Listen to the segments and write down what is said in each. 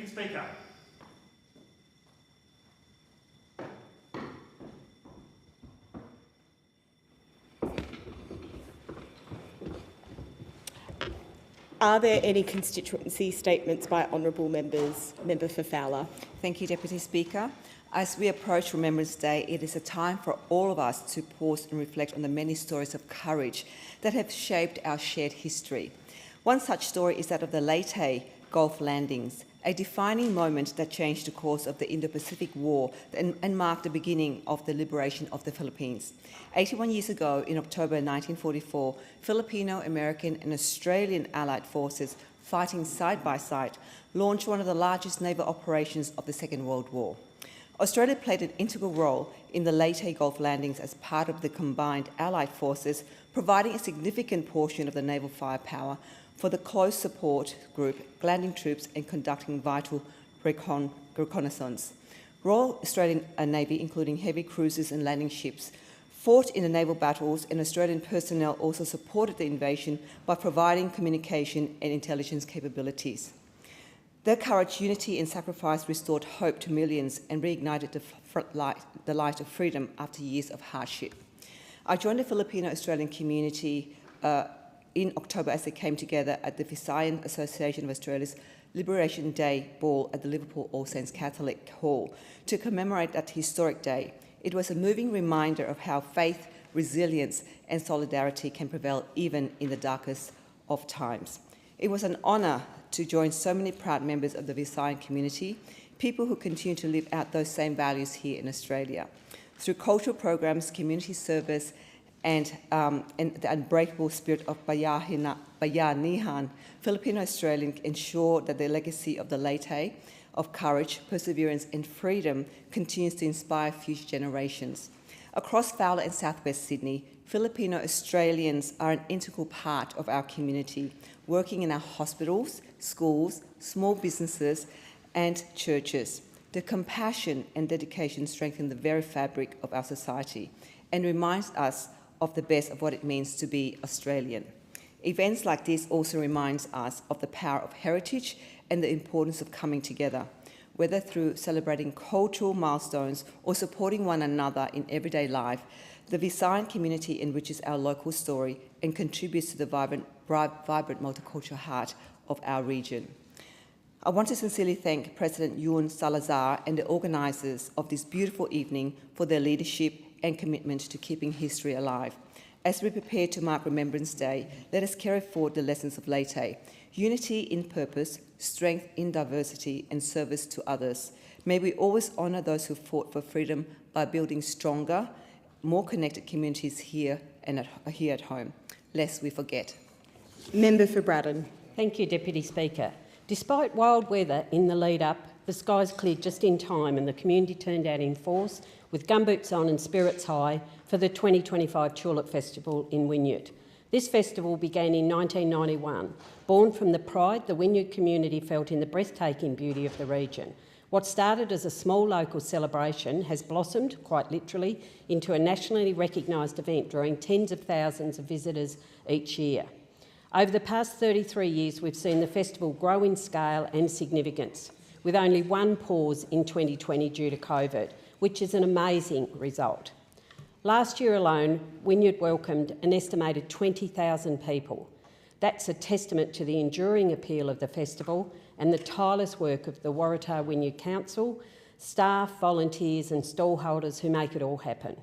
Deputy Speaker. Are there any constituency statements by honourable members? Member for Fowler. Thank you, Deputy Speaker. As we approach Remembrance Day, it is a time for all of us to pause and reflect on the many stories of courage that have shaped our shared history. One such story is that of the Leyte Gulf landings, a defining moment that changed the course of the Indo-Pacific War and marked the beginning of the liberation of the Philippines. 81 years ago, in October 1944, Filipino, American and Australian Allied forces fighting side by side launched one of the largest naval operations of the Second World War. Australia played an integral role in the Leyte Gulf landings as part of the combined Allied forces, providing a significant portion of the naval firepower for the close support group, landing troops and conducting vital reconnaissance. Royal Australian Navy, including heavy cruisers and landing ships, fought in the naval battles, and Australian personnel also supported the invasion by providing communication and intelligence capabilities. Their courage, unity and sacrifice restored hope to millions and reignited the light of freedom after years of hardship. I joined the Filipino-Australian community in October as they came together at the Visayan Association of Australia's Liberation Day Ball at the Liverpool All Saints Catholic Hall to commemorate that historic day. It was a moving reminder of how faith, resilience and solidarity can prevail even in the darkest of times. It was an honour to join so many proud members of the Visayan community, people who continue to live out those same values here in Australia. Through cultural programs, community service and the unbreakable spirit of bayanihan, Filipino-Australians ensure that the legacy of the Leyte of courage, perseverance and freedom continues to inspire future generations. Across Fowler and southwest Sydney, Filipino-Australians are an integral part of our community, working in our hospitals, schools, small businesses and churches. Their compassion and dedication strengthen the very fabric of our society and reminds us of the best of what it means to be Australian. Events like this also reminds us of the power of heritage and the importance of coming together, whether through celebrating cultural milestones or supporting one another in everyday life. The Visayan community enriches our local story and contributes to the vibrant multicultural heart of our region. I want to sincerely thank President Yun Salazar and the organisers of this beautiful evening for their leadership and commitment to keeping history alive. As we prepare to mark Remembrance Day, let us carry forward the lessons of Leyte: unity in purpose, strength in diversity, and service to others. May we always honour those who fought for freedom by building stronger, more connected communities here at home, lest we forget. Member for Braddon. Thank you, Deputy Speaker. Despite wild weather in the lead-up, the skies cleared just in time and the community turned out in force with gumboots on and spirits high for the 2025 Tulip Festival in Wynyard. This festival began in 1991, born from the pride the Wynyard community felt in the breathtaking beauty of the region. What started as a small local celebration has blossomed, quite literally, into a nationally recognised event drawing tens of thousands of visitors each year. Over the past 33 years, we've seen the festival grow in scale and significance, with only one pause in 2020 due to COVID, which is an amazing result. Last year alone, Wynyard welcomed an estimated 20,000 people. That's a testament to the enduring appeal of the festival and the tireless work of the Waratah Wynyard Council, staff, volunteers and stallholders who make it all happen.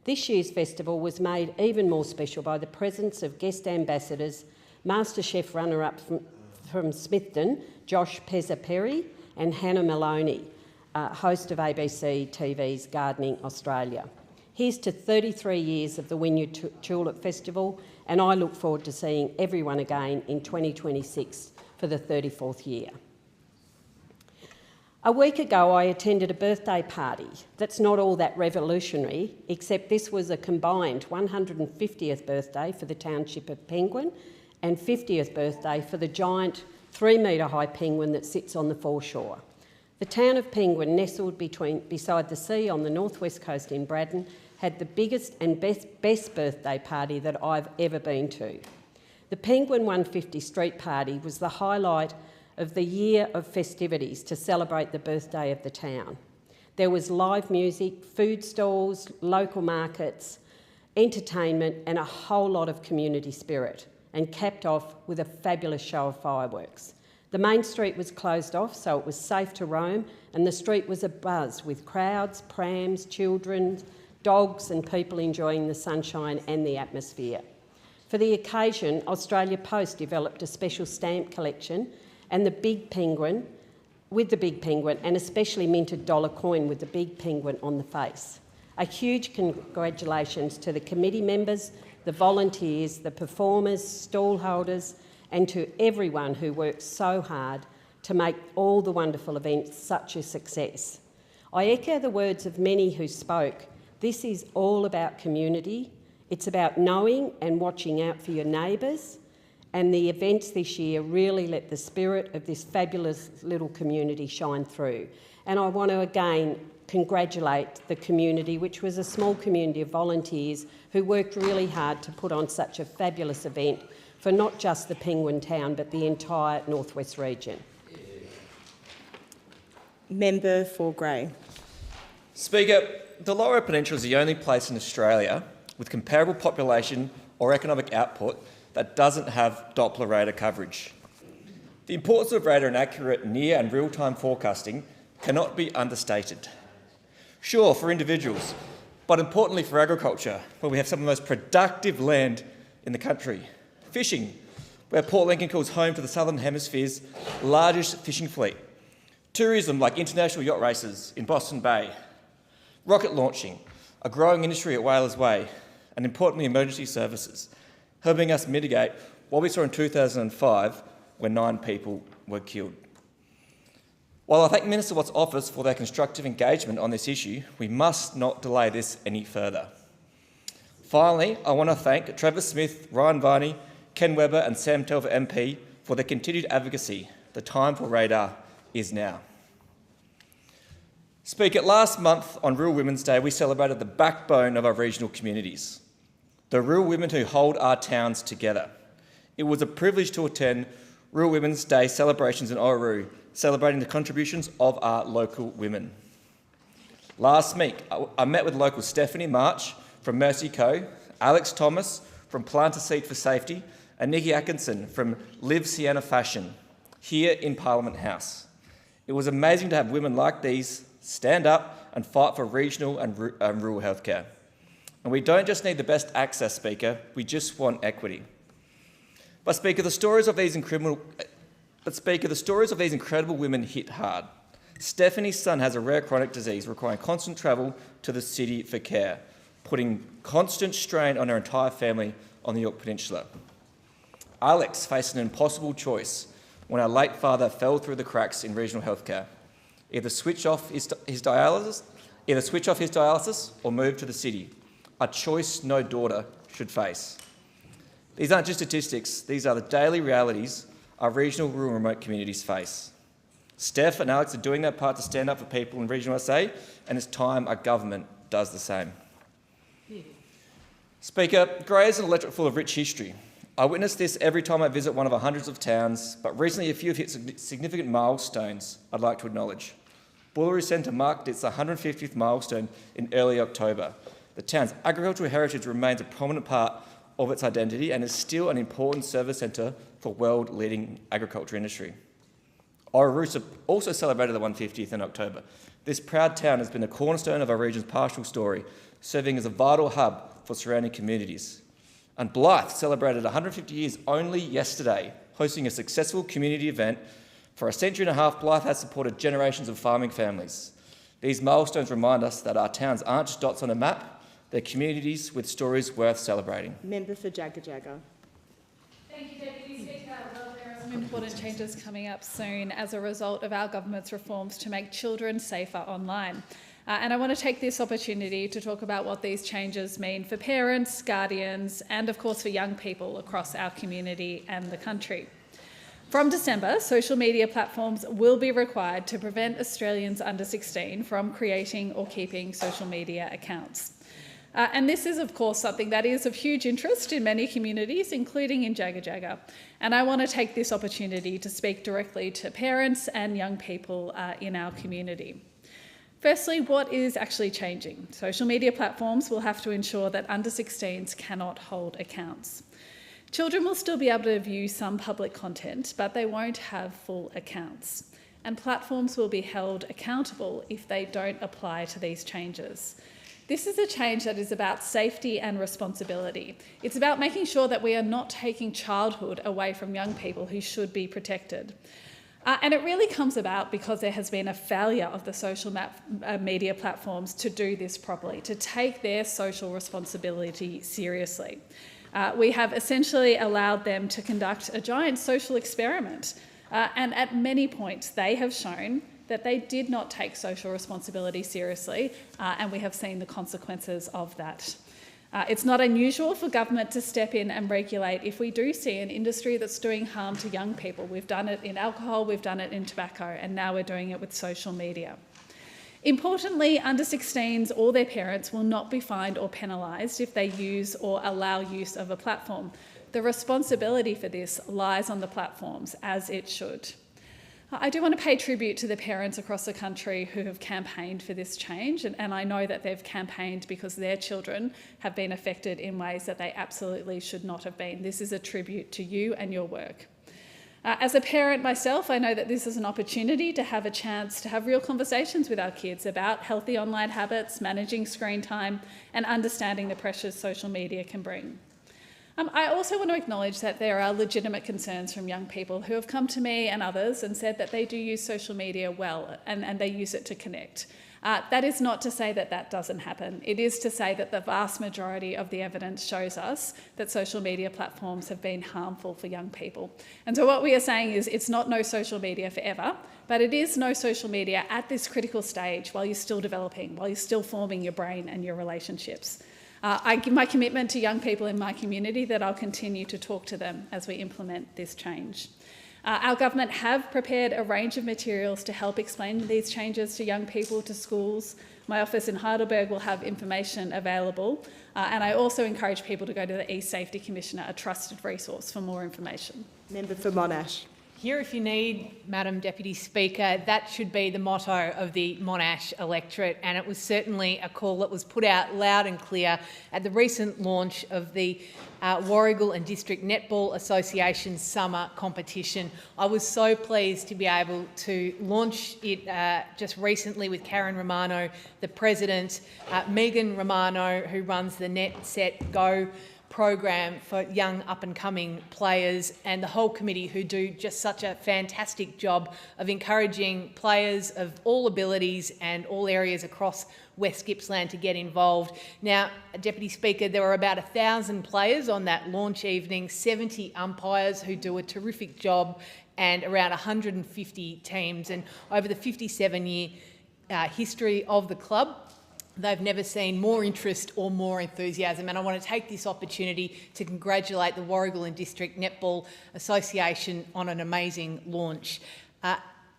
This year's festival was made even more special by the presence of guest ambassadors, MasterChef runner-up from Smithton, Josh Pezza-Perry, and Hannah Maloney, host of ABC TV's Gardening Australia. Here's to 33 years of the Wynyard Tulip Festival, and I look forward to seeing everyone again in 2026 for the 34th year. A week ago, I attended a birthday party. That's not all that revolutionary, except this was a combined 150th birthday for the township of Penguin and 50th birthday for the giant 3-metre-high penguin that sits on the foreshore. The town of Penguin, nestled beside the sea on the northwest coast in Braddon, had the biggest and best birthday party that I've ever been to. The Penguin 150 street party was the highlight of the year of festivities to celebrate the birthday of the town. There was live music, food stalls, local markets, entertainment and a whole lot of community spirit, and capped off with a fabulous show of fireworks. The main street was closed off so it was safe to roam, and the street was abuzz with crowds, prams, children, dogs and people enjoying the sunshine and the atmosphere. For the occasion, Australia Post developed a special stamp collection and the big penguin and a specially minted dollar coin with the big penguin on the face. A huge congratulations to the committee members, the volunteers, the performers, stall holders, and to everyone who worked so hard to make all the wonderful events such a success. I echo the words of many who spoke. This is all about community. It's about knowing and watching out for your neighbours, and the events this year really let the spirit of this fabulous little community shine through. And I want to again congratulate the community, which was a small community of volunteers who worked really hard to put on such a fabulous event for not just the Penguin Town but the entire Northwest region. Member for Grey. Speaker, the Lower Peninsula is the only place in Australia with comparable population or economic output that doesn't have Doppler radar coverage. The importance of radar and accurate near and real-time forecasting cannot be understated. Sure, for individuals, but importantly for agriculture, where we have some of the most productive land in the country. Fishing, where Port Lincoln calls home to the Southern Hemisphere's largest fishing fleet. Tourism, like international yacht races in Boston Bay. Rocket launching, a growing industry at Whalers Way. And importantly, emergency services, helping us mitigate what we saw in 2005 when 9 people were killed. While I thank Minister Watt's office for their constructive engagement on this issue, we must not delay this any further. Finally, I want to thank Trevor Smith, Ryan Varney, Ken Webber and Sam Telfer MP for their continued advocacy. The time for radar is now. Speaker, last month on Rural Women's Day, we celebrated the backbone of our regional communities, the rural women who hold our towns together. It was a privilege to attend Rural Women's Day celebrations in Orroroo, celebrating the contributions of our local women. Last week, I met with local Stephanie March from Mercy Co, Alex Thomas from Plant a Seed for Safety, and Nikki Atkinson from Live Sienna Fashion here in Parliament House. It was amazing to have women like these stand up and fight for regional and rural healthcare. And we don't just need the best access, Speaker, we just want equity. But Speaker, the stories of these incredible women hit hard. Stephanie's son has a rare chronic disease requiring constant travel to the city for care, putting constant strain on her entire family on the York Peninsula. Alex faced an impossible choice when our late father fell through the cracks in regional healthcare. Either switch off his dialysis or move to the city, a choice no daughter should face. These aren't just statistics, these are the daily realities our regional, rural and remote communities face. Steph and Alex are doing their part to stand up for people in regional SA, and it's time our government does the same. Yeah. Speaker, Grey is an electorate full of rich history. I witness this every time I visit one of our hundreds of towns, but recently a few have hit significant milestones I'd like to acknowledge. Bullaroo Centre marked its 150th milestone in early October. The town's agricultural heritage remains a prominent part of its identity and is still an important service centre for world-leading agriculture industry. Orroroo also celebrated the 150th in October. This proud town has been a cornerstone of our region's pastoral story, serving as a vital hub for surrounding communities. And Blythe celebrated 150 years only yesterday, hosting a successful community event. For a century and a half, Blythe has supported generations of farming families. These milestones remind us that our towns aren't just dots on a map, they're communities with stories worth celebrating. Member for Jagga Jagga. Thank you, Deputy Speaker. Well, there are some important changes coming up soon as a result of our government's reforms to make children safer online. And I want to take this opportunity to talk about what these changes mean for parents, guardians, and of course for young people across our community and the country. From December, social media platforms will be required to prevent Australians under 16 from creating or keeping social media accounts. And this is, of course, something that is of huge interest in many communities, including in Jagga Jagga. And I want to take this opportunity to speak directly to parents and young people in our community. Firstly, what is actually changing? Social media platforms will have to ensure that under 16s cannot hold accounts. Children will still be able to view some public content, but they won't have full accounts. And platforms will be held accountable if they don't apply to these changes. This is a change that is about safety and responsibility. It's about making sure that we are not taking childhood away from young people who should be protected. And it really comes about because there has been a failure of the social media platforms to do this properly, to take their social responsibility seriously. We have essentially allowed them to conduct a giant social experiment. And at many points, they have shown that they did not take social responsibility seriously, and we have seen the consequences of that. It's not unusual for government to step in and regulate if we do see an industry that's doing harm to young people. We've done it in alcohol, we've done it in tobacco, and now we're doing it with social media. Importantly, under 16s or their parents will not be fined or penalised if they use or allow use of a platform. The responsibility for this lies on the platforms, as it should. I do want to pay tribute to the parents across the country who have campaigned for this change, and I know that they've campaigned because their children have been affected in ways that they absolutely should not have been. This is a tribute to you and your work. As a parent myself, I know that this is an opportunity to have a chance to have real conversations with our kids about healthy online habits, managing screen time, and understanding the pressures social media can bring. I also want to acknowledge that there are legitimate concerns from young people who have come to me and others and said that they do use social media well and they use it to connect. That is not to say that that doesn't happen. It is to say that the vast majority of the evidence shows us that social media platforms have been harmful for young people. And so what we are saying is it's not no social media forever, but it is no social media at this critical stage while you're still developing, while you're still forming your brain and your relationships. I give my commitment to young people in my community that I'll continue to talk to them as we implement this change. Our government have prepared a range of materials to help explain these changes to young people, to schools. My office in Heidelberg will have information available, and I also encourage people to go to the e-Safety Commissioner, a trusted resource, for more information. Member for Monash. Here if you need, Madam Deputy Speaker. That should be the motto of the Monash electorate, and it was certainly a call that was put out loud and clear at the recent launch of the Warragul and District Netball Association summer competition. I was so pleased to be able to launch it just recently with Karen Romano, the president, Megan Romano, who runs the Net Set Go program for young up-and-coming players, and the whole committee who do just such a fantastic job of encouraging players of all abilities and all areas across West Gippsland to get involved. Now, Deputy Speaker, there were about 1,000 players on that launch evening, 70 umpires who do a terrific job, and around 150 teams. And over the 57-year history of the club, they've never seen more interest or more enthusiasm, and I want to take this opportunity to congratulate the Warragul and District Netball Association on an amazing launch.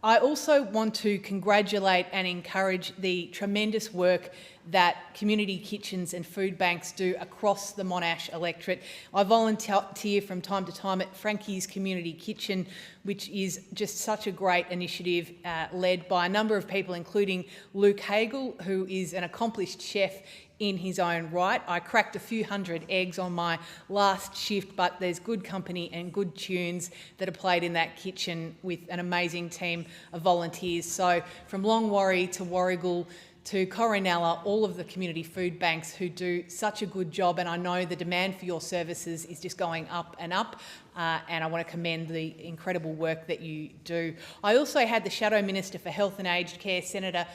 I also want to congratulate and encourage the tremendous work that community kitchens and food banks do across the Monash electorate. I volunteer from time to time at Frankie's Community Kitchen, which is just such a great initiative led by a number of people, including Luke Hagel, who is an accomplished chef in his own right. I cracked a few hundred eggs on my last shift, but there's good company and good tunes that are played in that kitchen with an amazing team of volunteers. So from Longwarry to Warragul to Coronella, all of the community food banks who do such a good job, and I know the demand for your services is just going up and up, and I want to commend the incredible work that you do. I also had the Shadow Minister for Health and Aged Care, Senator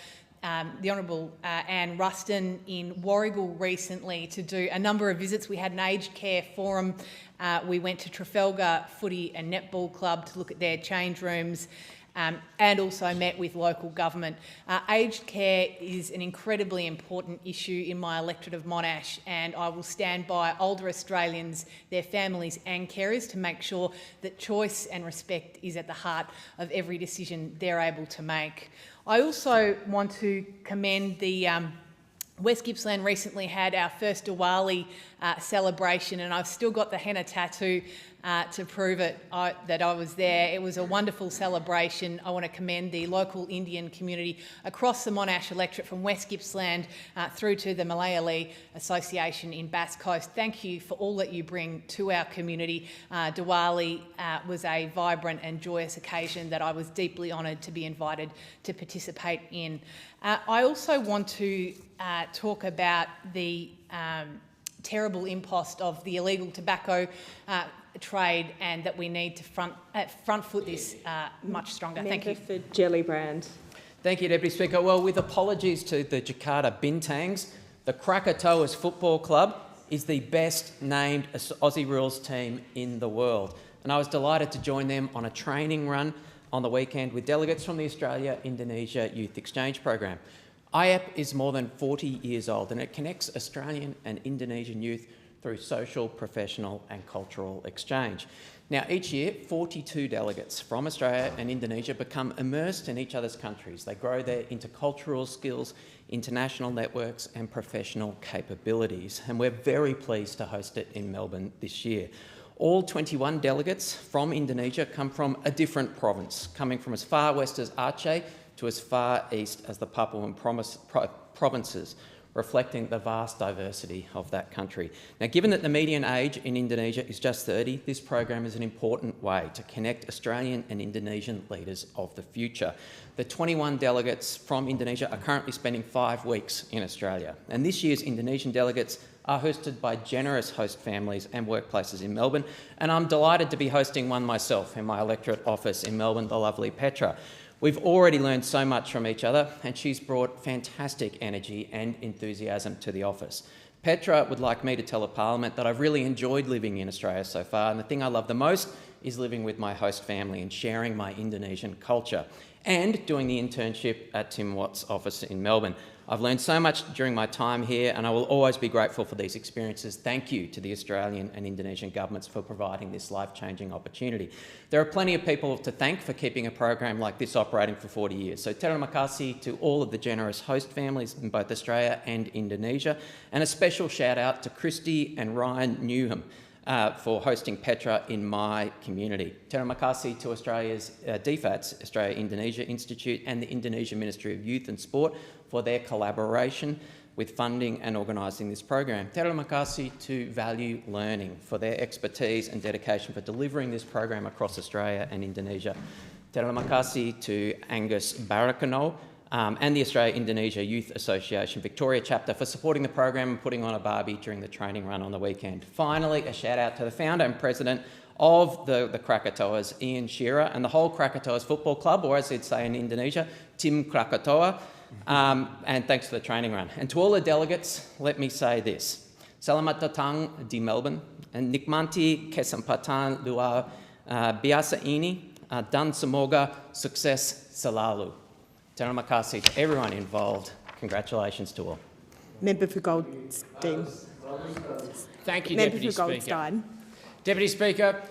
the Honourable Anne Ruston, in Warragul recently to do a number of visits. We had an aged care forum. We went to Trafalgar Footy and Netball Club to look at their change rooms, and also met with local government. Aged care is an incredibly important issue in my electorate of Monash, and I will stand by older Australians, their families and carers to make sure that choice and respect is at the heart of every decision they're able to make. I also want to commend the West Gippsland recently had our first Diwali celebration, and I've still got the henna tattoo to prove it that I was there. It was a wonderful celebration. I want to commend the local Indian community across the Monash electorate from West Gippsland through to the Malayali Association in Bass Coast. Thank you for all that you bring to our community. Diwali was a vibrant and joyous occasion that I was deeply honoured to be invited to participate in. I also want to talk about the terrible impost of the illegal tobacco trade, and that we need to front foot this much stronger. Thank you. Member for Gellibrand. Thank you, Deputy Speaker. Well, with apologies to the Jakarta Bintangs, the Krakatoa's Football Club is the best named Aussie rules team in the world. And I was delighted to join them on a training run on the weekend with delegates from the Australia-Indonesia Youth Exchange Program. IAP is more than 40 years old, and it connects Australian and Indonesian youth through social, professional and cultural exchange. Now, each year, 42 delegates from Australia and Indonesia become immersed in each other's countries. They grow their intercultural skills, international networks and professional capabilities. And we're very pleased to host it in Melbourne this year. All 21 delegates from Indonesia come from a different province, coming from as far west as Aceh to as far east as the Papuan provinces, reflecting the vast diversity of that country. Now, given that the median age in Indonesia is just 30, this program is an important way to connect Australian and Indonesian leaders of the future. The 21 delegates from Indonesia are currently spending 5 weeks in Australia, and this year's Indonesian delegates are hosted by generous host families and workplaces in Melbourne, and I'm delighted to be hosting one myself in my electorate office in Melbourne, the lovely Petra. We've already learned so much from each other, and she's brought fantastic energy and enthusiasm to the office. Petra would like me to tell the Parliament that I've really enjoyed living in Australia so far, and the thing I love the most is living with my host family and sharing my Indonesian culture, and doing the internship at Tim Watt's office in Melbourne. I've learned so much during my time here, and I will always be grateful for these experiences. Thank you to the Australian and Indonesian governments for providing this life-changing opportunity. There are plenty of people to thank for keeping a program like this operating for 40 years. So terima kasih to all of the generous host families in both Australia and Indonesia, and a special shout out to Christy and Ryan Newham for hosting Petra in my community. Terima kasih to Australia's DFATS, Australia-Indonesia Institute, and the Indonesian Ministry of Youth and Sport for their collaboration with funding and organising this program. Terima kasih to Value Learning for their expertise and dedication for delivering this program across Australia and Indonesia. Terima kasih to Angus Barakano and the Australia-Indonesia Youth Association Victoria chapter for supporting the program and putting on a barbie during the training run on the weekend. Finally, a shout out to the founder and president of the Krakatoas, Ian Shearer, and the whole Krakatoas Football Club, or as they'd say in Indonesia, Tim Krakatoa, and thanks for the training run. And to all the delegates, let me say this. Selamat datang di Melbourne, and nikmati kesempatan luar biasa ini, dan semoga sukses selalu. Terima kasih to everyone involved. Congratulations to all. Member for Goldstein. Thank you, Member Deputy for Speaker. Goldstein. Deputy Speaker,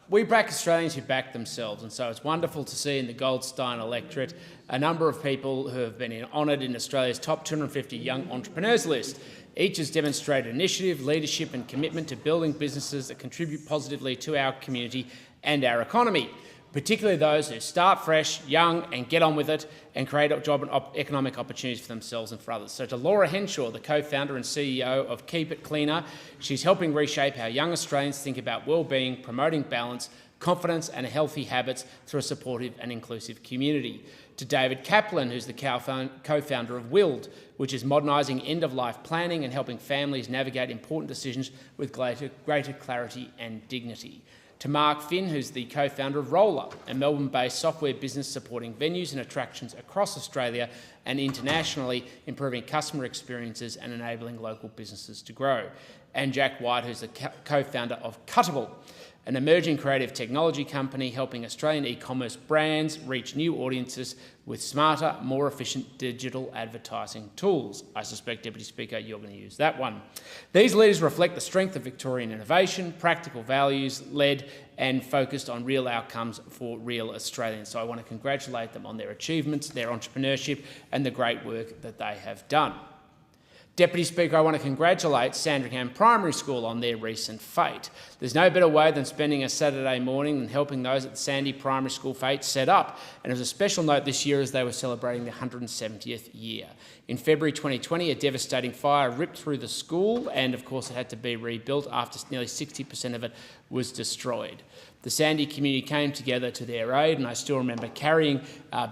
we back Australians who back themselves, and so it's wonderful to see in the Goldstein electorate a number of people who have been honoured in Australia's top 250 young entrepreneurs list. Each has demonstrated initiative, leadership and commitment to building businesses that contribute positively to our community and our economy, particularly those who start fresh, young and get on with it and create job and economic opportunities for themselves and for others. So to Laura Henshaw, the co-founder and CEO of Keep It Cleaner, she's helping reshape how young Australians think about well-being, promoting balance, confidence and healthy habits through a supportive and inclusive community. To David Kaplan, who's the co-founder of Willed, which is modernising end-of-life planning and helping families navigate important decisions with greater clarity and dignity. To Mark Finn, who's the co-founder of Roller, a Melbourne-based software business supporting venues and attractions across Australia and internationally, improving customer experiences and enabling local businesses to grow. And Jack White, who's the co-founder of Cuttable, an emerging creative technology company helping Australian e-commerce brands reach new audiences with smarter, more efficient digital advertising tools. I suspect, Deputy Speaker, you're going to use that one. These leaders reflect the strength of Victorian innovation, practical values, led and focused on real outcomes for real Australians. So I want to congratulate them on their achievements, their entrepreneurship and the great work that they have done. Deputy Speaker, I want to congratulate Sandringham Primary School on their recent fete. There's no better way than spending a Saturday morning than helping those at the Sandy Primary School fete set up. And it was a special note this year as they were celebrating their 170th year. In February 2020, a devastating fire ripped through the school, and of course it had to be rebuilt after nearly 60% of it was destroyed. The Sandy community came together to their aid, and I still remember carrying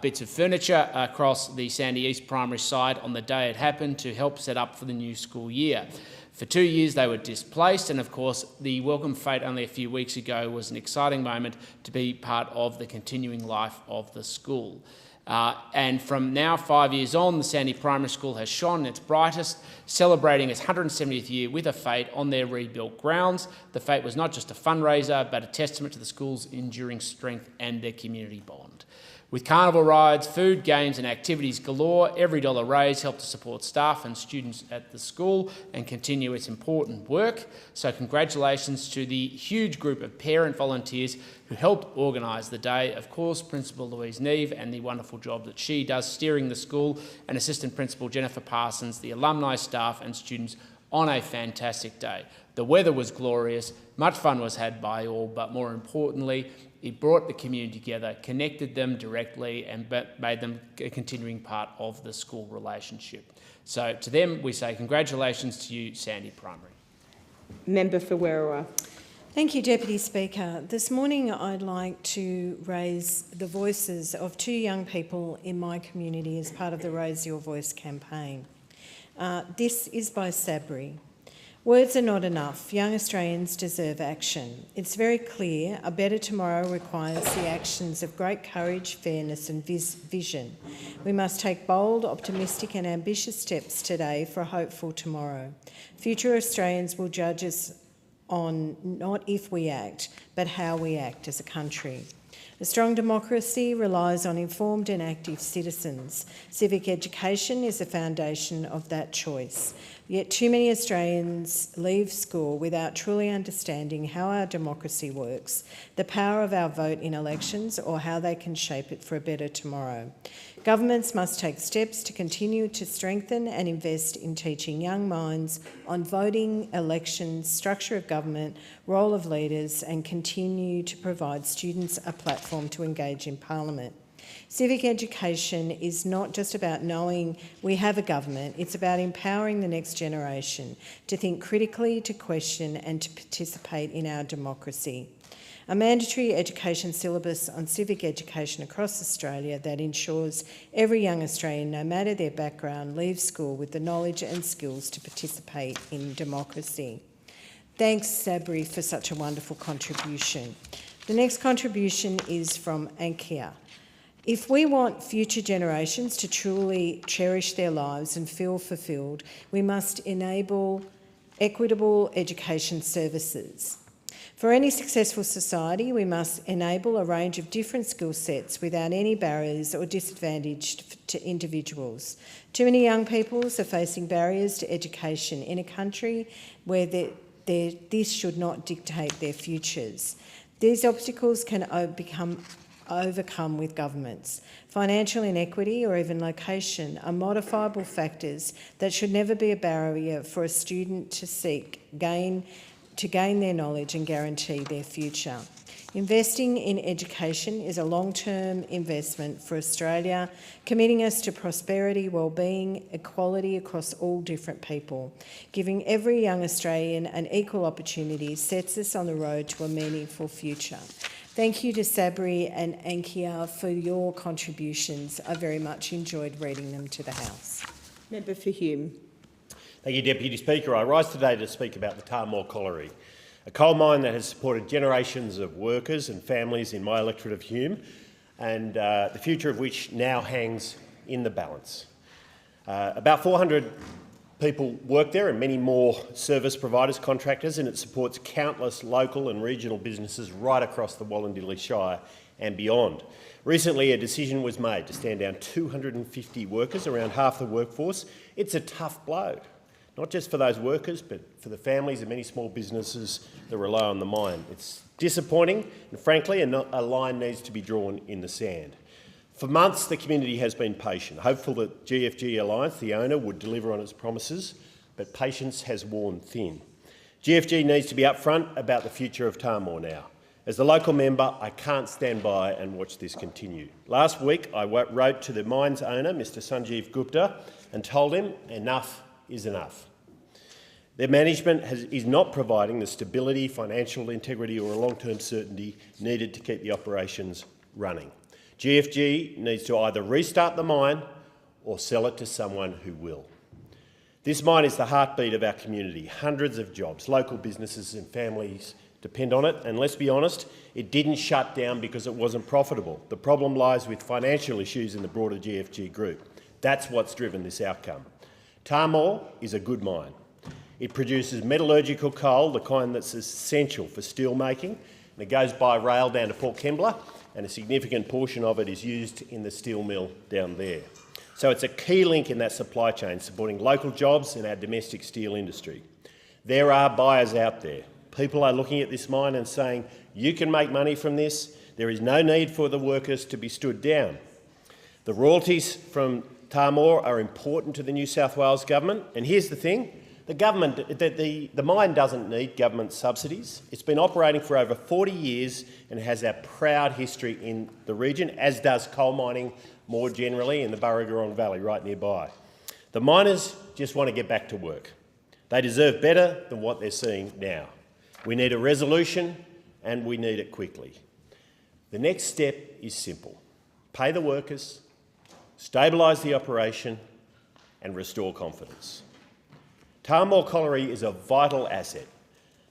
bits of furniture across the Sandy East Primary site on the day it happened to help set up for the new school year. For 2 years they were displaced, and of course the welcome fete only a few weeks ago was an exciting moment to be part of the continuing life of the school. And from now 5 years on, the Sandy Primary School has shone its brightest, celebrating its 170th year with a fete on their rebuilt grounds. The fete was not just a fundraiser, but a testament to the school's enduring strength and their community bond. With carnival rides, food, games and activities galore, every dollar raised helped to support staff and students at the school and continue its important work. So congratulations to the huge group of parent volunteers who helped organise the day. Of course, Principal Louise Neve and the wonderful job that she does steering the school, and Assistant Principal Jennifer Parsons, the alumni, staff and students on a fantastic day. The weather was glorious, much fun was had by all, but more importantly, it brought the community together, connected them directly and made them a continuing part of the school relationship. So to them, we say congratulations to you, Sandy Primary. Member for Werriwa. Thank you, Deputy Speaker. This morning I'd like to raise the voices of two young people in my community as part of the Raise Your Voice campaign. This is by Sabri. Words are not enough. Young Australians deserve action. It's very clear a better tomorrow requires the actions of great courage, fairness and vision. We must take bold, optimistic and ambitious steps today for a hopeful tomorrow. Future Australians will judge us on not if we act, but how we act as a country. A strong democracy relies on informed and active citizens. Civic education is the foundation of that choice. Yet too many Australians leave school without truly understanding how our democracy works, the power of our vote in elections, or how they can shape it for a better tomorrow. Governments must take steps to continue to strengthen and invest in teaching young minds on voting, elections, structure of government, role of leaders, and continue to provide students a platform to engage in Parliament. Civic education is not just about knowing we have a government, it's about empowering the next generation to think critically, to question and to participate in our democracy. A mandatory education syllabus on civic education across Australia that ensures every young Australian, no matter their background, leaves school with the knowledge and skills to participate in democracy. Thanks, Sabri, for such a wonderful contribution. The next contribution is from Ankia. If we want future generations to truly cherish their lives and feel fulfilled, we must enable equitable education services. For any successful society, we must enable a range of different skill sets without any barriers or disadvantage to individuals. Too many young people are facing barriers to education in a country where this should not dictate their futures. These obstacles can become overcome with governments. Financial inequity or even location are modifiable factors that should never be a barrier for a student to gain their knowledge and guarantee their future. Investing in education is a long-term investment for Australia, committing us to prosperity, well-being, equality across all different people. Giving every young Australian an equal opportunity sets us on the road to a meaningful future. Thank you to Sabri and Ankia for your contributions. I very much enjoyed reading them to the House. Member for Hume. Thank you, Deputy Speaker. I rise today to speak about the Tahmoor Colliery, a coal mine that has supported generations of workers and families in my electorate of Hume, and the future of which now hangs in the balance. About 400 people work there and many more service providers, contractors, and it supports countless local and regional businesses right across the Wallandilly Shire and beyond. Recently, a decision was made to stand down 250 workers, around half the workforce. It's a tough blow, not just for those workers, but for the families and many small businesses that rely on the mine. It's disappointing, and frankly, a line needs to be drawn in the sand. For months, the community has been patient, hopeful that GFG Alliance, the owner, would deliver on its promises, but patience has worn thin. GFG needs to be upfront about the future of Tahmoor now. As the local member, I can't stand by and watch this continue. Last week, I wrote to the mine's owner, Mr Sanjeev Gupta, and told him enough is enough. Their management is not providing the stability, financial integrity or long-term certainty needed to keep the operations running. GFG needs to either restart the mine or sell it to someone who will. This mine is the heartbeat of our community. Hundreds of jobs, local businesses and families depend on it, and let's be honest, it didn't shut down because it wasn't profitable. The problem lies with financial issues in the broader GFG group. That's what's driven this outcome. Tahmoor is a good mine. It produces metallurgical coal, the kind that's essential for steel making, and it goes by rail down to Port Kembla, and a significant portion of it is used in the steel mill down there. So it's a key link in that supply chain, supporting local jobs in our domestic steel industry. There are buyers out there. People are looking at this mine and saying, you can make money from this. There is no need for the workers to be stood down. The royalties from Tahmoor are important to the New South Wales government, and here's the thing. The mine doesn't need government subsidies. It's been operating for over 40 years and has a proud history in the region, as does coal mining more generally in the Burragurong Valley right nearby. The miners just want to get back to work. They deserve better than what they're seeing now. We need a resolution and we need it quickly. The next step is simple. Pay the workers, stabilise the operation and restore confidence. Tahmoor Colliery is a vital asset,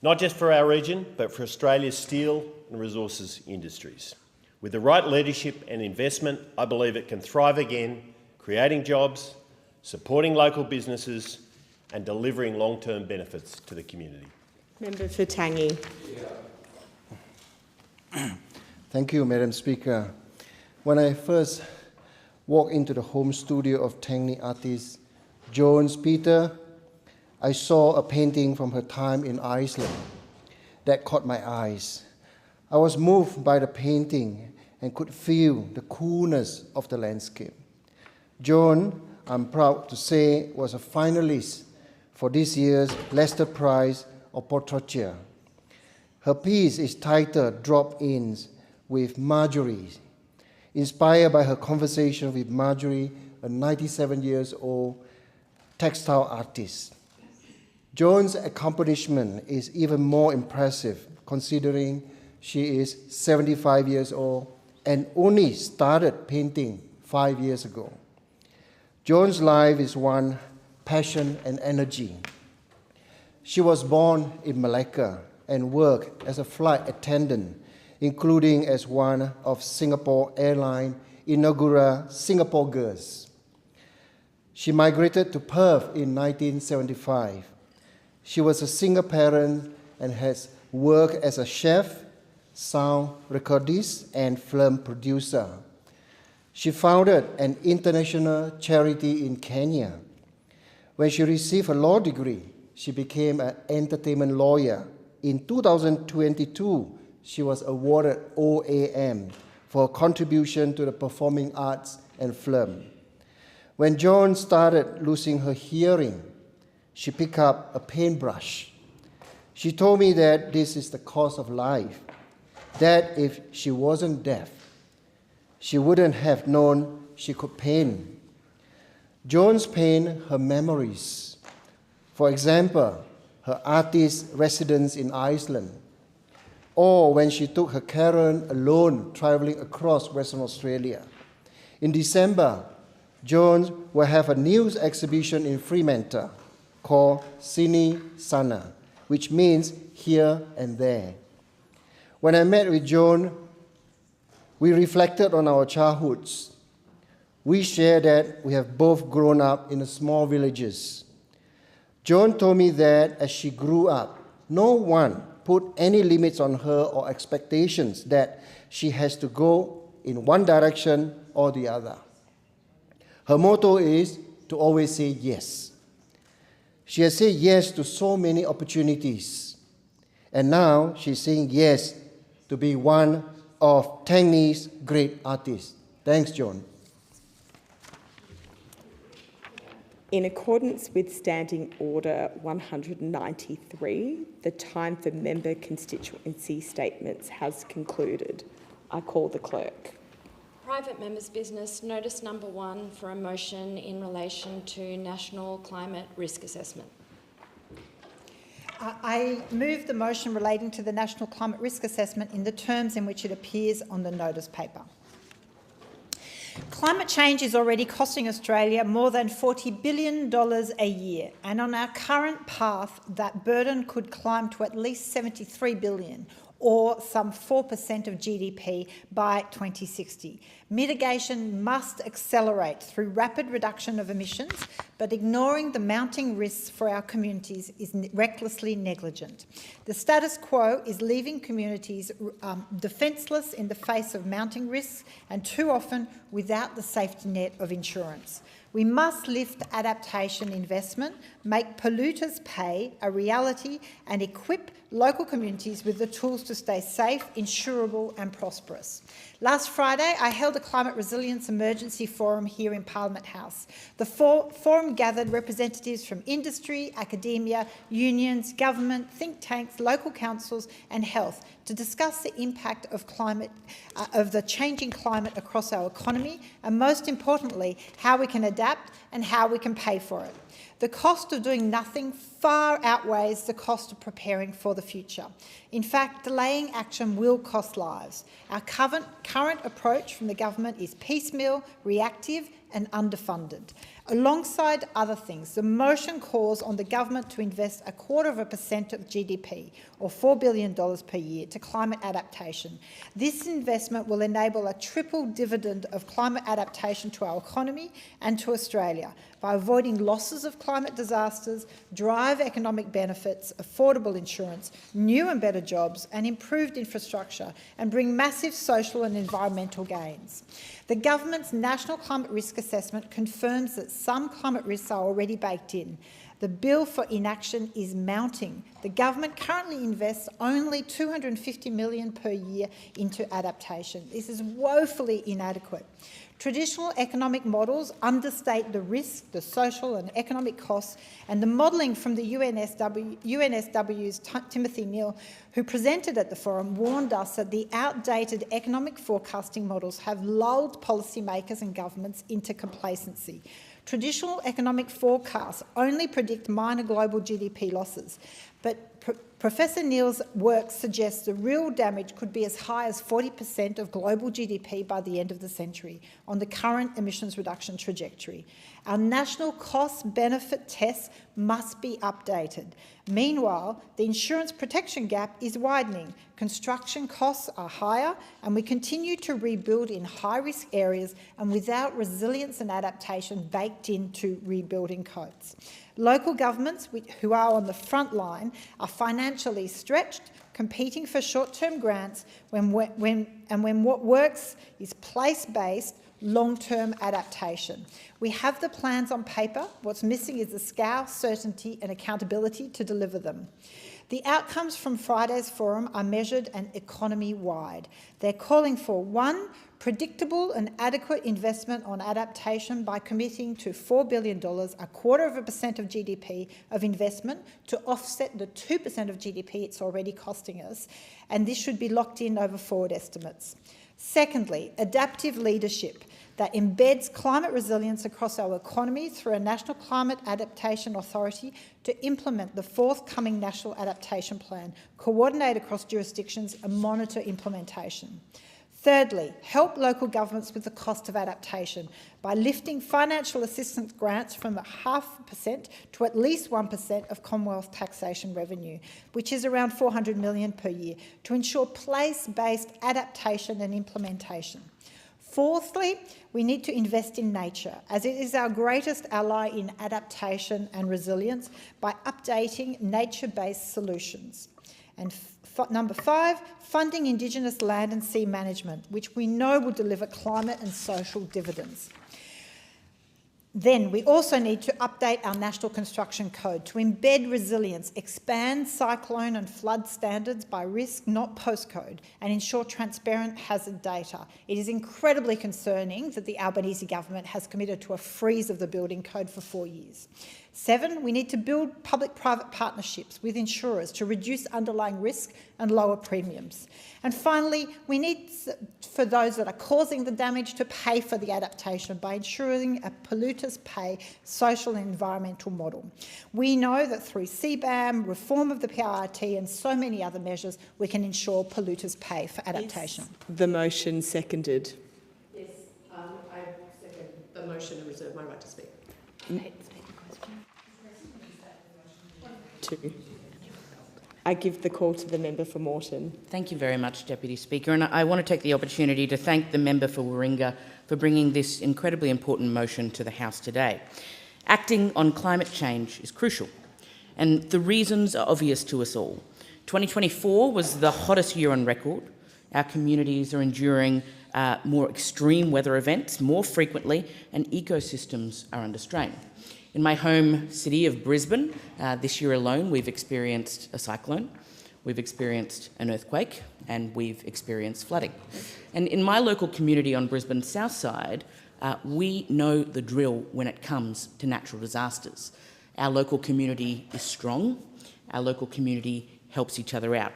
not just for our region, but for Australia's steel and resources industries. With the right leadership and investment, I believe it can thrive again, creating jobs, supporting local businesses and delivering long-term benefits to the community. Member for Tangi. Thank you, Madam Speaker. When I first walked into the home studio of Tangi artist Jones Peter, I saw a painting from her time in Iceland that caught my eyes. I was moved by the painting and could feel the coolness of the landscape. Joan, I'm proud to say, was a finalist for this year's Leicester Prize of Portraiture. Her piece is titled Drop-Ins with Marjorie, inspired by her conversation with Marjorie, a 97-year-old textile artist. Joan's accomplishment is even more impressive considering she is 75 years old and only started painting 5 years ago. Joan's life is one passion and energy. She was born in Malacca and worked as a flight attendant, including as one of Singapore Airlines' inaugural Singapore Girls. She migrated to Perth in 1975. She was a single parent and has worked as a chef, sound recordist, and film producer. She founded an international charity in Kenya. When she received a law degree, she became an entertainment lawyer. In 2022, she was awarded OAM for her contribution to the performing arts and film. When Joan started losing her hearing, she picked up a paintbrush. She told me that this is the course of life, that if she wasn't deaf, she wouldn't have known she could paint. Jones painted her memories. For example, her artist residence in Iceland, or when she took her Karen alone traveling across Western Australia. In December, Jones will have a new exhibition in Fremantle called Sini Sana, which means here and there. When I met with Joan, we reflected on our childhoods. We shared that we have both grown up in small villages. Joan told me that as she grew up, no one put any limits on her or expectations that she has to go in one direction or the other. Her motto is to always say yes. She has said yes to so many opportunities, and now she's saying yes to be one of Tangi's great artists. Thanks, John. In accordance with Standing Order 193, the time for member constituency statements has concluded. I call the clerk. Private members' business, notice number 1 for a motion in relation to National Climate Risk Assessment. I move the motion relating to the National Climate Risk Assessment in the terms in which it appears on the notice paper. Climate change is already costing Australia more than $40 billion a year, and on our current path, that burden could climb to at least $73 billion, or some 4% of GDP by 2060. Mitigation must accelerate through rapid reduction of emissions, but ignoring the mounting risks for our communities is recklessly negligent. The status quo is leaving communities defenceless in the face of mounting risks, and too often without the safety net of insurance. We must lift adaptation investment, make polluters pay a reality, and equip local communities with the tools to stay safe, insurable and prosperous. Last Friday, I held a Climate Resilience Emergency Forum here in Parliament House. The forum gathered representatives from industry, academia, unions, government, think tanks, local councils and health to discuss the impact of the changing climate across our economy, and most importantly, how we can adapt and how we can pay for it. The cost of doing nothing far outweighs the cost of preparing for the future. In fact, delaying action will cost lives. Our current approach from the government is piecemeal, reactive and underfunded. Alongside other things, the motion calls on the government to invest 0.25% of GDP, or $4 billion per year, to climate adaptation. This investment will enable a triple dividend of climate adaptation to our economy and to Australia by avoiding losses of climate disasters, drive economic benefits, affordable insurance, new and better jobs and improved infrastructure, and bring massive social and environmental gains. The government's National Climate Risk Assessment confirms that some climate risks are already baked in. The bill for inaction is mounting. The government currently invests only $250 million per year into adaptation. This is woefully inadequate. Traditional economic models understate the risks, the social and economic costs, and the modelling from the UNSW's Timothy Neal, who presented at the forum, warned us that the outdated economic forecasting models have lulled policymakers and governments into complacency. Traditional economic forecasts only predict minor global GDP losses, but Professor Neal's work suggests the real damage could be as high as 40% of global GDP by the end of the century on the current emissions reduction trajectory. Our national cost-benefit tests must be updated. Meanwhile, the insurance protection gap is widening. Construction costs are higher, and we continue to rebuild in high-risk areas and without resilience and adaptation baked into rebuilding codes. Local governments, who are on the front line, are financially stretched, competing for short-term grants when what works is place-based, long-term adaptation. We have the plans on paper. What's missing is the scale, certainty and accountability to deliver them. The outcomes from Friday's forum are measured and economy-wide. They're calling for 1, predictable and adequate investment on adaptation by committing to $4 billion, 0.25% of GDP of investment to offset the 2% of GDP it's already costing us, and this should be locked in over forward estimates. Secondly, adaptive leadership that embeds climate resilience across our economy through a National Climate Adaptation Authority to implement the forthcoming National Adaptation Plan, coordinate across jurisdictions and monitor implementation. Thirdly, help local governments with the cost of adaptation by lifting financial assistance grants from 0.5% to at least 1% of Commonwealth taxation revenue, which is around $400 million per year, to ensure place-based adaptation and implementation. Fourthly, we need to invest in nature, as it is our greatest ally in adaptation and resilience, by updating nature-based solutions. And number 5, funding Indigenous land and sea management, which we know will deliver climate and social dividends. Then we also need to update our National Construction Code to embed resilience, expand cyclone and flood standards by risk, not postcode, and ensure transparent hazard data. It is incredibly concerning that the Albanese government has committed to a freeze of the building code for 4 years. 7, we need to build public-private partnerships with insurers to reduce underlying risk and lower premiums. And finally, we need for those that are causing the damage to pay for the adaptation by ensuring a polluters pay social and environmental model. We know that through CBAM, reform of the PRRT and so many other measures, we can ensure polluters pay for adaptation. Is the motion seconded? Yes, I second the motion and reserve my right to speak. I give the call to the member for Moreton. Thank you very much, Deputy Speaker. And I want to take the opportunity to thank the member for Warringah for bringing this incredibly important motion to the House today. Acting on climate change is crucial, and the reasons are obvious to us all. 2024 was the hottest year on record. Our communities are enduring more extreme weather events more frequently, and ecosystems are under strain. In my home city of Brisbane, this year alone, we've experienced a cyclone, we've experienced an earthquake, and we've experienced flooding. And in my local community on Brisbane's south side, we know the drill when it comes to natural disasters. Our local community is strong, our local community helps each other out,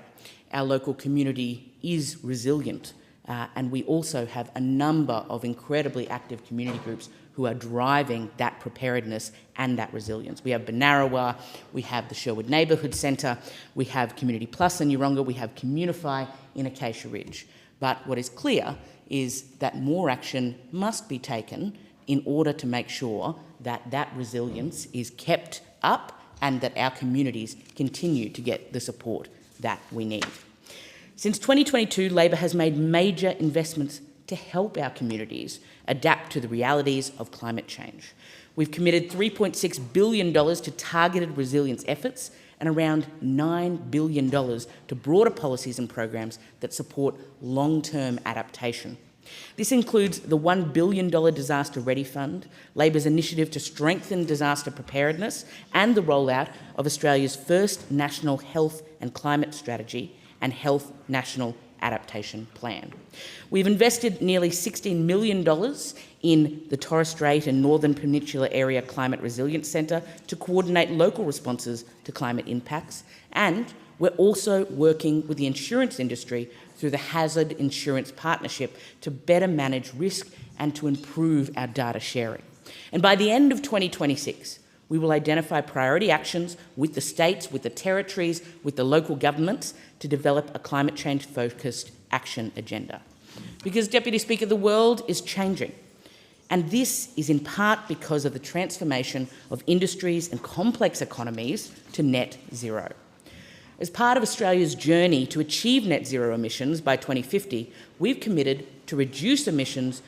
our local community is resilient, and we also have a number of incredibly active community groups who are driving that preparedness and that resilience. We have Banarawa, we have the Sherwood Neighbourhood Centre, we have Community Plus in Yeronga, we have Communify in Acacia Ridge. But what is clear is that more action must be taken in order to make sure that that resilience is kept up and that our communities continue to get the support that we need. Since 2022, Labor has made major investments to help our communities adapt to the realities of climate change. We've committed $3.6 billion to targeted resilience efforts and around $9 billion to broader policies and programs that support long-term adaptation. This includes the $1 billion Disaster Ready Fund, Labor's initiative to strengthen disaster preparedness, and the rollout of Australia's first National Health and Climate Strategy and Health National Adaptation Plan. We've invested nearly $16 million in the Torres Strait and Northern Peninsula Area Climate Resilience Centre to coordinate local responses to climate impacts, and we're also working with the insurance industry through the Hazard Insurance Partnership to better manage risk and to improve our data sharing. And by the end of 2026, we will identify priority actions with the states, with the territories, with the local governments to develop a climate change-focused action agenda. Because, Deputy Speaker, the world is changing, and this is in part because of the transformation of industries and complex economies to net zero. As part of Australia's journey to achieve net zero emissions by 2050, we've committed to reduce emissions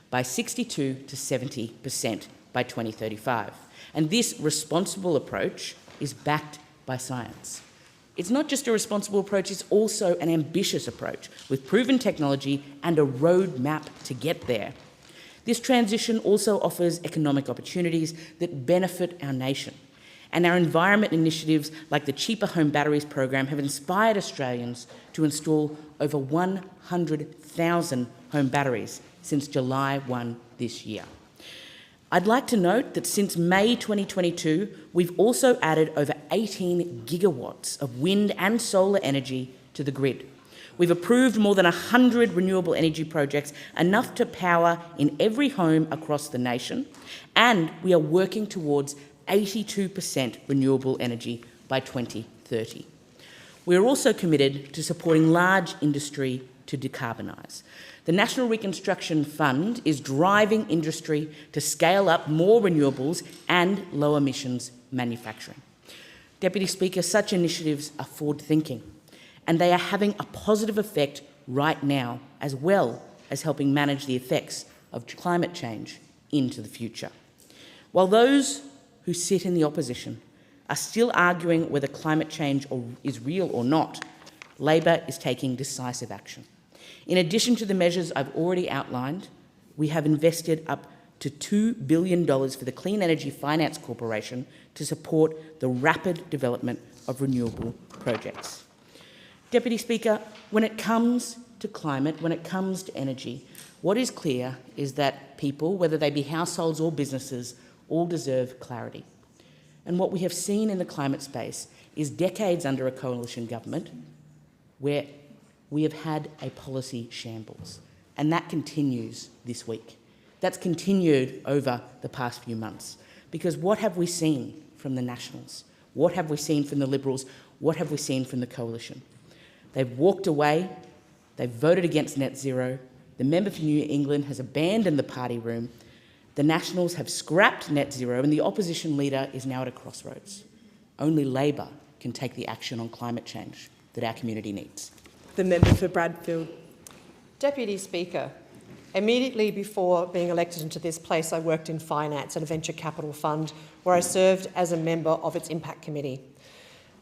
by 62 to 70% by 2035. And this responsible approach is backed by science. It's not just a responsible approach, it's also an ambitious approach with proven technology and a roadmap to get there. This transition also offers economic opportunities that benefit our nation. And our environment initiatives like the Cheaper Home Batteries program have inspired Australians to install over 100,000 home batteries since July 1 this year. I'd like to note that since May 2022, we've also added over 18 gigawatts of wind and solar energy to the grid. We've approved more than 100 renewable energy projects, enough to power in every home across the nation, and we are working towards 82% renewable energy by 2030. We are also committed to supporting large industry to decarbonise. The National Reconstruction Fund is driving industry to scale up more renewables and low emissions manufacturing. Deputy Speaker, such initiatives are forward-thinking, and they are having a positive effect right now, as well as helping manage the effects of climate change into the future. While those who sit in the opposition are still arguing whether climate change is real or not, Labor is taking decisive action. In addition to the measures I've already outlined, we have invested up to $2 billion for the Clean Energy Finance Corporation to support the rapid development of renewable projects. Deputy Speaker, when it comes to climate, when it comes to energy, what is clear is that people, whether they be households or businesses, all deserve clarity. And what we have seen in the climate space is decades under a coalition government where we have had a policy shambles. And that continues this week. That's continued over the past few months. Because what have we seen from the Nationals? What have we seen from the Liberals? What have we seen from the coalition? They've walked away. They've voted against net zero. The member for New England has abandoned the party room. The Nationals have scrapped net zero, and the opposition leader is now at a crossroads. Only Labor can take the action on climate change that our community needs. The member for Bradfield. Deputy Speaker, immediately before being elected into this place, I worked in finance at a venture capital fund where I served as a member of its impact committee.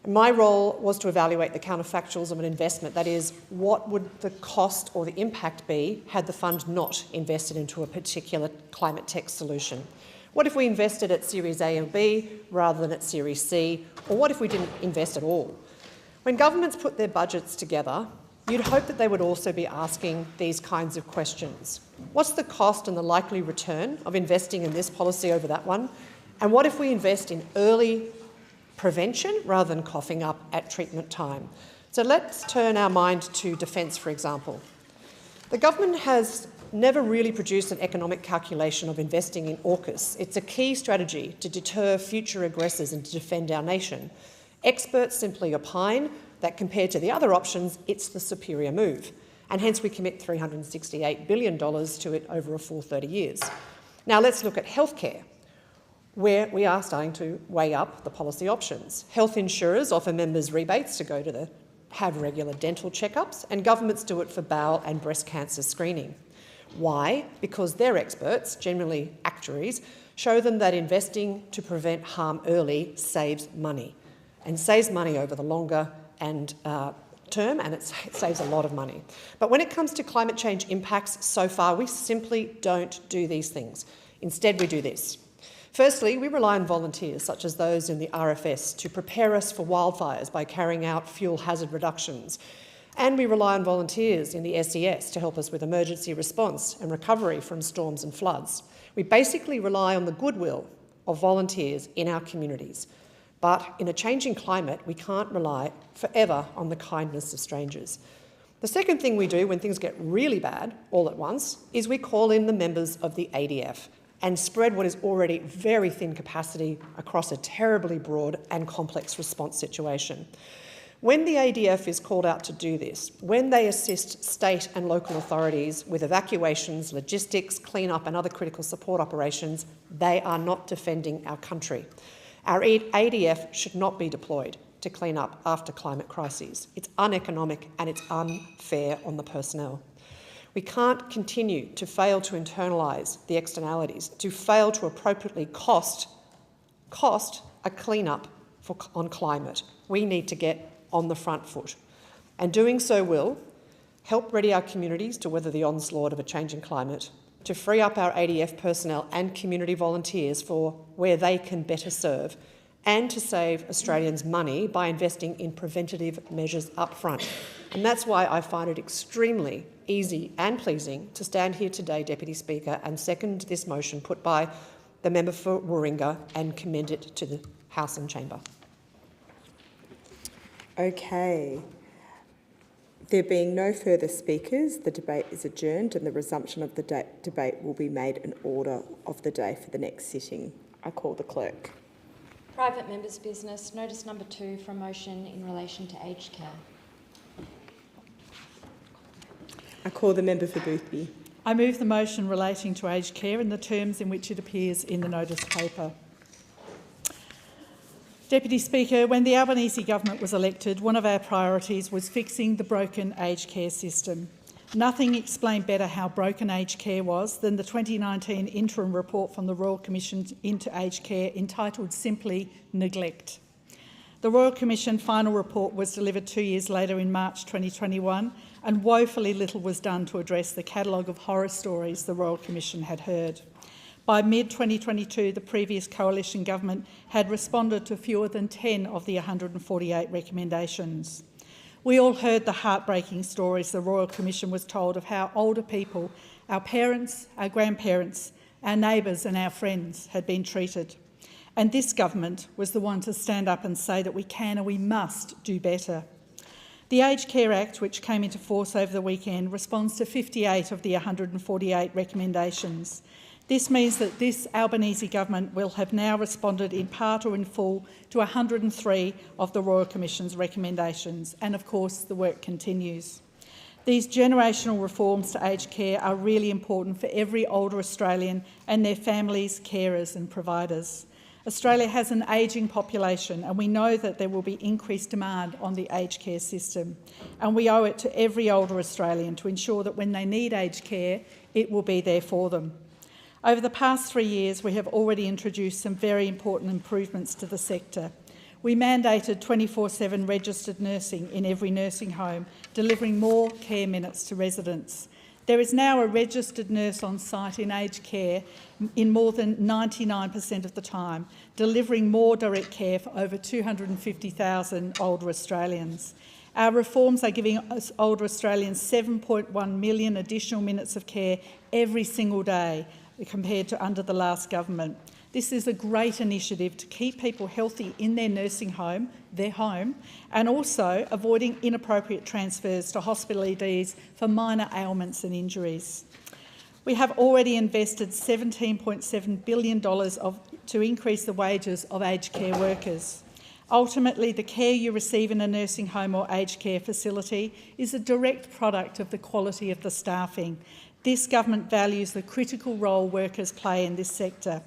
My role was to evaluate the counterfactuals of an investment, that is, what would the cost or the impact be had the fund not invested into a particular climate tech solution? What if we invested at Series A and B rather than at Series C? Or what if we didn't invest at all? When governments put their budgets together, you'd hope that they would also be asking these kinds of questions. What's the cost and the likely return of investing in this policy over that one? And what if we invest in early prevention rather than coughing up at treatment time? So let's turn our mind to defence, for example. The government has never really produced an economic calculation of investing in AUKUS. It's a key strategy to deter future aggressors and to defend our nation. Experts simply opine that compared to the other options, it's the superior move, and hence we commit $368 billion to it over a full 30 years. Now let's look at healthcare, where we are starting to weigh up the policy options. Health insurers offer members rebates to have regular dental checkups, and governments do it for bowel and breast cancer screening. Why? Because their experts, generally actuaries, show them that investing to prevent harm early saves money, and saves money over the longer term, and it saves a lot of money. But when it comes to climate change impacts, so far we simply don't do these things. Instead, we do this. Firstly, we rely on volunteers, such as those in the RFS, to prepare us for wildfires by carrying out fuel hazard reductions. And we rely on volunteers in the SES to help us with emergency response and recovery from storms and floods. We basically rely on the goodwill of volunteers in our communities. But in a changing climate, we can't rely forever on the kindness of strangers. The second thing we do when things get really bad all at once is we call in the members of the ADF and spread what is already very thin capacity across a terribly broad and complex response situation. When the ADF is called out to do this, when they assist state and local authorities with evacuations, logistics, clean-up and other critical support operations, they are not defending our country. Our ADF should not be deployed to clean up after climate crises. It's uneconomic and it's unfair on the personnel. We can't continue to fail to internalise the externalities, to fail to appropriately cost a clean-up on climate. We need to get on the front foot. And doing so will help ready our communities to weather the onslaught of a changing climate, to free up our ADF personnel and community volunteers for where they can better serve, and to save Australians money by investing in preventative measures up front. And that's why I find it extremely easy and pleasing to stand here today, Deputy Speaker, and second this motion put by the member for Warringah and commend it to the House and Chamber. Okay. There being no further speakers, the debate is adjourned and the resumption of the debate will be made an order of the day for the next sitting. I call the clerk. Private members' business, notice number 2 for a motion in relation to aged care. I call the member for Boothby. I move the motion relating to aged care in the terms in which it appears in the notice paper. Deputy Speaker, when the Albanese government was elected, one of our priorities was fixing the broken aged care system. Nothing explained better how broken aged care was than the 2019 interim report from the Royal Commission into Aged Care entitled simply Neglect. The Royal Commission final report was delivered 2 years later in March 2021, and woefully little was done to address the catalogue of horror stories the Royal Commission had heard. By mid-2022, the previous coalition government had responded to fewer than 10 of the 148 recommendations. We all heard the heartbreaking stories the Royal Commission was told of how older people, our parents, our grandparents, our neighbours and our friends had been treated. And this government was the one to stand up and say that we can and we must do better. The Aged Care Act, which came into force over the weekend, responds to 58 of the 148 recommendations. This means that this Albanese government will have now responded in part or in full to 103 of the Royal Commission's recommendations, and of course the work continues. These generational reforms to aged care are really important for every older Australian and their families, carers and providers. Australia has an ageing population, and we know that there will be increased demand on the aged care system, and we owe it to every older Australian to ensure that when they need aged care, it will be there for them. Over the past 3 years, we have already introduced some very important improvements to the sector. We mandated 24/7 registered nursing in every nursing home, delivering more care minutes to residents. There is now a registered nurse on site in aged care in more than 99% of the time, delivering more direct care for over 250,000 older Australians. Our reforms are giving older Australians 7.1 million additional minutes of care every single day, compared to under the last government. This is a great initiative to keep people healthy in their nursing home, their home, and also avoiding inappropriate transfers to hospital EDs for minor ailments and injuries. We have already invested $17.7 billion to increase the wages of aged care workers. Ultimately, the care you receive in a nursing home or aged care facility is a direct product of the quality of the staffing. This government values the critical role workers play in this sector.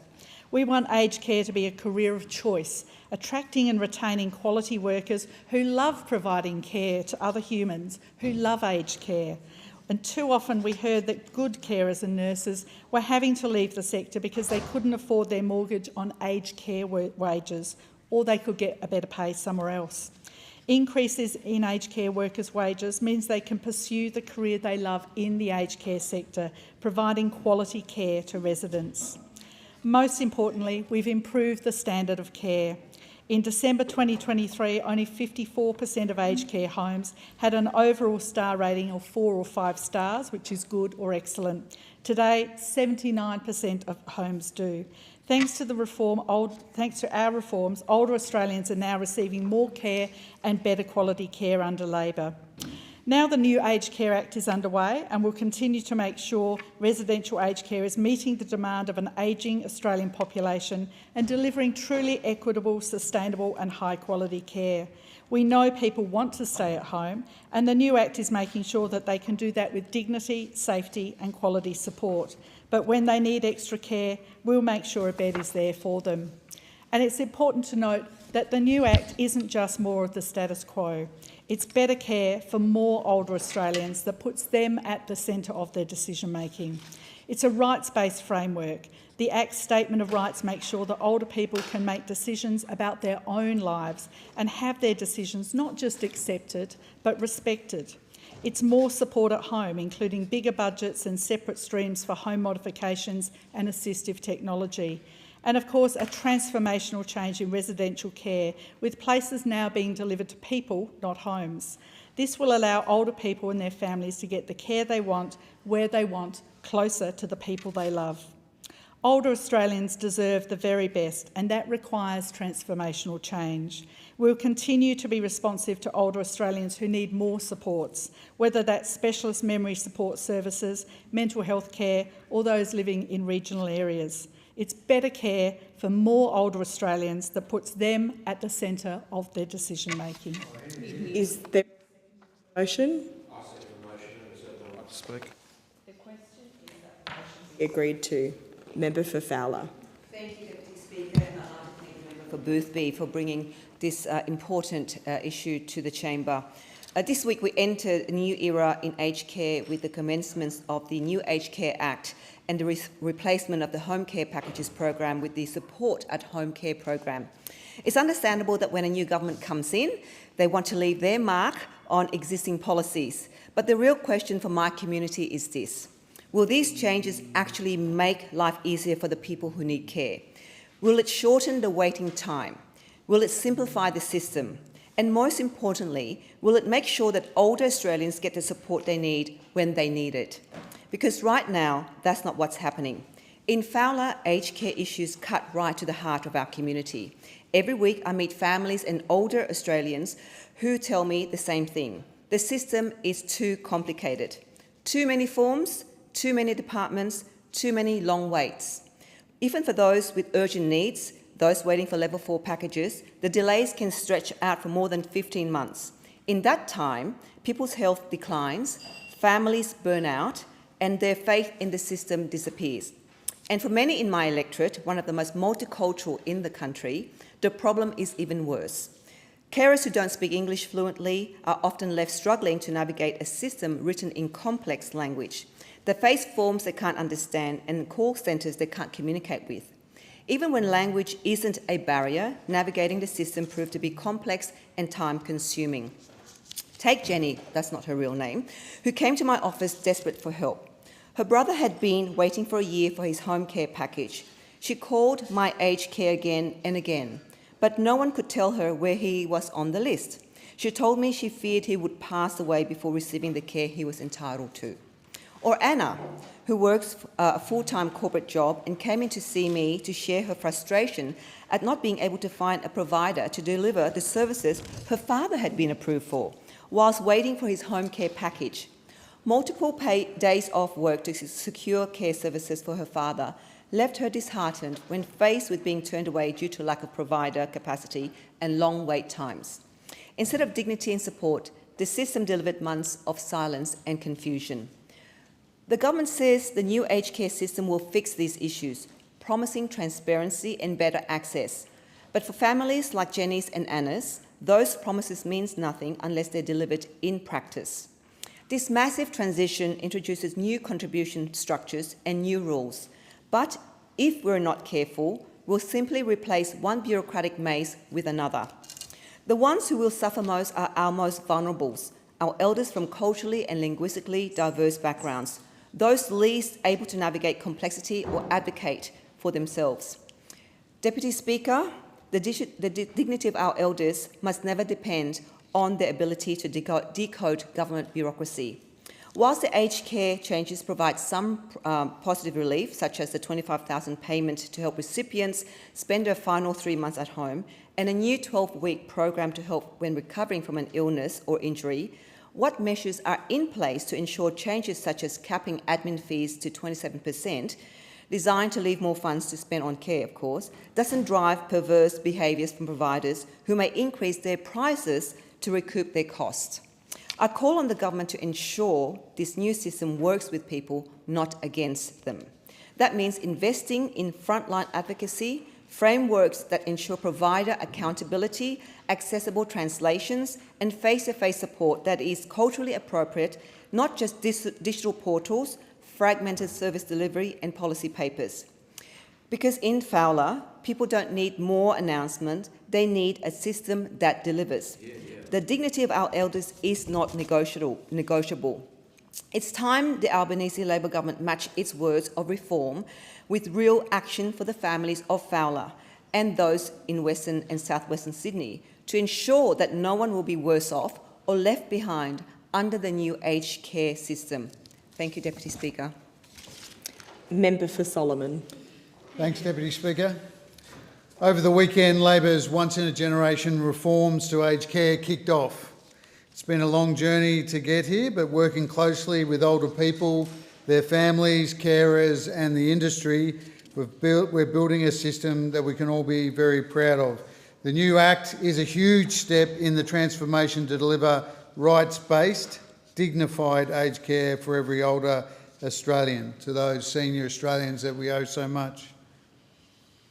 We want aged care to be a career of choice, attracting and retaining quality workers who love providing care to other humans who love aged care. And too often we heard that good carers and nurses were having to leave the sector because they couldn't afford their mortgage on aged care wages, or they could get a better pay somewhere else. Increases in aged care workers' wages means they can pursue the career they love in the aged care sector, providing quality care to residents. Most importantly, we've improved the standard of care. In December 2023, only 54% of aged care homes had an overall star rating of 4 or 5 stars, which is good or excellent. Today, 79% of homes do. Thanks to our reforms, older Australians are now receiving more care and better quality care under Labor. Now the new Aged Care Act is underway, and will continue to make sure residential aged care is meeting the demand of an ageing Australian population and delivering truly equitable, sustainable and high quality care. We know people want to stay at home, and the new Act is making sure that they can do that with dignity, safety and quality support. But when they need extra care, we'll make sure a bed is there for them. And it's important to note that the new Act isn't just more of the status quo. It's better care for more older Australians that puts them at the centre of their decision-making. It's a rights-based framework. The Act's statement of rights makes sure that older people can make decisions about their own lives and have their decisions not just accepted, but respected. It's more support at home, including bigger budgets and separate streams for home modifications and assistive technology. And of course, a transformational change in residential care, with places now being delivered to people, not homes. This will allow older people and their families to get the care they want, where they want, closer to the people they love. Older Australians deserve the very best, and that requires transformational change. We'll continue to be responsive to older Australians who need more supports, whether that's specialist memory support services, mental health care, or those living in regional areas. It's better care for more older Australians that puts them at the centre of their decision-making. Is there a motion? I second the motion and reserve the right to speak. The question is that the motion be agreed to. Member for Fowler. Thank you, Deputy Speaker, and I'd like to thank the member for Boothby for bringing this important issue to the chamber. This week we entered a new era in aged care with the commencement of the new Aged Care Act and the replacement of the home care packages program with the support at home care program. It's understandable that when a new government comes in, they want to leave their mark on existing policies. But the real question for my community is this: will these changes actually make life easier for the people who need care? Will it shorten the waiting time? Will it simplify the system? And most importantly, will it make sure that older Australians get the support they need when they need it? Because right now, that's not what's happening. In Fowler, aged care issues cut right to the heart of our community. Every week I meet families and older Australians who tell me the same thing. The system is too complicated. Too many forms, too many departments, too many long waits. Even for those with urgent needs, those waiting for level 4 packages, the delays can stretch out for more than 15 months. In that time, people's health declines, families burn out, and their faith in the system disappears. And for many in my electorate, one of the most multicultural in the country, the problem is even worse. Carers who don't speak English fluently are often left struggling to navigate a system written in complex language. They face forms they can't understand and call centres they can't communicate with. Even when language isn't a barrier, navigating the system proved to be complex and time-consuming. Take Jenny, that's not her real name, who came to my office desperate for help. Her brother had been waiting for a year for his home care package. She called my aged care again and again, but no one could tell her where he was on the list. She told me she feared he would pass away before receiving the care he was entitled to. Or Anna, who works a full-time corporate job and came in to see me to share her frustration at not being able to find a provider to deliver the services her father had been approved for, whilst waiting for his home care package. Multiple days off work to secure care services for her father left her disheartened when faced with being turned away due to lack of provider capacity and long wait times. Instead of dignity and support, the system delivered months of silence and confusion. The government says the new aged care system will fix these issues, promising transparency and better access. But for families like Jenny's and Anna's, those promises mean nothing unless they're delivered in practice. This massive transition introduces new contribution structures and new rules. But if we're not careful, we'll simply replace one bureaucratic maze with another. The ones who will suffer most are our most vulnerable, our elders from culturally and linguistically diverse backgrounds, those least able to navigate complexity or advocate for themselves. Deputy Speaker, the dignity of our elders must never depend on their ability to decode government bureaucracy. Whilst the aged care changes provide some positive relief, such as the $25,000 payment to help recipients spend their final 3 months at home, and a new 12-week program to help when recovering from an illness or injury, what measures are in place to ensure changes such as capping admin fees to 27%, designed to leave more funds to spend on care, of course, doesn't drive perverse behaviours from providers who may increase their prices to recoup their costs? I call on the government to ensure this new system works with people, not against them. That means investing in frontline advocacy, frameworks that ensure provider accountability, accessible translations, and face-to-face support that is culturally appropriate, not just digital portals, fragmented service delivery, and policy papers. Because in Fowler, people don't need more announcement, they need a system that delivers. The dignity of our elders is not negotiable. It's time the Albanese Labor government match its words of reform with real action for the families of Fowler and those in Western and Southwestern Sydney to ensure that no one will be worse off or left behind under the new aged care system. Thank you, Deputy Speaker. Member for Solomon. Thanks, Deputy Speaker. Over the weekend, Labor's once-in-a-generation reforms to aged care kicked off. It's been a long journey to get here, but working closely with older people, their families, carers and the industry, we're building a system that we can all be very proud of. The new Act is a huge step in the transformation to deliver rights-based, dignified aged care for every older Australian, to those senior Australians that we owe so much.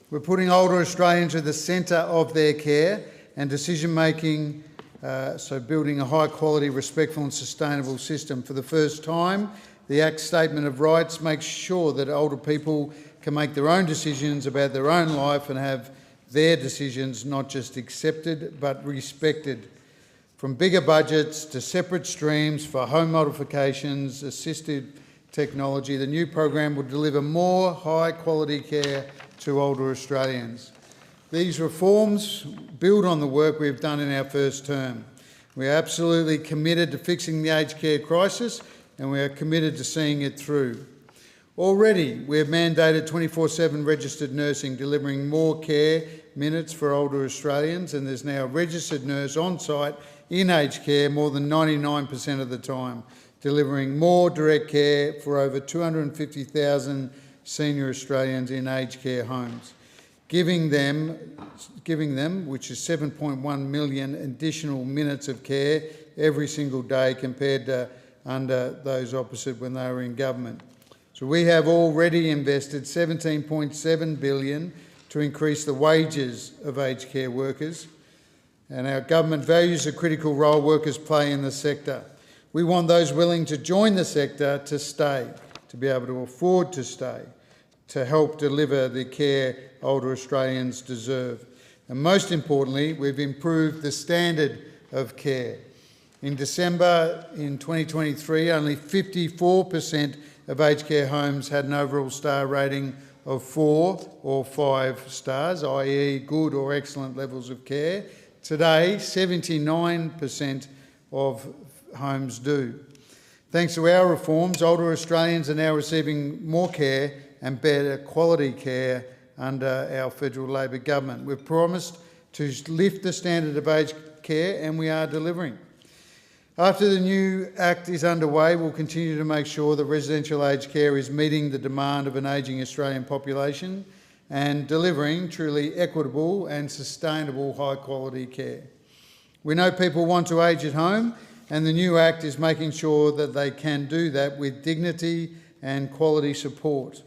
We're putting older Australians at the centre of their care and decision-making So building a high quality, respectful and sustainable system. For the first time, the Act Statement of Rights makes sure that older people can make their own decisions about their own life and have their decisions not just accepted but respected. From bigger budgets to separate streams for home modifications, assisted technology, the new program will deliver more high quality care to older Australians. These reforms build on the work we've done in our first term. We are absolutely committed to fixing the aged care crisis, and we are committed to seeing it through. Already, we have mandated 24/7 registered nursing, delivering more care minutes for older Australians, and there's now a registered nurse on site in aged care more than 99% of the time, delivering more direct care for over 250,000 senior Australians in aged care homes, giving them, which is 7.1 million additional minutes of care every single day compared to under those opposite when they were in government. So we have already invested $17.7 billion to increase the wages of aged care workers, and our government values the critical role workers play in the sector. We want those willing to join the sector to stay, to be able to afford to stay, to help deliver the care older Australians deserve. And most importantly, we've improved the standard of care. In December in 2023, only 54% of aged care homes had an overall star rating of 4 or 5 stars, i.e. good or excellent levels of care. Today, 79% of homes do. Thanks to our reforms, older Australians are now receiving more care and better quality care under our federal Labor government. We've promised to lift the standard of aged care, and we are delivering. After the new Act is underway, we'll continue to make sure that residential aged care is meeting the demand of an ageing Australian population and delivering truly equitable and sustainable high-quality care. We know people want to age at home, and the new Act is making sure that they can do that with dignity and quality support.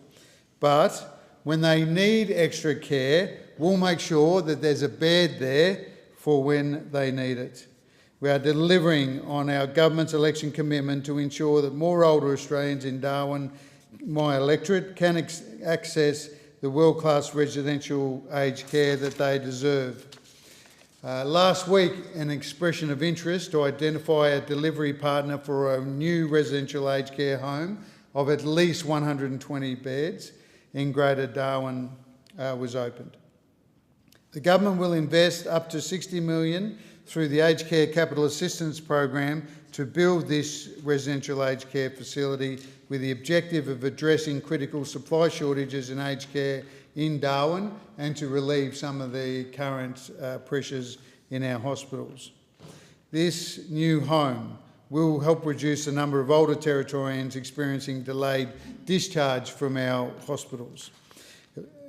But when they need extra care, we'll make sure that there's a bed there for when they need it. We are delivering on our government's election commitment to ensure that more older Australians in Darwin, my electorate, can access the world-class residential aged care that they deserve. Last week, an expression of interest to identify a delivery partner for a new residential aged care home of at least 120 beds in Greater Darwin was opened. The government will invest up to $60 million through the Aged Care Capital Assistance Program to build this residential aged care facility with the objective of addressing critical supply shortages in aged care in Darwin and to relieve some of the current pressures in our hospitals. This new home will help reduce the number of older Territorians experiencing delayed discharge from our hospitals.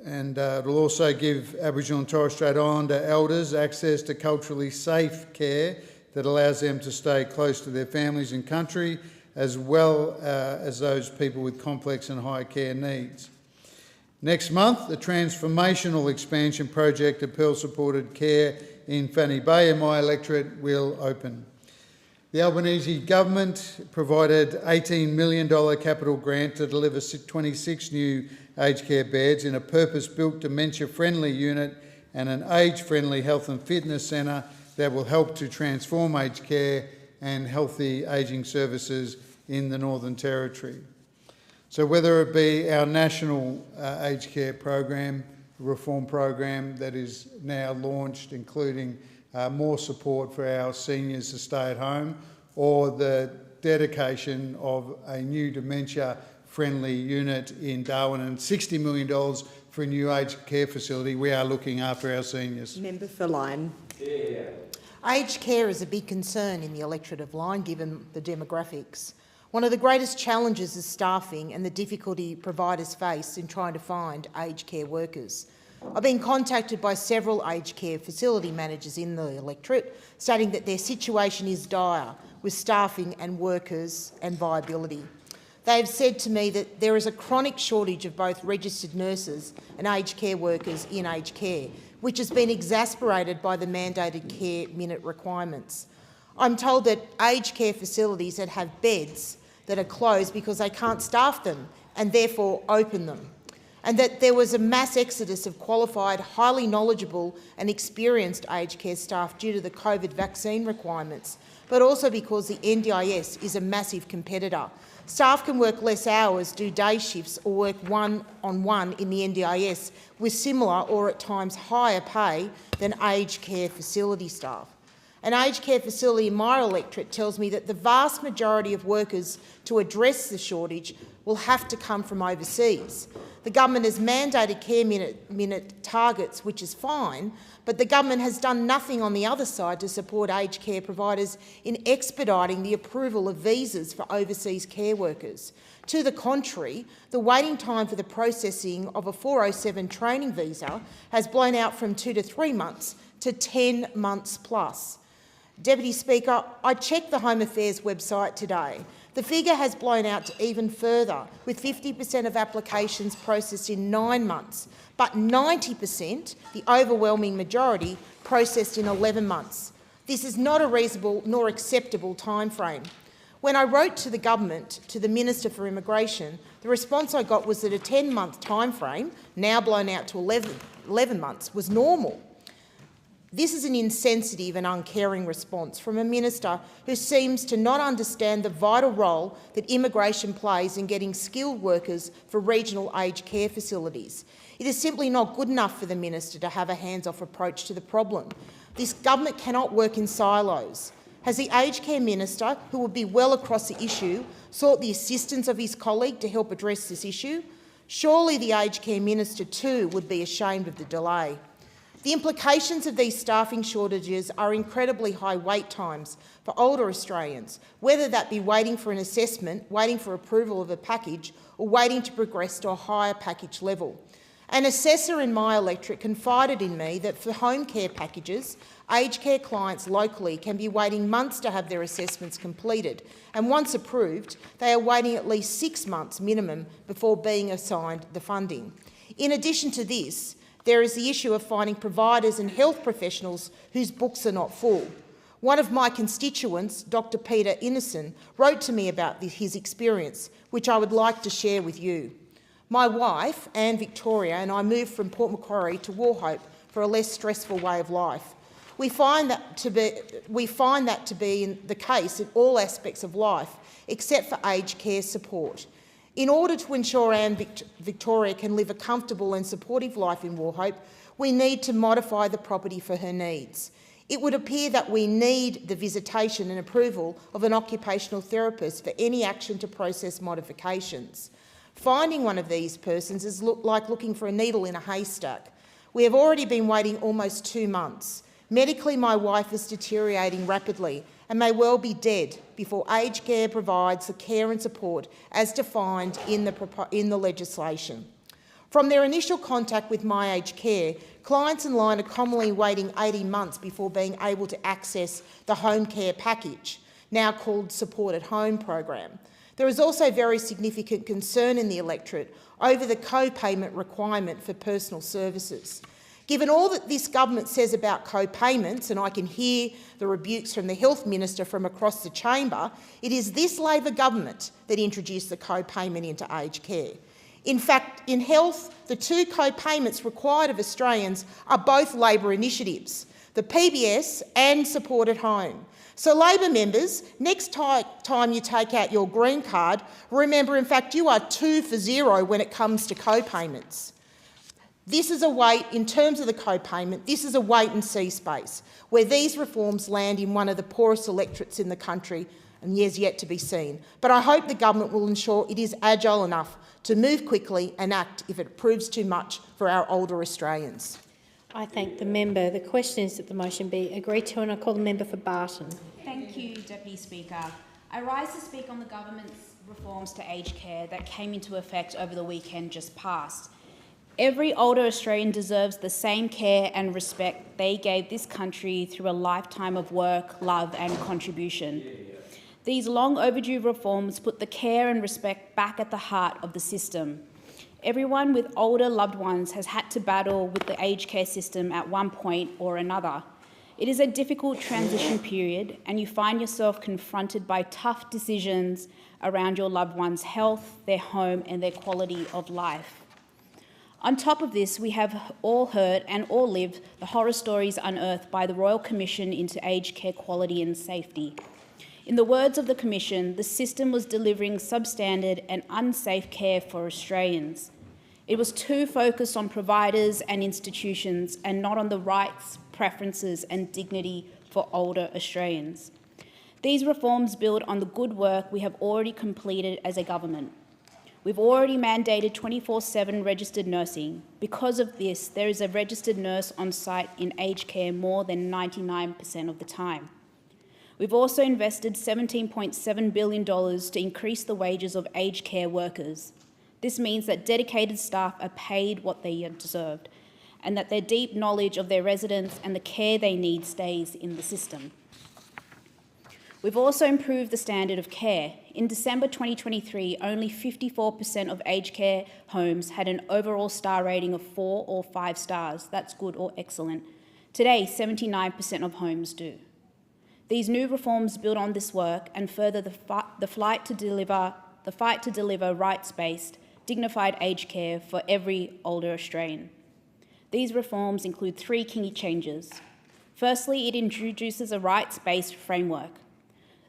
And it'll also give Aboriginal and Torres Strait Islander elders access to culturally safe care that allows them to stay close to their families and country, as well as those people with complex and high care needs. Next month, the transformational expansion project of Pearl-supported care in Fanny Bay in my electorate will open. The Albanese government provided $18 million capital grant to deliver 26 new aged care beds in a purpose-built dementia-friendly unit and an age-friendly health and fitness centre that will help to transform aged care and healthy ageing services in the Northern Territory. So whether it be our national aged care program, reform program that is now launched, including more support for our seniors to stay at home, or the dedication of a new dementia-friendly unit in Darwin and $60 million for a new aged care facility, we are looking after our seniors. Member for Lyne. Yeah. Aged care is a big concern in the electorate of Lyne, given the demographics. One of the greatest challenges is staffing and the difficulty providers face in trying to find aged care workers. I've been contacted by several aged care facility managers in the electorate stating that their situation is dire with staffing and workers and viability. They have said to me that there is a chronic shortage of both registered nurses and aged care workers in aged care, which has been exacerbated by the mandated care minute requirements. I'm told that aged care facilities that have beds that are closed because they can't staff them and therefore open them, and that there was a mass exodus of qualified, highly knowledgeable and experienced aged care staff due to the COVID vaccine requirements, but also because the NDIS is a massive competitor. Staff can work less hours, do day shifts or work one-on-one in the NDIS with similar or at times higher pay than aged care facility staff. An aged care facility in my electorate tells me that the vast majority of workers to address the shortage will have to come from overseas. The government has mandated care minute targets, which is fine, but the government has done nothing on the other side to support aged care providers in expediting the approval of visas for overseas care workers. To the contrary, the waiting time for the processing of a 407 training visa has blown out from 2 to 3 months to 10 months plus. Deputy Speaker, I checked the Home Affairs website today. The figure has blown out to even further, with 50% of applications processed in 9 months, but 90%, the overwhelming majority, processed in 11 months. This is not a reasonable nor acceptable timeframe. When I wrote to the government, to the Minister for Immigration, the response I got was that a 10-month timeframe, now blown out to 11 months, was normal. This is an insensitive and uncaring response from a minister who seems to not understand the vital role that immigration plays in getting skilled workers for regional aged care facilities. It is simply not good enough for the minister to have a hands-off approach to the problem. This government cannot work in silos. Has the aged care minister, who would be well across the issue, sought the assistance of his colleague to help address this issue? Surely the aged care minister too would be ashamed of the delay. The implications of these staffing shortages are incredibly high wait times for older Australians, whether that be waiting for an assessment, waiting for approval of a package, or waiting to progress to a higher package level. An assessor in my electorate confided in me that for home care packages, aged care clients locally can be waiting months to have their assessments completed, and once approved, they are waiting at least 6 months minimum before being assigned the funding. In addition to this, there is the issue of finding providers and health professionals whose books are not full. One of my constituents, Dr. Peter Innocent, wrote to me about his experience, which I would like to share with you. My wife, Anne Victoria, and I moved from Port Macquarie to Wauchope for a less stressful way of life. We find that to be the case in all aspects of life, except for aged care support. In order to ensure Anne Victoria can live a comfortable and supportive life in Wauchope, we need to modify the property for her needs. It would appear that we need the visitation and approval of an occupational therapist for any action to process modifications. Finding one of these persons is like looking for a needle in a haystack. We have already been waiting almost 2 months. Medically, my wife is deteriorating rapidly and may well be dead before aged care provides the care and support as defined in the legislation. From their initial contact with My Aged Care, clients in line are commonly waiting 18 months before being able to access the home care package, now called Support at Home program. There is also very significant concern in the electorate over the co-payment requirement for personal services. Given all that this government says about co-payments, and I can hear the rebukes from the Health Minister from across the chamber, it is this Labor government that introduced the co-payment into aged care. In fact, in health, the 2 co-payments required of Australians are both Labor initiatives, the PBS and Support at Home. So Labor members, next time you take out your green card, remember in fact you are 2 for 0 when it comes to co-payments. This is in terms of the co-payment, this is a wait-and-see space, where these reforms land in one of the poorest electorates in the country and is yet to be seen. But I hope the government will ensure it is agile enough to move quickly and act if it proves too much for our older Australians. I thank the member. The question is that the motion be agreed to, and I call the member for Barton. Thank you, Deputy Speaker. I rise to speak on the government's reforms to aged care that came into effect over the weekend just past. Every older Australian deserves the same care and respect they gave this country through a lifetime of work, love and contribution. These long overdue reforms put the care and respect back at the heart of the system. Everyone with older loved ones has had to battle with the aged care system at one point or another. It is a difficult transition period, and you find yourself confronted by tough decisions around your loved one's health, their home, and their quality of life. On top of this, we have all heard and all lived the horror stories unearthed by the Royal Commission into Aged Care Quality and Safety. In the words of the Commission, the system was delivering substandard and unsafe care for Australians. It was too focused on providers and institutions and not on the rights, preferences and dignity for older Australians. These reforms build on the good work we have already completed as a government. We've already mandated 24/7 registered nursing. Because of this, there is a registered nurse on site in aged care more than 99% of the time. We've also invested $17.7 billion to increase the wages of aged care workers. This means that dedicated staff are paid what they deserved, and that their deep knowledge of their residents and the care they need stays in the system. We've also improved the standard of care. In December 2023, only 54% of aged care homes had an overall star rating of 4 or 5 stars. That's good or excellent. Today, 79% of homes do. These new reforms build on this work and further the fight to deliver rights-based, dignified aged care for every older Australian. These reforms include 3 key changes. Firstly, it introduces a rights-based framework.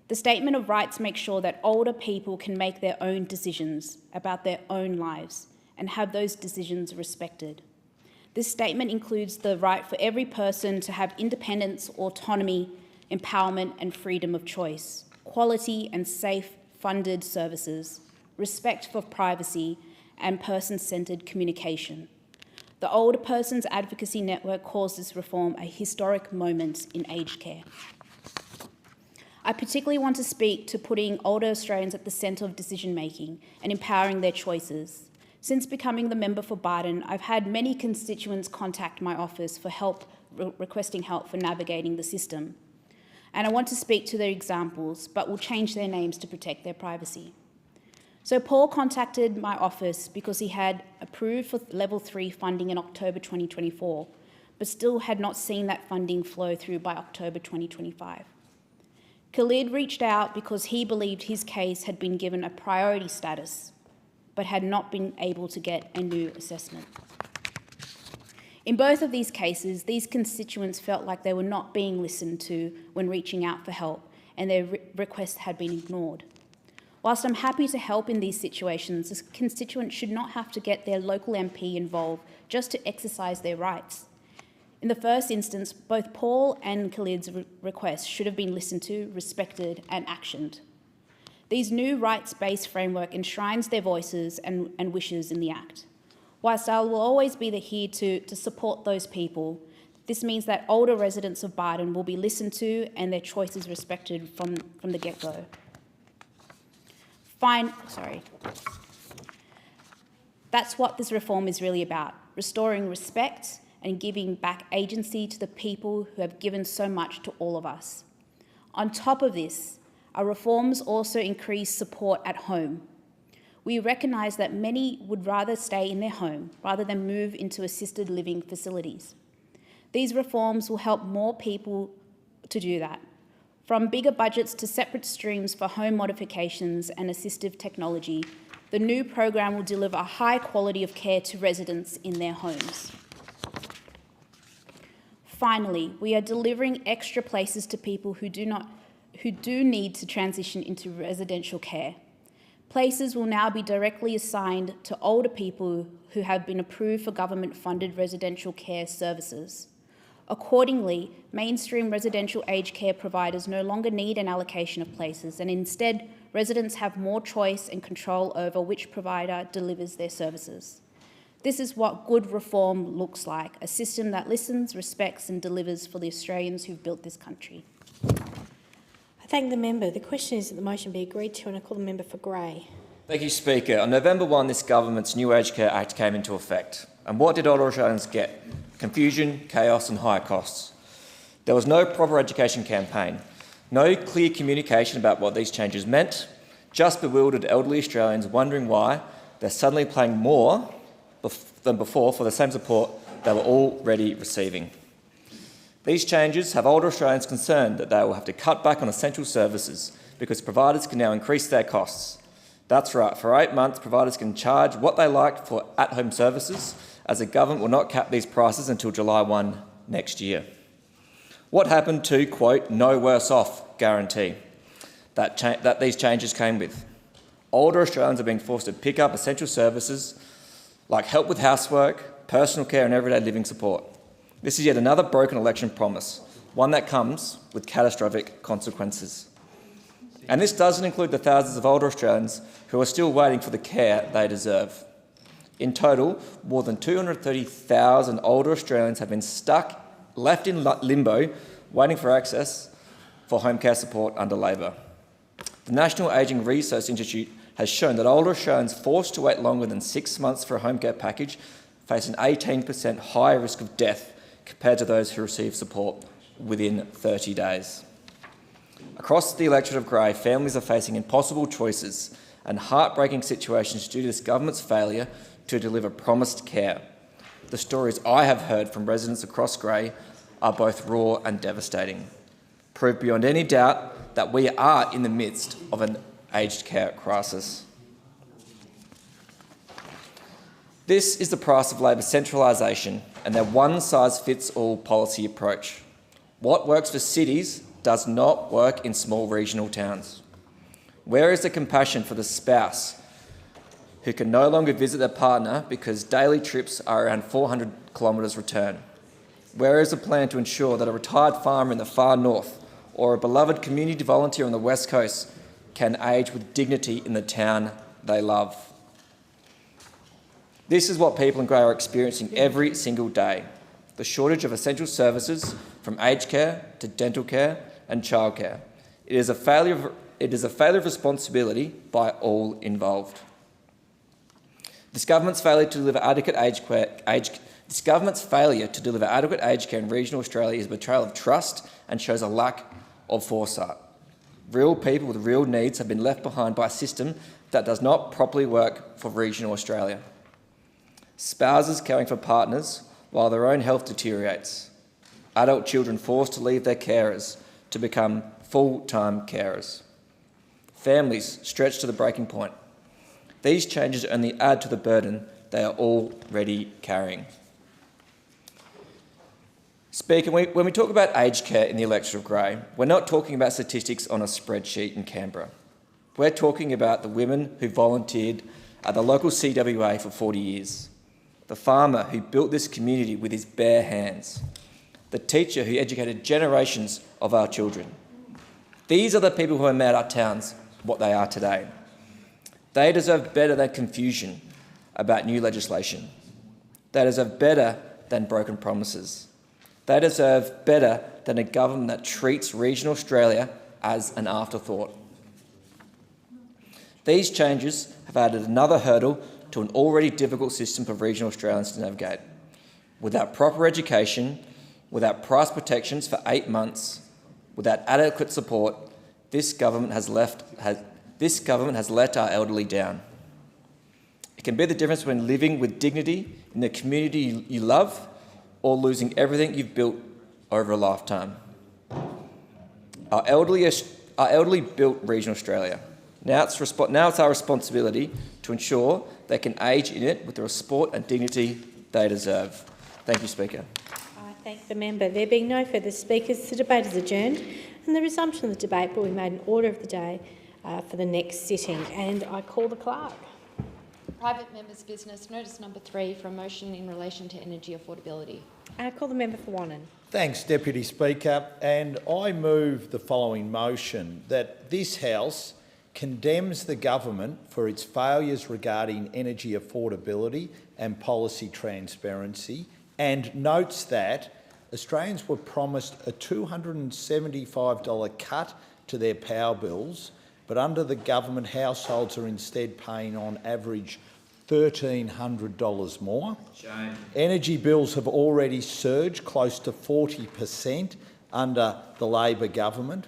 The Statement of Rights makes sure that older people can make their own decisions about their own lives and have those decisions respected. This statement includes the right for every person to have independence, autonomy, empowerment and freedom of choice, quality and safe funded services, respect for privacy and person-centred communication. The Older Persons Advocacy Network calls this reform a historic moment in aged care. I particularly want to speak to putting older Australians at the centre of decision-making and empowering their choices. Since becoming the member for Barton, I've had many constituents contact my office for help, requesting help for navigating the system. And I want to speak to their examples, but will change their names to protect their privacy. So Paul contacted my office because he had approved for Level 3 funding in October 2024, but still had not seen that funding flow through by October 2025. Khalid reached out because he believed his case had been given a priority status, but had not been able to get a new assessment. In both of these cases, these constituents felt like they were not being listened to when reaching out for help, and their requests had been ignored. Whilst I'm happy to help in these situations, a constituent should not have to get their local MP involved just to exercise their rights. In the first instance, both Paul and Khalid's requests should have been listened to, respected and actioned. These new rights-based framework enshrines their voices and wishes in the Act. Whilst I will always be here to support those people, this means that older residents of Barton will be listened to and their choices respected from the get-go. That's what this reform is really about, restoring respect and giving back agency to the people who have given so much to all of us. On top of this, our reforms also increase support at home. We recognise that many would rather stay in their home rather than move into assisted living facilities. These reforms will help more people to do that. From bigger budgets to separate streams for home modifications and assistive technology, the new program will deliver a high quality of care to residents in their homes. Finally, we are delivering extra places to people who do need to transition into residential care. Places will now be directly assigned to older people who have been approved for government-funded residential care services. Accordingly, mainstream residential aged care providers no longer need an allocation of places, and instead, residents have more choice and control over which provider delivers their services. This is what good reform looks like, a system that listens, respects and delivers for the Australians who've built this country. I thank the member. The question is that the motion be agreed to, and I call the member for Grey. Thank you, Speaker. On November 1, this government's new Aged Care Act came into effect. And what did older Australians get? Confusion, chaos and higher costs. There was no proper education campaign, no clear communication about what these changes meant, just bewildered elderly Australians wondering why they're suddenly paying more than before for the same support they were already receiving. These changes have older Australians concerned that they will have to cut back on essential services because providers can now increase their costs. That's right, for 8 months, providers can charge what they like for at-home services, as the government will not cap these prices until July 1 next year. What happened to, quote, no worse off guarantee that these changes came with? Older Australians are being forced to pick up essential services like help with housework, personal care and everyday living support. This is yet another broken election promise, one that comes with catastrophic consequences. And this doesn't include the thousands of older Australians who are still waiting for the care they deserve. In total, more than 230,000 older Australians have been left in limbo, waiting for access for home care support under Labor. The National Ageing Research Institute has shown that older Australians forced to wait longer than 6 months for a home care package face an 18% higher risk of death compared to those who receive support within 30 days. Across the electorate of Grey, families are facing impossible choices and heartbreaking situations due to this government's failure to deliver promised care. The stories I have heard from residents across Grey are both raw and devastating, prove beyond any doubt that we are in the midst of an aged care crisis. This is the price of Labor's centralisation and their one-size-fits-all policy approach. What works for cities does not work in small regional towns. Where is the compassion for the spouse who can no longer visit their partner because daily trips are around 400 kilometres return? Where is a plan to ensure that a retired farmer in the far north or a beloved community volunteer on the west coast can age with dignity in the town they love? This is what people in Grey are experiencing every single day: the shortage of essential services from aged care to dental care and childcare. It is a failure of responsibility by all involved. This government's failure to deliver adequate aged care in regional Australia is a betrayal of trust and shows a lack of foresight. Real people with real needs have been left behind by a system that does not properly work for regional Australia. Spouses caring for partners while their own health deteriorates. Adult children forced to leave their carers to become full-time carers. Families stretched to the breaking point. These changes only add to the burden they are already carrying. Speaker, when we talk about aged care in the electorate of Grey, we're not talking about statistics on a spreadsheet in Canberra. We're talking about the women who volunteered at the local CWA for 40 years, the farmer who built this community with his bare hands, the teacher who educated generations of our children. These are the people who have made our towns what they are today. They deserve better than confusion about new legislation. They deserve better than broken promises. They deserve better than a government that treats regional Australia as an afterthought. These changes have added another hurdle to an already difficult system for regional Australians to navigate. Without proper education, without price protections for 8 months, without adequate support, this government has let our elderly down. It can be the difference between living with dignity in the community you love or losing everything you've built over a lifetime. Our elderly built regional Australia. Now it's our responsibility to ensure they can age in it with the respect and dignity they deserve. Thank you, Speaker. I thank the member. There being no further speakers, the debate is adjourned and the resumption of the debate will be made in order of the day for the next sitting. And I call the clerk. Private members' business, notice number 3 for a motion in relation to energy affordability. I call the member for Wannon. Thanks, Deputy Speaker. And I move the following motion: that this House condemns the government for its failures regarding energy affordability and policy transparency, and notes that Australians were promised a $275 cut to their power bills, but under the government, households are instead paying on average $1,300 more. Shame. Energy bills have already surged close to 40% under the Labor government.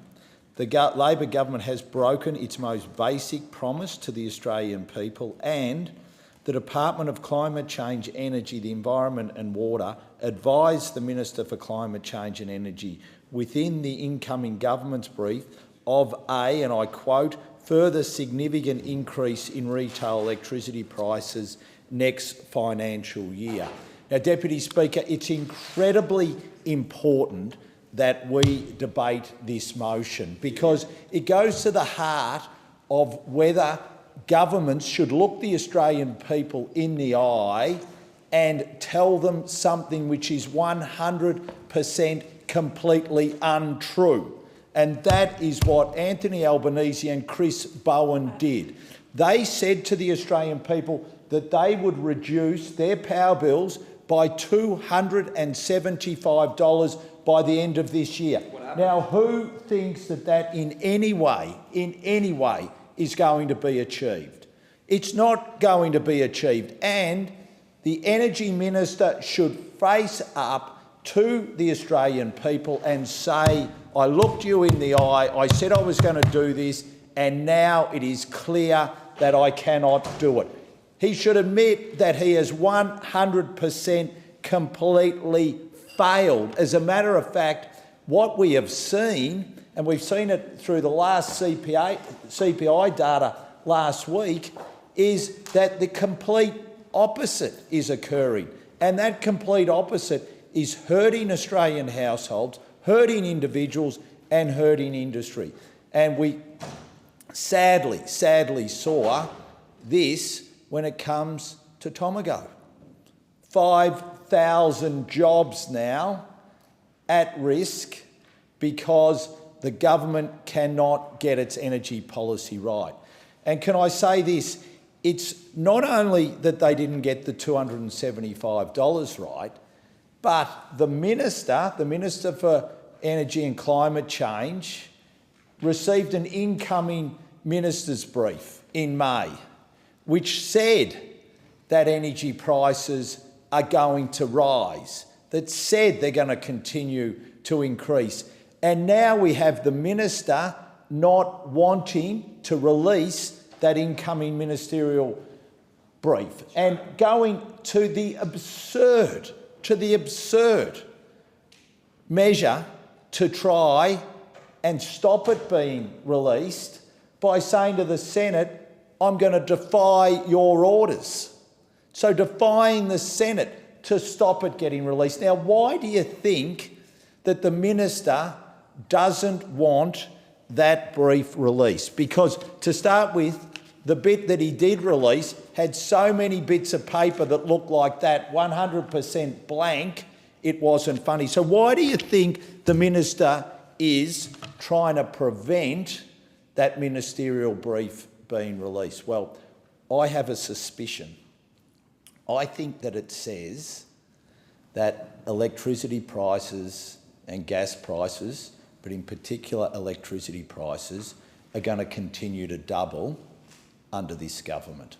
The Labor government has broken its most basic promise to the Australian people, and the Department of Climate Change, Energy, the Environment and Water advised the Minister for Climate Change and Energy within the incoming government's brief of a, and I quote, further significant increase in retail electricity prices next financial year. Now, Deputy Speaker, it's incredibly important that we debate this motion because it goes to the heart of whether governments should look the Australian people in the eye and tell them something which is 100% completely untrue. And that is what Anthony Albanese and Chris Bowen did. They said to the Australian people that they would reduce their power bills by $275 by the end of this year. Now, who thinks that that in any way, is going to be achieved? It's not going to be achieved. And the Energy Minister should face up to the Australian people and say, I looked you in the eye, I said I was going to do this, and now it is clear that I cannot do it. He should admit that he has 100% completely failed. As a matter of fact, what we have seen, and we've seen it through the last CPI data last week, is that the complete opposite is occurring. And that complete opposite is hurting Australian households, hurting individuals and hurting industry. And we sadly saw this when it comes to Tomago. 5,000 jobs now at risk because the government cannot get its energy policy right. And can I say this? It's not only that they didn't get the $275 right, but the Minister for Energy and Climate Change, received an incoming minister's brief in May, which said that energy prices are going to rise, that said they're going to continue to increase. And now we have the minister not wanting to release that incoming ministerial brief and going to the absurd measure to try and stop it being released by saying to the Senate, I'm going to defy your orders. So defying the Senate to stop it getting released. Now, why do you think that the minister doesn't want that brief released? Because to start with, the bit that he did release had so many bits of paper that looked like that, 100% blank, it wasn't funny. So why do you think the minister is trying to prevent that ministerial brief being released? Well, I have a suspicion. I think that it says that electricity prices and gas prices, but in particular electricity prices, are going to continue to double under this government.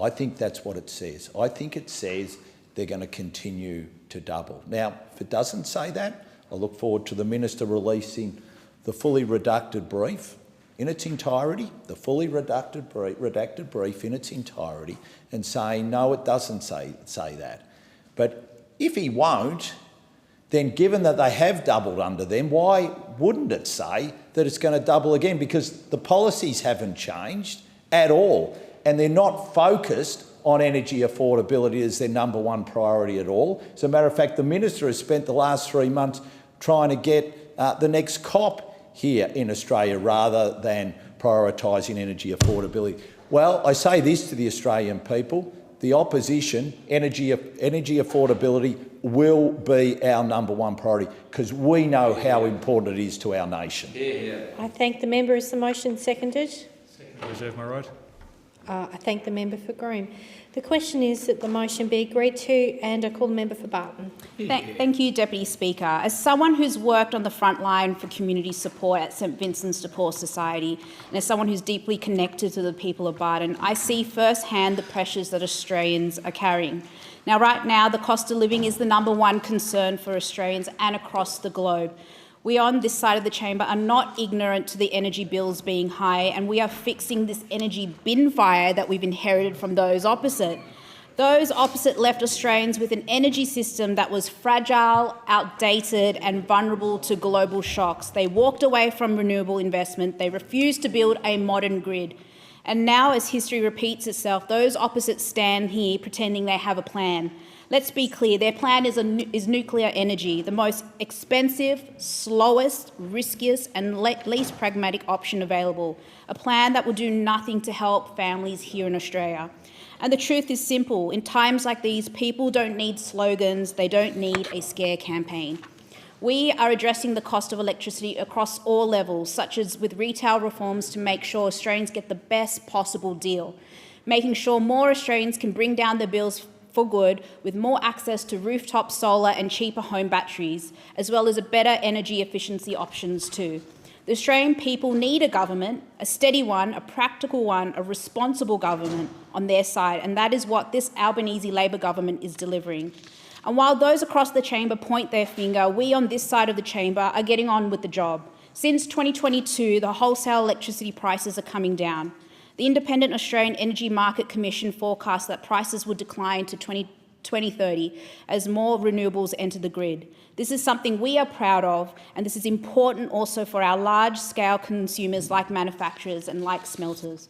I think that's what it says. I think it says they're going to continue to double. Now, if it doesn't say that, I look forward to the minister releasing the fully redacted brief in its entirety, the fully redacted brief in its entirety, and saying, no, it doesn't say that. But if he won't, then given that they have doubled under them, why wouldn't it say that it's going to double again? Because the policies haven't changed at all, and they're not focused on energy affordability as their number one priority at all. As a matter of fact, the minister has spent the last 3 months trying to get the next COP here in Australia rather than prioritising energy affordability. Well, I say this to the Australian people, the opposition, energy affordability will be our number one priority because we know how important it is to our nation. I thank the member. Is the motion seconded? I reserve my right. I thank the member for Groom. The question is that the motion be agreed to, and I call the member for Barton. Thank you, Deputy Speaker. As someone who's worked on the front line for community support at St Vincent's de Paul Society, and as someone who's deeply connected to the people of Barton, I see firsthand the pressures that Australians are carrying. Now, right now, the cost of living is the number one concern for Australians and across the globe. We on this side of the chamber are not ignorant to the energy bills being high, and we are fixing this energy bin fire that we've inherited from those opposite. Those opposite left Australians with an energy system that was fragile, outdated and vulnerable to global shocks. They walked away from renewable investment. They refused to build a modern grid. And now, as history repeats itself, those opposites stand here pretending they have a plan. Let's be clear, their plan is nuclear energy, the most expensive, slowest, riskiest and least pragmatic option available, a plan that will do nothing to help families here in Australia. And the truth is simple. In times like these, people don't need slogans, they don't need a scare campaign. We are addressing the cost of electricity across all levels, such as with retail reforms to make sure Australians get the best possible deal, making sure more Australians can bring down their bills for good with more access to rooftop solar and cheaper home batteries, as well as better energy efficiency options too. The Australian people need a government, a steady one, a practical one, a responsible government on their side, and that is what this Albanese Labor government is delivering. And while those across the chamber point their finger, we on this side of the chamber are getting on with the job. Since 2022, the wholesale electricity prices are coming down. The Independent Australian Energy Market Commission forecasts that prices will decline to 2030 as more renewables enter the grid. This is something we are proud of, and this is important also for our large-scale consumers like manufacturers and like smelters.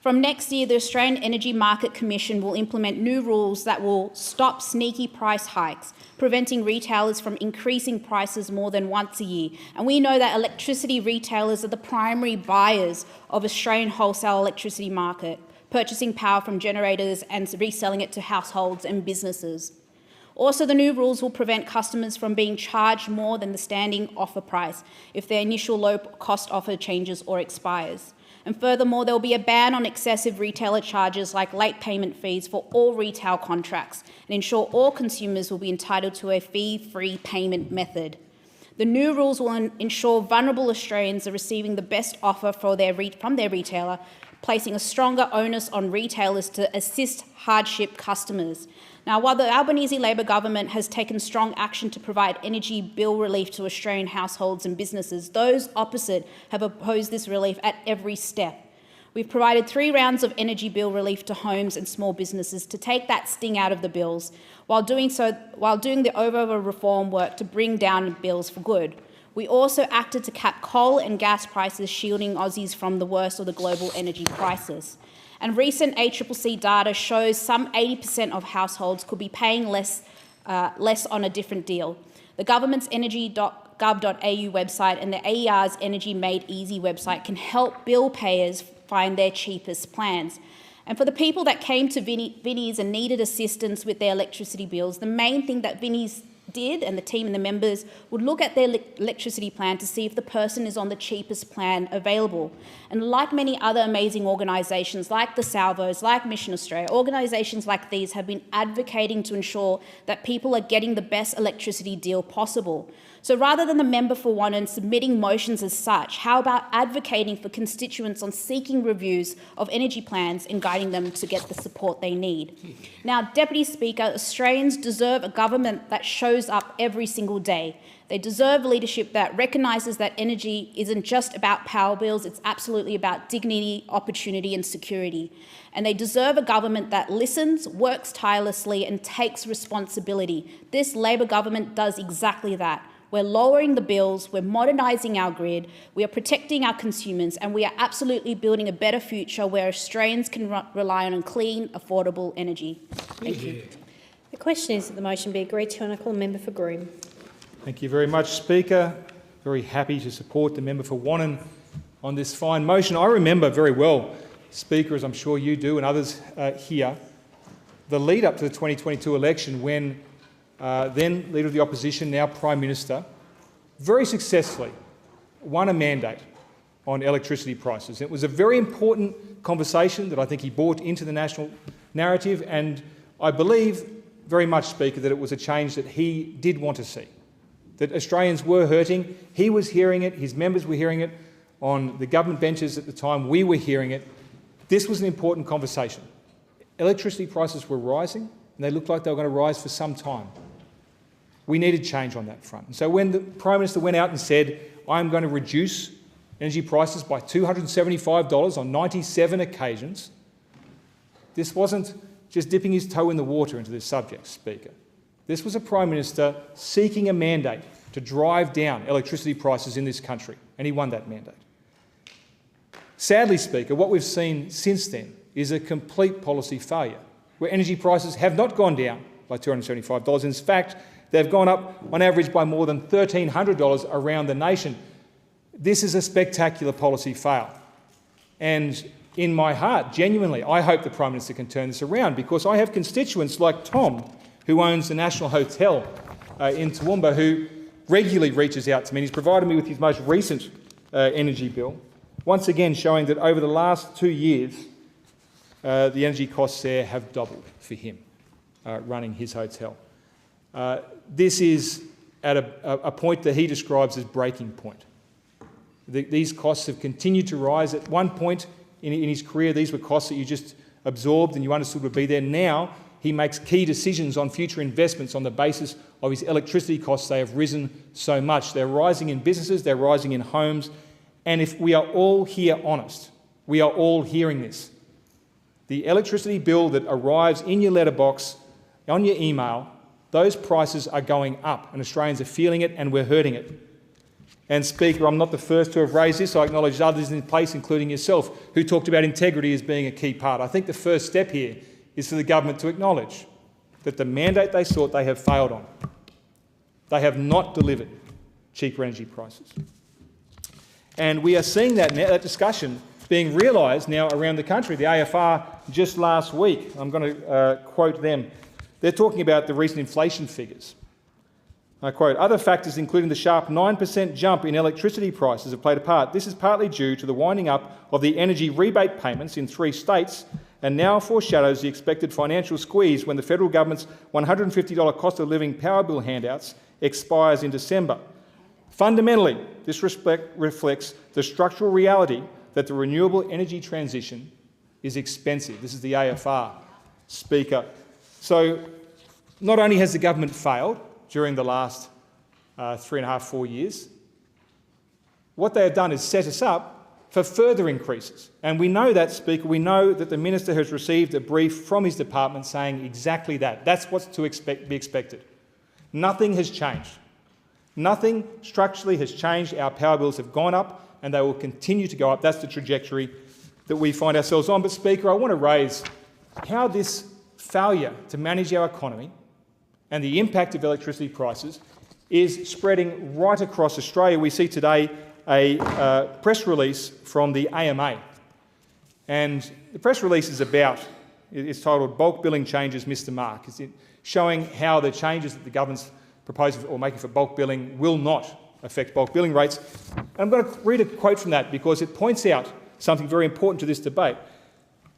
From next year, the Australian Energy Market Commission will implement new rules that will stop sneaky price hikes, preventing retailers from increasing prices more than once a year. And we know that electricity retailers are the primary buyers of Australian wholesale electricity market, purchasing power from generators and reselling it to households and businesses. Also, the new rules will prevent customers from being charged more than the standing offer price if their initial low-cost offer changes or expires. And furthermore, there will be a ban on excessive retailer charges like late payment fees for all retail contracts and ensure all consumers will be entitled to a fee-free payment method. The new rules will ensure vulnerable Australians are receiving the best offer from their retailer, placing a stronger onus on retailers to assist hardship customers. Now, while the Albanese Labor government has taken strong action to provide energy bill relief to Australian households and businesses, those opposite have opposed this relief at every step. We've provided 3 rounds of energy bill relief to homes and small businesses to take that sting out of the bills, while doing the overall reform work to bring down bills for good. We also acted to cap coal and gas prices, shielding Aussies from the worst of the global energy crisis. And recent ACCC data shows some 80% of households could be paying less on a different deal. The government's energy.gov.au website and the AER's Energy Made Easy website can help bill payers find their cheapest plans. And for the people that came to Vinnie's and needed assistance with their electricity bills, the main thing that Vinnie's did, and the team and the members would look at their electricity plan to see if the person is on the cheapest plan available. And like many other amazing organisations, like the Salvos, like Mission Australia, organisations like these have been advocating to ensure that people are getting the best electricity deal possible. So rather than the member for one and submitting motions as such, how about advocating for constituents on seeking reviews of energy plans and guiding them to get the support they need? Now, Deputy Speaker, Australians deserve a government that shows up every single day. They deserve leadership that recognises that energy isn't just about power bills, it's absolutely about dignity, opportunity and security. And they deserve a government that listens, works tirelessly and takes responsibility. This Labor government does exactly that. We're lowering the bills, we're modernising our grid, we are protecting our consumers, and we are absolutely building a better future where Australians can rely on clean, affordable energy. Thank you. The question is that the motion be agreed to, and I call the member for Groom. Thank you very much, Speaker. Very happy to support the member for Wannon on this fine motion. I remember very well, Speaker, as I'm sure you do and others here, the lead up to the 2022 election when then Leader of the Opposition, now Prime Minister, very successfully won a mandate on electricity prices. It was a very important conversation that I think he brought into the national narrative, and I believe very much, Speaker, that it was a change that he did want to see, that Australians were hurting. He was hearing it, his members were hearing it, on the government benches at the time we were hearing it. This was an important conversation. Electricity prices were rising, and they looked like they were going to rise for some time. We needed change on that front. And so when the Prime Minister went out and said, I'm going to reduce energy prices by $275 on 97 occasions, this wasn't just dipping his toe in the water into this subject, Speaker. This was a Prime Minister seeking a mandate to drive down electricity prices in this country, and he won that mandate. Sadly, Speaker, what we've seen since then is a complete policy failure, where energy prices have not gone down by $275. In fact, they've gone up on average by more than $1,300 around the nation. This is a spectacular policy fail. And in my heart, genuinely, I hope the Prime Minister can turn this around, because I have constituents like Tom, who owns the National Hotel in Toowoomba, who regularly reaches out to me. He's provided me with his most recent energy bill, once again showing that over the last 2 years, the energy costs there have doubled for him running his hotel. This is at a point that he describes as breaking point. These costs have continued to rise. At one point in his career, these were costs that you just absorbed and you understood would be there. Now he makes key decisions on future investments on the basis of his electricity costs. They have risen so much. They're rising in businesses, they're rising in homes. And if we are all here honest, we are all hearing this. The electricity bill that arrives in your letterbox, on your email, those prices are going up and Australians are feeling it and we're hurting it. And Speaker, I'm not the first to have raised this. I acknowledge others in place, including yourself, who talked about integrity as being a key part. I think the first step here is for the government to acknowledge that the mandate they sought they have failed on. They have not delivered cheaper energy prices. And we are seeing that discussion being realised now around the country. The AFR just last week, I'm going to quote them, they're talking about the recent inflation figures. I quote, "Other factors, including the sharp 9% jump in electricity prices, have played a part. This is partly due to the winding up of the energy rebate payments in 3 states and now foreshadows the expected financial squeeze when the federal government's $150 cost of living power bill handouts expires in December. Fundamentally, this reflects the structural reality that the renewable energy transition is expensive." This is the AFR, Speaker. So not only has the government failed during the last 3.5, 4 years, what they have done is set us up for further increases. And we know that, Speaker. We know that the Minister has received a brief from his department saying exactly that. That's what's to be expected. Nothing has changed. Nothing structurally has changed. Our power bills have gone up and they will continue to go up. That's the trajectory that we find ourselves on. But, Speaker, I want to raise how this failure to manage our economy and the impact of electricity prices is spreading right across Australia. We see today a press release from the AMA. And the press release is it's titled "Bulk Billing Changes Missed the Mark." It's showing how the changes that the government's proposing or making for bulk billing will not affect bulk billing rates. And I'm going to read a quote from that because it points out something very important to this debate.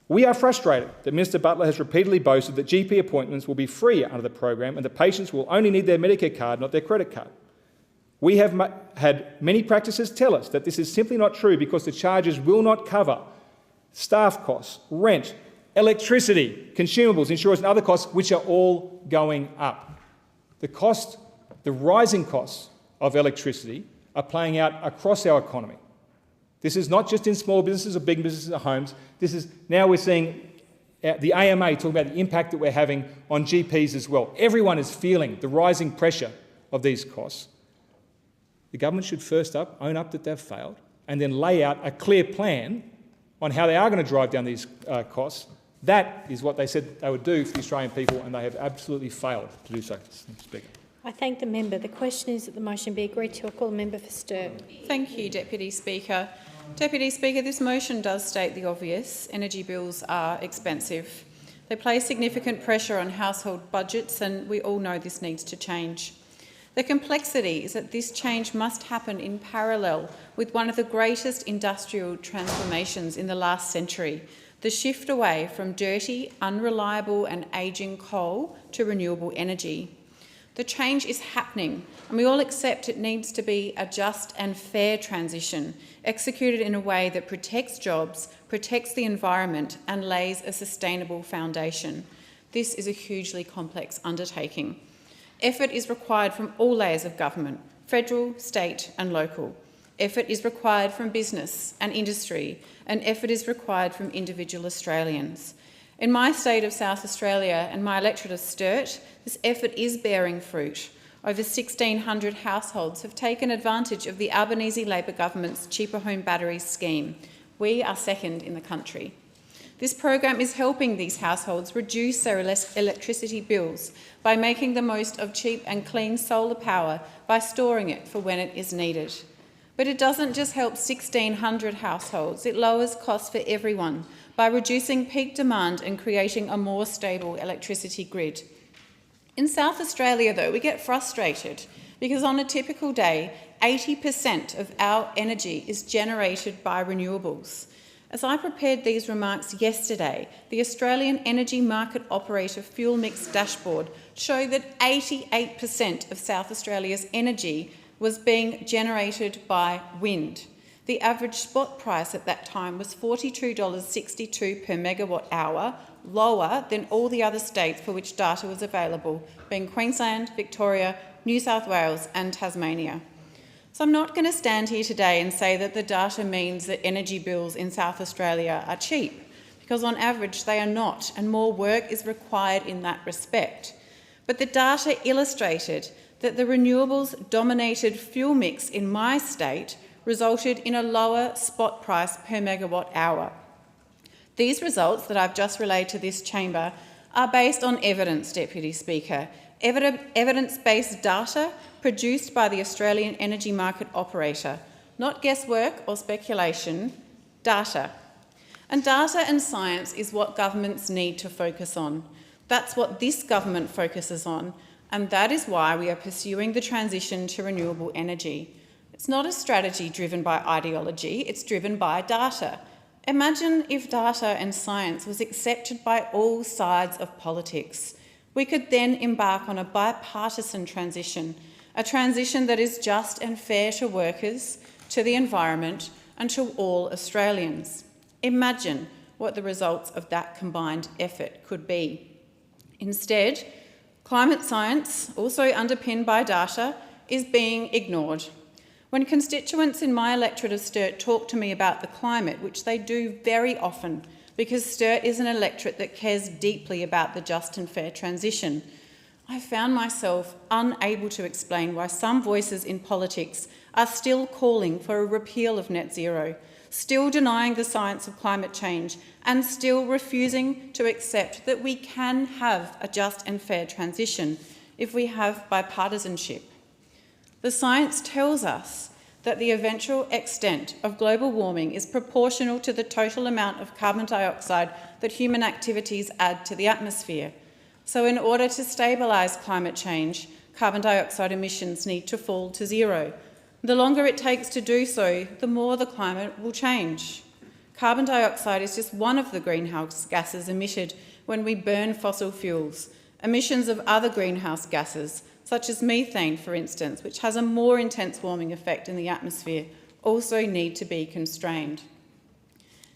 "We are frustrated that Minister Butler has repeatedly boasted that GP appointments will be free under the program and that patients will only need their Medicare card, not their credit card. We have had many practices tell us that this is simply not true because the charges will not cover staff costs, rent, electricity, consumables, insurance and other costs, which are all going up. The rising costs of electricity are playing out across our economy. This is not just in small businesses or big businesses or homes. Now we're seeing the AMA talking about the impact that we're having on GPs as well. Everyone is feeling the rising pressure of these costs. The government should first own up that they've failed and then lay out a clear plan on how they are going to drive down these costs. That is what they said they would do for the Australian people, and they have absolutely failed to do so, Speaker. I thank the member. The question is that the motion be agreed to. I call the member for Stir. Thank you, Deputy Speaker. Deputy Speaker, this motion does state the obvious. Energy bills are expensive. They place significant pressure on household budgets, and we all know this needs to change. The complexity is that this change must happen in parallel with one of the greatest industrial transformations in the last century, the shift away from dirty, unreliable and ageing coal to renewable energy. The change is happening, and we all accept it needs to be a just and fair transition, executed in a way that protects jobs, protects the environment and lays a sustainable foundation. This is a hugely complex undertaking. Effort is required from all layers of government, federal, state and local. Effort is required from business and industry, and effort is required from individual Australians. In my state of South Australia and my electorate of Sturt, this effort is bearing fruit. Over 1,600 households have taken advantage of the Albanese Labor government's cheaper home batteries scheme. We are second in the country. This program is helping these households reduce their electricity bills by making the most of cheap and clean solar power by storing it for when it is needed. But it doesn't just help 1,600 households, it lowers costs for everyone by reducing peak demand and creating a more stable electricity grid. In South Australia, though, we get frustrated because on a typical day, 80% of our energy is generated by renewables. As I prepared these remarks yesterday, the Australian Energy Market Operator Fuel Mix Dashboard showed that 88% of South Australia's energy was being generated by wind. The average spot price at that time was $42.62 per megawatt hour, lower than all the other states for which data was available, being Queensland, Victoria, New South Wales and Tasmania. So I'm not going to stand here today and say that the data means that energy bills in South Australia are cheap, because on average they are not, and more work is required in that respect. But the data illustrated that the renewables-dominated fuel mix in my state resulted in a lower spot price per megawatt hour. These results that I've just relayed to this chamber are based on evidence, Deputy Speaker, evidence-based data produced by the Australian Energy Market Operator, not guesswork or speculation, data. And data and science is what governments need to focus on. That's what this government focuses on, and that is why we are pursuing the transition to renewable energy. It's not a strategy driven by ideology, it's driven by data. Imagine if data and science was accepted by all sides of politics. We could then embark on a bipartisan transition, a transition that is just and fair to workers, to the environment and to all Australians. Imagine what the results of that combined effort could be. Instead, climate science, also underpinned by data, is being ignored. When constituents in my electorate of Sturt talk to me about the climate, which they do very often, because Sturt is an electorate that cares deeply about the just and fair transition, I found myself unable to explain why some voices in politics are still calling for a repeal of net zero, still denying the science of climate change, and still refusing to accept that we can have a just and fair transition if we have bipartisanship. The science tells us that the eventual extent of global warming is proportional to the total amount of carbon dioxide that human activities add to the atmosphere. So in order to stabilise climate change, carbon dioxide emissions need to fall to zero. The longer it takes to do so, the more the climate will change. Carbon dioxide is just one of the greenhouse gases emitted when we burn fossil fuels. Emissions of other greenhouse gases, such as methane, for instance, which has a more intense warming effect in the atmosphere, also need to be constrained.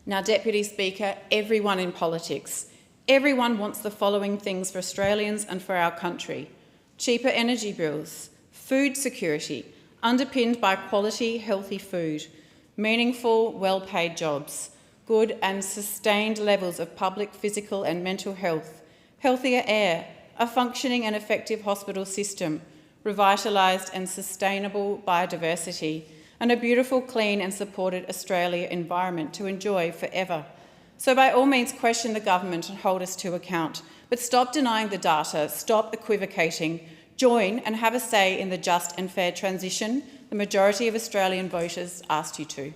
Now, Deputy Speaker, everyone in politics, everyone wants the following things for Australians and for our country: cheaper energy bills, food security, underpinned by quality, healthy food, meaningful, well-paid jobs, good and sustained levels of public physical and mental health, healthier air, a functioning and effective hospital system, revitalised and sustainable biodiversity, and a beautiful, clean and supported Australia environment to enjoy forever. So by all means question the government and hold us to account, but stop denying the data, stop equivocating, join and have a say in the just and fair transition the majority of Australian voters asked you to.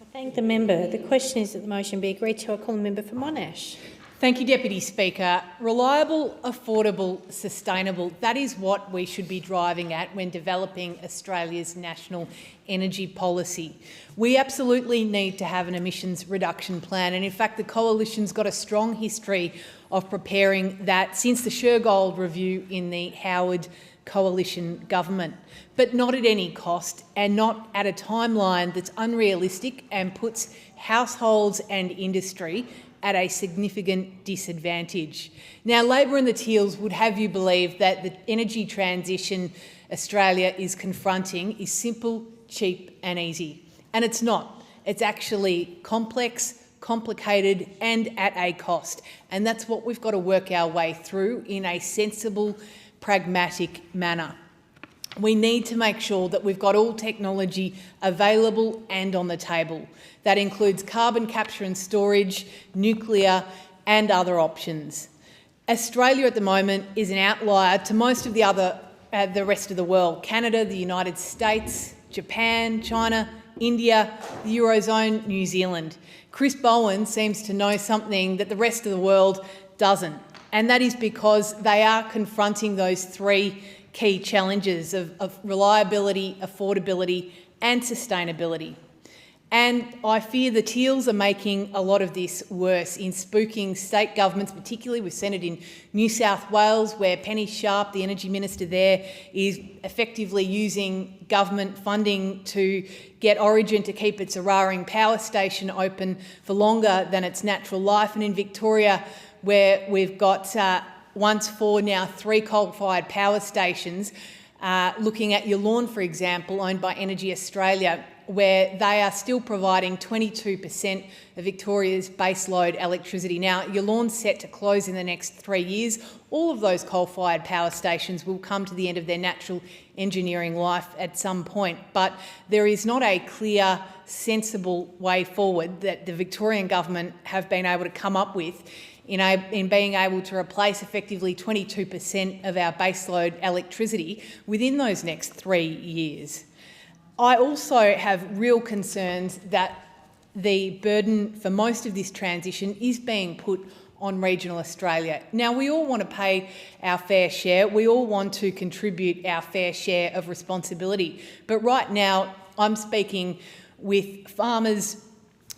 I thank the member. The question is that the motion be agreed to. I call the member for Monash. Thank you, Deputy Speaker. Reliable, affordable, sustainable, that is what we should be driving at when developing Australia's national energy policy. We absolutely need to have an emissions reduction plan, and in fact the Coalition's got a strong history of preparing that since the Shergold review in the Howard Coalition government, but not at any cost and not at a timeline that's unrealistic and puts households and industry at a significant disadvantage. Now, Labor and the Teals would have you believe that the energy transition Australia is confronting is simple, cheap and easy. And it's not. It's actually complex, complicated and at a cost. And that's what we've got to work our way through in a sensible, pragmatic manner. We need to make sure that we've got all technology available and on the table. That includes carbon capture and storage, nuclear and other options. Australia at the moment is an outlier to most of the rest of the world. Canada, the United States, Japan, China, India, the Eurozone, New Zealand. Chris Bowen seems to know something that the rest of the world doesn't, and that is because they are confronting those three key challenges of reliability, affordability and sustainability. And I fear the Teals are making a lot of this worse in spooking state governments, particularly. We've seen it in New South Wales, where Penny Sharp, the Energy Minister there, is effectively using government funding to get Origin to keep its Araring power station open for longer than its natural life. And in Victoria, where we've got once 4, now 3 coal-fired power stations, looking at Yallourn, for example, owned by Energy Australia, where they are still providing 22% of Victoria's baseload electricity. Now, Yallourn's set to close in the next 3 years. All of those coal-fired power stations will come to the end of their natural engineering life at some point, but there is not a clear, sensible way forward that the Victorian government have been able to come up with in being able to replace effectively 22% of our baseload electricity within those next 3 years. I also have real concerns that the burden for most of this transition is being put on regional Australia. Now, we all want to pay our fair share. We all want to contribute our fair share of responsibility. But right now, I'm speaking with farmers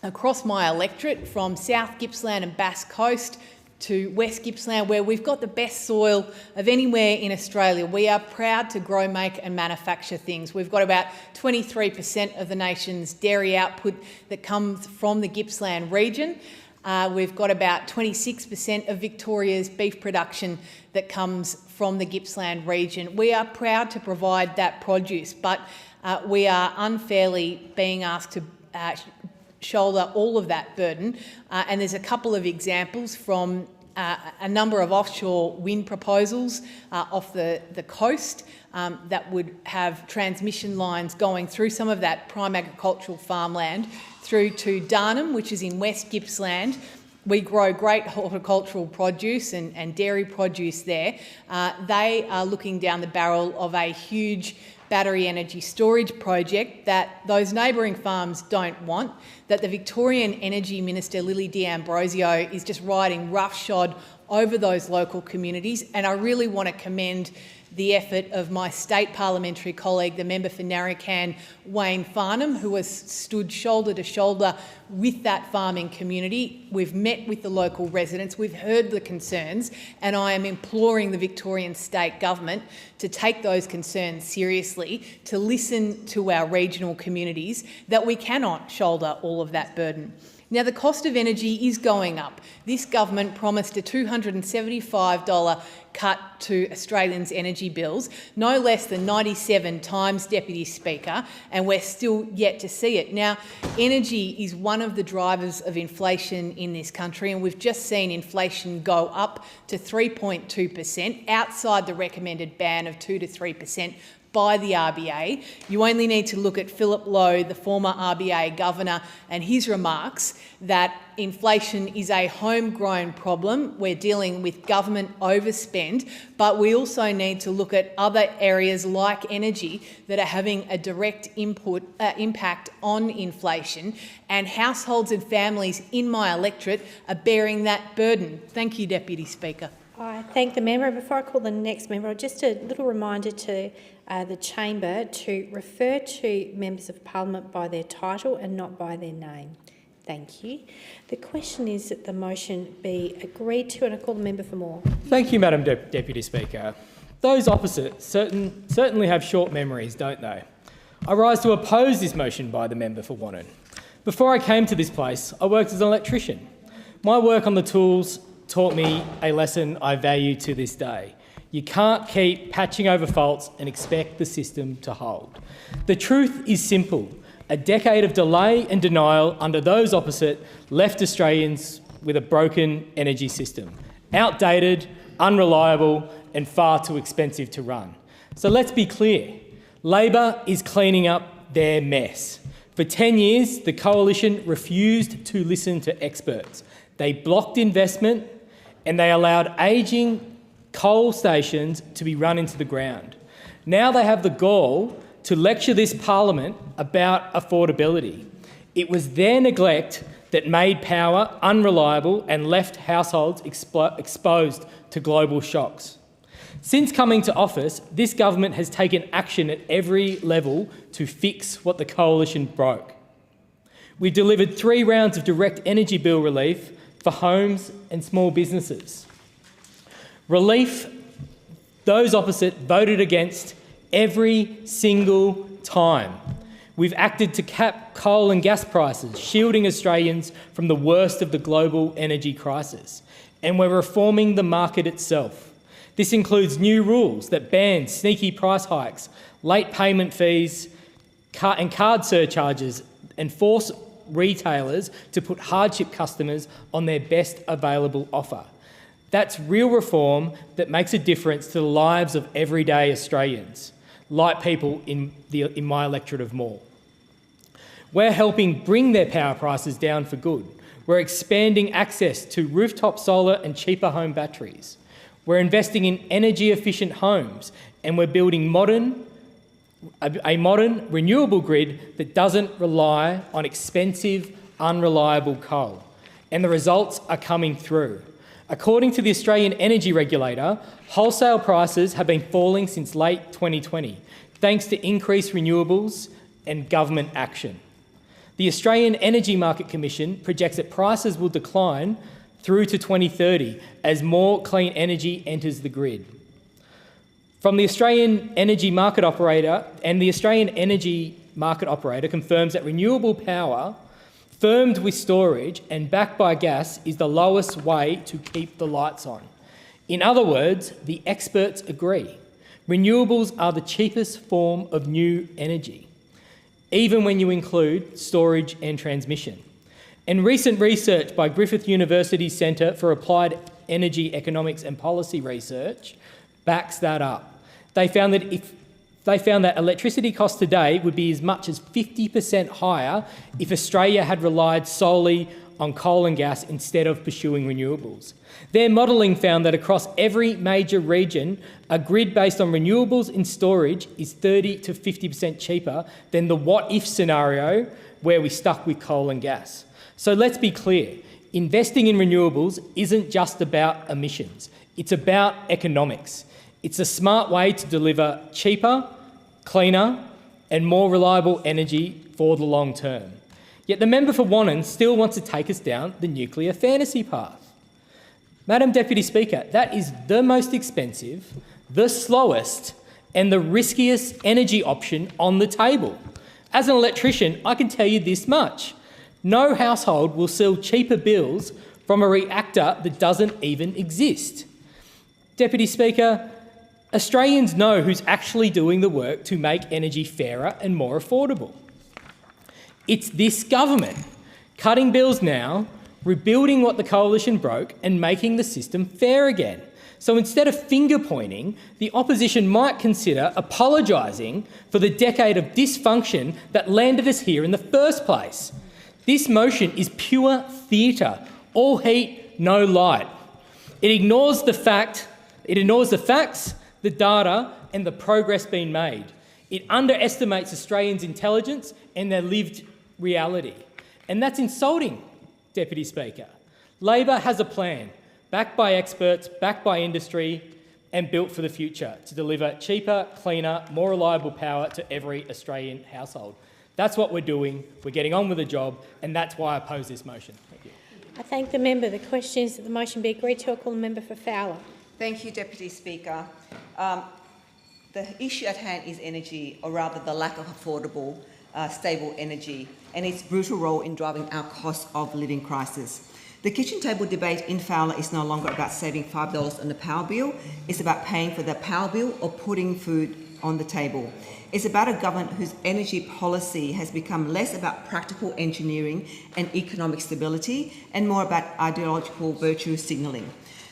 across my electorate, from South Gippsland and Bass Coast to West Gippsland, where we've got the best soil of anywhere in Australia. We are proud to grow, make and manufacture things. We've got about 23% of the nation's dairy output that comes from the Gippsland region. We've got about 26% of Victoria's beef production that comes from the Gippsland region. We are proud to provide that produce, but we are unfairly being asked to shoulder all of that burden. And there's a couple of examples from a number of offshore wind proposals off the coast that would have transmission lines going through some of that prime agricultural farmland through to Darnham, which is in West Gippsland. We grow great horticultural produce and dairy produce there. They are looking down the barrel of a huge battery energy storage project that those neighbouring farms don't want, that the Victorian Energy Minister, Lily D'Ambrosio, is just riding roughshod over those local communities. And I really want to commend the effort of my state parliamentary colleague, the member for Narrachan, Wayne Farnham, who has stood shoulder to shoulder with that farming community. We've met with the local residents, we've heard the concerns, and I am imploring the Victorian state government to take those concerns seriously, to listen to our regional communities, that we cannot shoulder all of that burden. Now, the cost of energy is going up. This government promised a $275 cut to Australians' energy bills, no less than 97 times, Deputy Speaker, and we're still yet to see it. Now, energy is one of the drivers of inflation in this country, and we've just seen inflation go up to 3.2%, outside the recommended band of 2 to 3%. By the RBA. You only need to look at Philip Lowe, the former RBA governor, and his remarks that inflation is a homegrown problem. We're dealing with government overspend, but we also need to look at other areas like energy that are having a direct impact on inflation, and households and families in my electorate are bearing that burden. Thank you, Deputy Speaker. I thank the member. Before I call the next member, just a little reminder to the chamber to refer to members of parliament by their title and not by their name. Thank you. The question is that the motion be agreed to, and I call the member for more. Thank you, Madam Deputy Speaker. Those opposite certainly have short memories, don't they? I rise to oppose this motion by the member for Wannon. Before I came to this place, I worked as an electrician. My work on the tools taught me a lesson I value to this day. You can't keep patching over faults and expect the system to hold. The truth is simple. A decade of delay and denial under those opposite left Australians with a broken energy system. Outdated, unreliable and far too expensive to run. So let's be clear. Labor is cleaning up their mess. For 10 years, the Coalition refused to listen to experts. They blocked investment and they allowed ageing coal stations to be run into the ground. Now they have the gall to lecture this Parliament about affordability. It was their neglect that made power unreliable and left households exposed to global shocks. Since coming to office, this government has taken action at every level to fix what the Coalition broke. We've delivered 3 rounds of direct energy bill relief for homes and small businesses. Relief those opposite voted against every single time. We've acted to cap coal and gas prices, shielding Australians from the worst of the global energy crisis. And we're reforming the market itself. This includes new rules that ban sneaky price hikes, late payment fees and card surcharges, and force retailers to put hardship customers on their best available offer. That's real reform that makes a difference to the lives of everyday Australians, like people in my electorate of Moore. We're helping bring their power prices down for good. We're expanding access to rooftop solar and cheaper home batteries. We're investing in energy-efficient homes, and we're building a modern renewable grid that doesn't rely on expensive, unreliable coal. And the results are coming through. According to the Australian Energy Regulator, wholesale prices have been falling since late 2020, thanks to increased renewables and government action. The Australian Energy Market Commission projects that prices will decline through to 2030 as more clean energy enters the grid. From the Australian Energy Market Operator, and the Australian Energy Market Operator confirms that renewable power firmed with storage and backed by gas is the lowest way to keep the lights on. In other words, the experts agree. Renewables are the cheapest form of new energy, even when you include storage and transmission. And recent research by Griffith University's Centre for Applied Energy Economics and Policy Research backs that up. They found that electricity costs today would be as much as 50% higher if Australia had relied solely on coal and gas instead of pursuing renewables. Their modelling found that across every major region, a grid based on renewables and storage is 30 to 50% cheaper than the what-if scenario where we stuck with coal and gas. So let's be clear, investing in renewables isn't just about emissions, it's about economics. It's a smart way to deliver cheaper, cleaner and more reliable energy for the long term. Yet the member for Wannon still wants to take us down the nuclear fantasy path. Madam Deputy Speaker, that is the most expensive, the slowest and the riskiest energy option on the table. As an electrician, I can tell you this much. No household will sell cheaper bills from a reactor that doesn't even exist. Deputy Speaker, Australians know who's actually doing the work to make energy fairer and more affordable. It's this government, cutting bills now, rebuilding what the Coalition broke and making the system fair again. So instead of finger-pointing, the opposition might consider apologising for the decade of dysfunction that landed us here in the first place. This motion is pure theatre, all heat, no light. It ignores the facts, the data and the progress being made. It underestimates Australians' intelligence and their lived reality. And that's insulting, Deputy Speaker. Labor has a plan, backed by experts, backed by industry and built for the future to deliver cheaper, cleaner, more reliable power to every Australian household. That's what we're doing. We're getting on with the job, and that's why I oppose this motion. Thank you. I thank the member. The question is that the motion be agreed to. I call the member for Fowler. Thank you, Deputy Speaker. The issue at hand is energy, or rather the lack of affordable, stable energy, and its brutal role in driving our cost of living crisis. The kitchen table debate in Fowler is no longer about saving $5 on the power bill. It's about paying for the power bill or putting food on the table. It's about a government whose energy policy has become less about practical engineering and economic stability and more about ideological virtue signalling.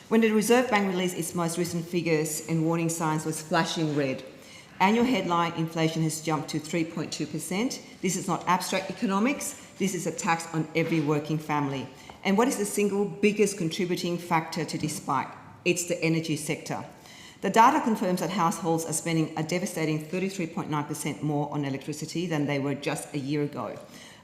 When the Reserve Bank released its most recent figures and warning signs was flashing red. Annual headline inflation has jumped to 3.2%. This is not abstract economics. This is a tax on every working family. And what is the single biggest contributing factor to this spike? It's the energy sector. The data confirms that households are spending a devastating 33.9% more on electricity than they were just a year ago.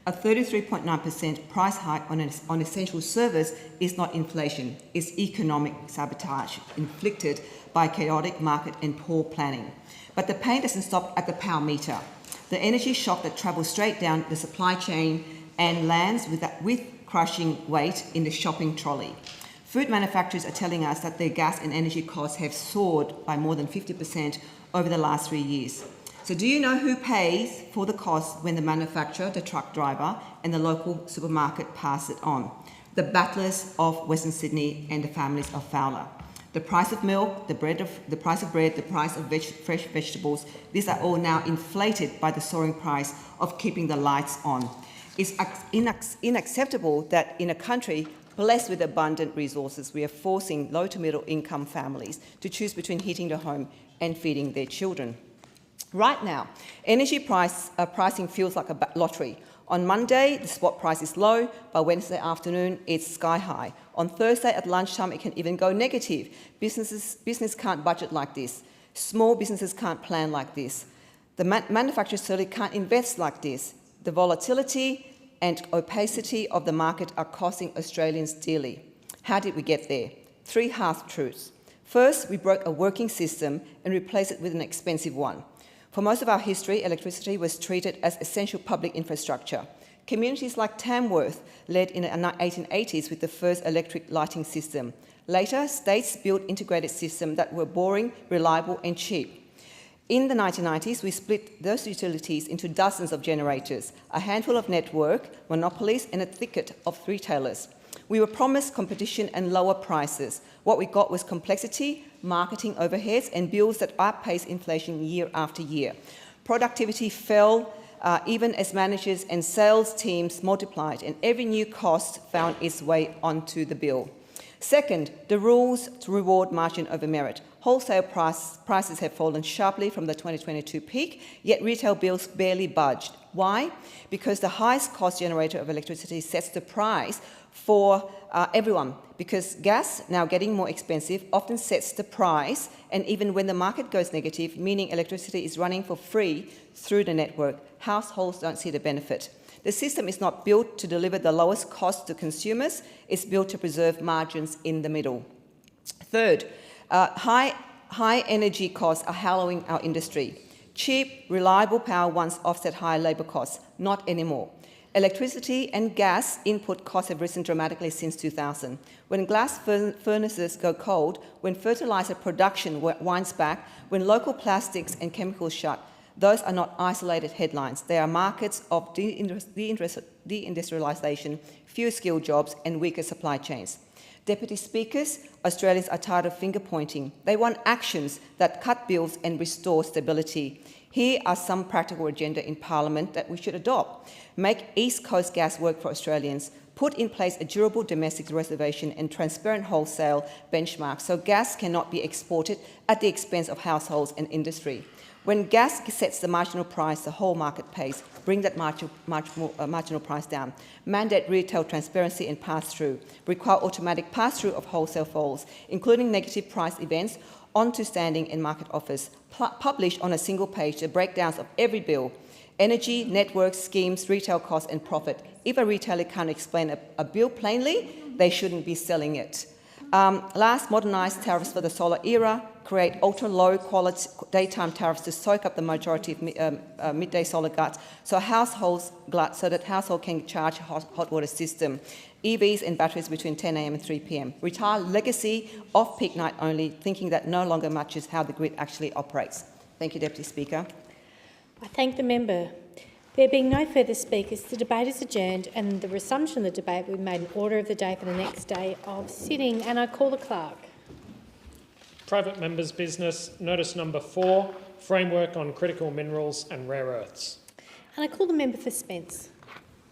A 33.9% price hike on essential service is not inflation, it's economic sabotage inflicted by chaotic market and poor planning. But the pain doesn't stop at the power meter. The energy shock that travels straight down the supply chain and lands with crushing weight in the shopping trolley. Food manufacturers are telling us that their gas and energy costs have soared by more than 50% over the last 3 years. So do you know who pays for the cost when the manufacturer, the truck driver, and the local supermarket pass it on? The battlers of Western Sydney and the families of Fowler. The price of milk, the price of bread, the price of fresh vegetables, these are all now inflated by the soaring price of keeping the lights on. It's unacceptable that in a country blessed with abundant resources, we are forcing low to middle income families to choose between heating their home and feeding their children. Right now, energy pricing feels like a lottery. On Monday, the spot price is low. By Wednesday afternoon, it's sky high. On Thursday at lunchtime, it can even go negative. Business can't budget like this. Small businesses can't plan like this. The manufacturers certainly can't invest like this. The volatility and opacity of the market are costing Australians dearly. How did we get there? 3 half-truths. First, we broke a working system and replaced it with an expensive one. For most of our history, electricity was treated as essential public infrastructure. Communities like Tamworth led in the 1880s with the first electric lighting system. Later, states built integrated systems that were boring, reliable and cheap. In the 1990s, we split those utilities into dozens of generators, a handful of network monopolies and a thicket of retailers. We were promised competition and lower prices. What we got was complexity, marketing overheads and bills that outpaced inflation year after year. Productivity fell even as managers and sales teams multiplied, and every new cost found its way onto the bill. Second, the rules to reward margin over merit. Wholesale prices have fallen sharply from the 2022 peak, yet retail bills barely budged. Why? Because the highest cost generator of electricity sets the price for everyone. Because gas, now getting more expensive, often sets the price, and even when the market goes negative, meaning electricity is running for free through the network, households don't see the benefit. The system is not built to deliver the lowest cost to consumers, it's built to preserve margins in the middle. Third, high energy costs are hallowing our industry. Cheap, reliable power once offset high labour costs, not anymore. Electricity and gas input costs have risen dramatically since 2000. When glass furnaces go cold, when fertiliser production winds back, when local plastics and chemicals shut, those are not isolated headlines. They are markets of deindustrialisation, fewer skilled jobs and weaker supply chains. Deputy Speakers, Australians are tired of finger-pointing. They want actions that cut bills and restore stability. Here are some practical agenda in Parliament that we should adopt. Make East Coast gas work for Australians. Put in place a durable domestic reservation and transparent wholesale benchmarks so gas cannot be exported at the expense of households and industry. When gas sets the marginal price, the whole market pays. Bring that marginal price down. Mandate retail transparency and pass-through. Require automatic pass-through of wholesale falls, including negative price events, onto standing and market offers. Publish on a single page the breakdowns of every bill. Energy, networks, schemes, retail costs and profit. If a retailer can't explain a bill plainly, they shouldn't be selling it. Last, modernise tariffs for the solar era. Create ultra-low quality daytime tariffs to soak up the majority of midday solar gluts so that household can charge a hot water system. EVs and batteries between 10 a.m. and 3 p.m. Retire legacy off-peak night only, thinking that no longer matches how the grid actually operates. Thank you, Deputy Speaker. I thank the member. There being no further speakers, the debate is adjourned and the resumption of the debate will be made in order of the day for the next day of sitting. And I call the clerk. Private members' business, notice number 4, framework on critical minerals and rare earths. And I call the member for Spence.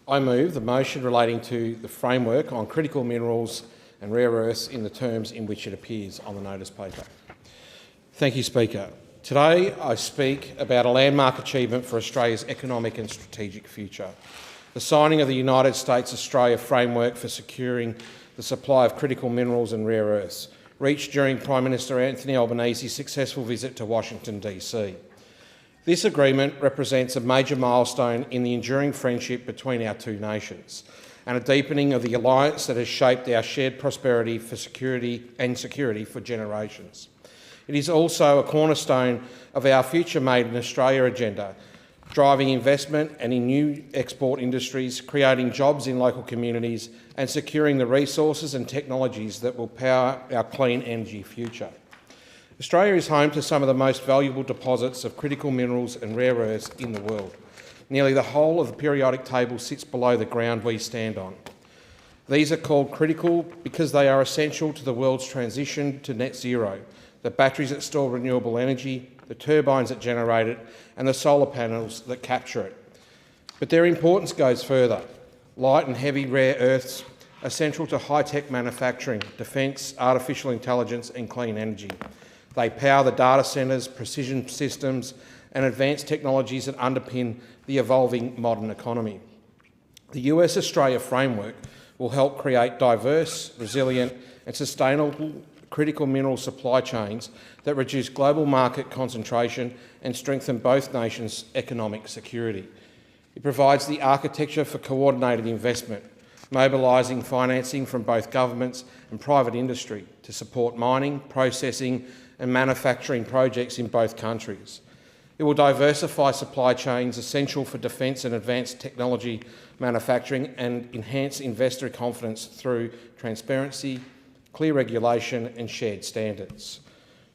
I move the motion relating to the framework on critical minerals and rare earths in the terms in which it appears on the notice paper. Thank you, Speaker. Today I speak about a landmark achievement for Australia's economic and strategic future, the signing of the United States-Australia Framework for securing the supply of critical minerals and rare earths, reached during Prime Minister Anthony Albanese's successful visit to Washington, DC. This agreement represents a major milestone in the enduring friendship between our two nations and a deepening of the alliance that has shaped our shared prosperity for security for generations. It is also a cornerstone of our Future Made in Australia agenda, driving investment and in new export industries, creating jobs in local communities and securing the resources and technologies that will power our clean energy future. Australia is home to some of the most valuable deposits of critical minerals and rare earths in the world. Nearly the whole of the periodic table sits below the ground we stand on. These are called critical because they are essential to the world's transition to net zero, the batteries that store renewable energy, the turbines that generate it, and the solar panels that capture it. But their importance goes further. Light and heavy rare earths are central to high-tech manufacturing, defence, artificial intelligence and clean energy. They power the data centres, precision systems and advanced technologies that underpin the evolving modern economy. The US-Australia framework will help create diverse, resilient and sustainable critical mineral supply chains that reduce global market concentration and strengthen both nations' economic security. It provides the architecture for coordinated investment, mobilising financing from both governments and private industry to support mining, processing and manufacturing projects in both countries. It will diversify supply chains essential for defence and advanced technology manufacturing and enhance investor confidence through transparency, clear regulation and shared standards.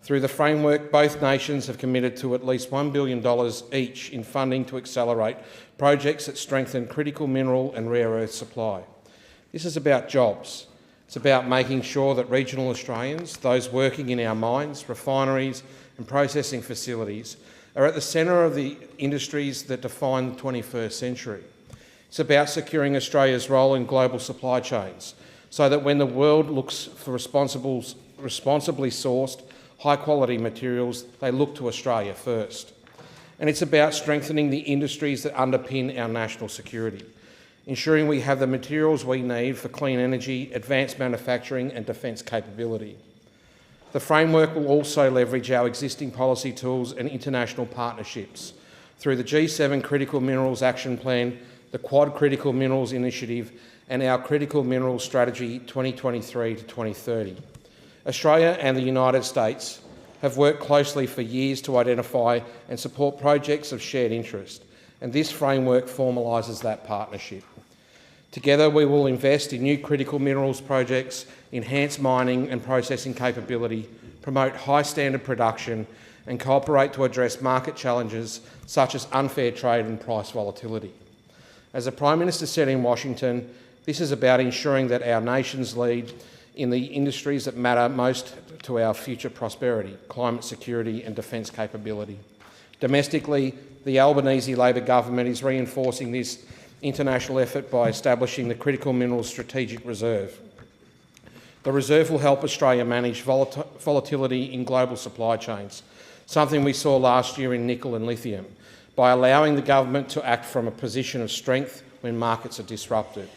Through the framework, both nations have committed to at least $1 billion each in funding to accelerate projects that strengthen critical mineral and rare earth supply. This is about jobs. It's about making sure that regional Australians, those working in our mines, refineries and processing facilities, are at the centre of the industries that define the 21st century. It's about securing Australia's role in global supply chains so that when the world looks for responsibly sourced, high-quality materials, they look to Australia first. And it's about strengthening the industries that underpin our national security, ensuring we have the materials we need for clean energy, advanced manufacturing and defence capability. The framework will also leverage our existing policy tools and international partnerships through the G7 Critical Minerals Action Plan, the Quad Critical Minerals Initiative and our Critical Minerals Strategy 2023 to 2030. Australia and the United States have worked closely for years to identify and support projects of shared interest, and this framework formalises that partnership. Together we will invest in new critical minerals projects, enhance mining and processing capability, promote high standard production and cooperate to address market challenges such as unfair trade and price volatility. As the Prime Minister said in Washington, this is about ensuring that our nations lead in the industries that matter most to our future prosperity, climate security and defence capability. Domestically, the Albanese Labor government is reinforcing this international effort by establishing the Critical Minerals Strategic Reserve. The reserve will help Australia manage volatility in global supply chains, something we saw last year in nickel and lithium, by allowing the government to act from a position of strength when markets are disrupted.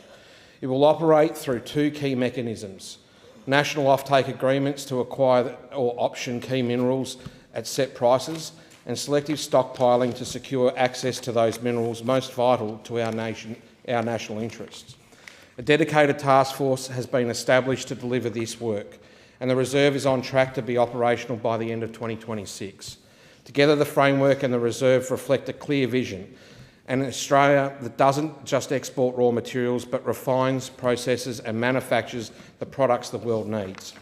It will operate through two key mechanisms: national offtake agreements to acquire or option key minerals at set prices, and selective stockpiling to secure access to those minerals most vital to our national interests. A dedicated task force has been established to deliver this work, and the reserve is on track to be operational by the end of 2026. Together, the framework and the reserve reflect a clear vision, and Australia that doesn't just export raw materials but refines, processes and manufactures the products the world needs.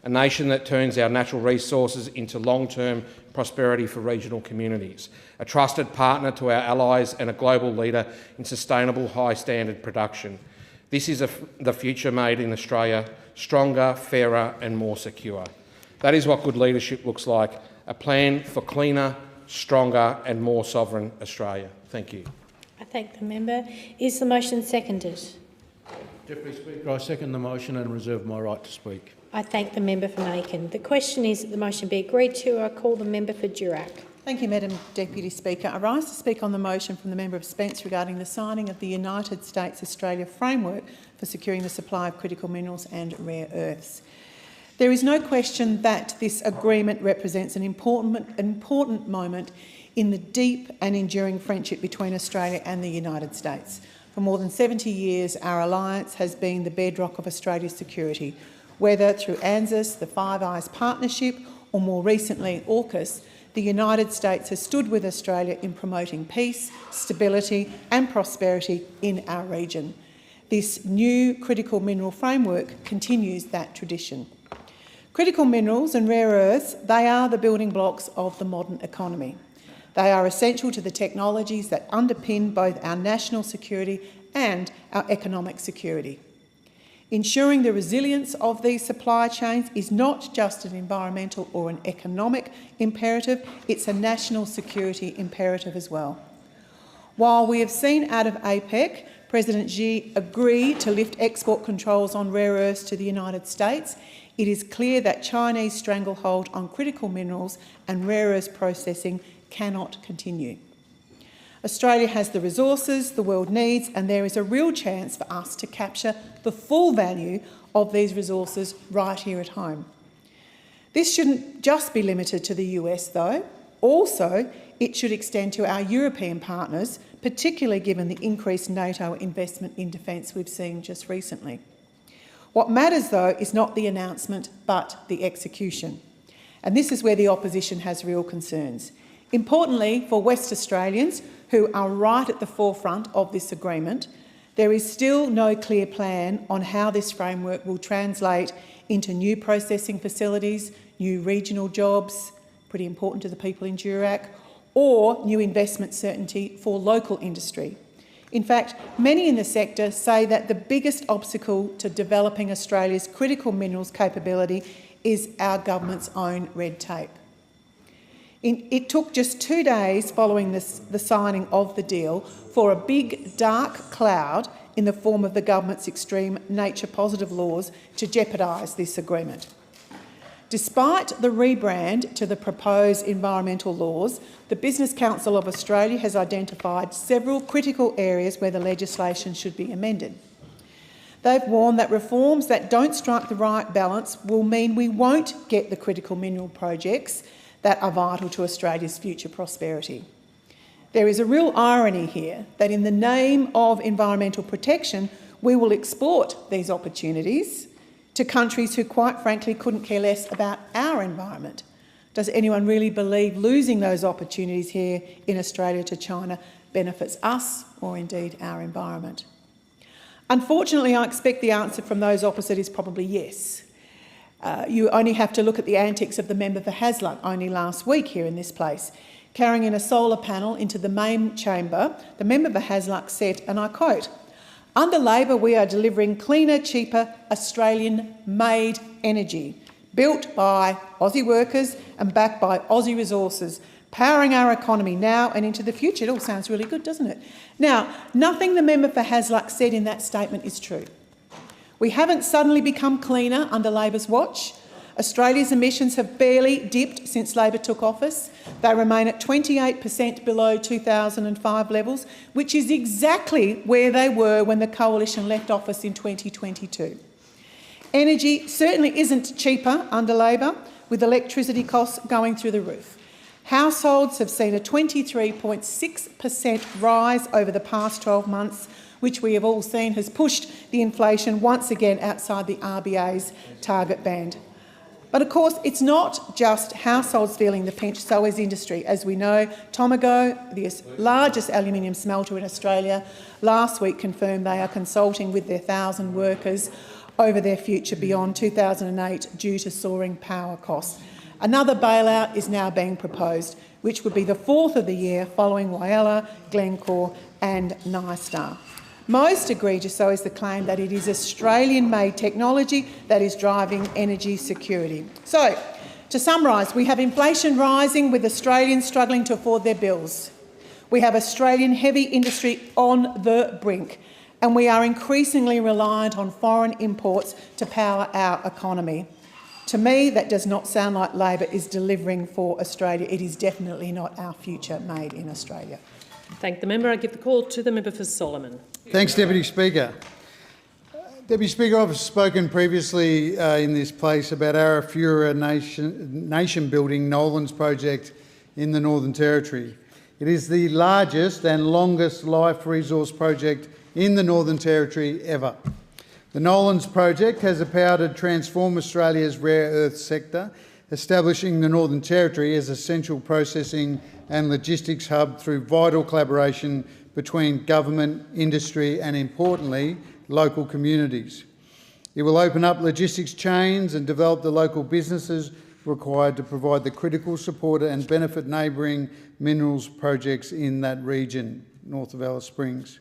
a nation that turns our natural resources into long-term prosperity for regional communities, a trusted partner to our allies and a global leader in sustainable high-standard production. This is the future made in Australia, stronger, fairer and more secure. That is what good leadership looks like, a plan for cleaner, stronger and more sovereign Australia. Thank you. I thank the member. Is the motion seconded? Deputy Speaker, I second the motion and reserve my right to speak. I thank the member for Nakin. The question is that the motion be agreed to. I call the member for Durack. Thank you, Madam Deputy Speaker. I rise to speak on the motion from the member of Spence regarding the signing of the United States-Australia framework for securing the supply of critical minerals and rare earths. There is no question that this agreement represents an important moment in the deep and enduring friendship between Australia and the United States. For more than 70 years, our alliance has been the bedrock of Australia's security, whether through ANZUS, the Five Eyes Partnership, or more recently AUKUS. The United States has stood with Australia in promoting peace, stability and prosperity in our region. This new critical mineral framework continues that tradition. Critical minerals and rare earths, they are the building blocks of the modern economy. They are essential to the technologies that underpin both our national security and our economic security. Ensuring the resilience of these supply chains is not just an environmental or an economic imperative, it's a national security imperative as well. While we have seen out of APEC, President Xi agree to lift export controls on rare earths to the United States, it is clear that Chinese stranglehold on critical minerals and rare earths processing cannot continue. Australia has the resources the world needs, and there is a real chance for us to capture the full value of these resources right here at home. This shouldn't just be limited to the US though. Also, it should extend to our European partners, particularly given the increased NATO investment in defence we've seen just recently. What matters though is not the announcement, but the execution. And this is where the opposition has real concerns. Importantly, for West Australians, who are right at the forefront of this agreement, there is still no clear plan on how this framework will translate into new processing facilities, new regional jobs, pretty important to the people in Durack, or new investment certainty for local industry. In fact, many in the sector say that the biggest obstacle to developing Australia's critical minerals capability is our government's own red tape. It took just 2 days following the signing of the deal for a big dark cloud in the form of the government's extreme nature positive laws to jeopardise this agreement. Despite the rebrand to the proposed environmental laws, the Business Council of Australia has identified several critical areas where the legislation should be amended. They've warned that reforms that don't strike the right balance will mean we won't get the critical mineral projects that are vital to Australia's future prosperity. There is a real irony here that in the name of environmental protection, we will export these opportunities to countries who quite frankly couldn't care less about our environment. Does anyone really believe losing those opportunities here in Australia to China benefits us or indeed our environment? Unfortunately, I expect the answer from those opposite is probably yes. You only have to look at the antics of the member for Hasluck only last week here in this place. Carrying in a solar panel into the main chamber, the member for Hasluck said, and I quote, "Under Labor, we are delivering cleaner, cheaper, Australian-made energy, built by Aussie workers and backed by Aussie resources, powering our economy now and into the future." It all sounds really good, doesn't it? Now, nothing the member for Hasluck said in that statement is true. We haven't suddenly become cleaner under Labor's watch. Australia's emissions have barely dipped since Labor took office. They remain at 28% below 2005 levels, which is exactly where they were when the Coalition left office in 2022. Energy certainly isn't cheaper under Labor, with electricity costs going through the roof. Households have seen a 23.6% rise over the past 12 months, which we have all seen has pushed the inflation once again outside the RBA's target band. But of course, it's not just households feeling the pinch, so is industry. As we know, Tomago, the largest aluminium smelter in Australia, last week confirmed they are consulting with their 1,000 workers over their future beyond 2008 due to soaring power costs. Another bailout is now being proposed, which would be the fourth of the year following Whyalla, Glencore and Nystar. Most egregious, though, is the claim that it is Australian-made technology that is driving energy security. So, to summarise, we have inflation rising with Australians struggling to afford their bills. We have Australian heavy industry on the brink, and we are increasingly reliant on foreign imports to power our economy. To me, that does not sound like Labor is delivering for Australia. It is definitely not our future made in Australia. Thank the member. I give the call to the member for Solomon. Thanks, Deputy Speaker. Deputy Speaker, I've spoken previously in this place about Arafura nation-building Nolans project in the Northern Territory. It is the largest and longest life resource project in the Northern Territory ever. The Nolans project has the power to transform Australia's rare earth sector, establishing the Northern Territory as a central processing and logistics hub through vital collaboration between government, industry and, importantly, local communities. It will open up logistics chains and develop the local businesses required to provide the critical support and benefit neighbouring minerals projects in that region, north of Alice Springs.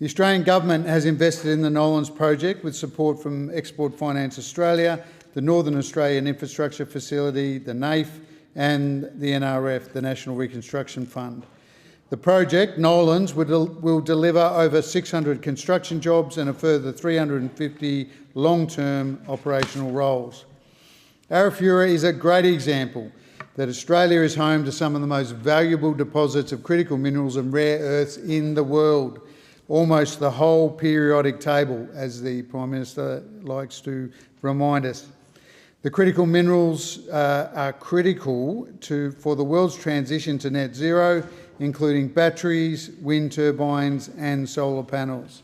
The Australian Government has invested in the Nolans project with support from Export Finance Australia, the Northern Australian Infrastructure Facility, the NAIF and the NRF, the National Reconstruction Fund. The project, Nolans, will deliver over 600 construction jobs and a further 350 long-term operational roles. Arafura is a great example that Australia is home to some of the most valuable deposits of critical minerals and rare earths in the world, almost the whole periodic table, as the Prime Minister likes to remind us. The critical minerals are critical for the world's transition to net zero, including batteries, wind turbines and solar panels.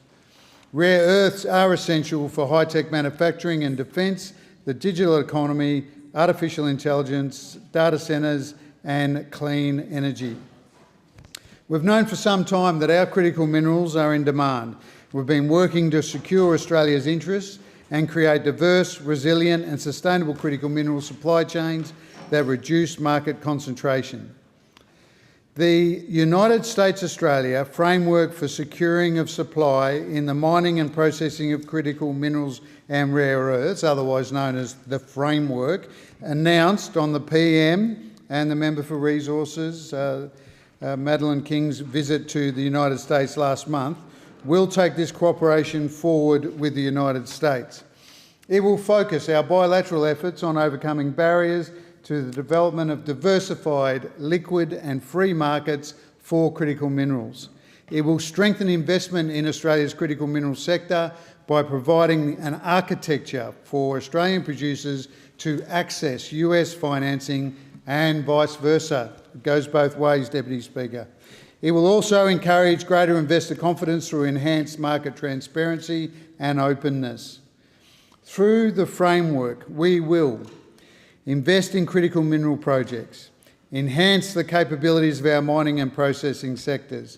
Rare earths are essential for high-tech manufacturing and defence, the digital economy, artificial intelligence, data centres and clean energy. We've known for some time that our critical minerals are in demand. We've been working to secure Australia's interests and create diverse, resilient and sustainable critical mineral supply chains that reduce market concentration. The United States-Australia Framework for Securing of Supply in the Mining and Processing of Critical Minerals and Rare Earths, otherwise known as the Framework, announced on the PM and the Member for Resources, Madeleine King's visit to the United States last month, will take this cooperation forward with the United States. It will focus our bilateral efforts on overcoming barriers to the development of diversified, liquid and free markets for critical minerals. It will strengthen investment in Australia's critical minerals sector by providing an architecture for Australian producers to access US financing and vice versa. It goes both ways, Deputy Speaker. It will also encourage greater investor confidence through enhanced market transparency and openness. Through the framework, we will invest in critical mineral projects, enhance the capabilities of our mining and processing sectors,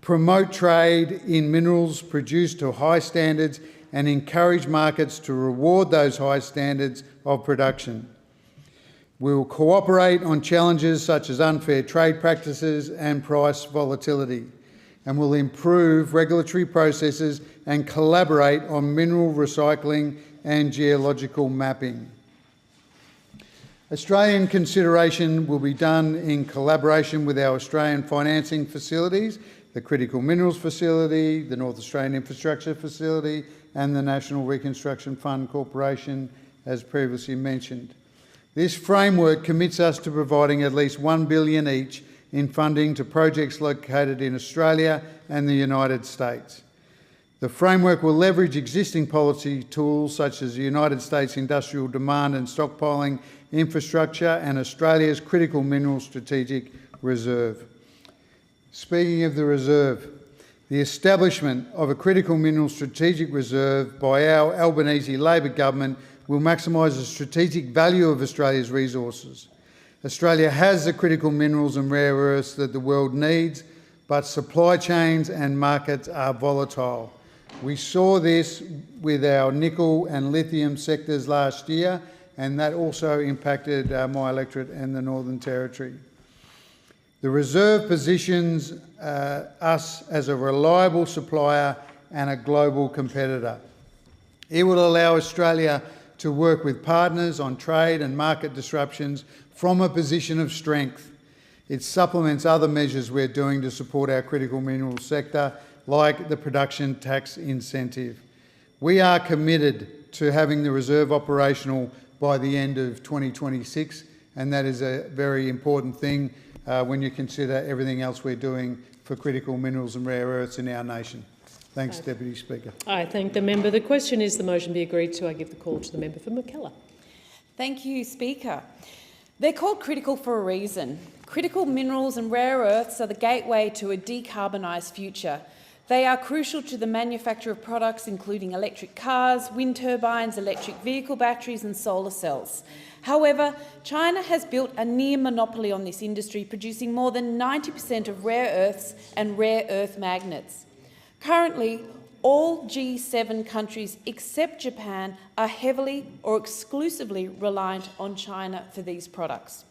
promote trade in minerals produced to high standards and encourage markets to reward those high standards of production. We will cooperate on challenges such as unfair trade practices and price volatility, and will improve regulatory processes and collaborate on mineral recycling and geological mapping. Australian consideration will be done in collaboration with our Australian financing facilities, the Critical Minerals Facility, the North Australian Infrastructure Facility and the National Reconstruction Fund Corporation, as previously mentioned. This framework commits us to providing at least $1 billion each in funding to projects located in Australia and the United States. The framework will leverage existing policy tools such as the United States Industrial Demand and Stockpiling Infrastructure and Australia's Critical Minerals Strategic Reserve. Speaking of the reserve, the establishment of a Critical Minerals Strategic Reserve by our Albanese Labor government will maximise the strategic value of Australia's resources. Australia has the critical minerals and rare earths that the world needs, but supply chains and markets are volatile. We saw this with our nickel and lithium sectors last year, and that also impacted my electorate and the Northern Territory. The reserve positions us as a reliable supplier and a global competitor. It will allow Australia to work with partners on trade and market disruptions from a position of strength. It supplements other measures we're doing to support our critical minerals sector, like the production tax incentive. We are committed to having the reserve operational by the end of 2026, and that is a very important thing when you consider everything else we're doing for critical minerals and rare earths in our nation. Thanks, Deputy Speaker. I thank the member. The question is the motion be agreed to. I give the call to the member for McKellar. Thank you, Speaker. They're called critical for a reason. Critical minerals and rare earths are the gateway to a decarbonised future. They are crucial to the manufacture of products including electric cars, wind turbines, electric vehicle batteries and solar cells. However, China has built a near monopoly on this industry, producing more than 90% of rare earths and rare earth magnets. Currently, all G7 countries except Japan are heavily or exclusively reliant on China for these products.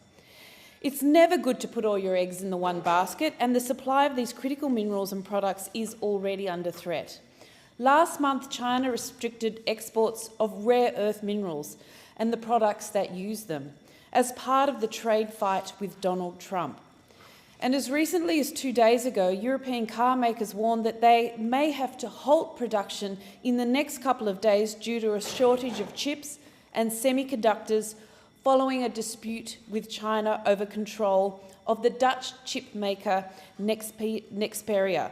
It's never good to put all your eggs in the one basket, and the supply of these critical minerals and products is already under threat. Last month, China restricted exports of rare earth minerals and the products that use them as part of the trade fight with Donald Trump. And as recently as 2 days ago, European car makers warned that they may have to halt production in the next couple of days due to a shortage of chips and semiconductors following a dispute with China over control of the Dutch chip maker Nexperia,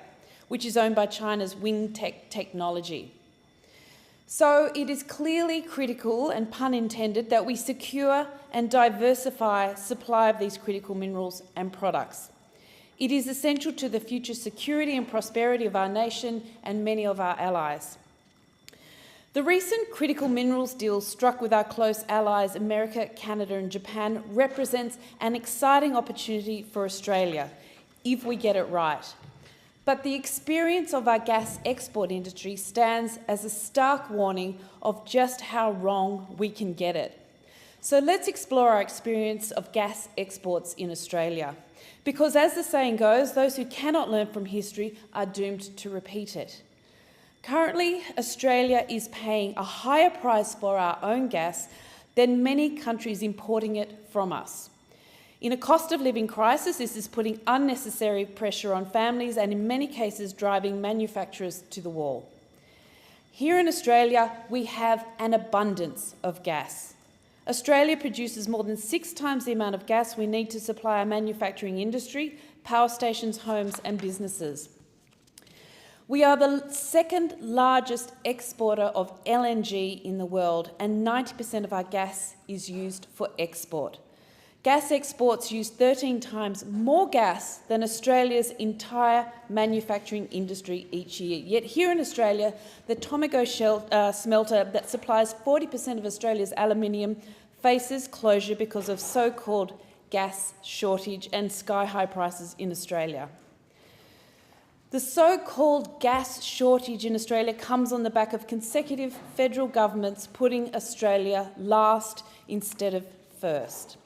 which is owned by China's Wingtech Technology. So it is clearly critical, and pun intended, that we secure and diversify supply of these critical minerals and products. It is essential to the future security and prosperity of our nation and many of our allies. The recent critical minerals deal struck with our close allies America, Canada and Japan represents an exciting opportunity for Australia, if we get it right. But the experience of our gas export industry stands as a stark warning of just how wrong we can get it. So let's explore our experience of gas exports in Australia. Because as the saying goes, those who cannot learn from history are doomed to repeat it. Currently, Australia is paying a higher price for our own gas than many countries importing it from us. In a cost of living crisis, this is putting unnecessary pressure on families and in many cases driving manufacturers to the wall. Here in Australia, we have an abundance of gas. Australia produces more than 6 times the amount of gas we need to supply our manufacturing industry, power stations, homes and businesses. We are the second largest exporter of LNG in the world, and 90% of our gas is used for export. Gas exports use 13 times more gas than Australia's entire manufacturing industry each year. Yet here in Australia, the Tomago smelter that supplies 40% of Australia's aluminium faces closure because of so-called gas shortage and sky-high prices in Australia. The so-called gas shortage in Australia comes on the back of consecutive federal governments putting Australia last instead of first.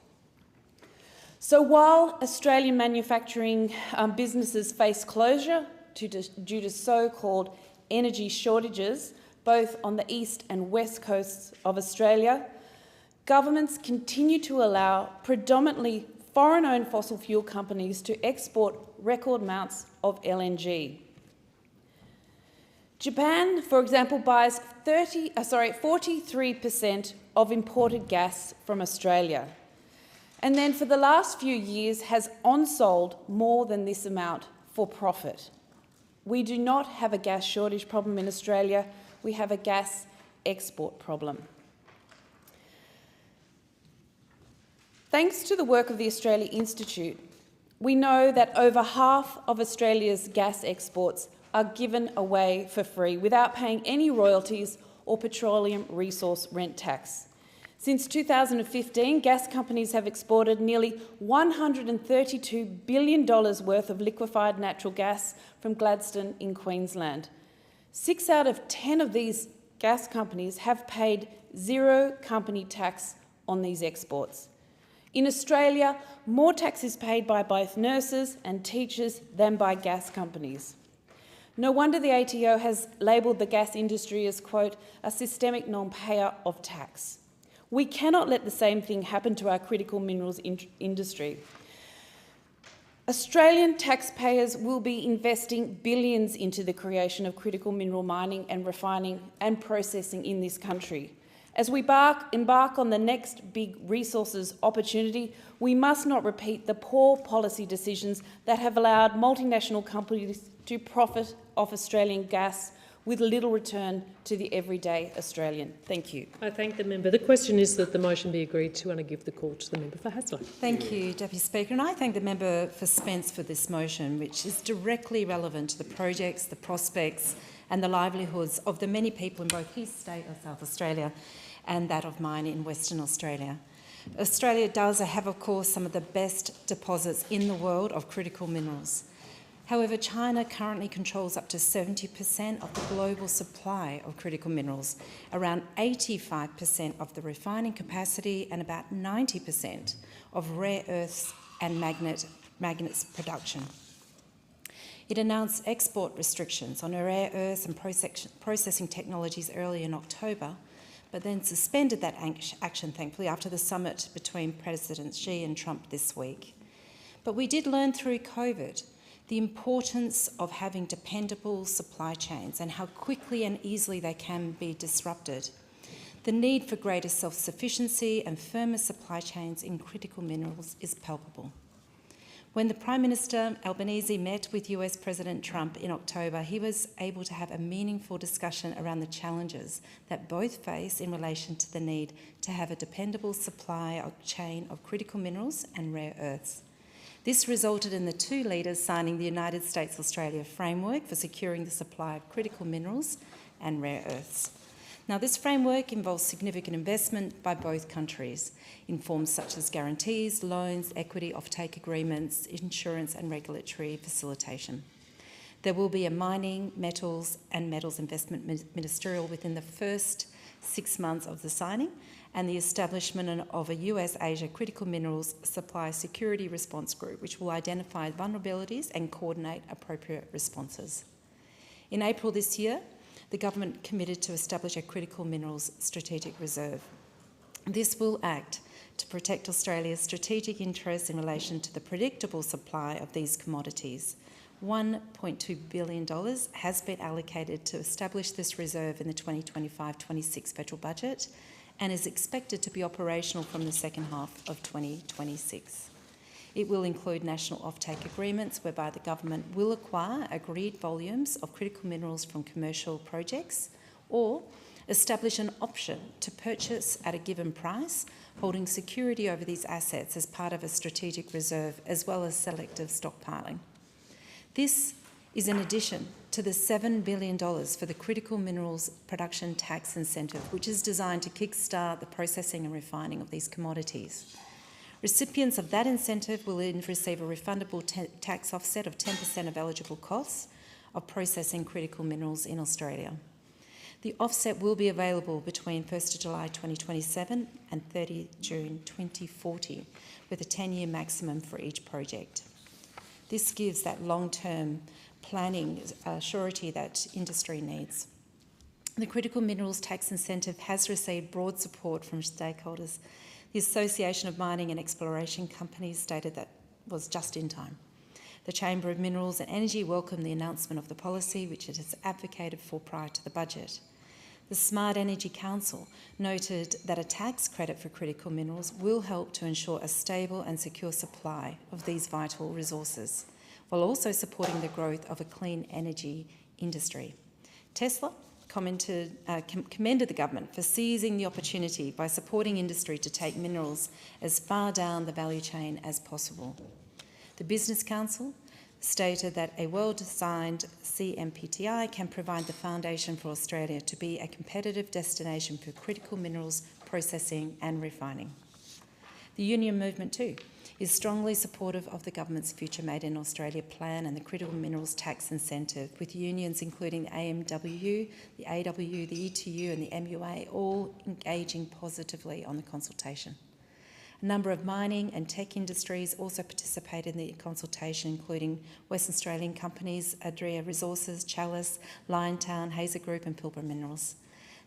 So while Australian manufacturing businesses face closure due to so-called energy shortages, both on the east and west coasts of Australia, governments continue to allow predominantly foreign-owned fossil fuel companies to export record amounts of LNG. Japan, for example, buys 43% of imported gas from Australia, and then for the last few years has on-sold more than this amount for profit. We do not have a gas shortage problem in Australia, we have a gas export problem. Thanks to the work of the Australia Institute, we know that over half of Australia's gas exports are given away for free without paying any royalties or petroleum resource rent tax. Since 2015, gas companies have exported nearly $132 billion worth of liquefied natural gas from Gladstone in Queensland. 6 out of 10 of these gas companies have paid zero company tax on these exports. In Australia, more tax is paid by both nurses and teachers than by gas companies. No wonder the ATO has labelled the gas industry as, quote, a systemic non-payer of tax. We cannot let the same thing happen to our critical minerals industry. Australian taxpayers will be investing billions into the creation of critical mineral mining and refining and processing in this country. As we embark on the next big resources opportunity, we must not repeat the poor policy decisions that have allowed multinational companies to profit off Australian gas with little return to the everyday Australian. Thank you. I thank the member. The question is that the motion be agreed to, and I give the call to the member for Hasler. Thank you, Deputy Speaker, and I thank the member for Spence for this motion, which is directly relevant to the projects, the prospects and the livelihoods of the many people in both his state of South Australia and that of mine in Western Australia. Australia does have, of course, some of the best deposits in the world of critical minerals. However, China currently controls up to 70% of the global supply of critical minerals, around 85% of the refining capacity and about 90% of rare earths and magnets production. It announced export restrictions on rare earths and processing technologies early in October, but then suspended that action, thankfully, after the summit between Presidents Xi and Trump this week. But we did learn through COVID the importance of having dependable supply chains and how quickly and easily they can be disrupted. The need for greater self-sufficiency and firmer supply chains in critical minerals is palpable. When the Prime Minister Albanese met with US President Trump in October, he was able to have a meaningful discussion around the challenges that both face in relation to the need to have a dependable supply chain of critical minerals and rare earths. This resulted in the two leaders signing the United States-Australia framework for securing the supply of critical minerals and rare earths. Now, this framework involves significant investment by both countries in forms such as guarantees, loans, equity, offtake agreements, insurance and regulatory facilitation. There will be a mining, metals and metals investment ministerial within the first 6 months of the signing, and the establishment of a US-Asia Critical Minerals Supply Security Response Group, which will identify vulnerabilities and coordinate appropriate responses. In April this year, the government committed to establish a critical minerals strategic reserve. This will act to protect Australia's strategic interests in relation to the predictable supply of these commodities. $1.2 billion has been allocated to establish this reserve in the 2025-26 federal budget, and is expected to be operational from the second half of 2026. It will include national offtake agreements whereby the government will acquire agreed volumes of critical minerals from commercial projects, or establish an option to purchase at a given price, holding security over these assets as part of a strategic reserve, as well as selective stockpiling. This is in addition to the $7 billion for the Critical Minerals Production Tax Incentive, which is designed to kickstart the processing and refining of these commodities. Recipients of that incentive will receive a refundable tax offset of 10% of eligible costs of processing critical minerals in Australia. The offset will be available between 1st July 2027 and 30 June 2040, with a 10-year maximum for each project. This gives that long-term planning surety that industry needs. The Critical Minerals Tax Incentive has received broad support from stakeholders. The Association of Mining and Exploration Companies stated that was just in time. The Chamber of Minerals and Energy welcomed the announcement of the policy, which it has advocated for prior to the budget. The Smart Energy Council noted that a tax credit for critical minerals will help to ensure a stable and secure supply of these vital resources, while also supporting the growth of a clean energy industry. Tesla commended the government for seizing the opportunity by supporting industry to take minerals as far down the value chain as possible. The Business Council stated that a well-designed CMPTI can provide the foundation for Australia to be a competitive destination for critical minerals processing and refining. The union movement too is strongly supportive of the government's Future Made in Australia plan and the critical minerals tax incentive, with unions including the AMWU, the AW, the ETU and the MUA all engaging positively on the consultation. A number of mining and tech industries also participated in the consultation, including Western Australian companies, Adria Resources, Chalice, Liontown, Hazer Group and Pilbara Minerals.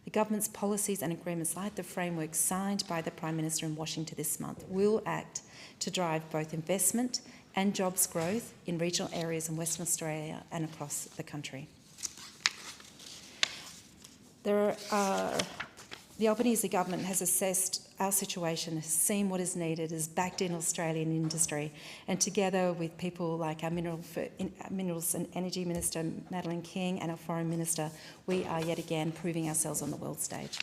The government's policies and agreements, like the framework signed by the Prime Minister in Washington this month, will act to drive both investment and jobs growth in regional areas in Western Australia and across the country. The Albanese government has assessed our situation, has seen what is needed, has backed in Australian industry, and together with people like our Minerals and Energy Minister, Madeleine King, and our Foreign Minister, we are yet again proving ourselves on the world stage.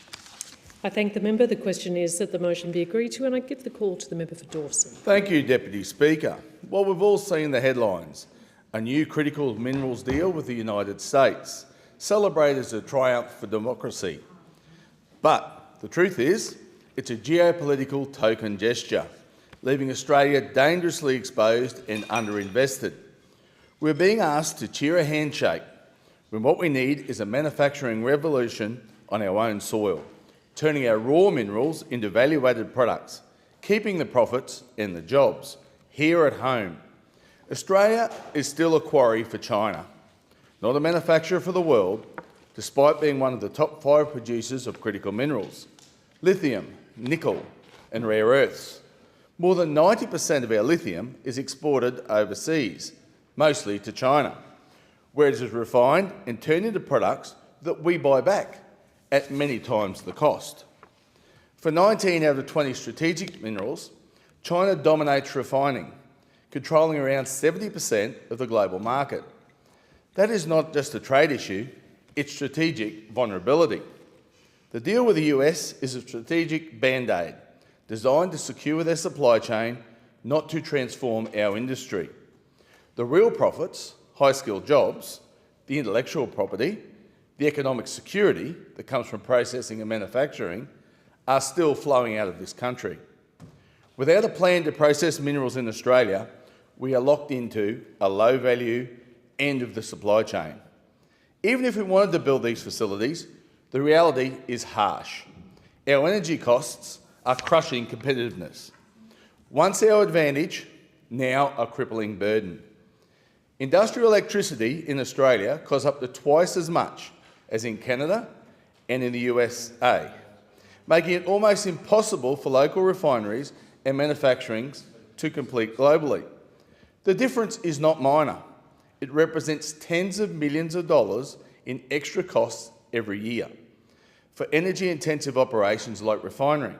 I thank the member. The question is that the motion be agreed to, and I give the call to the member for Dawson. Thank you, Deputy Speaker. Well, we've all seen the headlines. A new critical minerals deal with the United States, celebrated as a triumph for democracy. But the truth is, it's a geopolitical token gesture, leaving Australia dangerously exposed and underinvested. We're being asked to cheer a handshake when what we need is a manufacturing revolution on our own soil, turning our raw minerals into value-added products, keeping the profits and the jobs here at home. Australia is still a quarry for China, not a manufacturer for the world, despite being one of the top 5 producers of critical minerals: lithium, nickel and rare earths. More than 90% of our lithium is exported overseas, mostly to China, where it is refined and turned into products that we buy back at many times the cost. For 19 out of 20 strategic minerals, China dominates refining, controlling around 70% of the global market. That is not just a trade issue, it's strategic vulnerability. The deal with the US is a strategic band-aid designed to secure their supply chain, not to transform our industry. The real profits, high-skilled jobs, the intellectual property, the economic security that comes from processing and manufacturing are still flowing out of this country. Without a plan to process minerals in Australia, we are locked into a low-value end of the supply chain. Even if we wanted to build these facilities, the reality is harsh. Our energy costs are crushing competitiveness. Once our advantage, now a crippling burden. Industrial electricity in Australia costs up to twice as much as in Canada and in the USA, making it almost impossible for local refineries and manufacturing to compete globally. The difference is not minor. It represents tens of millions of dollars in extra costs every year for energy-intensive operations like refinery.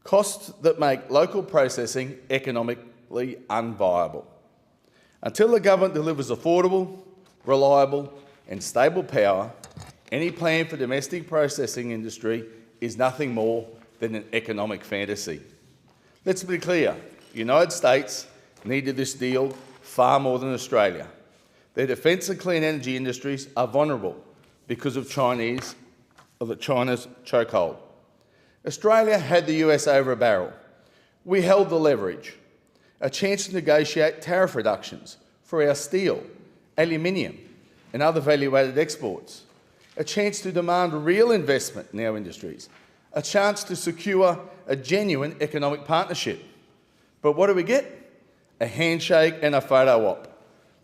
Costs that make local processing economically unviable. Until the government delivers affordable, reliable and stable power, any plan for domestic processing industry is nothing more than an economic fantasy. Let's be clear, the United States needed this deal far more than Australia. Their defence and clean energy industries are vulnerable because of China's chokehold. Australia had the US over a barrel. We held the leverage, a chance to negotiate tariff reductions for our steel, aluminium and other value-added exports, a chance to demand real investment in our industries, a chance to secure a genuine economic partnership. But what do we get? A handshake and a photo op.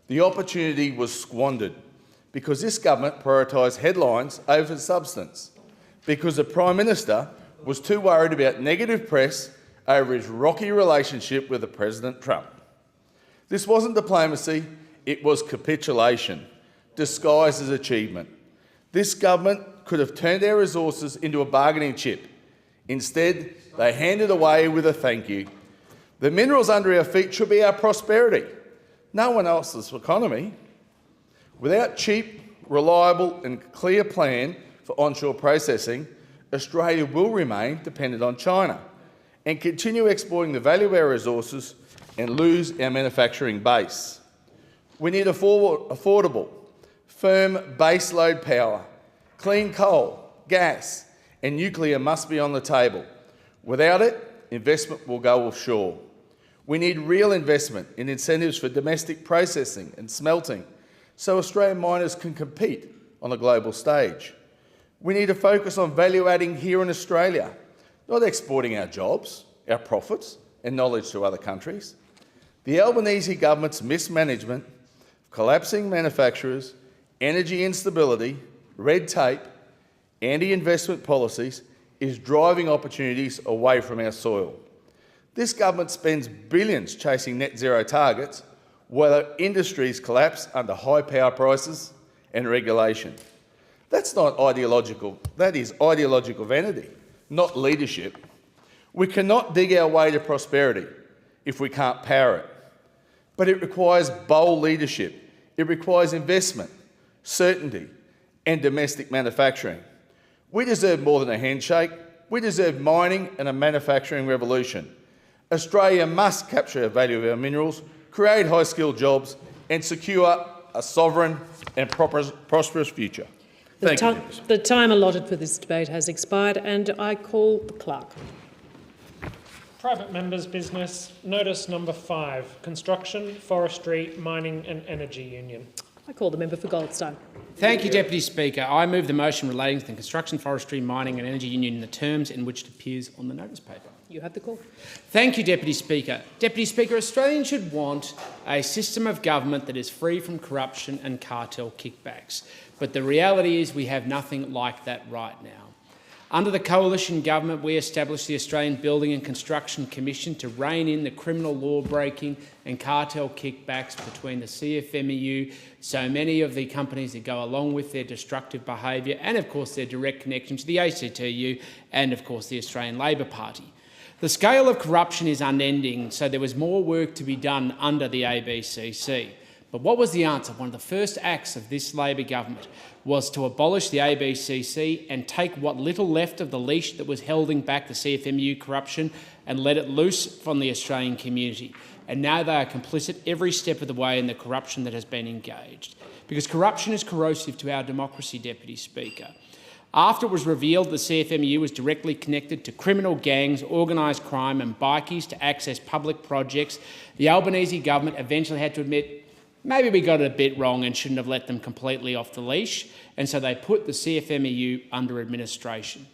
The opportunity was squandered because this government prioritised headlines over substance, because the Prime Minister was too worried about negative press over his rocky relationship with President Trump. This wasn't diplomacy, it was capitulation, disguised as achievement. This government could have turned our resources into a bargaining chip. Instead, they handed away with a thank you. The minerals under our feet should be our prosperity, no one else's economy. Without cheap, reliable and clear plan for onshore processing, Australia will remain dependent on China and continue exporting the value of our resources and lose our manufacturing base. We need affordable, firm baseload power. Clean coal, gas and nuclear must be on the table. Without it, investment will go offshore. We need real investment in incentives for domestic processing and smelting so Australian miners can compete on a global stage. We need to focus on value adding here in Australia, not exporting our jobs, our profits and knowledge to other countries. The Albanese government's mismanagement, collapsing manufacturers, energy instability, red tape, anti-investment policies is driving opportunities away from our soil. This government spends billions chasing net zero targets while our industries collapse under high power prices and regulation. That's not ideological, that is ideological vanity, not leadership. We cannot dig our way to prosperity if we can't power it. But it requires bold leadership. It requires investment, certainty, and domestic manufacturing. We deserve more than a handshake. We deserve mining and a manufacturing revolution. Australia must capture the value of our minerals, create high-skilled jobs, and secure a sovereign and prosperous future. Thank you. The time allotted for this debate has expired, and I call the clerk. Private members' business. Notice number 5, Construction, Forestry, Mining and Energy Union. I call the member for Goldstone. Thank you, Deputy Speaker. I move the motion relating to the Construction, Forestry, Mining and Energy Union in the terms in which it appears on the notice paper. You have the call. Thank you, Deputy Speaker. Deputy Speaker, Australians should want a system of government that is free from corruption and cartel kickbacks. But the reality is we have nothing like that right now. Under the coalition government, we established the Australian Building and Construction Commission to rein in the criminal law-breaking and cartel kickbacks between the CFMEU, so many of the companies that go along with their destructive behaviour, and of course their direct connection to the ACTU and of course the Australian Labor Party. The scale of corruption is unending, so there was more work to be done under the ABCC. But what was the answer? One of the first acts of this Labor government was to abolish the ABCC and take what little left of the leash that was holding back the CFMEU corruption and let it loose from the Australian community. And now they are complicit every step of the way in the corruption that has been engaged. Because corruption is corrosive to our democracy, Deputy Speaker. After it was revealed the CFMEU was directly connected to criminal gangs, organised crime and bikies to access public projects, the Albanese government eventually had to admit maybe we got it a bit wrong and shouldn't have let them completely off the leash, and so they put the CFMEU under administration.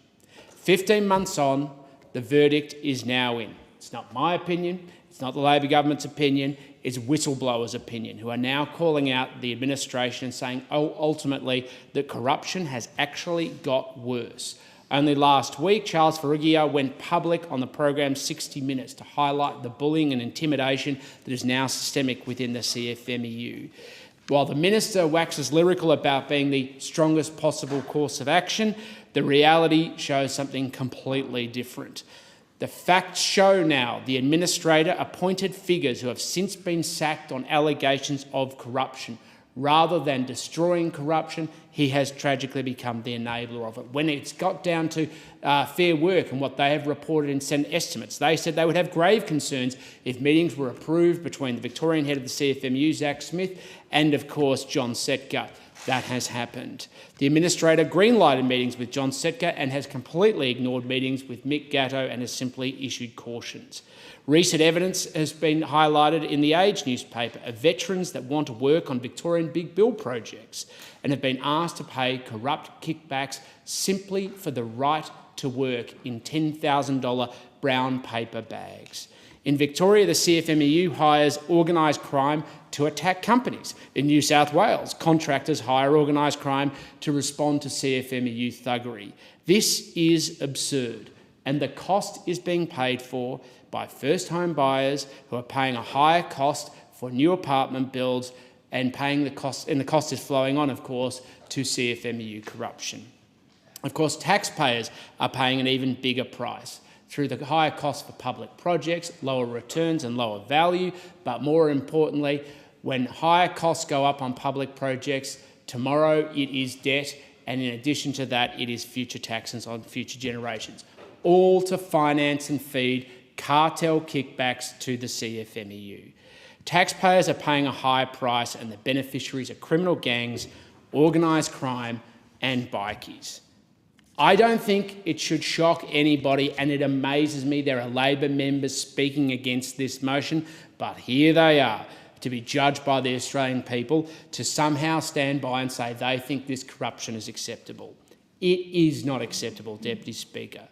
15 months on, the verdict is now in. It's not my opinion, it's not the Labor government's opinion, it's whistleblowers' opinion, who are now calling out the administration and saying, ultimately, that corruption has actually got worse. Only last week, Charles Ferrugia went public on the program 60 Minutes to highlight the bullying and intimidation that is now systemic within the CFMEU. While the minister waxes lyrical about being the strongest possible course of action, the reality shows something completely different. The facts show now the administrator appointed figures who have since been sacked on allegations of corruption. Rather than destroying corruption, he has tragically become the enabler of it. When it's got down to Fair Work and what they have reported in Senate estimates, they said they would have grave concerns if meetings were approved between the Victorian head of the CFMU, Zack Smith, and of course John Setka. That has happened. The administrator greenlighted meetings with John Setka and has completely ignored meetings with Mick Gatto and has simply issued cautions. Recent evidence has been highlighted in the Age newspaper of veterans that want to work on Victorian big bill projects and have been asked to pay corrupt kickbacks simply for the right to work in $10,000 brown paper bags. In Victoria, the CFMEU hires organised crime to attack companies. In New South Wales, contractors hire organised crime to respond to CFMEU thuggery. This is absurd, and the cost is being paid for by first home buyers who are paying a higher cost for new apartment builds and paying the cost, and the cost is flowing on, of course, to CFMEU corruption. Of course, taxpayers are paying an even bigger price through the higher cost for public projects, lower returns and lower value, but more importantly, when higher costs go up on public projects, tomorrow it is debt, and in addition to that, it is future taxes on future generations, all to finance and feed cartel kickbacks to the CFMEU. Taxpayers are paying a high price and the beneficiaries are criminal gangs, organised crime and bikies. I don't think it should shock anybody, and it amazes me there are Labor members speaking against this motion, but here they are, to be judged by the Australian people, to somehow stand by and say they think this corruption is acceptable. It is not acceptable, Deputy Speaker.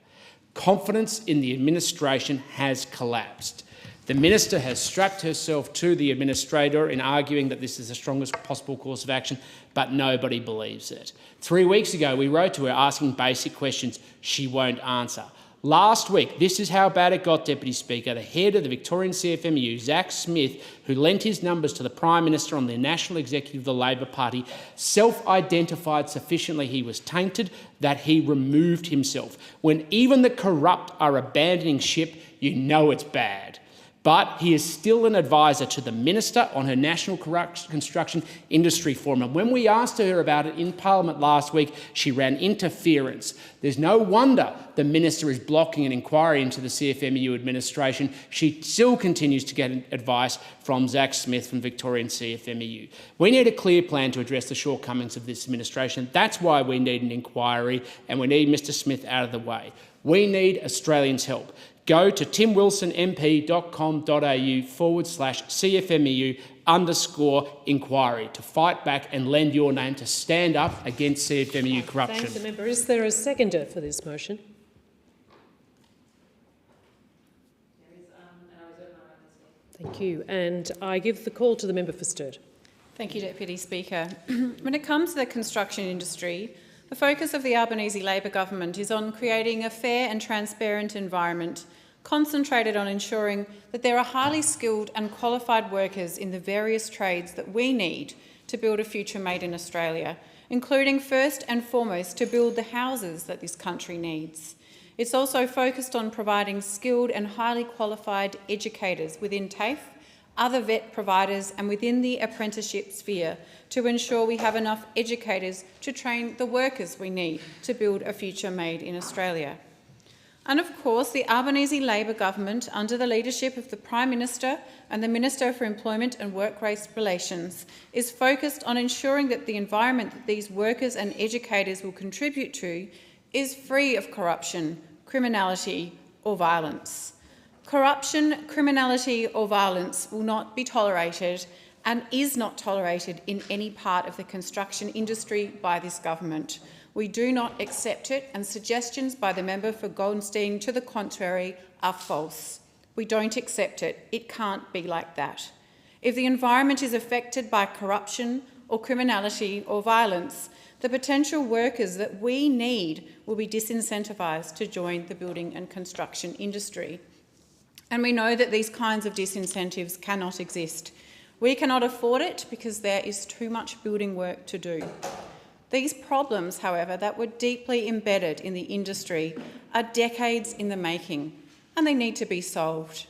Confidence in the administration has collapsed. The minister has strapped herself to the administrator in arguing that this is the strongest possible course of action, but nobody believes it. 3 weeks ago, we wrote to her asking basic questions. She won't answer. Last week, this is how bad it got, Deputy Speaker. The head of the Victorian CFMEU, Zack Smith, who lent his numbers to the Prime Minister on the National Executive of the Labor Party, self-identified sufficiently he was tainted that he removed himself. When even the corrupt are abandoning ship, you know it's bad. But he is still an advisor to the Minister on her National Construction Industry Forum. And when we asked her about it in Parliament last week, she ran interference. There's no wonder the Minister is blocking an inquiry into the CFMEU administration. She still continues to get advice from Zack Smith from Victorian CFMEU. We need a clear plan to address the shortcomings of this administration. That's why we need an inquiry, and we need Mr Smith out of the way. We need Australians' help. Go to timwilsonmp.com.au/CFMEU_inquiry to fight back and lend your name to stand up against CFMEU corruption. Thank the member. Is there a seconder for this motion? Thank you. And I give the call to the member for Sturt. Thank you, Deputy Speaker. When it comes to the construction industry, the focus of the Albanese Labor government is on creating a fair and transparent environment, concentrated on ensuring that there are highly skilled and qualified workers in the various trades that we need to build a future made in Australia, including first and foremost to build the houses that this country needs. It's also focused on providing skilled and highly qualified educators within TAFE, other vet providers and within the apprenticeship sphere to ensure we have enough educators to train the workers we need to build a future made in Australia. And of course, the Albanese Labor government, under the leadership of the Prime Minister and the Minister for Employment and Work-Race Relations, is focused on ensuring that the environment that these workers and educators will contribute to is free of corruption, criminality or violence. Corruption, criminality or violence will not be tolerated and is not tolerated in any part of the construction industry by this government. We do not accept it, and suggestions by the member for Goldstein to the contrary are false. We don't accept it. It can't be like that. If the environment is affected by corruption or criminality or violence, the potential workers that we need will be disincentivised to join the building and construction industry. And we know that these kinds of disincentives cannot exist. We cannot afford it because there is too much building work to do. These problems, however, that were deeply embedded in the industry are decades in the making, and they need to be solved.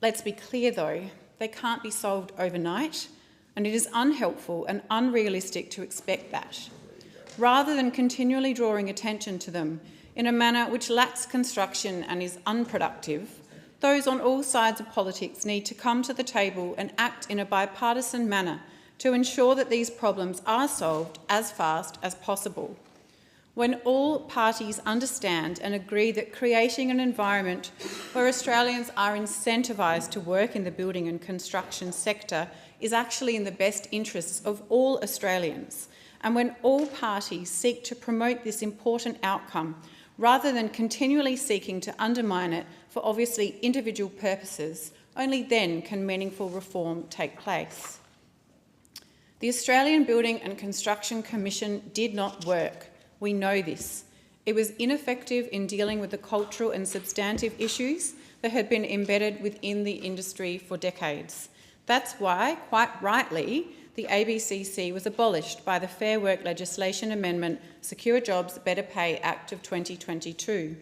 Let's be clear though, they can't be solved overnight, and it is unhelpful and unrealistic to expect that. Rather than continually drawing attention to them in a manner which lacks construction and is unproductive, those on all sides of politics need to come to the table and act in a bipartisan manner to ensure that these problems are solved as fast as possible. When all parties understand and agree that creating an environment where Australians are incentivised to work in the building and construction sector is actually in the best interests of all Australians, and when all parties seek to promote this important outcome rather than continually seeking to undermine it for obviously individual purposes, only then can meaningful reform take place. The Australian Building and Construction Commission did not work. We know this. It was ineffective in dealing with the cultural and substantive issues that had been embedded within the industry for decades. That's why, quite rightly, the ABCC was abolished by the Fair Work Legislation Amendment Secure Jobs, Better Pay Act of 2022.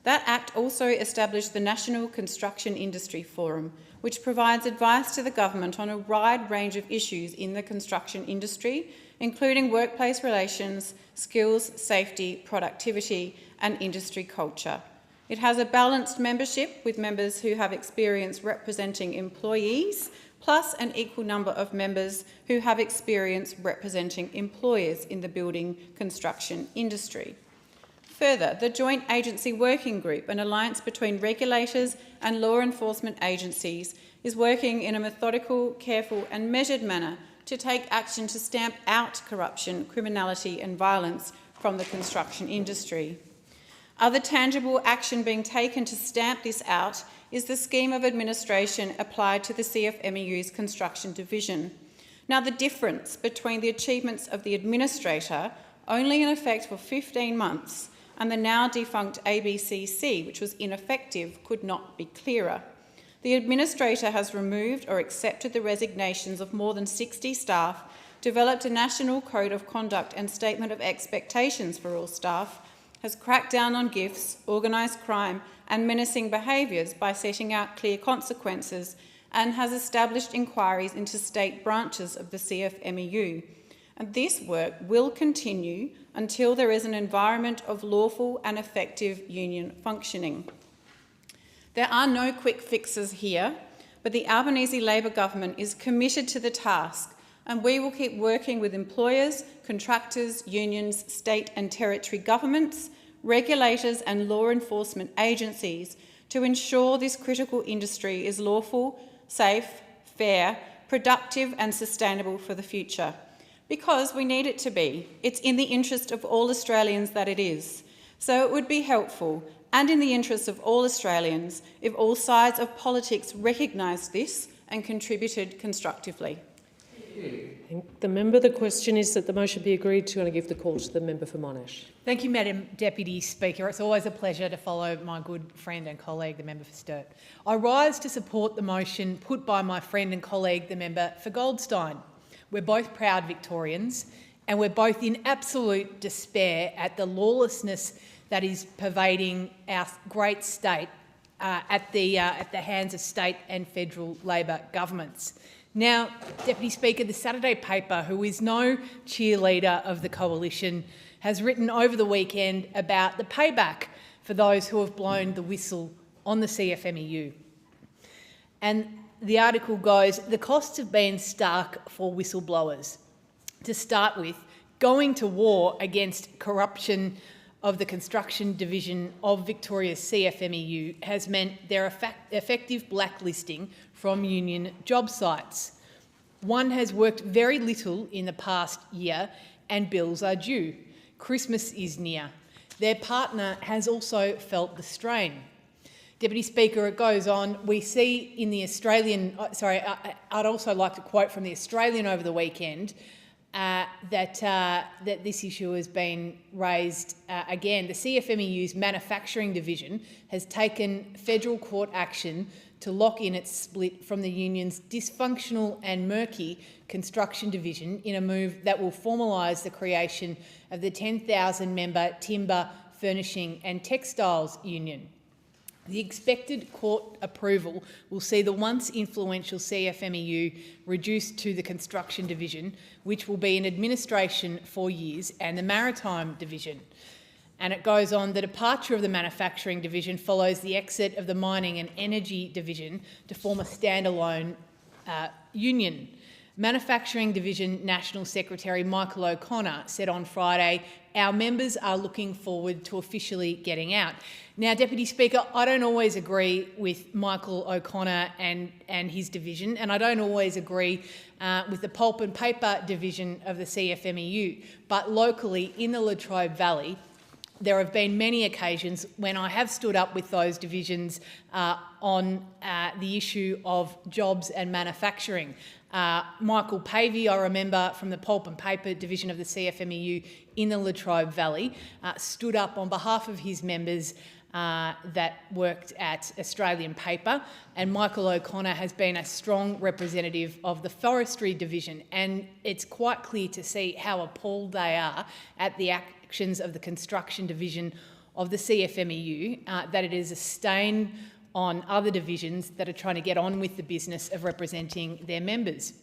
That Act also established the National Construction Industry Forum, which provides advice to the government on a wide range of issues in the construction industry, including workplace relations, skills, safety, productivity and industry culture. It has a balanced membership with members who have experience representing employees, plus an equal number of members who have experience representing employers in the building construction industry. Further, the Joint Agency Working Group, an alliance between regulators and law enforcement agencies, is working in a methodical, careful and measured manner to take action to stamp out corruption, criminality and violence from the construction industry. Other tangible action being taken to stamp this out is the scheme of administration applied to the CFMEU's construction division. Now, the difference between the achievements of the administrator, only in effect for 15 months, and the now defunct ABCC, which was ineffective, could not be clearer. The administrator has removed or accepted the resignations of more than 60 staff, developed a national code of conduct and statement of expectations for all staff, has cracked down on gifts, organised crime and menacing behaviours by setting out clear consequences, and has established inquiries into state branches of the CFMEU. And this work will continue until there is an environment of lawful and effective union functioning. There are no quick fixes here, but the Albanese Labor government is committed to the task, and we will keep working with employers, contractors, unions, state and territory governments, regulators and law enforcement agencies to ensure this critical industry is lawful, safe, fair, productive and sustainable for the future. Because we need it to be. It's in the interest of all Australians that it is. So it would be helpful and in the interest of all Australians if all sides of politics recognised this and contributed constructively. The member, the question is that the motion be agreed to, and I give the call to the member for Monash. Thank you, Madam Deputy Speaker. It's always a pleasure to follow my good friend and colleague, the member for Sturt. I rise to support the motion put by my friend and colleague, the member for Goldstein. We're both proud Victorians, and we're both in absolute despair at the lawlessness that is pervading our great state at the hands of state and federal Labor governments. Now, Deputy Speaker, the Saturday paper, who is no cheerleader of the coalition, has written over the weekend about the payback for those who have blown the whistle on the CFMEU. And the article goes, the costs have been stark for whistleblowers. To start with, going to war against corruption of the construction division of Victoria's CFMEU has meant their effective blacklisting from union job sites. One has worked very little in the past year and bills are due. Christmas is near. Their partner has also felt the strain. Deputy Speaker, it goes on. We see in the Australian, I'd also like to quote from the Australian over the weekend that this issue has been raised again. The CFMEU's manufacturing division has taken federal court action to lock in its split from the union's dysfunctional and murky construction division in a move that will formalise the creation of the 10,000-member Timber, Furnishing and Textiles Union. The expected court approval will see the once influential CFMEU reduced to the Construction Division, which will be in administration for years, and the Maritime Division. And it goes on, the departure of the Manufacturing Division follows the exit of the Mining and Energy Division to form a standalone union. Manufacturing Division National Secretary Michael O'Connor said on Friday, our members are looking forward to officially getting out. Now, Deputy Speaker, I don't always agree with Michael O'Connor and his division, and I don't always agree with the Pulp and Paper division of the CFMEU, but locally in the Latrobe Valley, there have been many occasions when I have stood up with those divisions on the issue of jobs and manufacturing. Michael Pavey, I remember, from the Pulp and Paper division of the CFMEU in the Latrobe Valley, stood up on behalf of his members that worked at Australian Paper, and Michael O'Connor has been a strong representative of the Forestry Division, and it's quite clear to see how appalled they are at the actions of the Construction Division of the CFMEU, that it is a stain on other divisions that are trying to get on with the business of representing their members.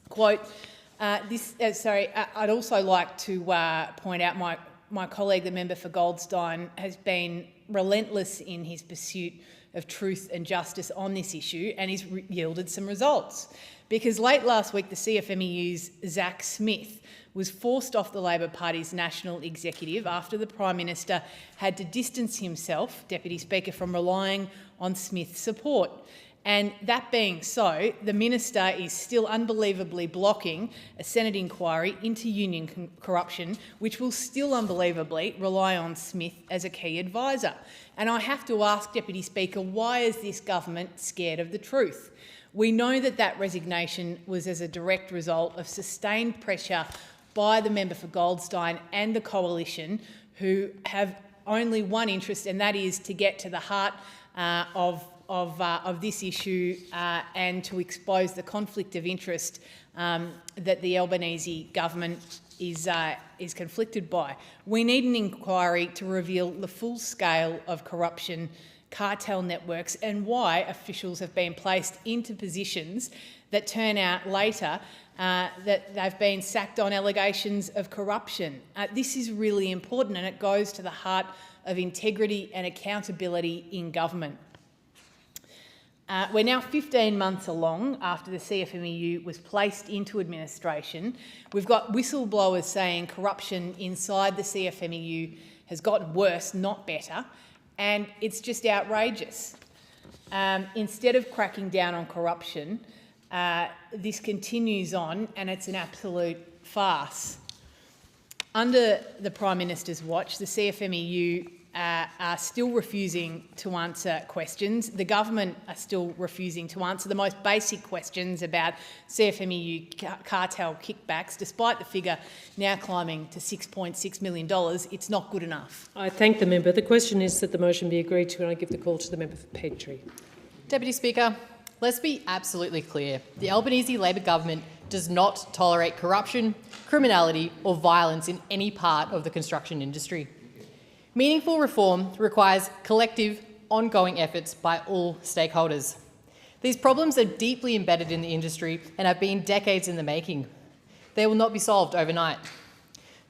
Quote, I'd also like to point out my colleague, the member for Goldstein, has been relentless in his pursuit of truth and justice on this issue, and he's yielded some results. because late last week the CFMEU's Zack Smith was forced off the Labor Party's national executive after the Prime Minister had to distance himself, Deputy Speaker, from relying on Smith's support. And that being so, the Minister is still unbelievably blocking a Senate inquiry into union corruption, which will still unbelievably rely on Smith as a key advisor. And I have to ask, Deputy Speaker, why is this government scared of the truth? We know that that resignation was as a direct result of sustained pressure by the member for Goldstein and the coalition, who have only one interest, and that is to get to the heart of this issue and to expose the conflict of interest that the Albanese government is conflicted by. We need an inquiry to reveal the full scale of corruption, cartel networks, and why officials have been placed into positions that turn out later that they've been sacked on allegations of corruption. This is really important, and it goes to the heart of integrity and accountability in government. We're now 15 months along after the CFMEU was placed into administration. We've got whistleblowers saying corruption inside the CFMEU has gotten worse, not better, and it's just outrageous. Instead of cracking down on corruption, this continues on, and it's an absolute farce. Under the Prime Minister's watch, the CFMEU are still refusing to answer questions. The government are still refusing to answer the most basic questions about CFMEU cartel kickbacks, despite the figure now climbing to $6.6 million. It's not good enough. I thank the member. The question is that the motion be agreed to, and I give the call to the member for Parliamentary. Deputy Speaker, let's be absolutely clear. The Albanese Labor government does not tolerate corruption, criminality or violence in any part of the construction industry. Meaningful reform requires collective, ongoing efforts by all stakeholders. These problems are deeply embedded in the industry and have been decades in the making. They will not be solved overnight.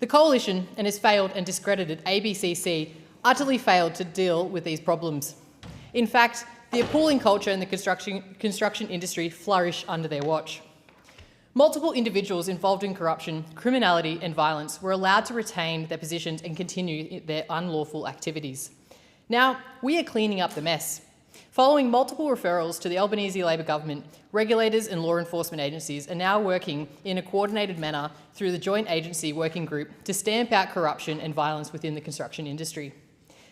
The Coalition and its failed and discredited ABCC utterly failed to deal with these problems. In fact, the appalling culture in the construction industry flourished under their watch. Multiple individuals involved in corruption, criminality and violence were allowed to retain their positions and continue their unlawful activities. Now, we are cleaning up the mess. Following multiple referrals to the Albanese Labor government, regulators and law enforcement agencies are now working in a coordinated manner through the Joint Agency Working Group to stamp out corruption and violence within the construction industry.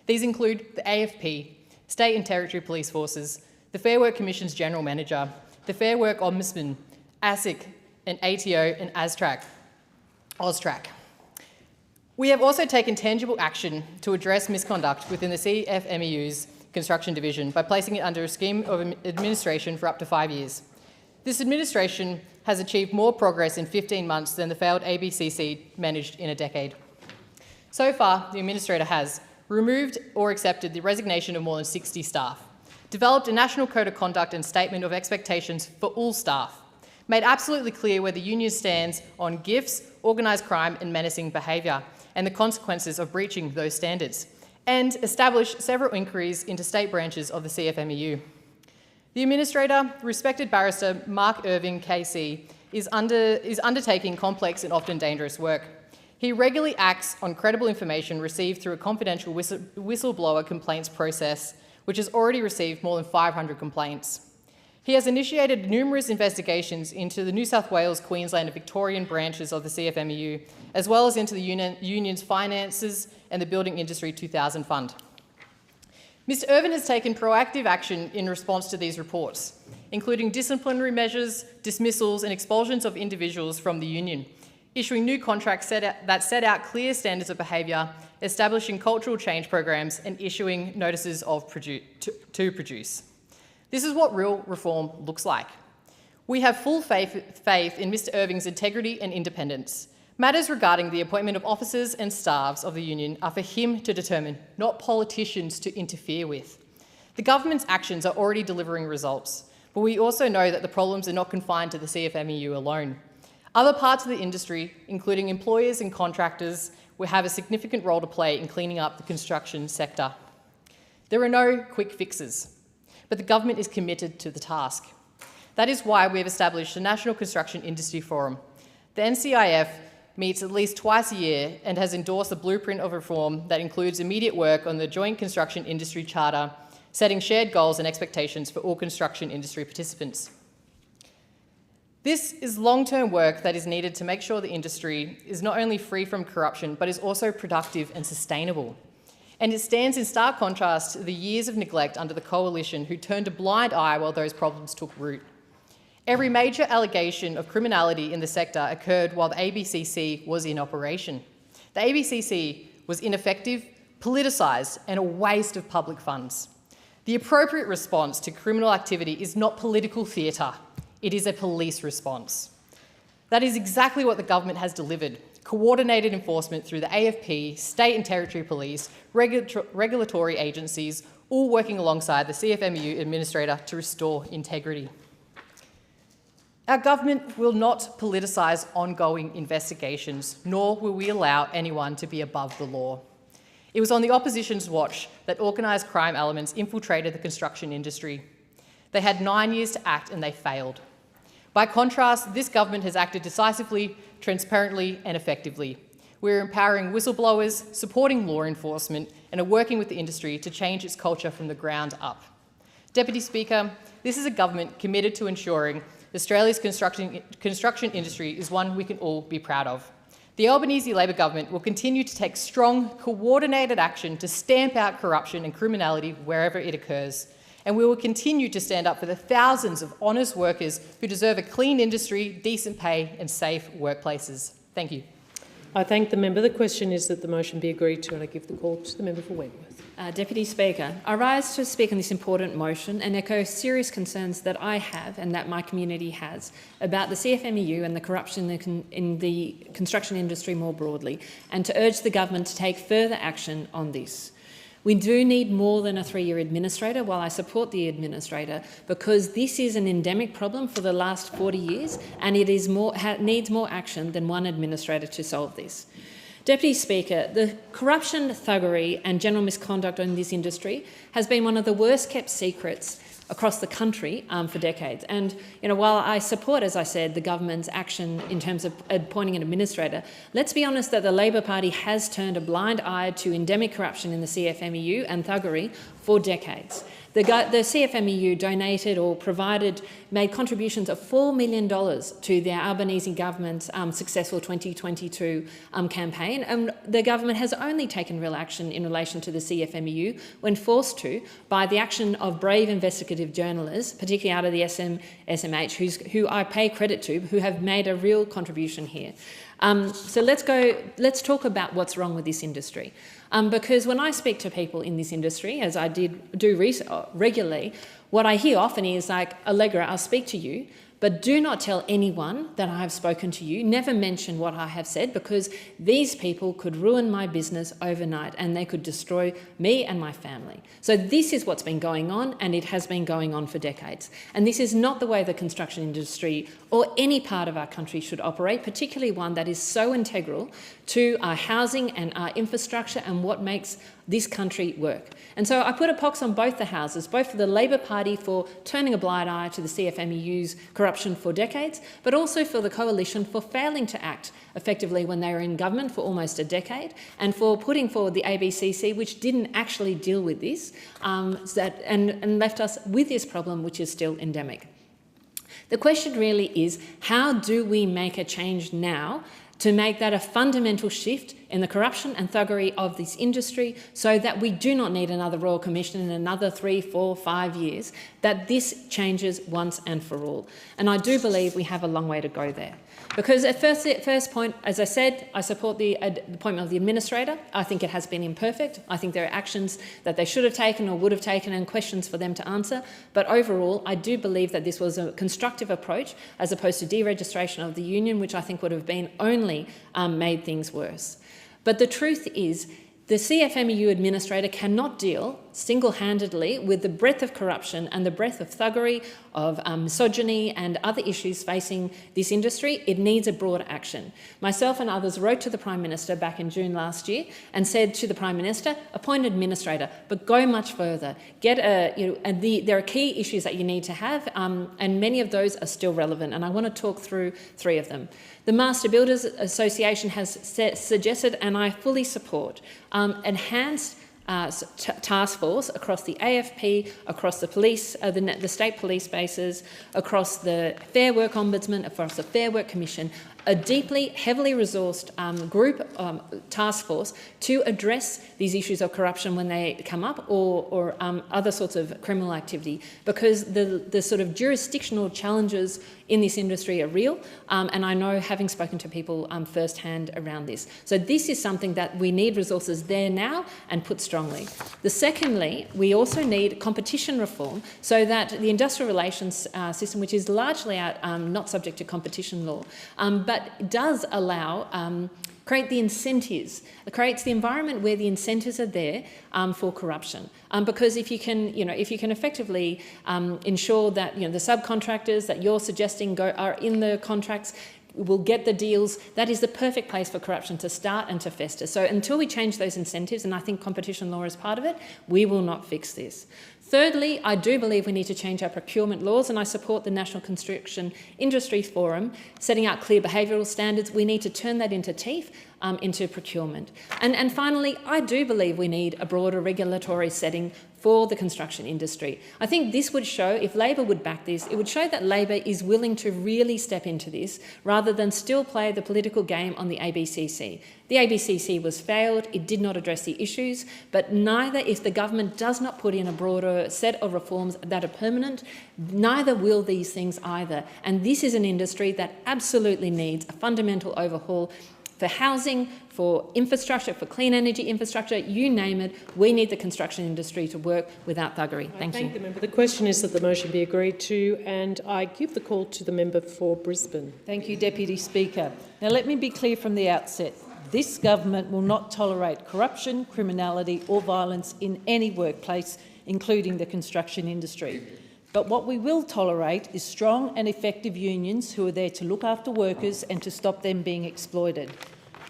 These include the AFP, State and Territory Police Forces, the Fair Work Commission's General Manager, the Fair Work Ombudsman, ASIC, and ATO and AUSTRAC. We have also taken tangible action to address misconduct within the CFMEU's construction division by placing it under a scheme of administration for up to 5 years. This administration has achieved more progress in 15 months than the failed ABCC managed in a decade. So far, the administrator has removed or accepted the resignation of more than 60 staff, developed a national code of conduct and statement of expectations for all staff, made absolutely clear where the union stands on gifts, organised crime and menacing behaviour and the consequences of breaching those standards, and established several inquiries into state branches of the CFMEU. The administrator, respected barrister Mark Irving KC, is undertaking complex and often dangerous work. He regularly acts on credible information received through a confidential whistleblower complaints process, which has already received more than 500 complaints. He has initiated numerous investigations into the New South Wales, Queensland and Victorian branches of the CFMEU, as well as into the union's finances and the Building Industry 2000 Fund. Mr Irvin has taken proactive action in response to these reports, including disciplinary measures, dismissals and expulsions of individuals from the union, issuing new contracts that set out clear standards of behaviour, establishing cultural change programs and issuing notices of to produce. This is what real reform looks like. We have full faith in Mr Irving's integrity and independence. Matters regarding the appointment of officers and staffs of the union are for him to determine, not politicians to interfere with. The government's actions are already delivering results, but we also know that the problems are not confined to the CFMEU alone. Other parts of the industry, including employers and contractors, will have a significant role to play in cleaning up the construction sector. There are no quick fixes, but the government is committed to the task. That is why we have established the National Construction Industry Forum. The NCIF meets at least twice a year and has endorsed a blueprint of reform that includes immediate work on the Joint Construction Industry Charter, setting shared goals and expectations for all construction industry participants. This is long-term work that is needed to make sure the industry is not only free from corruption, but is also productive and sustainable. And it stands in stark contrast to the years of neglect under the Coalition, who turned a blind eye while those problems took root. Every major allegation of criminality in the sector occurred while the ABCC was in operation. The ABCC was ineffective, politicised, and a waste of public funds. The appropriate response to criminal activity is not political theatre, it is a police response. That is exactly what the government has delivered: coordinated enforcement through the AFP, state and territory police, regulatory agencies, all working alongside the CFMEU administrator to restore integrity. Our government will not politicise ongoing investigations, nor will we allow anyone to be above the law. It was on the opposition's watch that organised crime elements infiltrated the construction industry. They had 9 years to act and they failed. By contrast, this government has acted decisively, transparently and effectively. We're empowering whistleblowers, supporting law enforcement and are working with the industry to change its culture from the ground up. Deputy Speaker, this is a government committed to ensuring Australia's construction industry is one we can all be proud of. The Albanese Labor government will continue to take strong, coordinated action to stamp out corruption and criminality wherever it occurs. And we will continue to stand up for the thousands of honest workers who deserve a clean industry, decent pay and safe workplaces. Thank you. I thank the member. The question is that the motion be agreed to, and I give the call to the member for Wentworth. Deputy Speaker, I rise to speak on this important motion and echo serious concerns that I have and that my community has about the CFMEU and the corruption in the construction industry more broadly, and to urge the government to take further action on this. We do need more than a 3-year administrator, while I support the administrator, because this is an endemic problem for the last 40 years and it is needs more action than one administrator to solve this. Deputy Speaker, the corruption, thuggery and general misconduct in this industry has been one of the worst kept secrets across the country for decades. And while I support, as I said, the government's action in terms of appointing an administrator, let's be honest that the Labor Party has turned a blind eye to endemic corruption in the CFMEU and thuggery for decades. The CFMEU donated or made contributions of $4 million to the Albanese government's successful 2022 campaign, and the government has only taken real action in relation to the CFMEU when forced to by the action of brave investigative journalists, particularly out of the SMH, who I pay credit to, who have made a real contribution here. So let's talk about what's wrong with this industry. Because when I speak to people in this industry, as I do regularly, what I hear often is like, Allegra, I'll speak to you, but do not tell anyone that I have spoken to you. Never mention what I have said, because these people could ruin my business overnight and they could destroy me and my family. So this is what's been going on, and it has been going on for decades. And this is not the way the construction industry or any part of our country should operate, particularly one that is so integral to our housing and our infrastructure and what makes this country work. And so I put a pox on both the houses, both for the Labor Party for turning a blind eye to the CFMEU's corruption for decades, but also for the Coalition for failing to act effectively when they were in government for almost a decade, and for putting forward the ABCC, which didn't actually deal with this, and left us with this problem, which is still endemic. The question really is, how do we make a change now to make that a fundamental shift in the corruption and thuggery of this industry, so that we do not need another Royal Commission in another 3, 4, 5 years, that this changes once and for all. And I do believe we have a long way to go there. Because at first point, as I said, I support the appointment of the administrator. I think it has been imperfect. I think there are actions that they should have taken or would have taken and questions for them to answer. But overall, I do believe that this was a constructive approach as opposed to deregistration of the union, which I think would have been only made things worse. But the truth is, The CFMEU administrator cannot deal single-handedly with the breadth of corruption and the breadth of thuggery, of misogyny and other issues facing this industry. It needs a broader action. Myself and others wrote to the Prime Minister back in June last year and said to the Prime Minister, appoint an administrator, but go much further. There are key issues that you need to have, and many of those are still relevant, and I want to talk through 3 of them. The Master Builders Association has suggested, and I fully support, enhanced task force across the AFP, across the police, the state police bases, across the Fair Work Ombudsman, across the Fair Work Commission, a deeply, heavily resourced group task force to address these issues of corruption when they come up, or other sorts of criminal activity, because the sort of jurisdictional challenges in this industry are real, and I know, having spoken to people firsthand around this. So this is something that we need resources there now and put strongly. Secondly, we also need competition reform so that the industrial relations system, which is largely not subject to competition law, but does allow create the incentives, creates the environment where the incentives are there for corruption. Because if you can effectively ensure that the subcontractors that you're suggesting are in the contracts will get the deals, that is the perfect place for corruption to start and to fester. So until we change those incentives, and I think competition law is part of it, we will not fix this. Thirdly, I do believe we need to change our procurement laws, and I support the National Construction Industry Forum setting out clear behavioural standards. We need to turn that into teeth, into procurement. And finally, I do believe we need a broader regulatory setting for the construction industry. I think this would show, if Labor would back this, it would show that Labor is willing to really step into this rather than still play the political game on the ABCC. The ABCC was failed, it did not address the issues, but neither, if the government does not put in a broader set of reforms that are permanent, neither will these things either. And this is an industry that absolutely needs a fundamental overhaul for housing, for infrastructure, for clean energy infrastructure, you name it. We need the construction industry to work without thuggery. Thank you. Thank the member. The question is that the motion be agreed to, and I give the call to the member for Brisbane. Thank you, Deputy Speaker. Now, let me be clear from the outset. This government will not tolerate corruption, criminality or violence in any workplace, including the construction industry. But what we will tolerate is strong and effective unions who are there to look after workers and to stop them being exploited.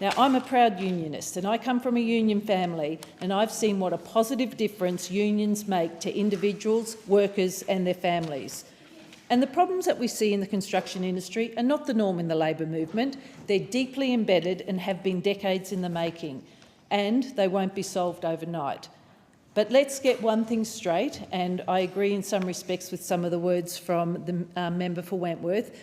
Now, I'm a proud unionist and I come from a union family, and I've seen what a positive difference unions make to individuals, workers and their families. And the problems that we see in the construction industry are not the norm in the Labor movement. They're deeply embedded and have been decades in the making, and they won't be solved overnight. But let's get one thing straight, and I agree in some respects with some of the words from the member for Wentworth.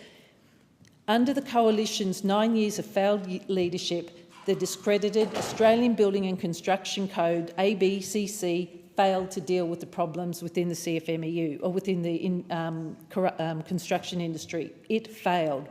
Under the Coalition's 9 years of failed leadership, the discredited Australian Building and Construction Code, ABCC, failed to deal with the problems within the CFMEU, or within the construction industry. It failed.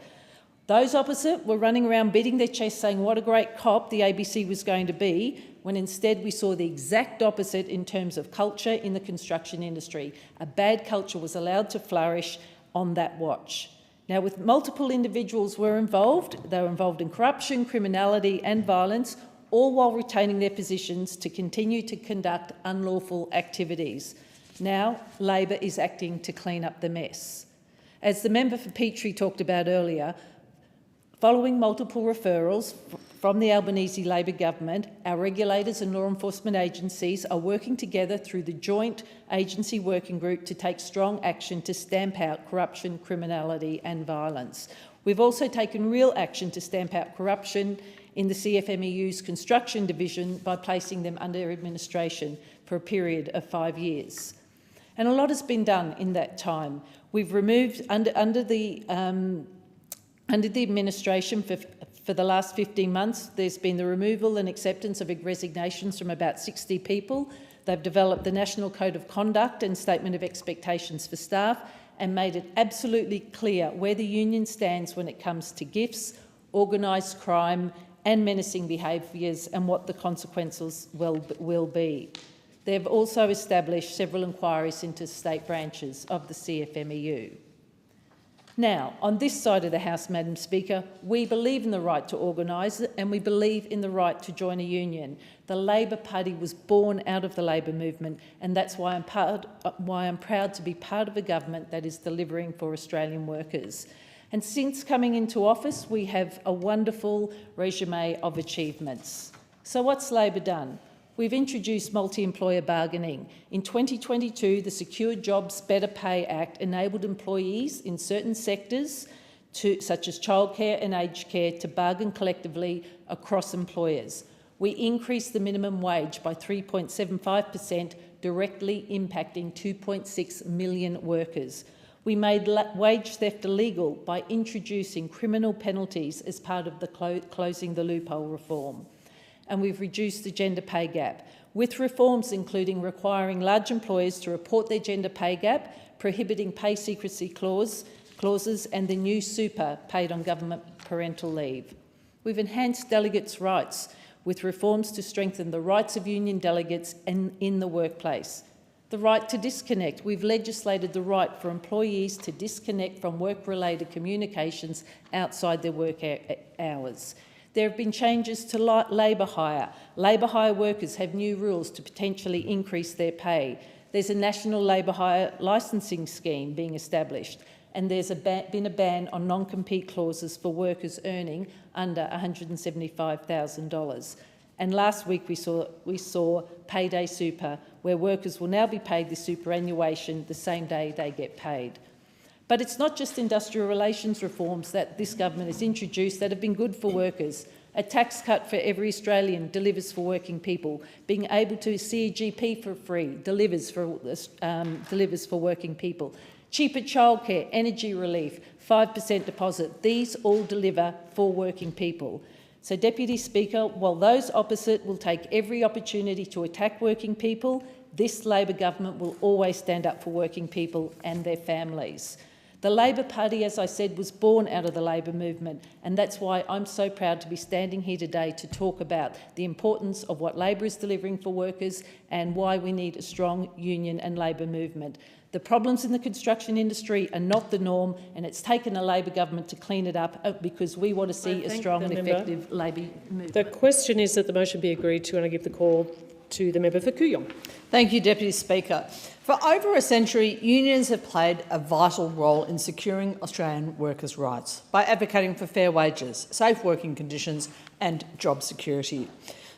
Those opposite were running around beating their chests saying what a great cop the ABC was going to be, when instead we saw the exact opposite in terms of culture in the construction industry. A bad culture was allowed to flourish on that watch. Now, with multiple individuals were involved, they were involved in corruption, criminality and violence, all while retaining their positions to continue to conduct unlawful activities. Now, Labor is acting to clean up the mess. As the member for Petrie talked about earlier, following multiple referrals from the Albanese Labor government, our regulators and law enforcement agencies are working together through the Joint Agency Working Group to take strong action to stamp out corruption, criminality and violence. We've also taken real action to stamp out corruption in the CFMEU's construction division by placing them under administration for a period of 5 years. And a lot has been done in that time. We've removed, under the administration for the last 15 months, there's been the removal and acceptance of resignations from about 60 people. They've developed the National Code of Conduct and Statement of Expectations for staff and made it absolutely clear where the union stands when it comes to gifts, organised crime and menacing behaviours, and what the consequences will be. They've also established several inquiries into state branches of the CFMEU. Now, on this side of the House, Madam Speaker, we believe in the right to organise and we believe in the right to join a union. The Labor Party was born out of the labour movement, and that's why I'm proud to be part of a government that is delivering for Australian workers. And since coming into office, we have a wonderful resume of achievements. So what's Labor done? We've introduced multi-employer bargaining. In 2022, the Secure Jobs Better Pay Act enabled employees in certain sectors, such as childcare and aged care, to bargain collectively across employers. We increased the minimum wage by 3.75%, directly impacting 2.6 million workers. We made wage theft illegal by introducing criminal penalties as part of the Closing the Loophole reform. And we've reduced the gender pay gap, with reforms including requiring large employers to report their gender pay gap, prohibiting pay secrecy clauses and the new super paid on government parental leave. We've enhanced delegates' rights, with reforms to strengthen the rights of union delegates in the workplace. The right to disconnect. We've legislated the right for employees to disconnect from work-related communications outside their work hours. There have been changes to labour hire. Labour hire workers have new rules to potentially increase their pay. There's a national labour hire licensing scheme being established, and there's been a ban on non-compete clauses for workers earning under $175,000. And last week we saw payday super, where workers will now be paid the superannuation the same day they get paid. But it's not just industrial relations reforms that this government has introduced that have been good for workers. A tax cut for every Australian delivers for working people. Being able to see a GP for free delivers for working people. Cheaper childcare, energy relief, 5% deposit. These all deliver for working people. So, Deputy Speaker, while those opposite will take every opportunity to attack working people, this Labor government will always stand up for working people and their families. The Labor Party, as I said, was born out of the labour movement, and that's why I'm so proud to be standing here today to talk about the importance of what Labor is delivering for workers and why we need a strong union and labour movement. The problems in the construction industry are not the norm, and it's taken a Labor government to clean it up because we want to see a strong and effective labour movement. The question is that the motion be agreed to, and I give the call to the member for Kooyong. Thank you, Deputy Speaker. For over a century, unions have played a vital role in securing Australian workers' rights by advocating for fair wages, safe working conditions and job security.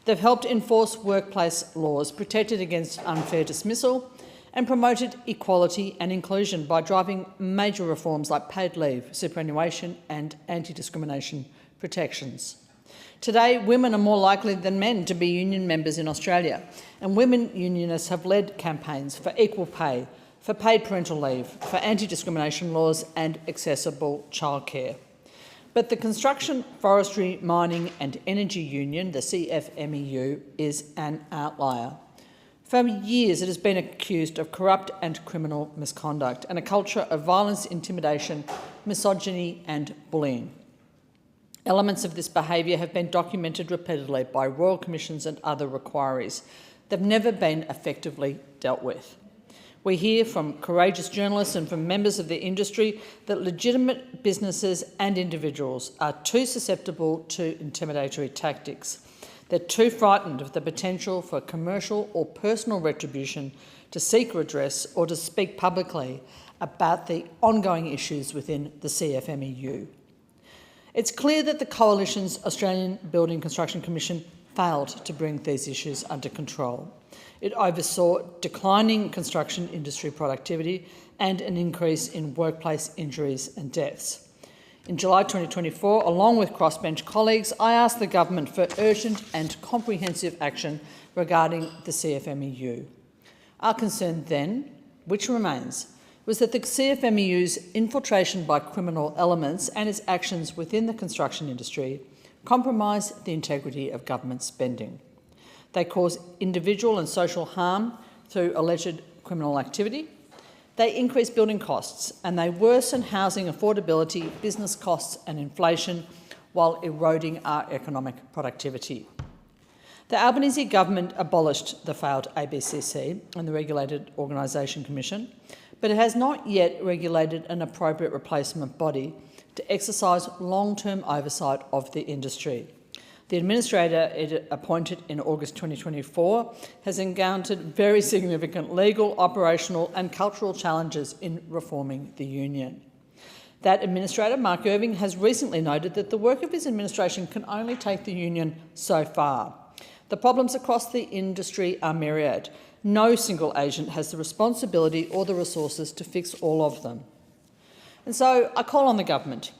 They've helped enforce workplace laws, protected against unfair dismissal, and promoted equality and inclusion by driving major reforms like paid leave, superannuation and anti-discrimination protections. Today, women are more likely than men to be union members in Australia, and women unionists have led campaigns for equal pay, for paid parental leave, for anti-discrimination laws and accessible childcare. But the Construction, Forestry, Mining and Energy Union, the CFMEU, is an outlier. For years, it has been accused of corrupt and criminal misconduct and a culture of violence, intimidation, misogyny and bullying. Elements of this behaviour have been documented repeatedly by royal commissions and other inquiries. They've never been effectively dealt with. We hear from courageous journalists and from members of the industry that legitimate businesses and individuals are too susceptible to intimidatory tactics. They're too frightened of the potential for commercial or personal retribution to seek redress or to speak publicly about the ongoing issues within the CFMEU. It's clear that the Coalition's Australian Building Construction Commission failed to bring these issues under control. It oversaw declining construction industry productivity and an increase in workplace injuries and deaths. In July 2024, along with crossbench colleagues, I asked the government for urgent and comprehensive action regarding the CFMEU. Our concern then, which remains, was that the CFMEU's infiltration by criminal elements and its actions within the construction industry compromise the integrity of government spending. They cause individual and social harm through alleged criminal activity. They increase building costs and they worsen housing affordability, business costs and inflation while eroding our economic productivity. The Albanese government abolished the failed ABCC and the Regulated Organisation Commission, but it has not yet regulated an appropriate replacement body to exercise long-term oversight of the industry. The administrator it appointed in August 2024 has encountered very significant legal, operational and cultural challenges in reforming the union. That administrator, Mark Irving, has recently noted that the work of his administration can only take the union so far. The problems across the industry are myriad. No single agent has the responsibility or the resources to fix all of them. And so I call on the government,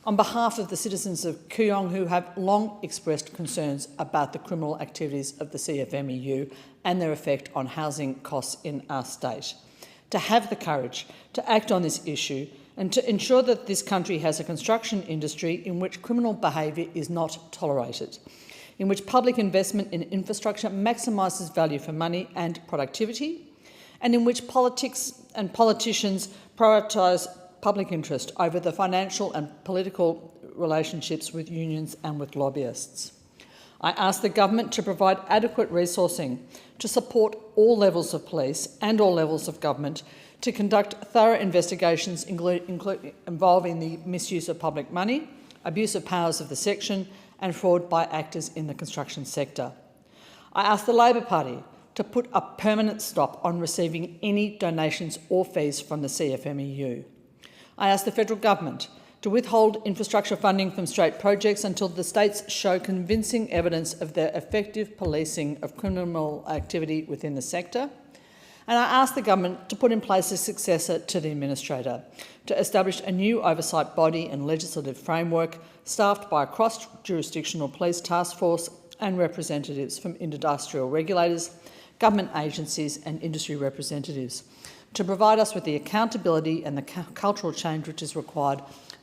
on behalf of the citizens of Kooyong who have long expressed concerns about the criminal activities of the CFMEU and their effect on housing costs in our state, to have the courage to act on this issue and to ensure that this country has a construction industry in which criminal behaviour is not tolerated, in which public investment in infrastructure maximises value for money and productivity, and in which politics and politicians prioritise public interest over the financial and political relationships with unions and with lobbyists. I ask the government to provide adequate resourcing to support all levels of police and all levels of government to conduct thorough investigations involving the misuse of public money, abuse of powers of the section and fraud by actors in the construction sector. I ask the Labor Party to put a permanent stop on receiving any donations or fees from the CFMEU. I ask the federal government to withhold infrastructure funding from state projects until the states show convincing evidence of their effective policing of criminal activity within the sector. And I ask the government to put in place a successor to the administrator, to establish a new oversight body and legislative framework staffed by a cross-jurisdictional police task force and representatives from industrial regulators, government agencies and industry representatives, to provide us with the accountability and the cultural change which is required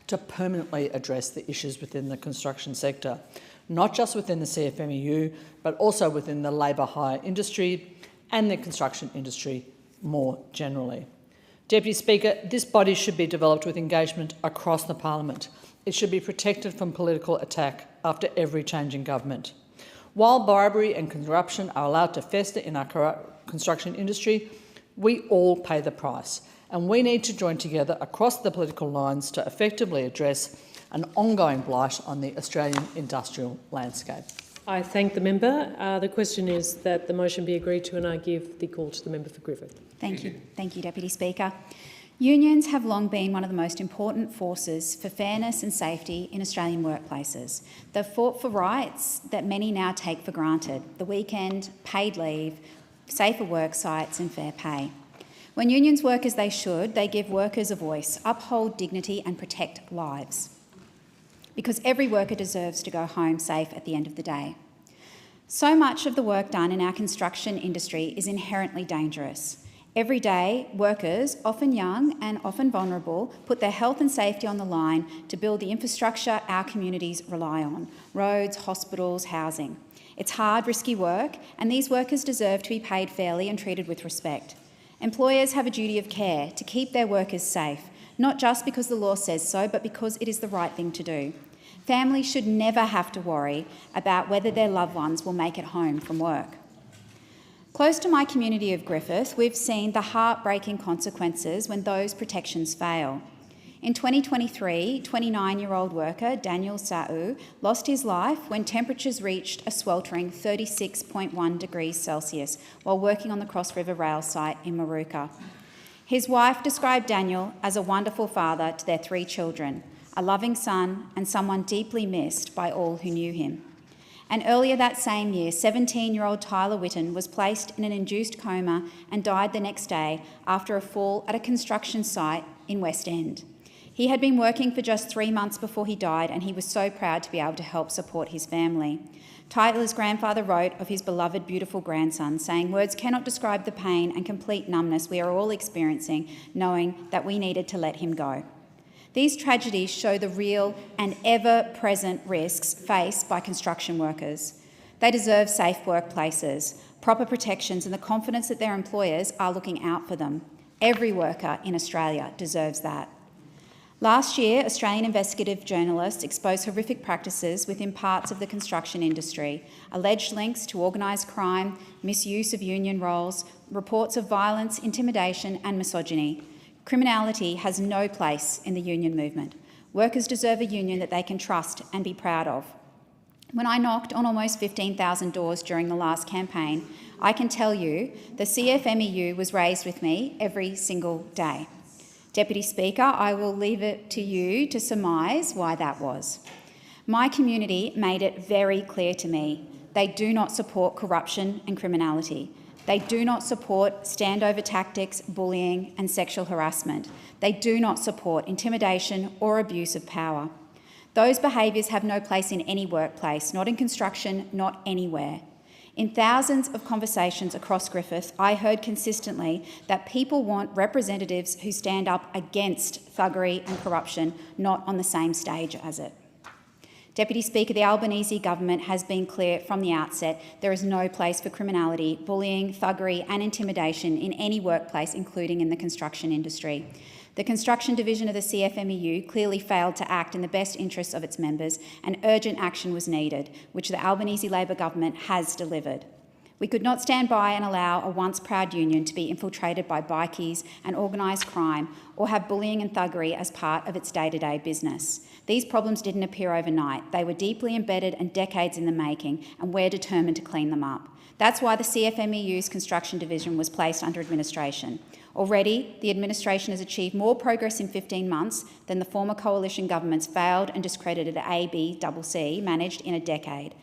to permanently address the issues within the construction sector, not just within the CFMEU, but also within the labour hire industry and the construction industry more generally. Deputy Speaker, this body should be developed with engagement across the Parliament. It should be protected from political attack after every change in government. While bribery and corruption are allowed to fester in our construction industry, we all pay the price, and we need to join together across the political lines to effectively address an ongoing blight on the Australian industrial landscape. I thank the member. The question is that the motion be agreed to, and I give the call to the member for Griffith. Thank you. Thank you, Deputy Speaker. Unions have long been one of the most important forces for fairness and safety in Australian workplaces. They've fought for rights that many now take for granted: the weekend, paid leave, safer work sites and fair pay. When unions work as they should, they give workers a voice, uphold dignity and protect lives, because every worker deserves to go home safe at the end of the day. So much of the work done in our construction industry is inherently dangerous. Every day, workers, often young and often vulnerable, put their health and safety on the line to build the infrastructure our communities rely on: roads, hospitals, housing. It's hard, risky work, and these workers deserve to be paid fairly and treated with respect. Employers have a duty of care to keep their workers safe, not just because the law says so, but because it is the right thing to do. Families should never have to worry about whether their loved ones will make it home from work. Close to my community of Griffith, we've seen the heartbreaking consequences when those protections fail. In 2023, 29-year-old worker Daniel Sa'u lost his life when temperatures reached a sweltering 36.1 degrees Celsius while working on the Cross River Rail site in Maruka. His wife described Daniel as a wonderful father to their 3 children, a loving son and someone deeply missed by all who knew him. And earlier that same year, 17-year-old Tyler Witten was placed in an induced coma and died the next day after a fall at a construction site in West End. He had been working for just 3 months before he died, and he was so proud to be able to help support his family. Tyler's grandfather wrote of his beloved, beautiful grandson, saying, "Words cannot describe the pain and complete numbness we are all experiencing, knowing that we needed to let him go." These tragedies show the real and ever-present risks faced by construction workers. They deserve safe workplaces, proper protections, and the confidence that their employers are looking out for them. Every worker in Australia deserves that. Last year, Australian investigative journalists exposed horrific practices within parts of the construction industry, alleged links to organised crime, misuse of union roles, reports of violence, intimidation and misogyny. Criminality has no place in the union movement. Workers deserve a union that they can trust and be proud of. When I knocked on almost 15,000 doors during the last campaign, I can tell you the CFMEU was raised with me every single day. Deputy Speaker, I will leave it to you to surmise why that was. My community made it very clear to me they do not support corruption and criminality. They do not support standover tactics, bullying and sexual harassment. They do not support intimidation or abuse of power. Those behaviours have no place in any workplace, not in construction, not anywhere. In thousands of conversations across Griffith, I heard consistently that people want representatives who stand up against thuggery and corruption, not on the same stage as it. Deputy Speaker, the Albanese government has been clear from the outset there is no place for criminality, bullying, thuggery and intimidation in any workplace, including in the construction industry. The construction division of the CFMEU clearly failed to act in the best interests of its members, and urgent action was needed, which the Albanese Labor government has delivered. We could not stand by and allow a once proud union to be infiltrated by bikies and organised crime, or have bullying and thuggery as part of its day-to-day business. These problems didn't appear overnight. They were deeply embedded and decades in the making, and we're determined to clean them up. That's why the CFMEU's construction division was placed under administration. Already, the administration has achieved more progress in 15 months than the former coalition government's failed and discredited ABCC managed in a decade.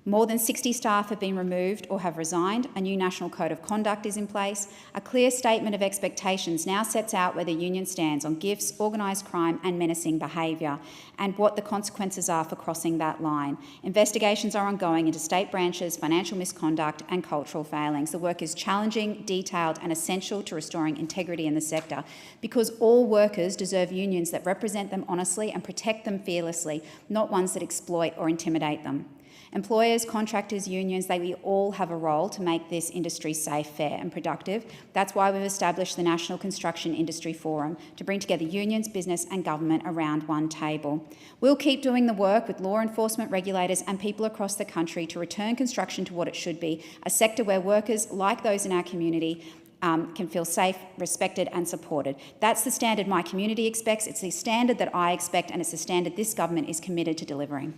More than 60 staff have been removed or have resigned. A new national code of conduct is in place. A clear statement of expectations now sets out where the union stands on gifts, organised crime and menacing behaviour, and what the consequences are for crossing that line. Investigations are ongoing into state branches, financial misconduct and cultural failings. The work is challenging, detailed and essential to restoring integrity in the sector, because all workers deserve unions that represent them honestly and protect them fearlessly, not ones that exploit or intimidate them. Employers, contractors, unions, they all have a role to make this industry safe, fair and productive. That's why we've established the National Construction Industry Forum, to bring together unions, business and government around one table. We'll keep doing the work with law enforcement, regulators and people across the country to return construction to what it should be, a sector where workers, like those in our community, can feel safe, respected and supported. That's the standard my community expects, it's the standard that I expect, and it's the standard this government is committed to delivering.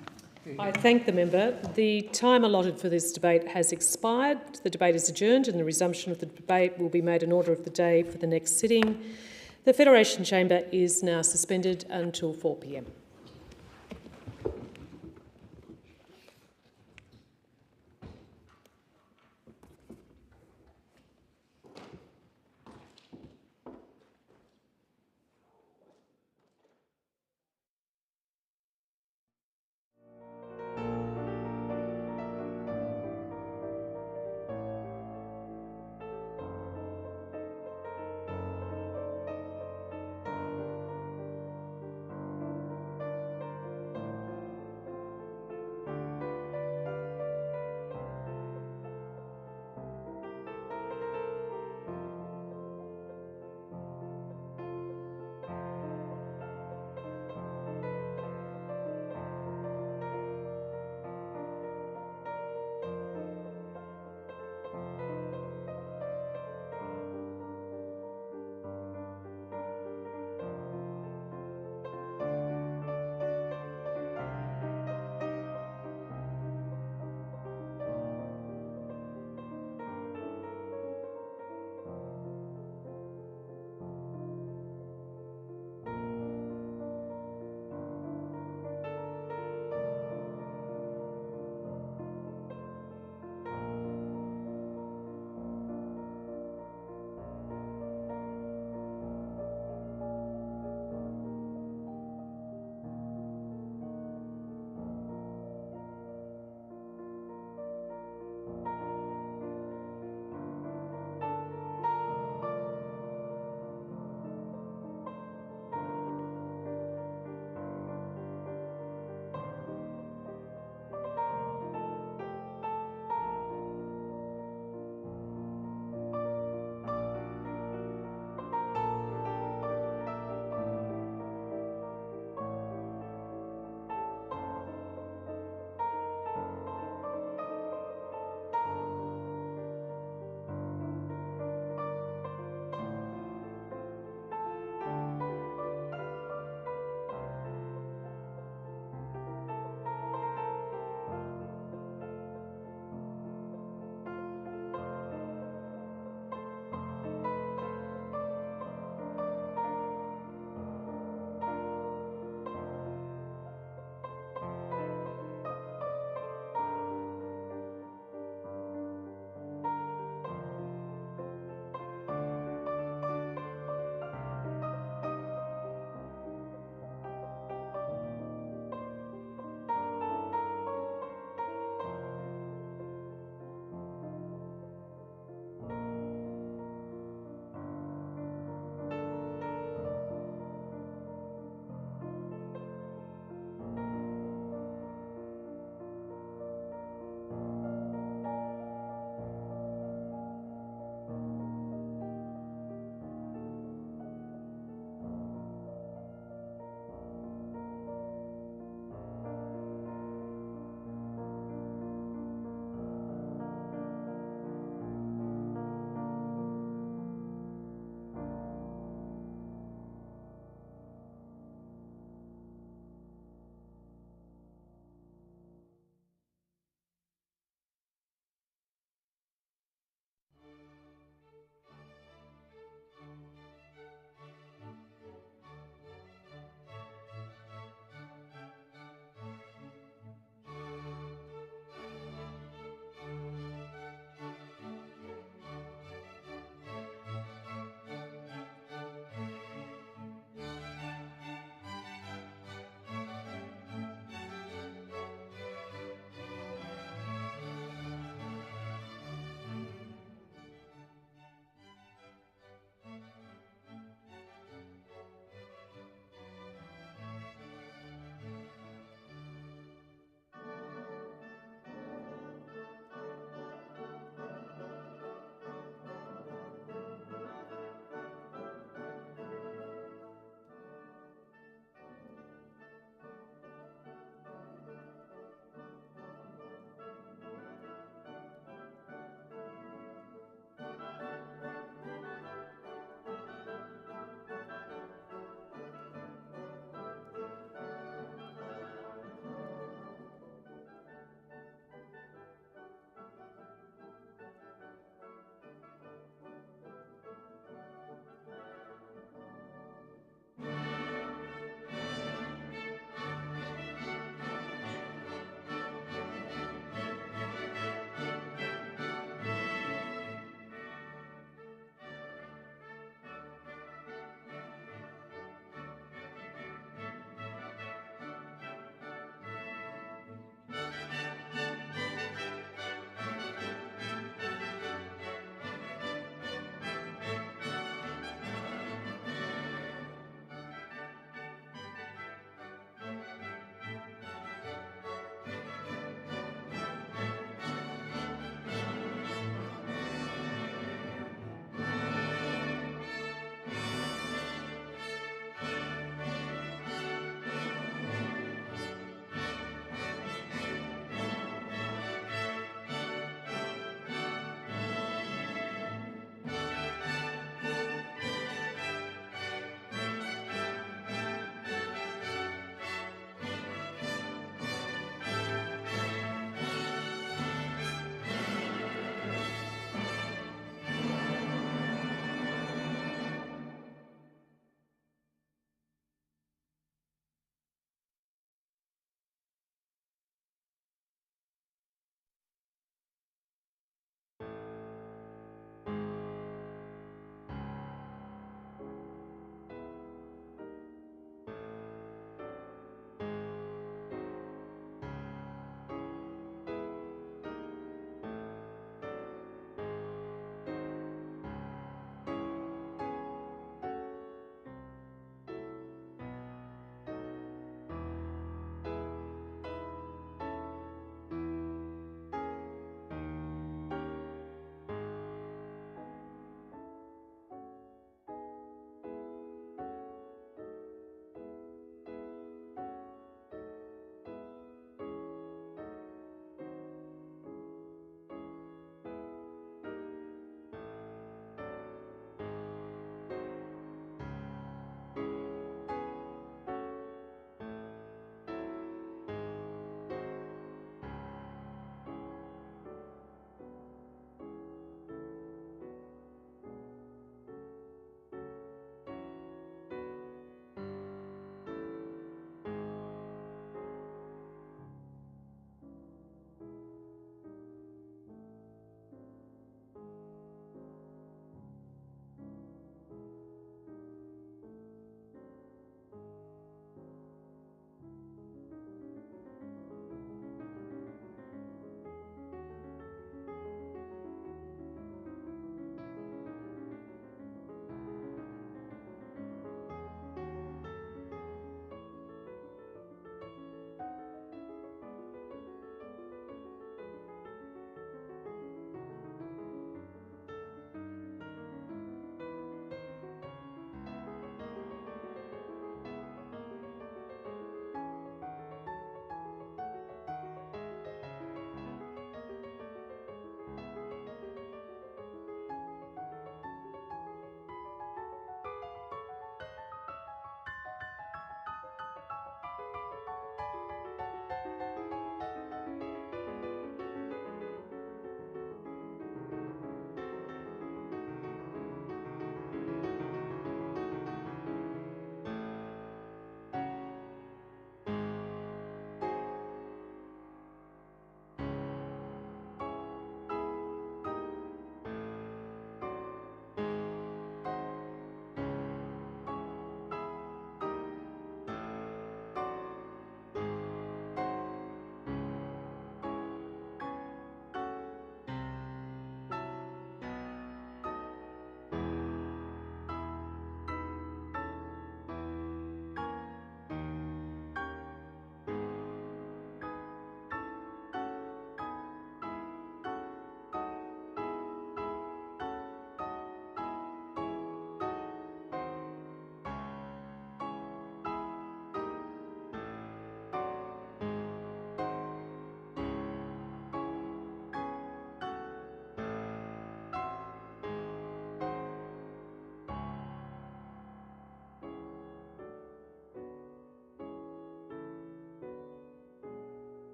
I thank the member. The time allotted for this debate has expired. The debate is adjourned and the resumption of the debate will be made an order of the day for the next sitting. The Federation Chamber is now suspended until 4 p.m.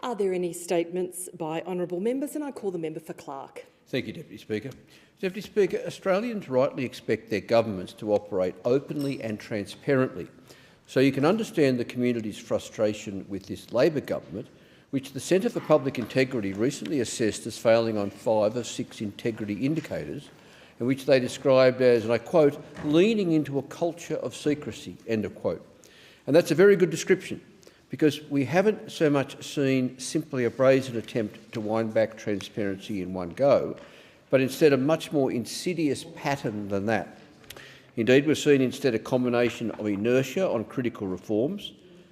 Are there any statements by honourable members? And I call the member for Clark. Thank you, Deputy Speaker. Deputy Speaker, Australians rightly expect their governments to operate openly and transparently. So you can understand the community's frustration with this Labor government, which the Centre for Public Integrity recently assessed as failing on 5 of 6 integrity indicators, and which they described as, and I quote, leaning into a culture of secrecy, end of quote. And that's a very good description, because we haven't so much seen simply a brazen attempt to wind back transparency in one go, but instead a much more insidious pattern than that. Indeed, we've seen instead a combination of inertia on critical reforms,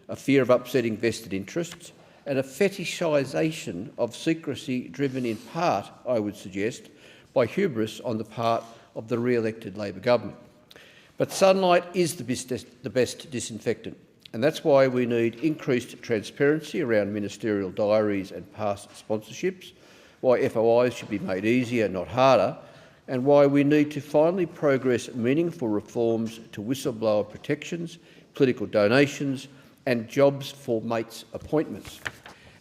a fear of upsetting vested interests, and a fetishisation of secrecy driven in part, I would suggest, by hubris on the part of the re-elected Labor government. But sunlight is the best disinfectant, and that's why we need increased transparency around ministerial diaries and past sponsorships, why FOIs should be made easier, not harder, and why we need to finally progress meaningful reforms to whistleblower protections, political donations and jobs for mates appointments.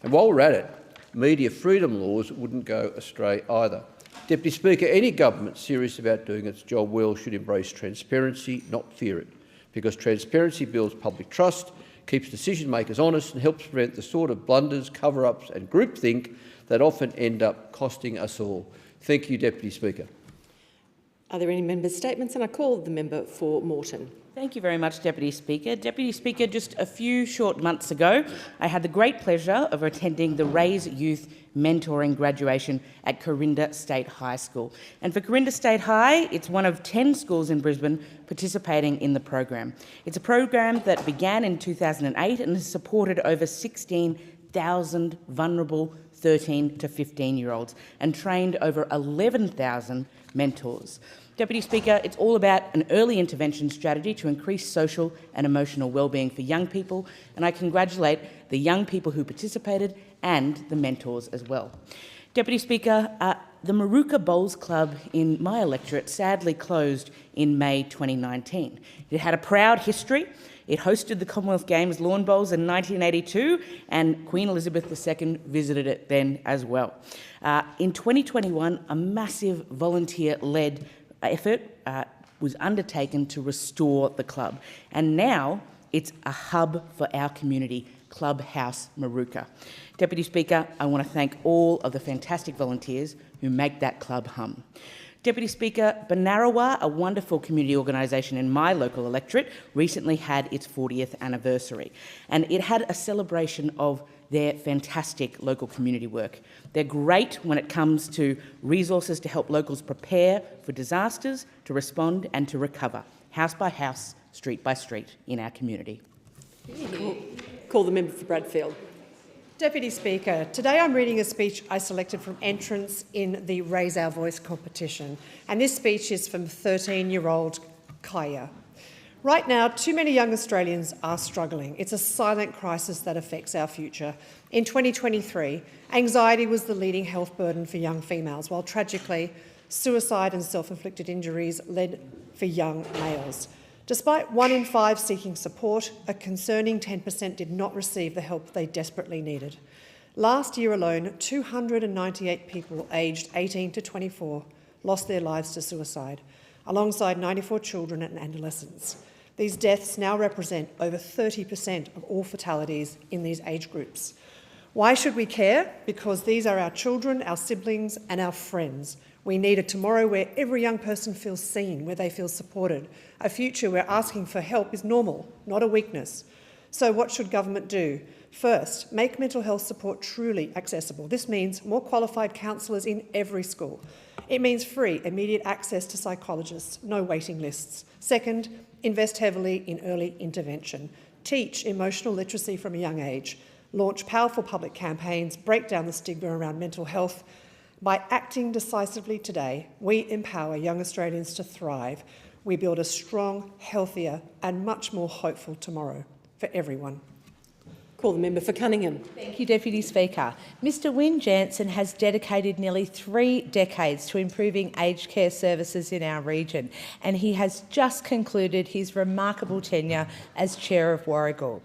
And while we're at it, media freedom laws wouldn't go astray either. Deputy Speaker, any government serious about doing its job well should embrace transparency, not fear it, because transparency builds public trust, keeps decision-makers honest and helps prevent the sort of blunders, cover-ups and groupthink that often end up costing us all. Thank you, Deputy Speaker. Are there any member statements? And I call the member for Moreton. Thank you very much, Deputy Speaker. Deputy Speaker, just a few short months ago, I had the great pleasure of attending the Raise Youth Mentoring graduation at Corinda State High School. And for Corinda State High, it's one of 10 schools in Brisbane participating in the program. It's a program that began in 2008 and has supported over 16,000 vulnerable 13 to 15-year-olds and trained over 11,000 mentors. Deputy Speaker, it's all about an early intervention strategy to increase social and emotional wellbeing for young people, and I congratulate the young people who participated and the mentors as well. Deputy Speaker, the Maruka Bowls Club in my electorate sadly closed in May 2019. It had a proud history. It hosted the Commonwealth Games Lawn Bowls in 1982, and Queen Elizabeth II visited it then as well. In 2021, a massive volunteer-led effort was undertaken to restore the club, and now it's a hub for our community, Clubhouse Maruka. Deputy Speaker, I want to thank all of the fantastic volunteers who make that club hum. Deputy Speaker, Banarawa, a wonderful community organisation in my local electorate, recently had its 40th anniversary, and it had a celebration of their fantastic local community work. They're great when it comes to resources to help locals prepare for disasters, to respond and to recover, house by house, street by street in our community. Call the member for Bradfield. Deputy Speaker, today I'm reading a speech I selected from entrants in the Raise Our Voice competition, and this speech is from 13-year-old Kaya. Right now, too many young Australians are struggling. It's a silent crisis that affects our future. In 2023, anxiety was the leading health burden for young females, while tragically, suicide and self-inflicted injuries led for young males. Despite 1 in 5 seeking support, a concerning 10% did not receive the help they desperately needed. Last year alone, 298 people aged 18 to 24 lost their lives to suicide, alongside 94 children and adolescents. These deaths now represent over 30% of all fatalities in these age groups. Why should we care? Because these are our children, our siblings and our friends. We need a tomorrow where every young person feels seen, where they feel supported, a future where asking for help is normal, not a weakness. So what should government do? First, make mental health support truly accessible. This means more qualified counsellors in every school. It means free, immediate access to psychologists, no waiting lists. Second, invest heavily in early intervention. Teach emotional literacy from a young age. Launch powerful public campaigns, break down the stigma around mental health. By acting decisively today, we empower young Australians to thrive. We build a strong, healthier and much more hopeful tomorrow for everyone. Call the member for Cunningham. Thank you, Deputy Speaker. Mr Wyn Jansen has dedicated nearly 3 decades to improving aged care services in our region, and he has just concluded his remarkable tenure as Chair of Warragul.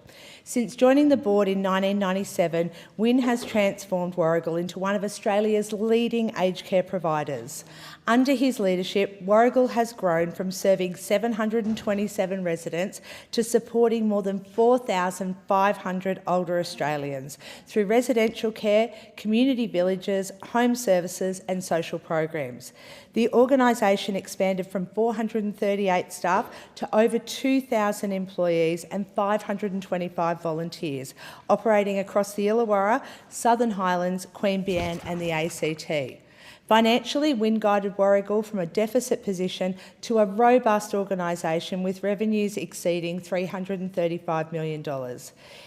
Since joining the board in 1997, Wynne has transformed Warrigal into one of Australia's leading aged care providers. Under his leadership, Warrigal has grown from serving 727 residents to supporting more than 4,500 older Australians through residential care, community villages, home services and social programs. The organisation expanded from 438 staff to over 2,000 employees and 525 volunteers, operating across the Illawarra, Southern Highlands, Queanbeyan and the ACT. Financially, Wynne guided Warrigal from a deficit position to a robust organisation with revenues exceeding $335 million.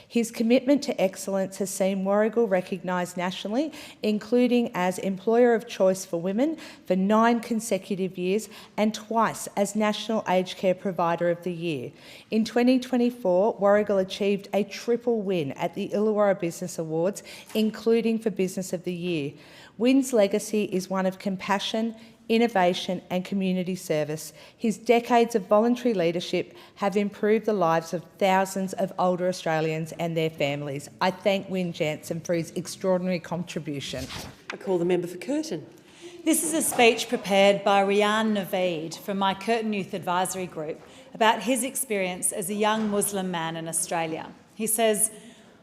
His commitment to excellence has seen Warrigal recognised nationally, including as Employer of Choice for Women for 9 consecutive years and twice as National Aged Care Provider of the Year. In 2024, Warrigal achieved a triple win at the Illawarra Business Awards, including for Business of the Year. Wynne's legacy is one of compassion, innovation and community service. His decades of voluntary leadership have improved the lives of thousands of older Australians and their families. I thank Wynne Jansen for his extraordinary contribution. I call the member for Curtin. This is a speech prepared by Rian Naveed from my Curtin Youth Advisory Group about his experience as a young Muslim man in Australia. He says,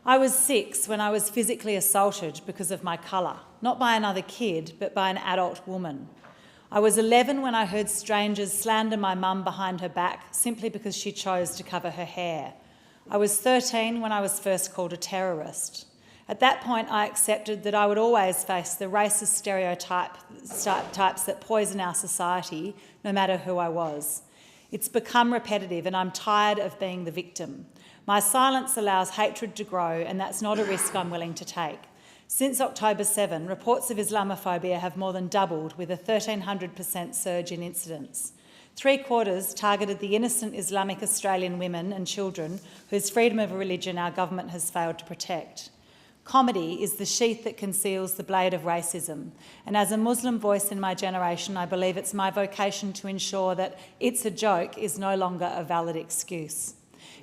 "I was 6 when I was physically assaulted because of my colour, not by another kid, but by an adult woman. I was 11 when I heard strangers slander my mum behind her back simply because she chose to cover her hair. I was 13 when I was first called a terrorist. At that point, I accepted that I would always face the racist stereotypes that poison our society, no matter who I was. It's become repetitive and I'm tired of being the victim. My silence allows hatred to grow and that's not a risk I'm willing to take. Since October 7, reports of Islamophobia have more than doubled, with a 1,300% surge in incidents. 3/4 targeted the innocent Islamic Australian women and children whose freedom of religion our government has failed to protect. Comedy is the sheath that conceals the blade of racism, and as a Muslim voice in my generation, I believe it's my vocation to ensure that "it's a joke" is no longer a valid excuse.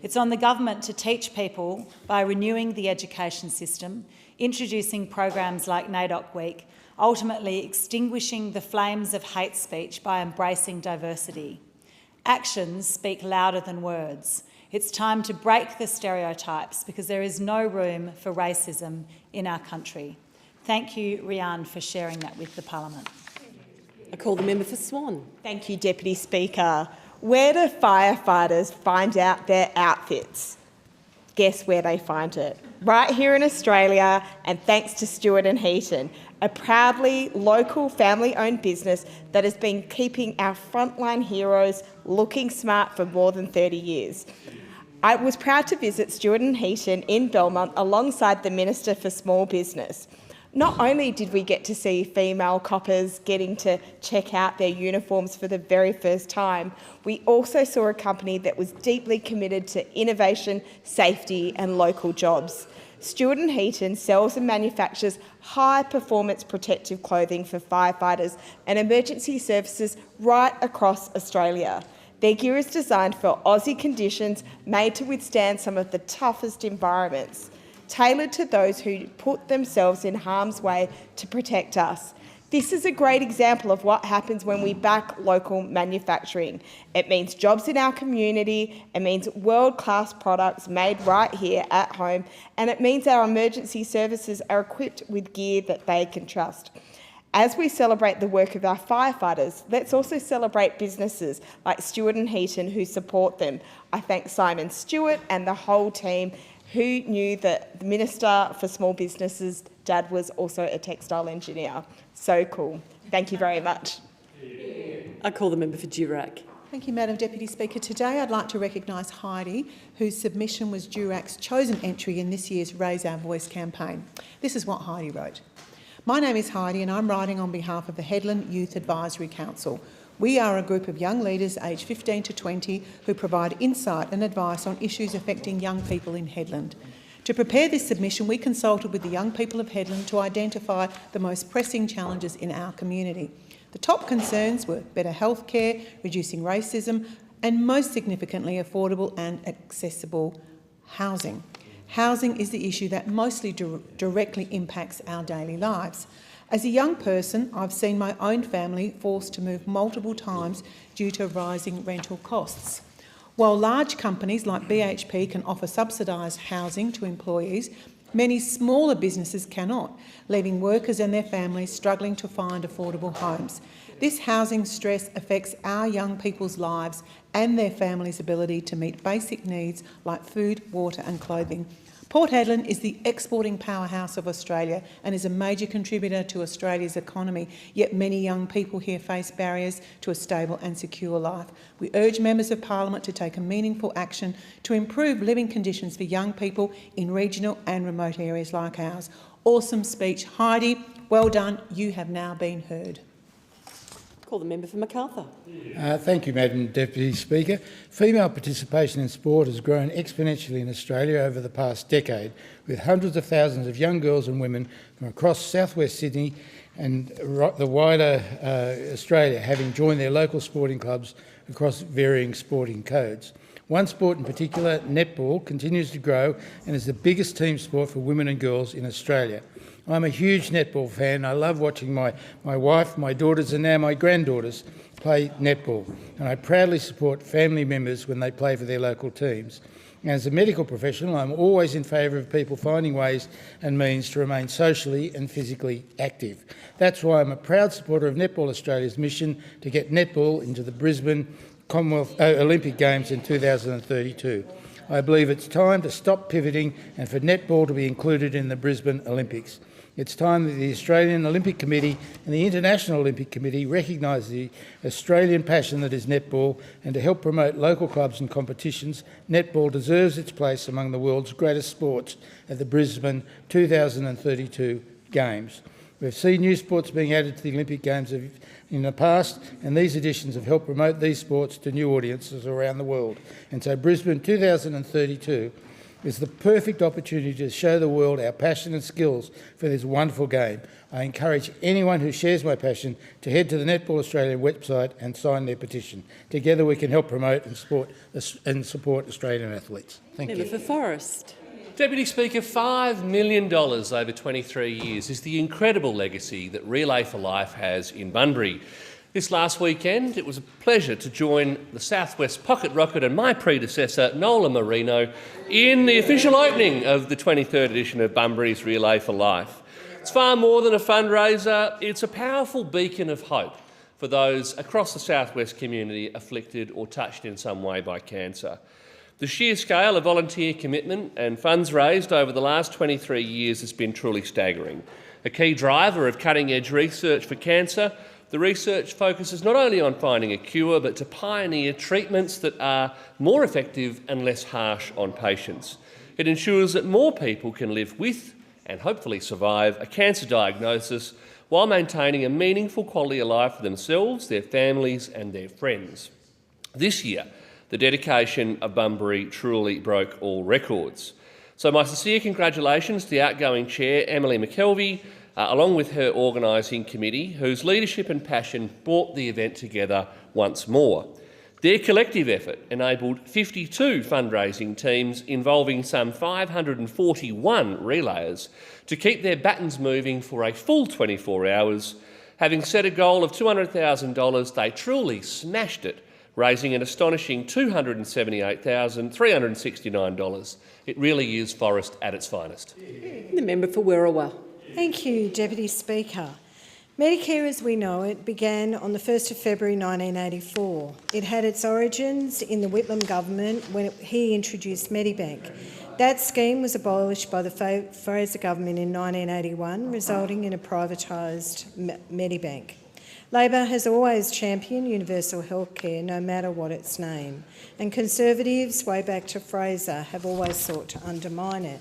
It's on the government to teach people by renewing the education system, introducing programs like NAIDOC Week, ultimately extinguishing the flames of hate speech by embracing diversity. Actions speak louder than words. It's time to break the stereotypes because there is no room for racism in our country. Thank you, Rian, for sharing that with the Parliament. I call the member for Swan. Thank you, Deputy Speaker. Where do firefighters find out their outfits? Guess where they find it? Right here in Australia, and thanks to Stewart and Heaton, a proudly local family-owned business that has been keeping our frontline heroes looking smart for more than 30 years. I was proud to visit Stewart and Heaton in Belmont alongside the Minister for Small Business. Not only did we get to see female coppers getting to check out their uniforms for the very first time, we also saw a company that was deeply committed to innovation, safety and local jobs. Stewart and Heaton sells and manufactures high-performance protective clothing for firefighters and emergency services right across Australia. Their gear is designed for Aussie conditions, made to withstand some of the toughest environments, tailored to those who put themselves in harm's way to protect us. This is a great example of what happens when we back local manufacturing. It means jobs in our community, it means world-class products made right here at home, and it means our emergency services are equipped with gear that they can trust. As we celebrate the work of our firefighters, let's also celebrate businesses like Stewart and Heaton who support them. I thank Simon Stewart and the whole team who knew that the Minister for Small Businesses' dad was also a textile engineer. So cool. Thank you very much. I call the member for Durack. Thank you, Madam Deputy Speaker. Today I'd like to recognise Heidi, whose submission was Durack's chosen entry in this year's Raise Our Voice campaign. This is what Heidi wrote. My name is Heidi and I'm writing on behalf of the Headland Youth Advisory Council. We are a group of young leaders aged 15 to 20 who provide insight and advice on issues affecting young people in Headland. To prepare this submission, we consulted with the young people of Headland to identify the most pressing challenges in our community. The top concerns were better healthcare, reducing racism, and most significantly, affordable and accessible housing. Housing is the issue that mostly directly impacts our daily lives. As a young person, I've seen my own family forced to move multiple times due to rising rental costs. While large companies like BHP can offer subsidised housing to employees, many smaller businesses cannot, leaving workers and their families struggling to find affordable homes. This housing stress affects our young people's lives and their families' ability to meet basic needs like food, water and clothing. Port Hedland is the exporting powerhouse of Australia and is a major contributor to Australia's economy, yet many young people here face barriers to a stable and secure life. We urge members of Parliament to take a meaningful action to improve living conditions for young people in regional and remote areas like ours. Awesome speech, Heidi. Well done. You have now been heard. Call the member for Macarthur. Thank you, Madam Deputy Speaker. Female participation in sport has grown exponentially in Australia over the past decade, with hundreds of thousands of young girls and women from across southwest Sydney and the wider Australia having joined their local sporting clubs across varying sporting codes. One sport in particular, netball, continues to grow and is the biggest team sport for women and girls in Australia. I'm a huge netball fan. I love watching my wife, my daughters and now my granddaughters play netball, and I proudly support family members when they play for their local teams. And as a medical professional, I'm always in favour of people finding ways and means to remain socially and physically active. That's why I'm a proud supporter of Netball Australia's mission to get netball into the Brisbane Olympic Games in 2032. I believe it's time to stop pivoting and for netball to be included in the Brisbane Olympics. It's time that the Australian Olympic Committee and the International Olympic Committee recognise the Australian passion that is netball, and to help promote local clubs and competitions, netball deserves its place among the world's greatest sports at the Brisbane 2032 Games. We've seen new sports being added to the Olympic Games in the past, and these additions have helped promote these sports to new audiences around the world. And so Brisbane 2032 is the perfect opportunity to show the world our passion and skills for this wonderful game. I encourage anyone who shares my passion to head to the Netball Australia website and sign their petition. Together we can help promote and support Australian athletes. Thank you. Member for Forrest. Deputy Speaker, $5 million over 23 years is the incredible legacy that Relay for Life has in Bunbury. This last weekend, it was a pleasure to join the Southwest Pocket Rocket and my predecessor, Nola Marino, in the official opening of the 23rd edition of Bunbury's Relay for Life. It's far more than a fundraiser, it's a powerful beacon of hope for those across the Southwest community afflicted or touched in some way by cancer. The sheer scale of volunteer commitment and funds raised over the last 23 years has been truly staggering. A key driver of cutting-edge research for cancer, the research focuses not only on finding a cure, but to pioneer treatments that are more effective and less harsh on patients. It ensures that more people can live with and hopefully survive a cancer diagnosis while maintaining a meaningful quality of life for themselves, their families and their friends. This year, the dedication of Bunbury truly broke all records. So my sincere congratulations to the outgoing chair, Emily McKelvey, along with her organising committee, whose leadership and passion brought the event together once more. Their collective effort enabled 52 fundraising teams involving some 541 relayers to keep their battens moving for a full 24 hours. Having set a goal of $200,000, they truly smashed it, raising an astonishing $278,369. It really is Forrest at its finest. The member for Werriwa. Thank you, Deputy Speaker. Medicare as we know it began on the 1st of February 1984. It had its origins in the Whitlam government when he introduced Medibank. That scheme was abolished by the Fraser government in 1981, resulting in a privatised Medibank. Labor has always championed universal healthcare, no matter what its name, and Conservatives, way back to Fraser, have always sought to undermine it.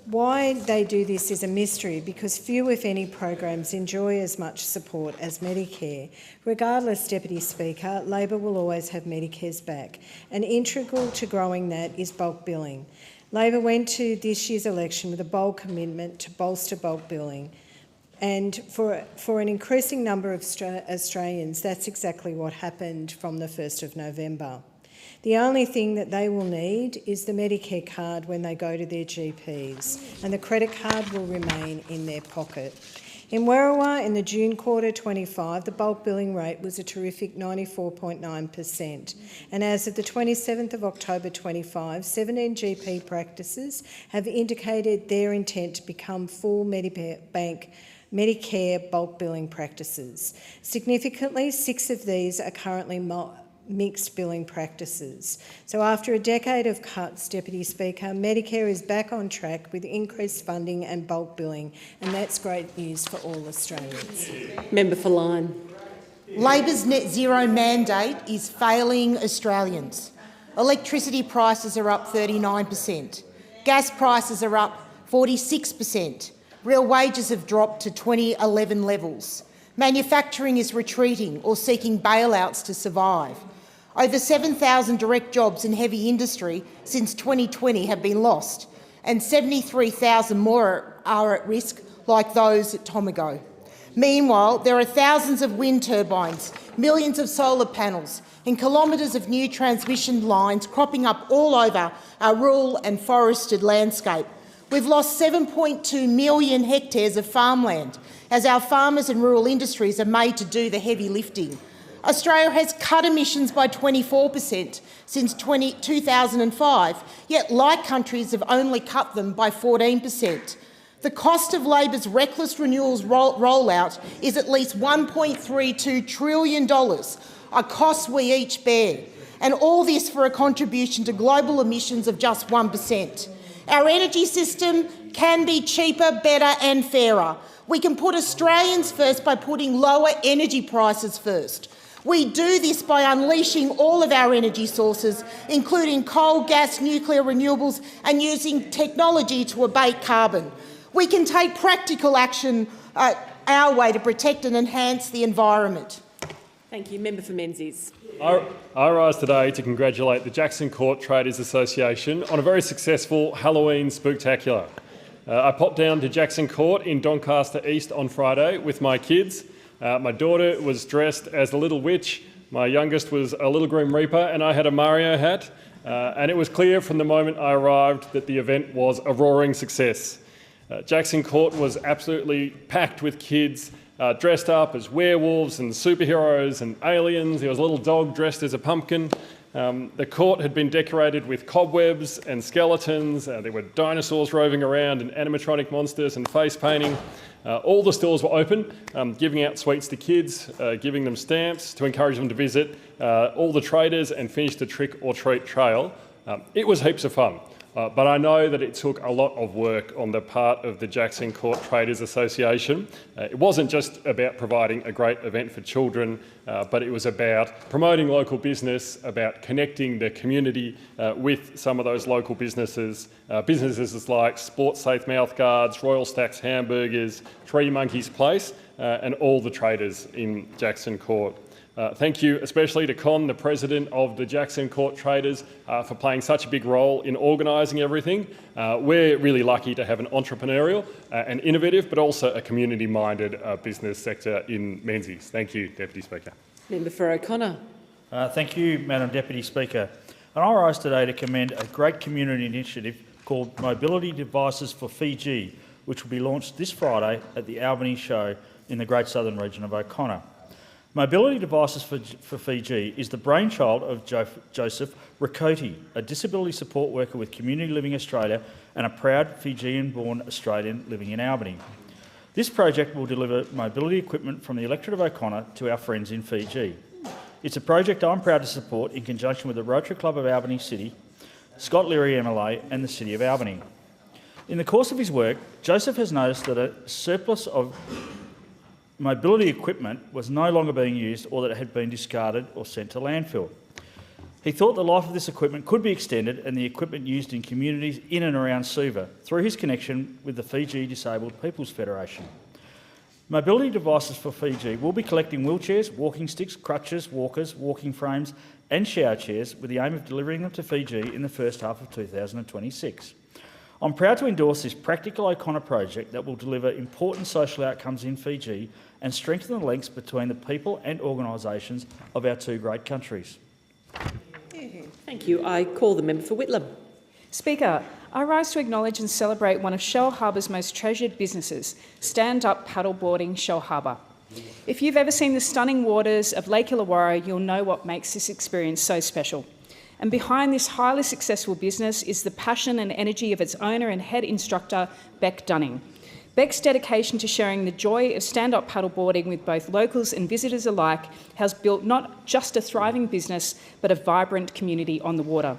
Why they do this is a mystery, because few, if any, programs enjoy as much support as Medicare. Regardless, Deputy Speaker, Labor will always have Medicare's back, and integral to growing that is bulk billing. Labor went to this year's election with a bold commitment to bolster bulk billing, and for an increasing number of Australians, that's exactly what happened from the 1st of November. The only thing that they will need is the Medicare card when they go to their GPs, and the credit card will remain in their pocket. In Werriwa, in the June quarter 25, the bulk billing rate was a terrific 94.9%. And as of the 27th of October 25, 17 GP practices have indicated their intent to become full Medicare bulk billing practices. Significantly, 6 of these are currently mixed billing practices. So after a decade of cuts, Deputy Speaker, Medicare is back on track with increased funding and bulk billing, and that's great news for all Australians. Member for Lyne. Labor's net zero mandate is failing Australians. Electricity prices are up 39%. Gas prices are up 46%. Real wages have dropped to 2011 levels. Manufacturing is retreating or seeking bailouts to survive. Over 7,000 direct jobs in heavy industry since 2020 have been lost, and 73,000 more are at risk, like those at Tomago. Meanwhile, there are thousands of wind turbines, millions of solar panels and kilometres of new transmission lines cropping up all over our rural and forested landscape. We've lost 7.2 million hectares of farmland as our farmers and rural industries are made to do the heavy lifting. Australia has cut emissions by 24% since 2005, yet like countries have only cut them by 14%. The cost of Labor's reckless renewals rollout is at least $1.32 trillion, a cost we each bear, and all this for a contribution to global emissions of just 1%. Our energy system can be cheaper, better and fairer. We can put Australians first by putting lower energy prices first. We do this by unleashing all of our energy sources, including coal, gas, nuclear, renewables, and using technology to abate carbon. We can take practical action our way to protect and enhance the environment. Thank you. Member for Menzies. I rise today to congratulate the Jackson Court Traders Association on a very successful Halloween spooktacular. I popped down to Jackson Court in Doncaster East on Friday with my kids. My daughter was dressed as a little witch, my youngest was a little Grim Reaper, and I had a Mario hat. And it was clear from the moment I arrived that the event was a roaring success. Jackson Court was absolutely packed with kids dressed up as werewolves and superheroes and aliens. There was a little dog dressed as a pumpkin. The court had been decorated with cobwebs and skeletons. There were dinosaurs roving around and animatronic monsters and face painting. All the stalls were open, giving out sweets to kids, giving them stamps to encourage them to visit all the traders and finish the trick-or-treat trail. It was heaps of fun. But I know that it took a lot of work on the part of the Jackson Court Traders Association. It wasn't just about providing a great event for children, but it was about promoting local business, about connecting the community with some of those local businesses. Businesses like Sports Safe Mouthguards, Royal Stacks Hamburgers, Tree Monkeys Place, and all the traders in Jackson Court. Thank you especially to Con, the President of the Jackson Court Traders, for playing such a big role in organising everything. We're really lucky to have an entrepreneurial and innovative, but also a community-minded business sector in Menzies. Thank you, Deputy Speaker. Member for O'Connor. Thank you, Madam Deputy Speaker. And I rise today to commend a great community initiative called Mobility Devices for Fiji, which will be launched this Friday at the Albany Show in the Great Southern region of O'Connor. Mobility Devices for Fiji is the brainchild of Joseph Rakoti, a disability support worker with Community Living Australia and a proud Fijian-born Australian living in Albany. This project will deliver mobility equipment from the electorate of O'Connor to our friends in Fiji. It's a project I'm proud to support in conjunction with the Rotary Club of Albany City, Scott Leary MLA and the City of Albany. In the course of his work, Joseph has noticed that a surplus of mobility equipment was no longer being used or that it had been discarded or sent to landfill. He thought the life of this equipment could be extended and the equipment used in communities in and around Suva through his connection with the Fiji Disabled People's Federation. Mobility Devices for Fiji will be collecting wheelchairs, walking sticks, crutches, walkers, walking frames and shower chairs with the aim of delivering them to Fiji in the first half of 2026. I'm proud to endorse this practical O'Connor project that will deliver important social outcomes in Fiji and strengthen the links between the people and organisations of our two great countries. Thank you. I call the member for Whitlam. Speaker, I rise to acknowledge and celebrate one of Shell Harbour's most treasured businesses, stand-up paddleboarding Shell Harbour. If you've ever seen the stunning waters of Lake Illawarra, you'll know what makes this experience so special. And behind this highly successful business is the passion and energy of its owner and head instructor, Beck Dunning. Beck's dedication to sharing the joy of stand-up paddleboarding with both locals and visitors alike has built not just a thriving business, but a vibrant community on the water.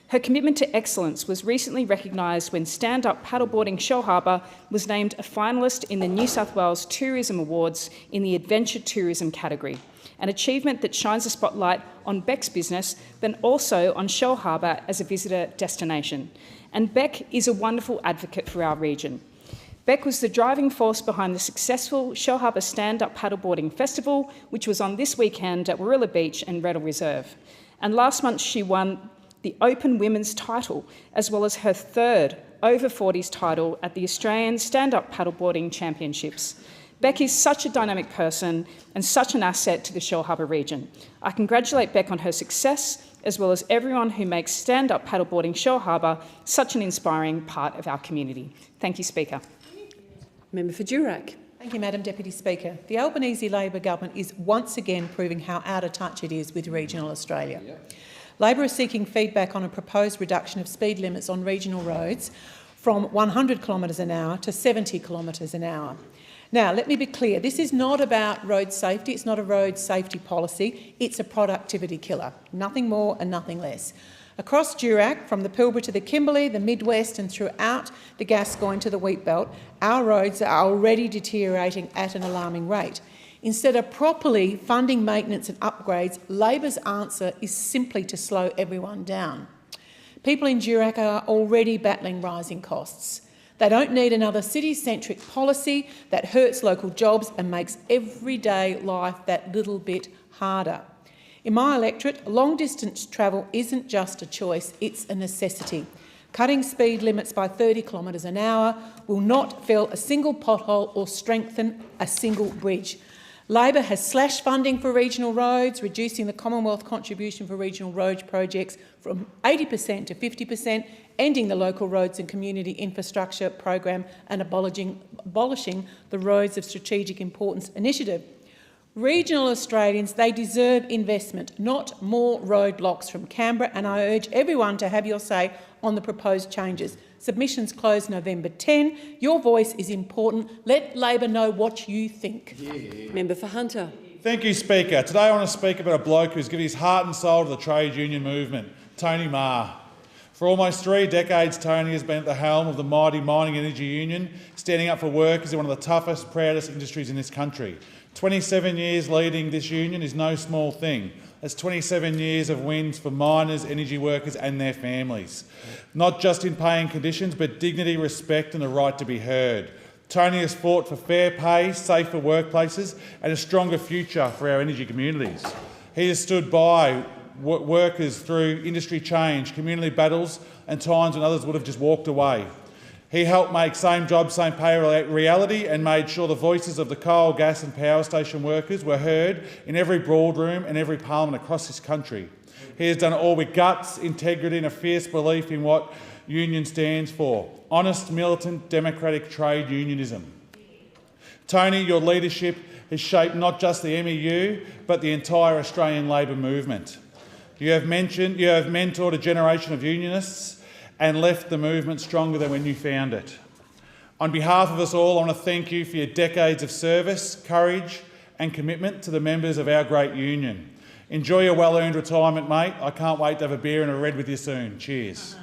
Her commitment to excellence was recently recognised when stand-up paddleboarding Shell Harbour was named a finalist in the New South Wales Tourism Awards in the Adventure Tourism category, an achievement that shines a spotlight on Beck's business, but also on Shell Harbour as a visitor destination. And Beck is a wonderful advocate for our region. Beck was the driving force behind the successful Shell Harbour Stand-Up Paddleboarding Festival, which was on this weekend at Warilla Beach and Reddell Reserve. And last month she won the Open Women's title, as well as her third over 40s title at the Australian Stand-Up Paddleboarding Championships. Beck is such a dynamic person and such an asset to the Shell Harbour region. I congratulate Beck on her success, as well as everyone who makes stand-up paddleboarding Shell Harbour such an inspiring part of our community. Thank you, Speaker. Member for Durack. Thank you, Madam Deputy Speaker. The Albanese Labor government is once again proving how out of touch it is with regional Australia. Labor is seeking feedback on a proposed reduction of speed limits on regional roads from 100 kilometres an hour to 70 kilometres an hour. Now, let me be clear, this is not about road safety, it's not a road safety policy, it's a productivity killer, nothing more and nothing less. Across Durack, from the Pilbara to the Kimberley, the Midwest and throughout the Gascoyne to the Wheatbelt, our roads are already deteriorating at an alarming rate. Instead of properly funding maintenance and upgrades, Labor's answer is simply to slow everyone down. People in Durack are already battling rising costs. They don't need another city-centric policy that hurts local jobs and makes everyday life that little bit harder. In my electorate, long-distance travel isn't just a choice, it's a necessity. Cutting speed limits by 30 kilometres an hour will not fill a single pothole or strengthen a single bridge. Labor has slashed funding for regional roads, reducing the Commonwealth contribution for regional road projects from 80% to 50%, ending the local roads and community infrastructure program and abolishing the Roads of Strategic Importance initiative. Regional Australians, they deserve investment, not more roadblocks from Canberra, and I urge everyone to have your say on the proposed changes. Submissions close November 10. Your voice is important. Let Labor know what you think. Member for Hunter. Thank you, Speaker. Today I want to speak about a bloke who's given his heart and soul to the trade union movement, Tony Marr. For almost 3 decades, Tony has been at the helm of the mighty Mining Energy Union, standing up for workers in one of the toughest, proudest industries in this country. 27 years leading this union is no small thing. That's 27 years of wins for miners, energy workers and their families. Not just in pay and conditions, but dignity, respect and the right to be heard. Tony has fought for fair pay, safer workplaces and a stronger future for our energy communities. He has stood by workers through industry change, community battles and times when others would have just walked away. He helped make same job, same pay reality and made sure the voices of the coal, gas and power station workers were heard in every boardroom and every parliament across this country. He has done it all with guts, integrity and a fierce belief in what union stands for: honest, militant, democratic trade unionism. Tony, your leadership has shaped not just the MEU but the entire Australian Labor movement. You have mentored a generation of unionists and left the movement stronger than when you found it. On behalf of us all, I want to thank you for your decades of service, courage and commitment to the members of our great union. Enjoy your well-earned retirement, mate. I can't wait to have a beer and a red with you soon. Cheers.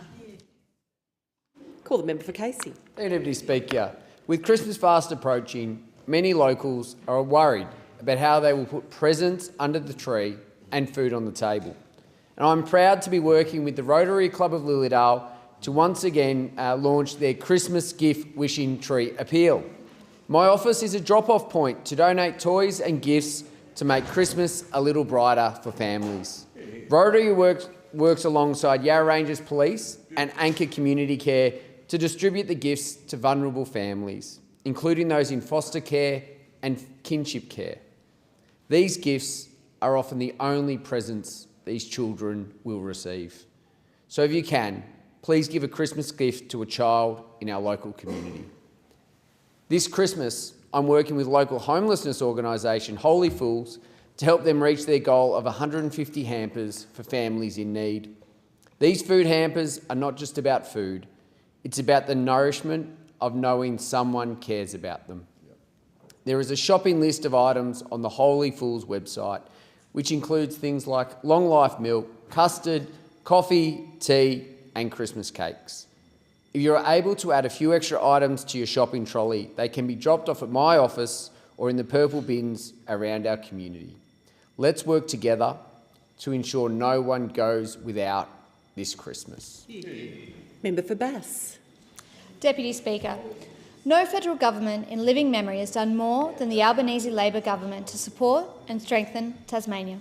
Call the member for Casey. Thank you, Deputy Speaker. With Christmas fast approaching, many locals are worried about how they will put presents under the tree and food on the table. And I'm proud to be working with the Rotary Club of Lilydale to once again launch their Christmas gift wishing tree appeal. My office is a drop-off point to donate toys and gifts to make Christmas a little brighter for families. Rotary works alongside Yarra Ranges Police and Anchor Community Care to distribute the gifts to vulnerable families, including those in foster care and kinship care. These gifts are often the only presents these children will receive. So if you can, please give a Christmas gift to a child in our local community. This Christmas, I'm working with local homelessness organisation Holy Fools to help them reach their goal of 150 hampers for families in need. These food hampers are not just about food, it's about the nourishment of knowing someone cares about them. There is a shopping list of items on the Holy Fools website, which includes things like long life milk, custard, coffee, tea, and Christmas cakes. If you're able to add a few extra items to your shopping trolley, they can be dropped off at my office or in the purple bins around our community. Let's work together to ensure no one goes without this Christmas. Member for Bass. Deputy Speaker, no federal government in living memory has done more than the Albanese Labor government to support and strengthen Tasmania.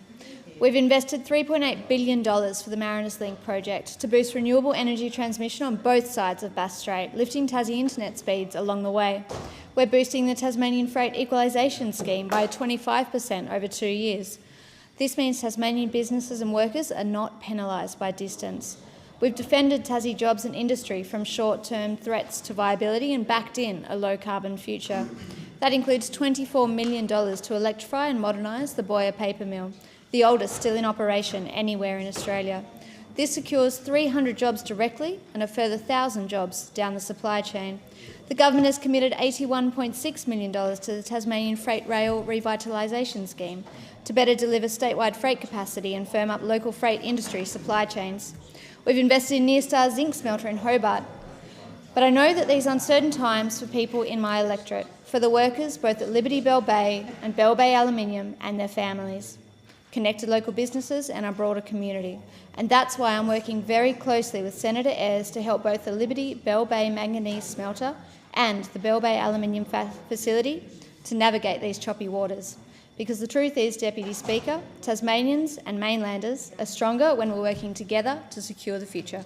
We've invested $3.8 billion for the Mariners Link project to boost renewable energy transmission on both sides of Bass Strait, lifting Tassie internet speeds along the way. We're boosting the Tasmanian Freight Equalisation Scheme by 25% over 2 years. This means Tasmanian businesses and workers are not penalised by distance. We've defended Tassie jobs and industry from short-term threats to viability and backed in a low-carbon future. That includes $24 million to electrify and modernise the Boyer paper mill, the oldest still in operation anywhere in Australia. This secures 300 jobs directly and a further 1,000 jobs down the supply chain. The government has committed $81.6 million to the Tasmanian Freight Rail Revitalisation Scheme to better deliver statewide freight capacity and firm up local freight industry supply chains. We've invested in Nearstar zinc smelter in Hobart. But I know that these uncertain times for people in my electorate, for the workers both at Liberty Bell Bay and Bell Bay Aluminium and their families, connected local businesses and our broader community. And that's why I'm working very closely with Senator Ayres to help both the Liberty Bell Bay Manganese Smelter and the Bell Bay Aluminium facility to navigate these choppy waters. Because the truth is, Deputy Speaker, Tasmanians and mainlanders are stronger when we're working together to secure the future.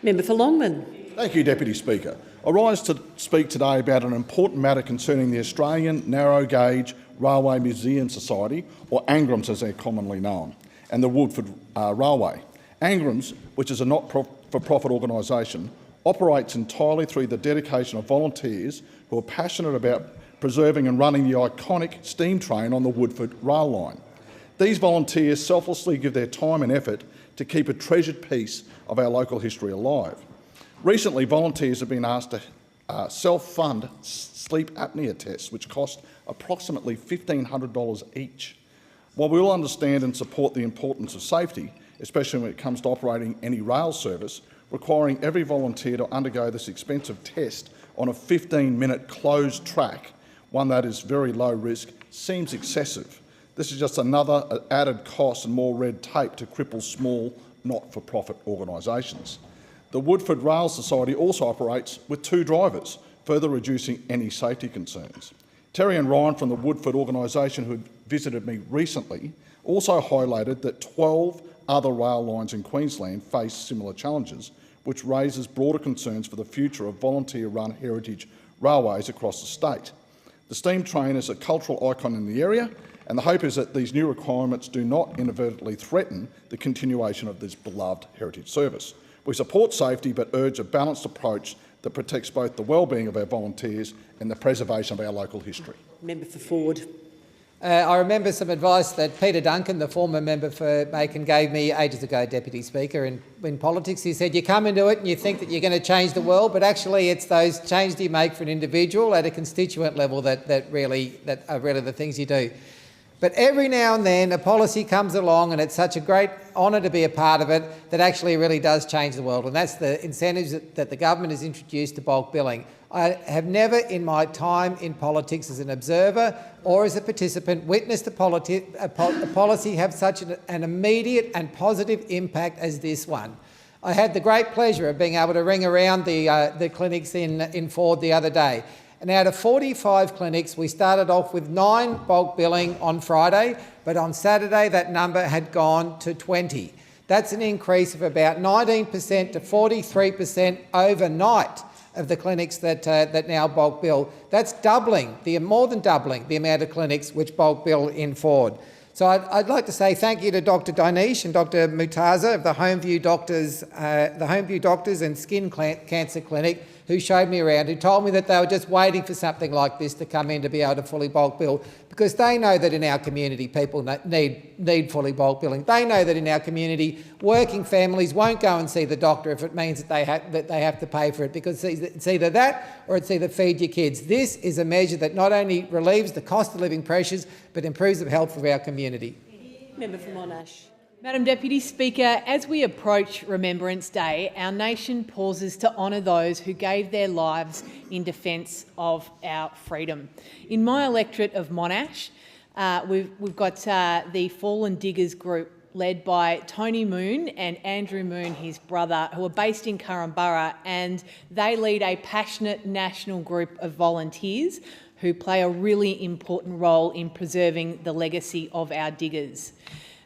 Member for Longman. Thank you, Deputy Speaker. I rise to speak today about an important matter concerning the Australian Narrow Gauge Railway Museum Society, or ANGRAMS as they're commonly known, and the Woodford Railway. ANGRAMS, which is a not-for-profit organisation, operates entirely through the dedication of volunteers who are passionate about preserving and running the iconic steam train on the Woodford rail line. These volunteers selflessly give their time and effort to keep a treasured piece of our local history alive. Recently, volunteers have been asked to self-fund sleep apnea tests, which cost approximately $1,500 each. While we all understand and support the importance of safety, especially when it comes to operating any rail service, requiring every volunteer to undergo this expensive test on a 15-minute closed track, one that is very low risk, seems excessive. This is just another added cost and more red tape to cripple small, not-for-profit organisations. The Woodford Rail Society also operates with 2 drivers, further reducing any safety concerns. Terry and Ryan from the Woodford organisation, who visited me recently, also highlighted that 12 other rail lines in Queensland face similar challenges, which raises broader concerns for the future of volunteer-run heritage railways across the state. The steam train is a cultural icon in the area, and the hope is that these new requirements do not inadvertently threaten the continuation of this beloved heritage service. We support safety but urge a balanced approach that protects both the well-being of our volunteers and the preservation of our local history. Member for Ford. I remember some advice that Peter Duncan, the former member for Macon, gave me ages ago, Deputy Speaker, in politics. He said, you come into it and you think that you're going to change the world, but actually it's those changes you make for an individual at a constituent level that are really the things you do. But every now and then a policy comes along, and it's such a great honour to be a part of it, that actually really does change the world, and that's the incentives that the government has introduced to bulk billing. I have never in my time in politics as an observer or as a participant witnessed a policy have such an immediate and positive impact as this one. I had the great pleasure of being able to ring around the clinics in Ford the other day. And out of 45 clinics, we started off with 9 bulk billing on Friday, but on Saturday that number had gone to 20. That's an increase of about 19% to 43% overnight of the clinics that now bulk bill. That's more than doubling the amount of clinics which bulk bill in Ford. So I'd like to say thank you to Dr Dinesh and Dr Mutaza of the Homeview Doctors and Skin Cancer Clinic, who showed me around, who told me that they were just waiting for something like this to come in to be able to fully bulk bill, because they know that in our community people need fully bulk billing. They know that in our community working families won't go and see the doctor if it means that they have to pay for it, because it's either that or it's either feed your kids. This is a measure that not only relieves the cost of living pressures but improves the health of our community. Member for Monash. Madam Deputy Speaker, as we approach Remembrance Day, our nation pauses to honour those who gave their lives in defence of our freedom. In my electorate of Monash, we've got the Fallen Diggers group led by Tony Moon and Andrew Moon, his brother, who are based in Curramborough, and they lead a passionate national group of volunteers who play a really important role in preserving the legacy of our diggers.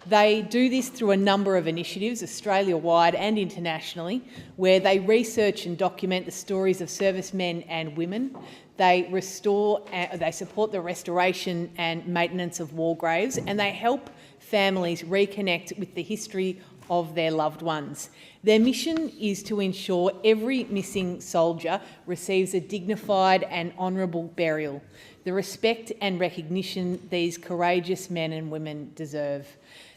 They do this through a number of initiatives, Australia-wide and internationally, where they research and document the stories of servicemen and women. They support the restoration and maintenance of war graves, and they help families reconnect with the history of their loved ones. Their mission is to ensure every missing soldier receives a dignified and honourable burial, the respect and recognition these courageous men and women deserve.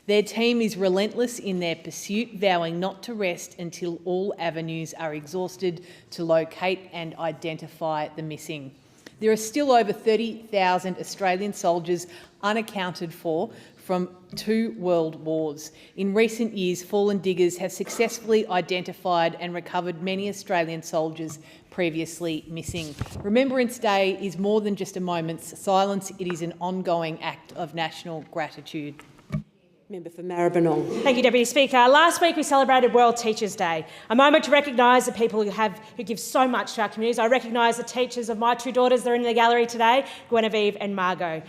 Their team is relentless in their pursuit, vowing not to rest until all avenues are exhausted to locate and identify the missing. There are still over 30,000 Australian soldiers unaccounted for from 2 world wars. In recent years, Fallen Diggers have successfully identified and recovered many Australian soldiers previously missing. Remembrance Day is more than just a moment's silence, it is an ongoing act of national gratitude. Member for Maribyrnong. Thank you, Deputy Speaker. Last week we celebrated World Teachers' Day, a moment to recognise the people who give so much to our communities. I recognise the teachers of my 2 daughters that are in the gallery today, Guinevere and Margot.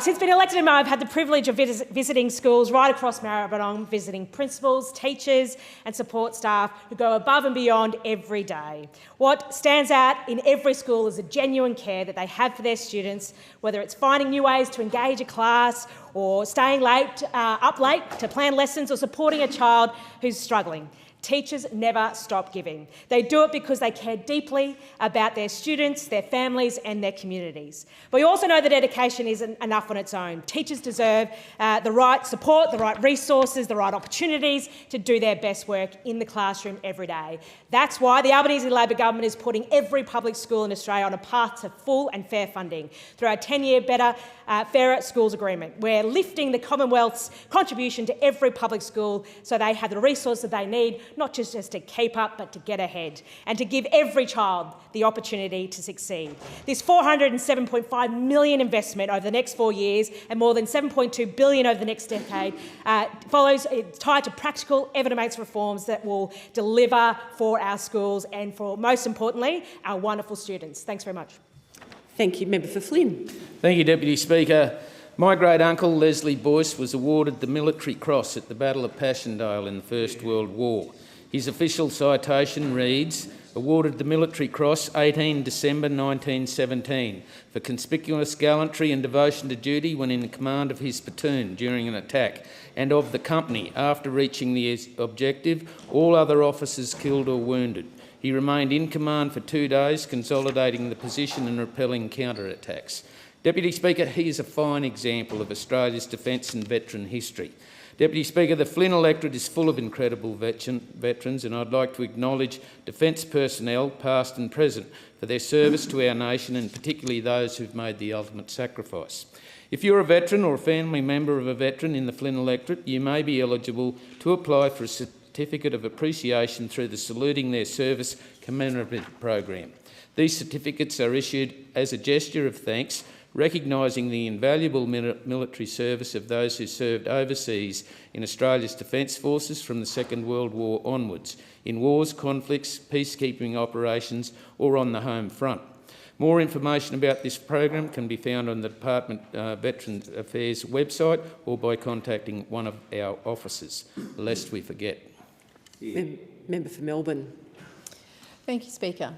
Since being elected in May, I've had the privilege of visiting schools right across Maribyrnong, visiting principals, teachers and support staff who go above and beyond every day. What stands out in every school is a genuine care that they have for their students, whether it's finding new ways to engage a class or staying up late to plan lessons or supporting a child who's struggling. Teachers never stop giving. They do it because they care deeply about their students, their families and their communities. But we also know that education isn't enough on its own. Teachers deserve the right support, the right resources, the right opportunities to do their best work in the classroom every day. That's why the Albanese Labor government is putting every public school in Australia on a path to full and fair funding through our 10-year Better, Fairer Schools agreement. We're lifting the Commonwealth's contribution to every public school so they have the resources they need, not just to keep up, but to get ahead, and to give every child the opportunity to succeed. This $407.5 million investment over the next 4 years and more than $7.2 billion over the next decade it's tied to practical, evidence-based reforms that will deliver for our schools and for, most importantly, our wonderful students. Thanks very much. Thank you. Member for Flynn. Thank you, Deputy Speaker. My great-uncle, Leslie Boyce, was awarded the Military Cross at the Battle of Passchendaele in the First World War. His official citation reads, awarded the Military Cross 18 December 1917 for conspicuous gallantry and devotion to duty when in command of his platoon during an attack and of the company after reaching the objective, all other officers killed or wounded. He remained in command for 2 days, consolidating the position and repelling counter-attacks. Deputy Speaker, he is a fine example of Australia's defence and veteran history. Deputy Speaker, the Flynn electorate is full of incredible veterans, and I'd like to acknowledge defence personnel, past and present, for their service to our nation, and particularly those who've made the ultimate sacrifice. If you're a veteran or a family member of a veteran in the Flynn electorate, you may be eligible to apply for a Certificate of Appreciation through the Saluting Their Service commemorative program. These certificates are issued as a gesture of thanks, recognising the invaluable military service of those who served overseas in Australia's Defence Forces from the Second World War onwards, in wars, conflicts, peacekeeping operations or on the home front. More information about this program can be found on the Department of Veterans Affairs website or by contacting one of our officers, lest we forget. Member for Melbourne. Thank you, Speaker.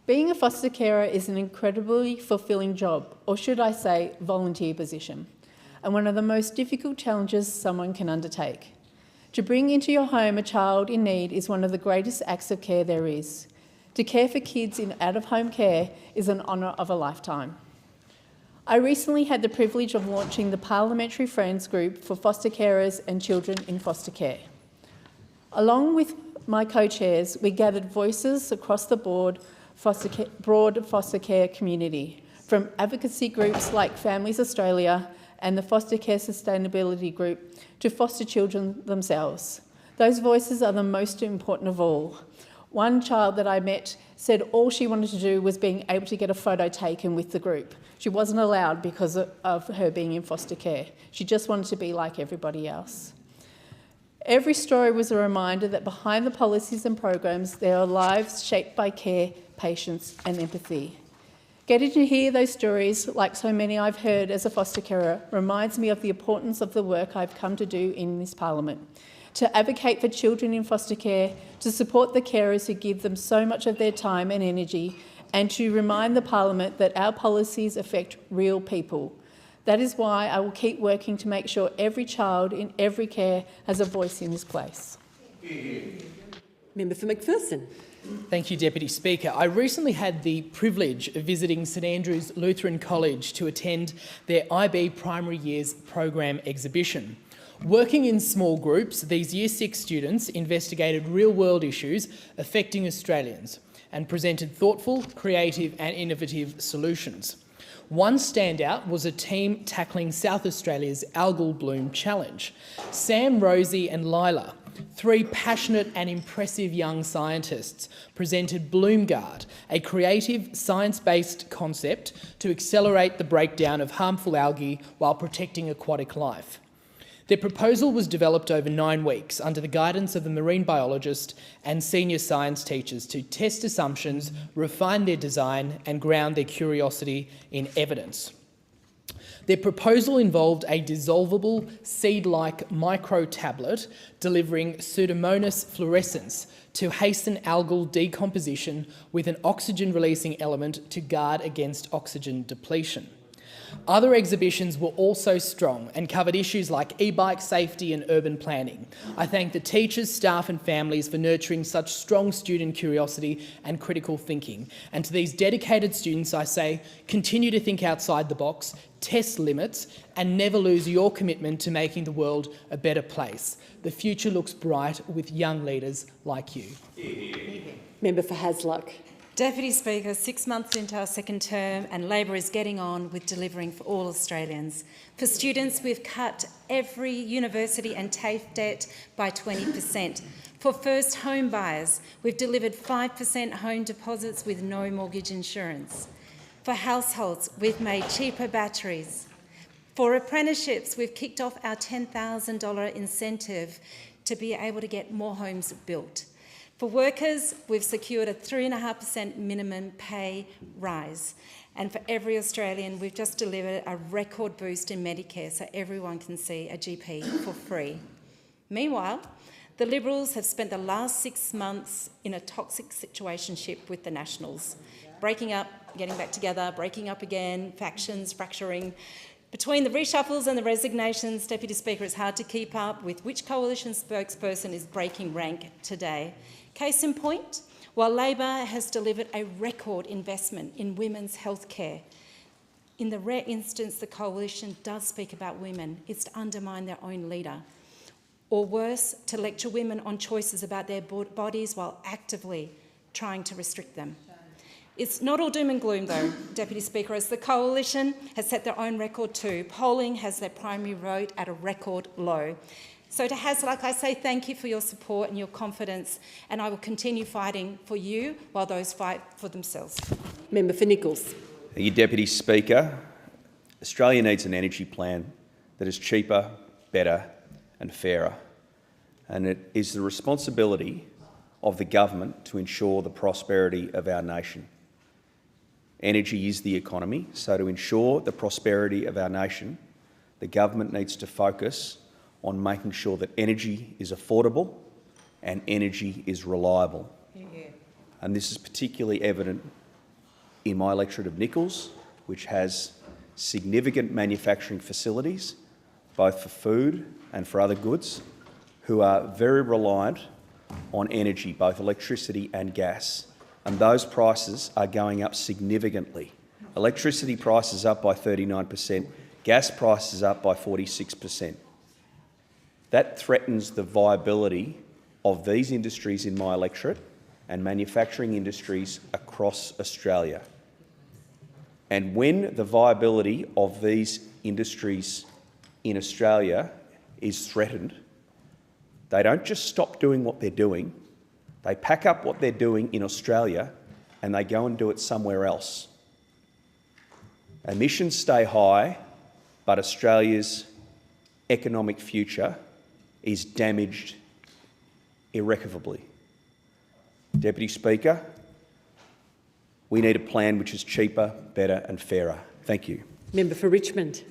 Being a foster carer is an incredibly fulfilling job, or should I say volunteer position. and one of the most difficult challenges someone can undertake. To bring into your home a child in need is one of the greatest acts of care there is. To care for kids in out-of-home care is an honour of a lifetime. I recently had the privilege of launching the Parliamentary Friends Group for foster carers and children in foster care. Along with my co-chairs, we gathered voices across the broad foster care community, from advocacy groups like Families Australia and the Foster Care Sustainability Group to foster children themselves. Those voices are the most important of all. One child that I met said all she wanted to do was being able to get a photo taken with the group. She wasn't allowed because of her being in foster care. She just wanted to be like everybody else. Every story was a reminder that behind the policies and programs, there are lives shaped by care, patience and empathy. Getting to hear those stories, like so many I've heard as a foster carer, reminds me of the importance of the work I've come to do in this Parliament. To advocate for children in foster care, to support the carers who give them so much of their time and energy, and to remind the Parliament that our policies affect real people. That is why I will keep working to make sure every child in every care has a voice in this place. Member for McPherson. Thank you, Deputy Speaker. I recently had the privilege of visiting St Andrew's Lutheran College to attend their IB Primary Years Program exhibition. Working in small groups, these Year 6 students investigated real-world issues affecting Australians and presented thoughtful, creative and innovative solutions. One standout was a team tackling South Australia's algal bloom challenge. Sam, Rosie and Lila, 3 passionate and impressive young scientists, presented BloomGuard, a creative science-based concept to accelerate the breakdown of harmful algae while protecting aquatic life. Their proposal was developed over 9 weeks under the guidance of a marine biologist and senior science teachers to test assumptions, refine their design and ground their curiosity in evidence. Their proposal involved a dissolvable, seed-like micro-tablet delivering Pseudomonas fluorescens to hasten algal decomposition with an oxygen-releasing element to guard against oxygen depletion. Other exhibitions were also strong and covered issues like e-bike safety and urban planning. I thank the teachers, staff and families for nurturing such strong student curiosity and critical thinking. And to these dedicated students I say, continue to think outside the box, test limits and never lose your commitment to making the world a better place. The future looks bright with young leaders like you. Member for Hasluck. Deputy Speaker, 6 months into our second term and Labor is getting on with delivering for all Australians. For students, we've cut every university and TAFE debt by 20%. For first home buyers, we've delivered 5% home deposits with no mortgage insurance. For households, we've made cheaper batteries. For apprenticeships, we've kicked off our $10,000 incentive to be able to get more homes built. For workers, we've secured a 3.5% minimum pay rise. And for every Australian, we've just delivered a record boost in Medicare so everyone can see a GP for free. Meanwhile, the Liberals have spent the last 6 months in a toxic situationship with the Nationals, breaking up, getting back together, breaking up again, factions fracturing. Between the reshuffles and the resignations, Deputy Speaker, it's hard to keep up with which coalition spokesperson is breaking rank today. Case in point, while Labor has delivered a record investment in women's health care, in the rare instance the coalition does speak about women, it's to undermine their own leader. Or worse, to lecture women on choices about their bodies while actively trying to restrict them. It's not all doom and gloom though, Deputy Speaker, as the coalition has set their own record too. Polling has their primary vote at a record low. So to Hasluck, I say thank you for your support and your confidence, and I will continue fighting for you while those fight for themselves. Member for Nichols. Thank you, Deputy Speaker. Australia needs an energy plan that is cheaper, better and fairer. And it is the responsibility of the government to ensure the prosperity of our nation. Energy is the economy, so to ensure the prosperity of our nation, the government needs to focus on making sure that energy is affordable and energy is reliable. And this is particularly evident in my electorate of Nichols, which has significant manufacturing facilities both for food and for other goods, who are very reliant on energy, both electricity and gas, and those prices are going up significantly. Electricity prices up by 39%, gas prices up by 46%. That threatens the viability of these industries in my electorate and manufacturing industries across Australia. And when the viability of these industries in Australia is threatened, they don't just stop doing what they're doing, they pack up what they're doing in Australia and they go and do it somewhere else. Emissions stay high, but Australia's economic future is damaged irrecoverably. Deputy Speaker, we need a plan which is cheaper, better and fairer. Thank you. Member for Richmond.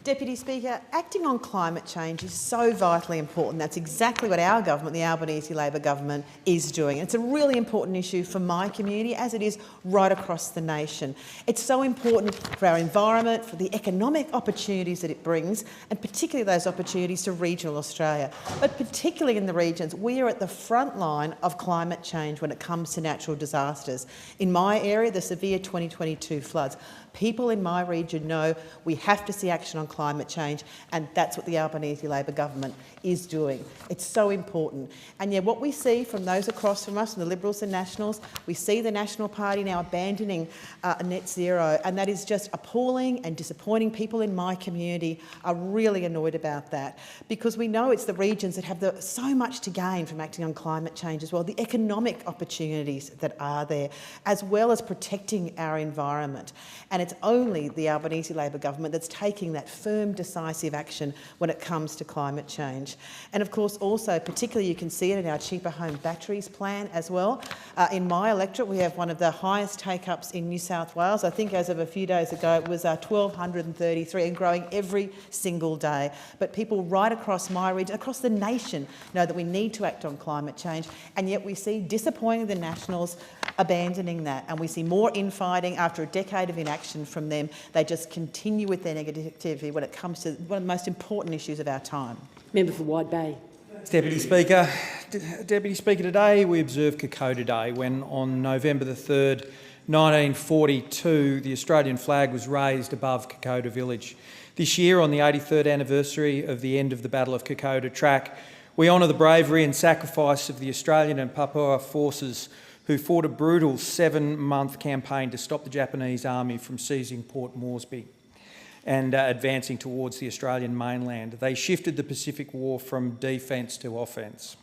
Deputy Speaker, acting on climate change is so vitally important. That's exactly what our government, the Albanese Labor government, is doing. It's a really important issue for my community, as it is right across the nation. It's so important for our environment, for the economic opportunities that it brings, and particularly those opportunities to regional Australia. But particularly in the regions, we are at the front line of climate change when it comes to natural disasters. In my area, the severe 2022 floods. People in my region know we have to see action on climate change, and that's what the Albanese Labor government is doing. It's so important. And yet what we see from those across from us, from the Liberals and Nationals, we see the National Party now abandoning net zero, and that is just appalling and disappointing. People in my community are really annoyed about that, because we know it's the regions that have so much to gain from acting on climate change as well, the economic opportunities that are there, as well as protecting our environment. And it's only the Albanese Labor government that's taking that firm, decisive action when it comes to climate change. And of course also, particularly you can see it in our cheaper home batteries plan as well. In my electorate we have one of the highest take-ups in New South Wales. I think as of a few days ago it was 1,233 and growing every single day. But people right across my region, across the nation, know that we need to act on climate change, and yet we see, disappointing, the Nationals abandoning that, and we see more infighting after a decade of inaction from them. They just continue with their negativity when it comes to one of the most important issues of our time. Member for Wide Bay. Deputy Speaker. Deputy Speaker, today we observe Cacao Day, when on November the 3rd, 1942, the Australian flag was raised above Kokoda village. This year, on the 83rd anniversary of the end of the Battle of Kokoda Track, we honour the bravery and sacrifice of the Australian and Papua forces who fought a brutal 7-month campaign to stop the Japanese army from seizing Port Moresby and advancing towards the Australian mainland. They shifted the Pacific War from defence to offence.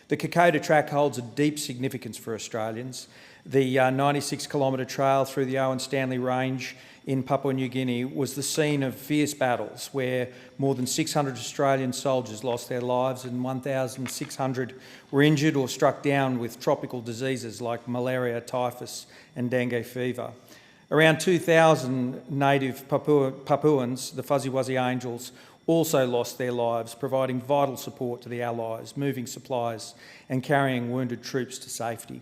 The Kokoda Track holds a deep significance for Australians. The 96-kilometre trail through the Owen Stanley Range in Papua New Guinea was the scene of fierce battles where more than 600 Australian soldiers lost their lives and 1,600 were injured or struck down with tropical diseases like malaria, typhus and dengue fever. Around 2,000 native Papuans, the Fuzzy Wuzzy Angels, also lost their lives, providing vital support to the Allies, moving supplies and carrying wounded troops to safety.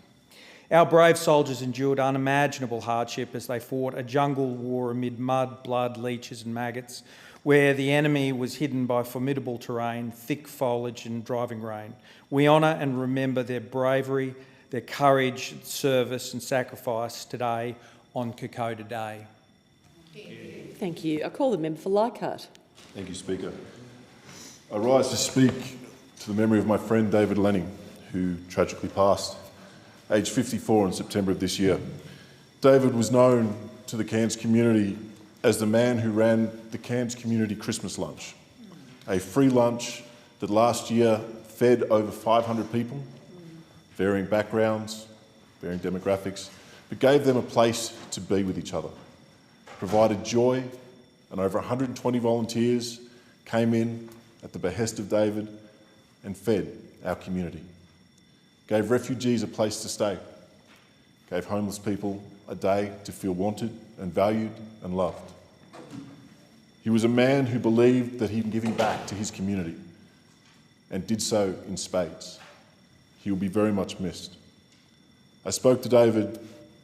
Our brave soldiers endured unimaginable hardship as they fought a jungle war amid mud, blood, leeches and maggots, where the enemy was hidden by formidable terrain, thick foliage and driving rain. We honour and remember their bravery, their courage, service and sacrifice today on Kokoda Day. Thank you. I call the member for Leichhardt. Thank you, Speaker. I rise to speak to the memory of my friend David Lenning, who tragically passed, aged 54 in September of this year. David was known to the Cairns community as the man who ran the Cairns Community Christmas Lunch, a free lunch that last year fed over 500 people, varying backgrounds, varying demographics, but gave them a place to be with each other, provided joy, and over 120 volunteers came in at the behest of David and fed our community, gave refugees a place to stay, gave homeless people a day to feel wanted and valued and loved. He was a man who believed that he was giving back to his community and did so in spades. He will be very much missed. I spoke to David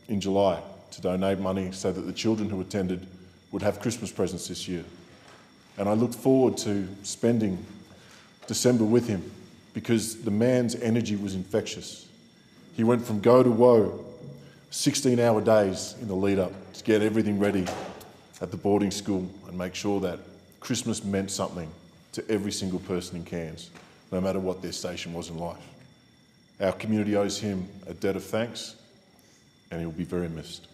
in July to donate money so that the children who attended would have Christmas presents this year. and I look forward to spending December with him because the man's energy was infectious. He went from go to woe, 16-hour days in the lead up to get everything ready at the boarding school and make sure that Christmas meant something to every single person in Cairns, no matter what their station was in life. Our community owes him a debt of thanks, and he will be very missed.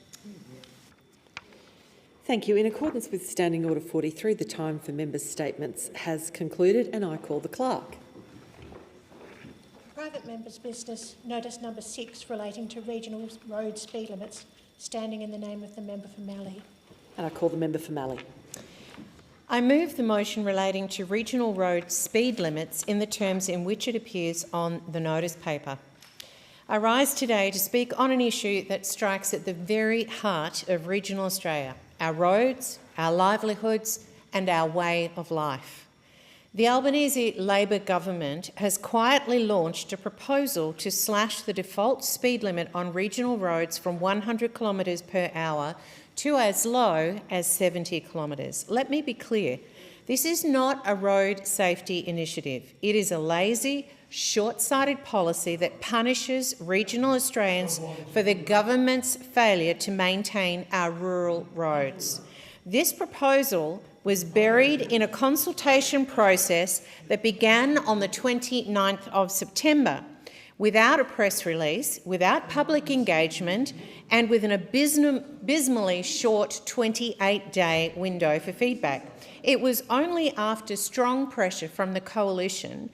Thank you. In accordance with Standing Order 43, the time for members' statements has concluded, and I call the clerk. Private members' business, notice number 6 relating to regional road speed limits, standing in the name of the member for Mallee. And I call the member for Mallee. I move the motion relating to regional road speed limits in the terms in which it appears on the notice paper. I rise today to speak on an issue that strikes at the very heart of regional Australia, our roads, our livelihoods and our way of life. The Albanese Labor government has quietly launched a proposal to slash the default speed limit on regional roads from 100 kilometres per hour to as low as 70 kilometres. Let me be clear, this is not a road safety initiative. It is a lazy, short-sighted policy that punishes regional Australians for the government's failure to maintain our rural roads. This proposal was buried in a consultation process that began on the 29th of September, without a press release, without public engagement, and with an abysmally short 28-day window for feedback. It was only after strong pressure from the coalition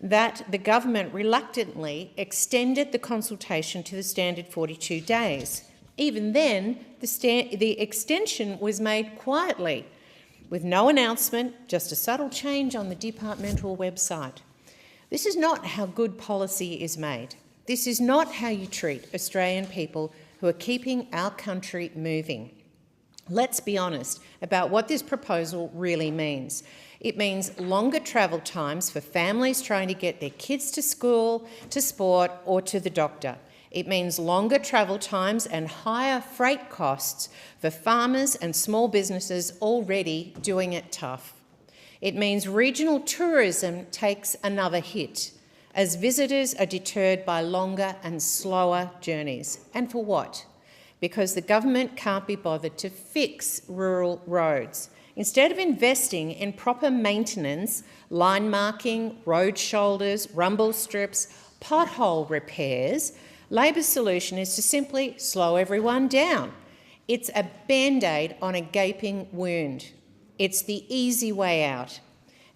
that the government reluctantly extended the consultation to the standard 42 days. Even then, the extension was made quietly, with no announcement, just a subtle change on the departmental website. This is not how good policy is made. This is not how you treat Australian people who are keeping our country moving. Let's be honest about what this proposal really means. It means longer travel times for families trying to get their kids to school, to sport or to the doctor. It means longer travel times and higher freight costs for farmers and small businesses already doing it tough. It means regional tourism takes another hit as visitors are deterred by longer and slower journeys. And for what? Because the government can't be bothered to fix rural roads. Instead of investing in proper maintenance, line marking, road shoulders, rumble strips, pothole repairs, Labor's solution is to simply slow everyone down. It's a band-aid on a gaping wound. It's the easy way out.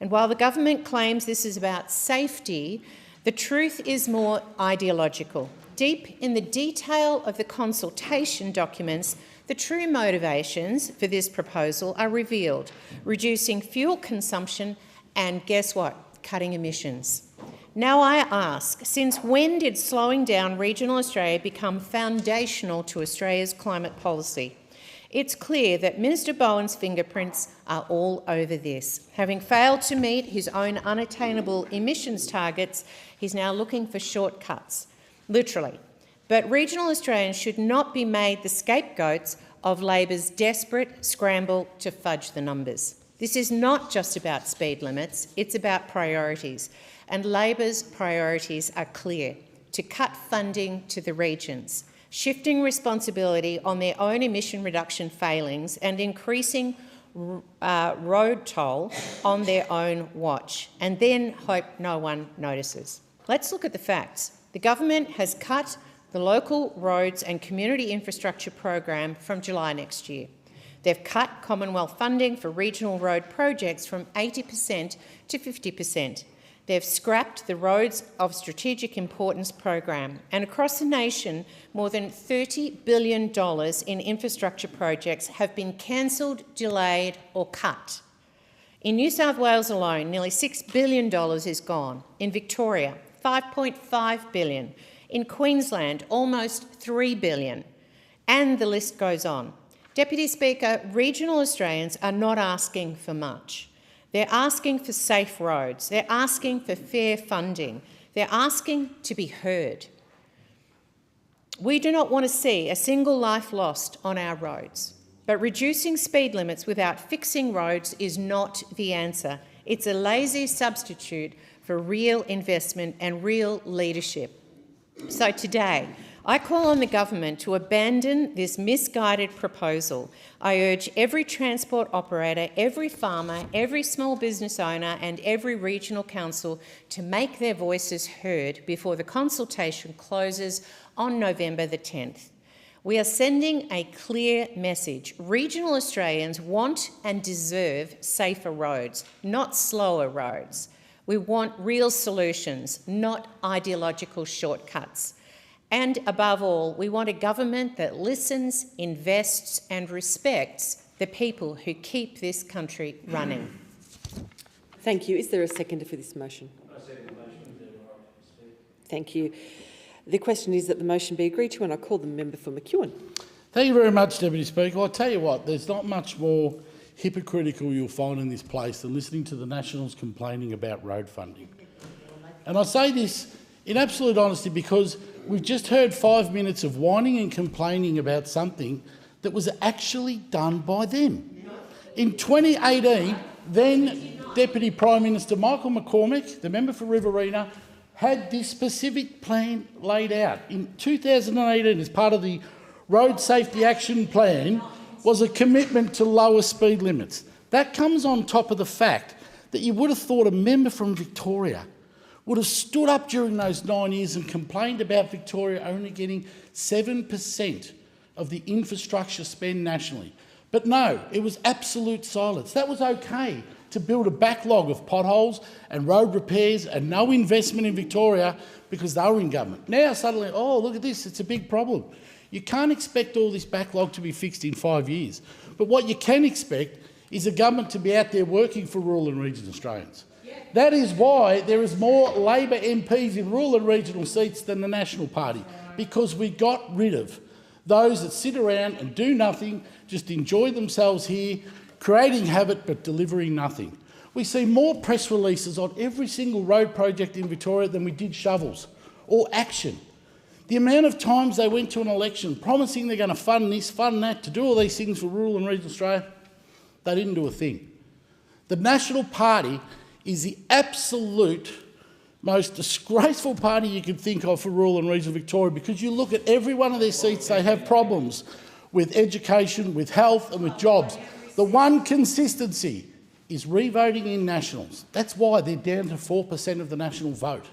And while the government claims this is about safety, the truth is more ideological. Deep in the detail of the consultation documents, the true motivations for this proposal are revealed: reducing fuel consumption and, guess what, cutting emissions. Now I ask, since when did slowing down regional Australia become foundational to Australia's climate policy? It's clear that Minister Bowen's fingerprints are all over this. Having failed to meet his own unattainable emissions targets, he's now looking for shortcuts, literally. But regional Australians should not be made the scapegoats of Labor's desperate scramble to fudge the numbers. This is not just about speed limits, it's about priorities. And Labor's priorities are clear: to cut funding to the regions, shifting responsibility on their own emission reduction failings and increasing road toll on their own watch, and then hope no one notices. Let's look at the facts. The government has cut the local roads and community infrastructure program from July next year. They've cut Commonwealth funding for regional road projects from 80% to 50%. They've scrapped the Roads of Strategic Importance program, and across the nation, more than $30 billion in infrastructure projects have been cancelled, delayed or cut. In New South Wales alone, nearly $6 billion is gone. In Victoria, $5.5 billion. In Queensland, almost $3 billion. And the list goes on. Deputy Speaker, regional Australians are not asking for much. They're asking for safe roads. They're asking for fair funding. They're asking to be heard. We do not want to see a single life lost on our roads. But reducing speed limits without fixing roads is not the answer. It's a lazy substitute for real investment and real leadership. So today, I call on the government to abandon this misguided proposal. I urge every transport operator, every farmer, every small business owner and every regional council to make their voices heard before the consultation closes on November the 10th. We are sending a clear message. Regional Australians want and deserve safer roads, not slower roads. We want real solutions, not ideological shortcuts. And above all, we want a government that listens, invests and respects the people who keep this country running. Thank you. Is there a seconder for this motion? I second the motion. Thank you. The question is that the motion be agreed to, and I call the member for McEwen. Thank you very much, Deputy Speaker. I'll tell you what, there's not much more hypocritical you'll find in this place than listening to the Nationals complaining about road funding. And I say this in absolute honesty because we've just heard 5 minutes of whining and complaining about something that was actually done by them. In 2018, then Deputy Prime Minister Michael McCormack, the member for Riverina, had this specific plan laid out. In 2018, as part of the Road Safety Action Plan, was a commitment to lower speed limits. That comes on top of the fact that you would have thought a member from Victoria would have stood up during those 9 years and complained about Victoria only getting 7% of the infrastructure spend nationally. But no, it was absolute silence. That was okay to build a backlog of potholes and road repairs and no investment in Victoria because they were in government. Now suddenly, oh, look at this, it's a big problem. You can't expect all this backlog to be fixed in 5 years. But what you can expect is a government to be out there working for rural and regional Australians. That is why there is more Labor MPs in rural and regional seats than the National Party, because we got rid of those that sit around and do nothing, just enjoy themselves here, creating havoc but delivering nothing. We see more press releases on every single road project in Victoria than we did shovels or action. The amount of times they went to an election promising they're going to fund this, fund that, to do all these things for rural and regional Australia, they didn't do a thing. The National Party is the absolute most disgraceful party you could think of for rural and regional Victoria, because you look at every one of their seats, they have problems with education, with health and with jobs. The one consistency is re-voting in Nationals. That's why they're down to 4% of the national vote,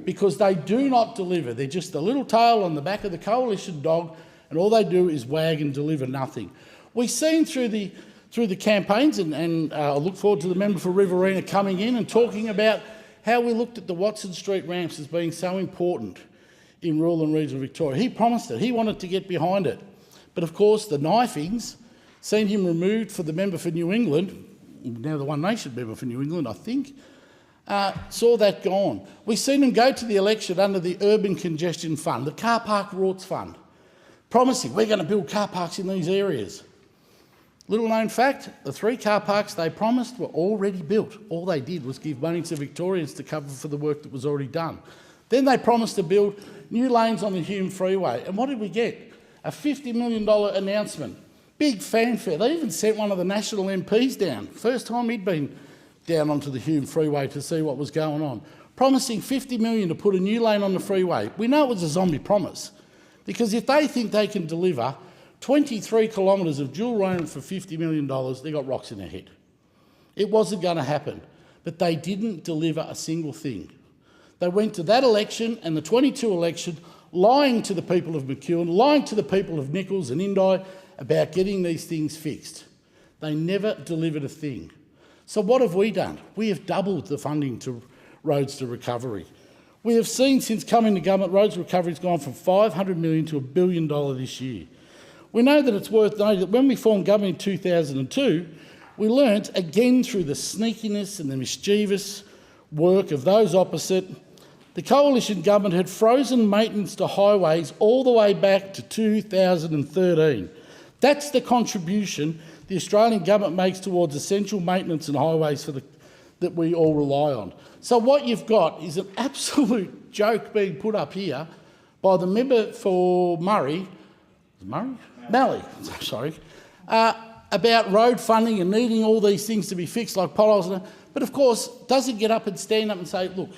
because they do not deliver. They're just a little tail on the back of the coalition dog, and all they do is wag and deliver nothing. We've seen through the campaigns, and I look forward to the member for Riverina coming in and talking about how we looked at the Watson Street ramps as being so important in rural and regional Victoria. He promised it. He wanted to get behind it. But of course, the knifings seen him removed for the member for New England, now the One Nation member for New England, I think, saw that gone. We've seen him go to the election under the Urban Congestion Fund, the Car Park Rorts Fund, promising we're going to build car parks in these areas. Little known fact, the 3 car parks they promised were already built. All they did was give money to Victorians to cover for the work that was already done. Then they promised to build new lanes on the Hume Freeway. And what did we get? A $50 million announcement. Big fanfare. They even sent one of the National MPs down. First time he'd been down onto the Hume Freeway to see what was going on. Promising $50 million to put a new lane on the freeway. We know it was a zombie promise, because if they think they can deliver 23 kilometres of dual lane for $50 million, they got rocks in their head. It wasn't going to happen, but they didn't deliver a single thing. They went to that election and the 22 election lying to the people of McEwen, lying to the people of Nichols and Indi about getting these things fixed. They never delivered a thing. So what have we done? We have doubled the funding to Roads to Recovery. We have seen since coming to government, Roads to Recovery has gone from $500 million to $1 billion this year. We know that it's worth noting that when we formed government in 2002, we learnt again through the sneakiness and the mischievous work of those opposite, the coalition government had frozen maintenance to highways all the way back to 2013. That's the contribution the Australian government makes towards essential maintenance and highways that we all rely on. So what you've got is an absolute joke being put up here by the member for Murray, Malley, sorry, about road funding and needing all these things to be fixed, like potholes. But of course, doesn't get up and stand up and say, look,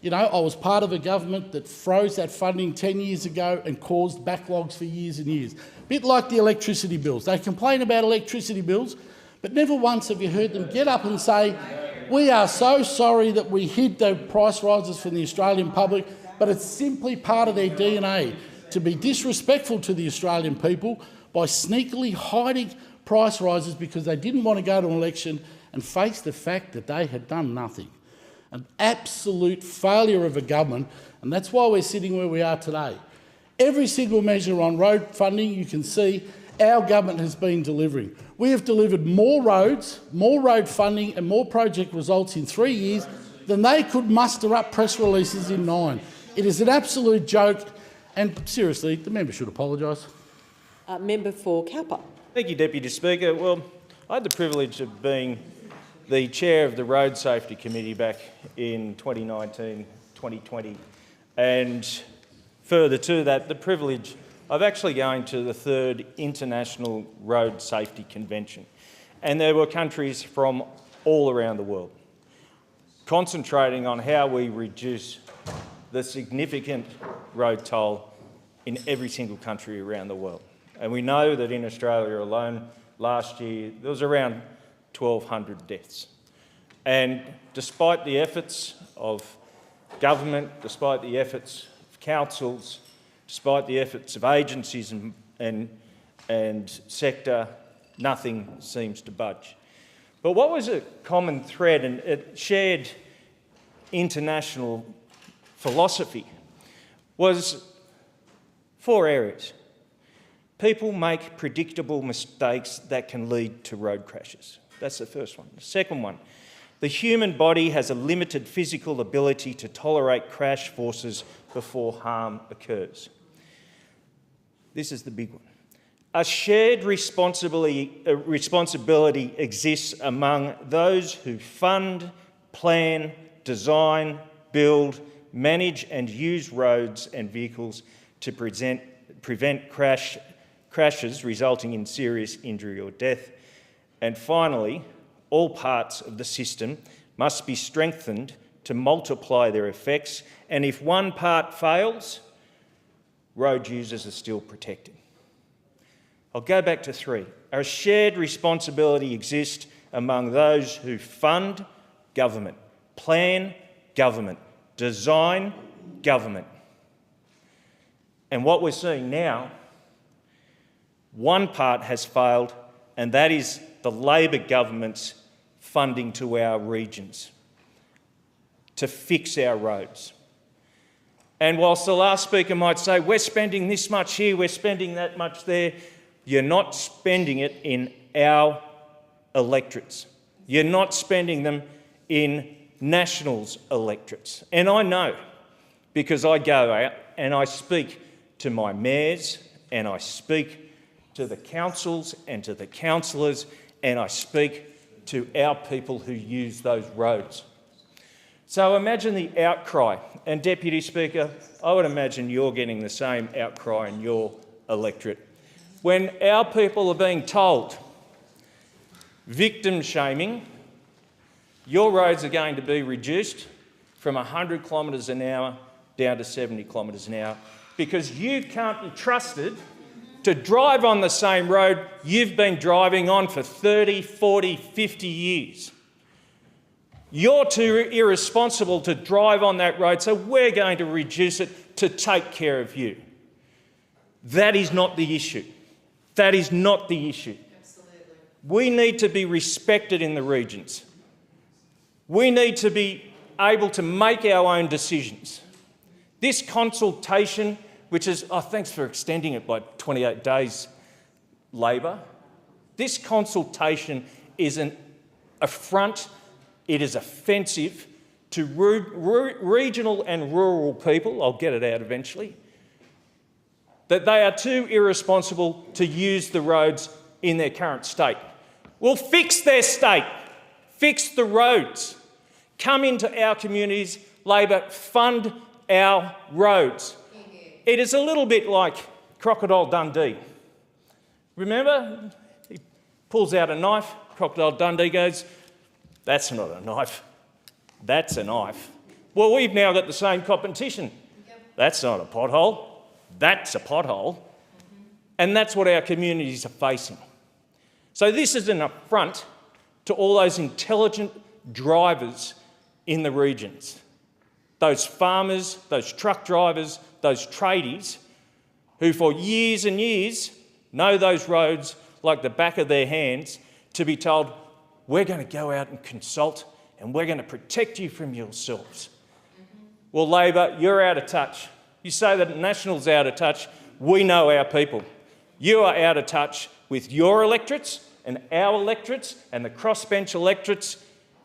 you know, I was part of a government that froze that funding 10 years ago and caused backlogs for years and years. A bit like the electricity bills. They complain about electricity bills, but never once have you heard them get up and say, we are so sorry that we hid the price rises from the Australian public, but it's simply part of their DNA to be disrespectful to the Australian people by sneakily hiding price rises because they didn't want to go to an election and face the fact that they had done nothing. An absolute failure of a government, and that's why we're sitting where we are today. Every single measure on road funding, you can see our government has been delivering. We have delivered more roads, more road funding and more project results in 3 years than they could muster up press releases in 9. It is an absolute joke, and seriously, the member should apologise. Member for Cowper. Thank you, Deputy Speaker. Well, I had the privilege of being the chair of the Road Safety Committee back in 2019-2020, and further to that, the privilege of actually going to the 3rd International Road Safety Convention. And there were countries from all around the world concentrating on how we reduce the significant road toll in every single country around the world. And we know that in Australia alone, last year, there was around 1,200 deaths. And despite the efforts of government, despite the efforts of councils, despite the efforts of agencies and sector, nothing seems to budge. But what was a common thread and a shared international philosophy was 4 areas. People make predictable mistakes that can lead to road crashes. That's the first one. The second one, the human body has a limited physical ability to tolerate crash forces before harm occurs. This is the big one. A shared responsibility exists among those who fund, plan, design, build, manage and use roads and vehicles to prevent crashes resulting in serious injury or death. And finally, all parts of the system must be strengthened to multiply their effects, and if one part fails, road users are still protected. I'll go back to 3. A shared responsibility exists among those who fund government, plan government, design government. And what we're seeing now, one part has failed, and that is the Labor government's funding to our regions to fix our roads. And whilst the last speaker might say, we're spending this much here, we're spending that much there, you're not spending it in our electorates. You're not spending them in Nationals' electorates. And I know, because I go out and I speak to my mayors and I speak to the councils and to the councillors and I speak to our people who use those roads. So imagine the outcry. And Deputy Speaker, I would imagine you're getting the same outcry in your electorate. When our people are being told, victim shaming, your roads are going to be reduced from 100 kilometres an hour down to 70 kilometres an hour because you can't be trusted to drive on the same road you've been driving on for 30, 40, 50 years. You're too irresponsible to drive on that road, so we're going to reduce it to take care of you. That is not the issue. That is not the issue. Absolutely. We need to be respected in the regions. We need to be able to make our own decisions. This consultation, which is, thanks for extending it by 28 days, Labor. This consultation is an affront. It is offensive to regional and rural people, I'll get it out eventually, that they are too irresponsible to use the roads in their current state. Well, fix their state. Fix the roads. Come into our communities, Labor, fund our roads. It is a little bit like Crocodile Dundee. Remember? pulls out a knife. Crocodile Dundee goes, "That's not a knife, that's a knife." Well, we've now got the same competition. That's not a pothole, that's a pothole. And that's what our communities are facing. So this is an affront to all those intelligent drivers in the regions. Those farmers, those truck drivers, those tradies who for years and years know those roads like the back of their hands, to be told, "We're going to go out and consult and we're going to protect you from yourselves." Well, Labor, you're out of touch. You say that National's out of touch. We know our people. You are out of touch with your electorates and our electorates and the crossbench electorates.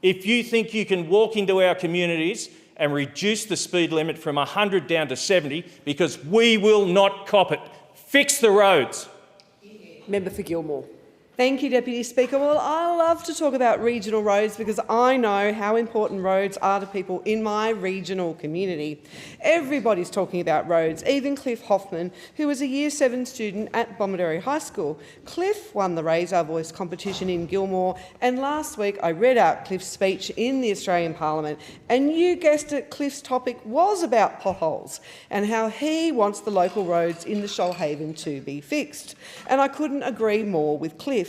If you think you can walk into our communities and reduce the speed limit from 100 down to 70, because we will not cop it. Fix the roads. Member for Gilmore. Thank you, Deputy Speaker. Well, I love to talk about regional roads because I know how important roads are to people in my regional community. Everybody's talking about roads, even Cliff Hoffman, who was a Year 7 student at Bomaderry High School. Cliff won the Raise Our Voice competition in Gilmore, and last week I read out Cliff's speech in the Australian Parliament, and you guessed it, Cliff's topic was about potholes and how he wants the local roads in the Shoalhaven to be fixed. And I couldn't agree more with Cliff.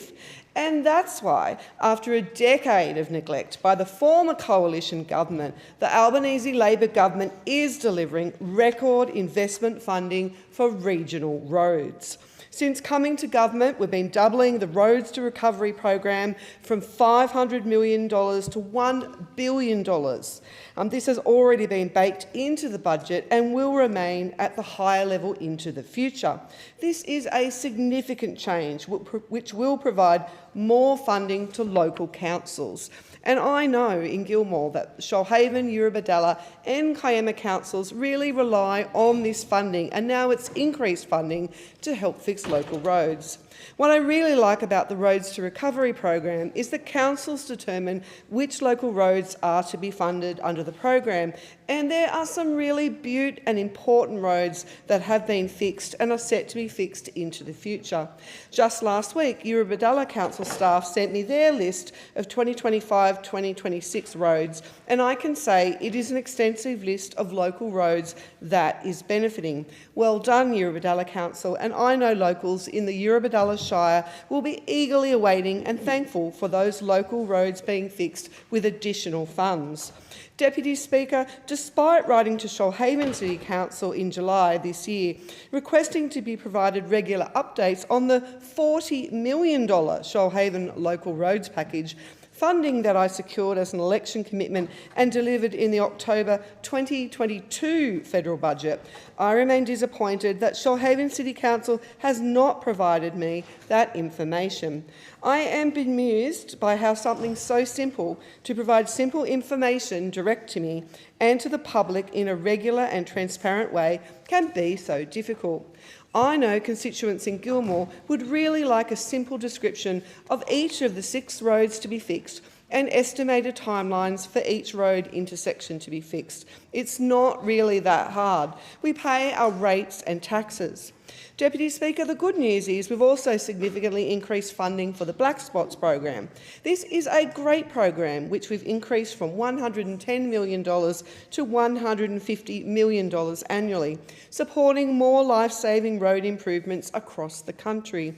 And that's why, after a decade of neglect by the former coalition government, the Albanese Labor government is delivering record investment funding for regional roads. Since coming to government, we've been doubling the Roads to Recovery program from $500 million to $1 billion. This has already been baked into the budget and will remain at the higher level into the future. This is a significant change which will provide more funding to local councils. And I know in Gilmore that Shoalhaven, Eurobodalla and Kiama councils really rely on this funding, and now it's increased funding to help fix local roads. What I really like about the Roads to Recovery program is that councils determine which local roads are to be funded under the program, and there are some really beaut and important roads that have been fixed and are set to be fixed into the future. Just last week, Eurobodalla council staff sent me their list of 2025-2026 roads, and I can say it is an extensive list of local roads that is benefiting. Well done, Eurobodalla Council, and I know locals in the Eurobodalla Shire will be eagerly awaiting and thankful for those local roads being fixed with additional funds. Deputy Speaker, despite writing to Shoalhaven City Council in July this year, requesting to be provided regular updates on the $40 million Shoalhaven local roads package, funding that I secured as an election commitment and delivered in the October 2022 federal budget, I remain disappointed that Shoalhaven City Council has not provided me that information. I am bemused by how something so simple, to provide simple information direct to me and to the public in a regular and transparent way, can be so difficult. I know constituents in Gilmore would really like a simple description of each of the 6 roads to be fixed and estimated timelines for each road intersection to be fixed. It's not really that hard. We pay our rates and taxes. Deputy Speaker, the good news is we've also significantly increased funding for the Black Spots program. This is a great program which we've increased from $110 million to $150 million annually, supporting more life-saving road improvements across the country.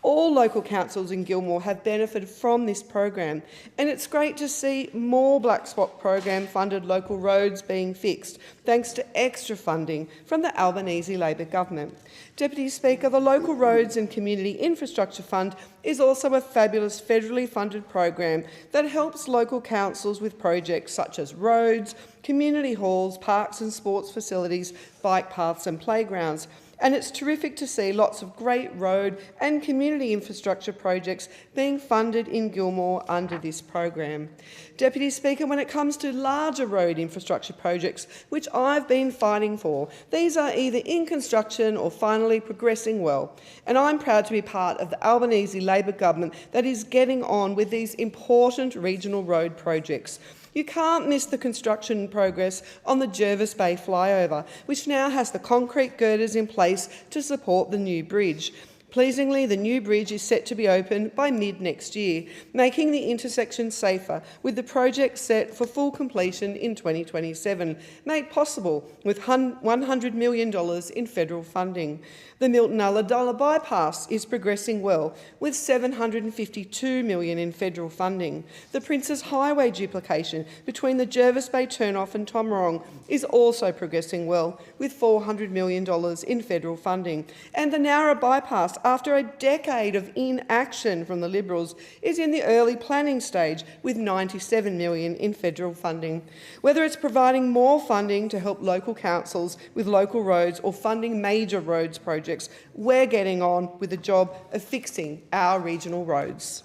All local councils in Gilmore have benefited from this program, and it's great to see more Black Spot program funded local roads being fixed, thanks to extra funding from the Albanese Labor government. Deputy Speaker, the Local Roads and Community Infrastructure Fund is also a fabulous federally funded program that helps local councils with projects such as roads, community halls, parks and sports facilities, bike paths and playgrounds. And it's terrific to see lots of great road and community infrastructure projects being funded in Gilmore under this program. Deputy Speaker, when it comes to larger road infrastructure projects, which I've been fighting for, these are either in construction or finally progressing well. And I'm proud to be part of the Albanese Labor government that is getting on with these important regional road projects. You can't miss the construction progress on the Jervis Bay flyover, which now has the concrete girders in place to support the new bridge. Pleasingly, the new bridge is set to be open by mid-next year, making the intersection safer, with the project set for full completion in 2027, made possible with $100 million in federal funding. The Milton-Ulladulla bypass is progressing well, with $752 million in federal funding. The Princes Highway duplication between the Jervis Bay turnoff and Tomarong is also progressing well, with $400 million in federal funding. And the Nowra bypass, after a decade of inaction from the Liberals, is in the early planning stage, with $97 million in federal funding. Whether it's providing more funding to help local councils with local roads or funding major roads projects, we're getting on with the job of fixing our regional roads.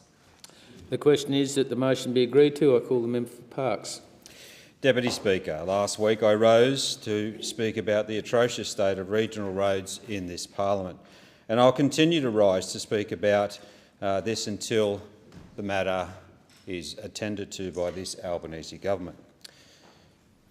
The question is that the motion be agreed to. I call the member for Parkes. Deputy Speaker, last week I rose to speak about the atrocious state of regional roads in this parliament, and I'll continue to rise to speak about this until the matter is attended to by this Albanese government.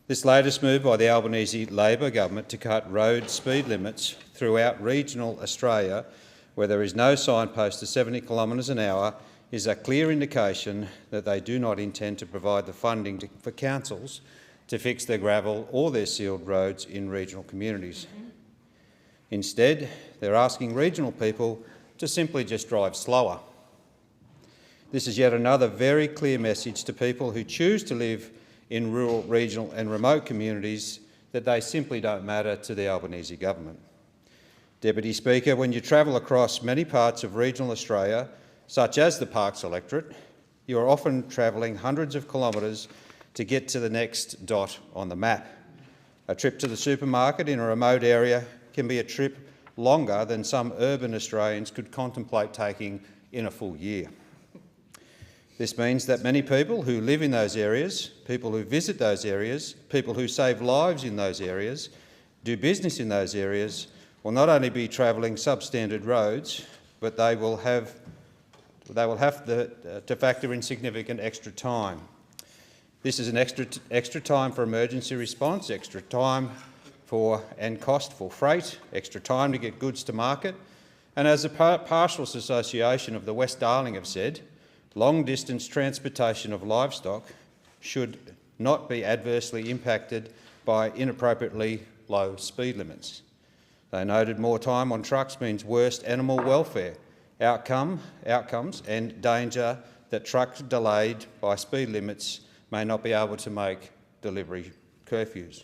This latest move by the Albanese Labor government to cut road speed limits throughout regional Australia, where there is no signpost to 70 kilometres an hour, is a clear indication that they do not intend to provide the funding for councils to fix their gravel or their sealed roads in regional communities. Instead, they're asking regional people to simply just drive slower. This is yet another very clear message to people who choose to live in rural, regional and remote communities that they simply don't matter to the Albanese government. Deputy Speaker, when you travel across many parts of regional Australia, such as the Parkes electorate, you are often travelling hundreds of kilometres to get to the next dot on the map. A trip to the supermarket in a remote area can be a trip longer than some urban Australians could contemplate taking in a full year. This means that many people who live in those areas, people who visit those areas, people who save lives in those areas, do business in those areas, will not only be travelling substandard roads, but they will have to factor in significant extra time. This is an extra time for emergency response, extra time and cost for freight, extra time to get goods to market, and as the Pastoralists Association of the West Darling have said, long-distance transportation of livestock should not be adversely impacted by inappropriately low speed limits. They noted more time on trucks means worse animal welfare outcomes and danger that trucks delayed by speed limits may not be able to make delivery curfews.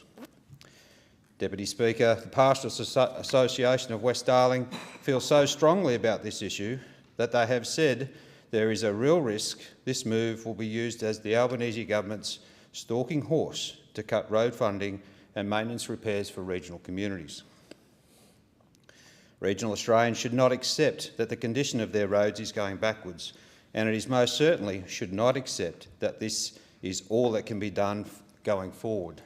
Deputy Speaker, the Pastoralists Association of West Darling feels so strongly about this issue that they have said there is a real risk this move will be used as the Albanese government's stalking horse to cut road funding and maintenance repairs for regional communities. Regional Australians should not accept that the condition of their roads is going backwards, and it is most certainly should not accept that this is all that can be done going forward.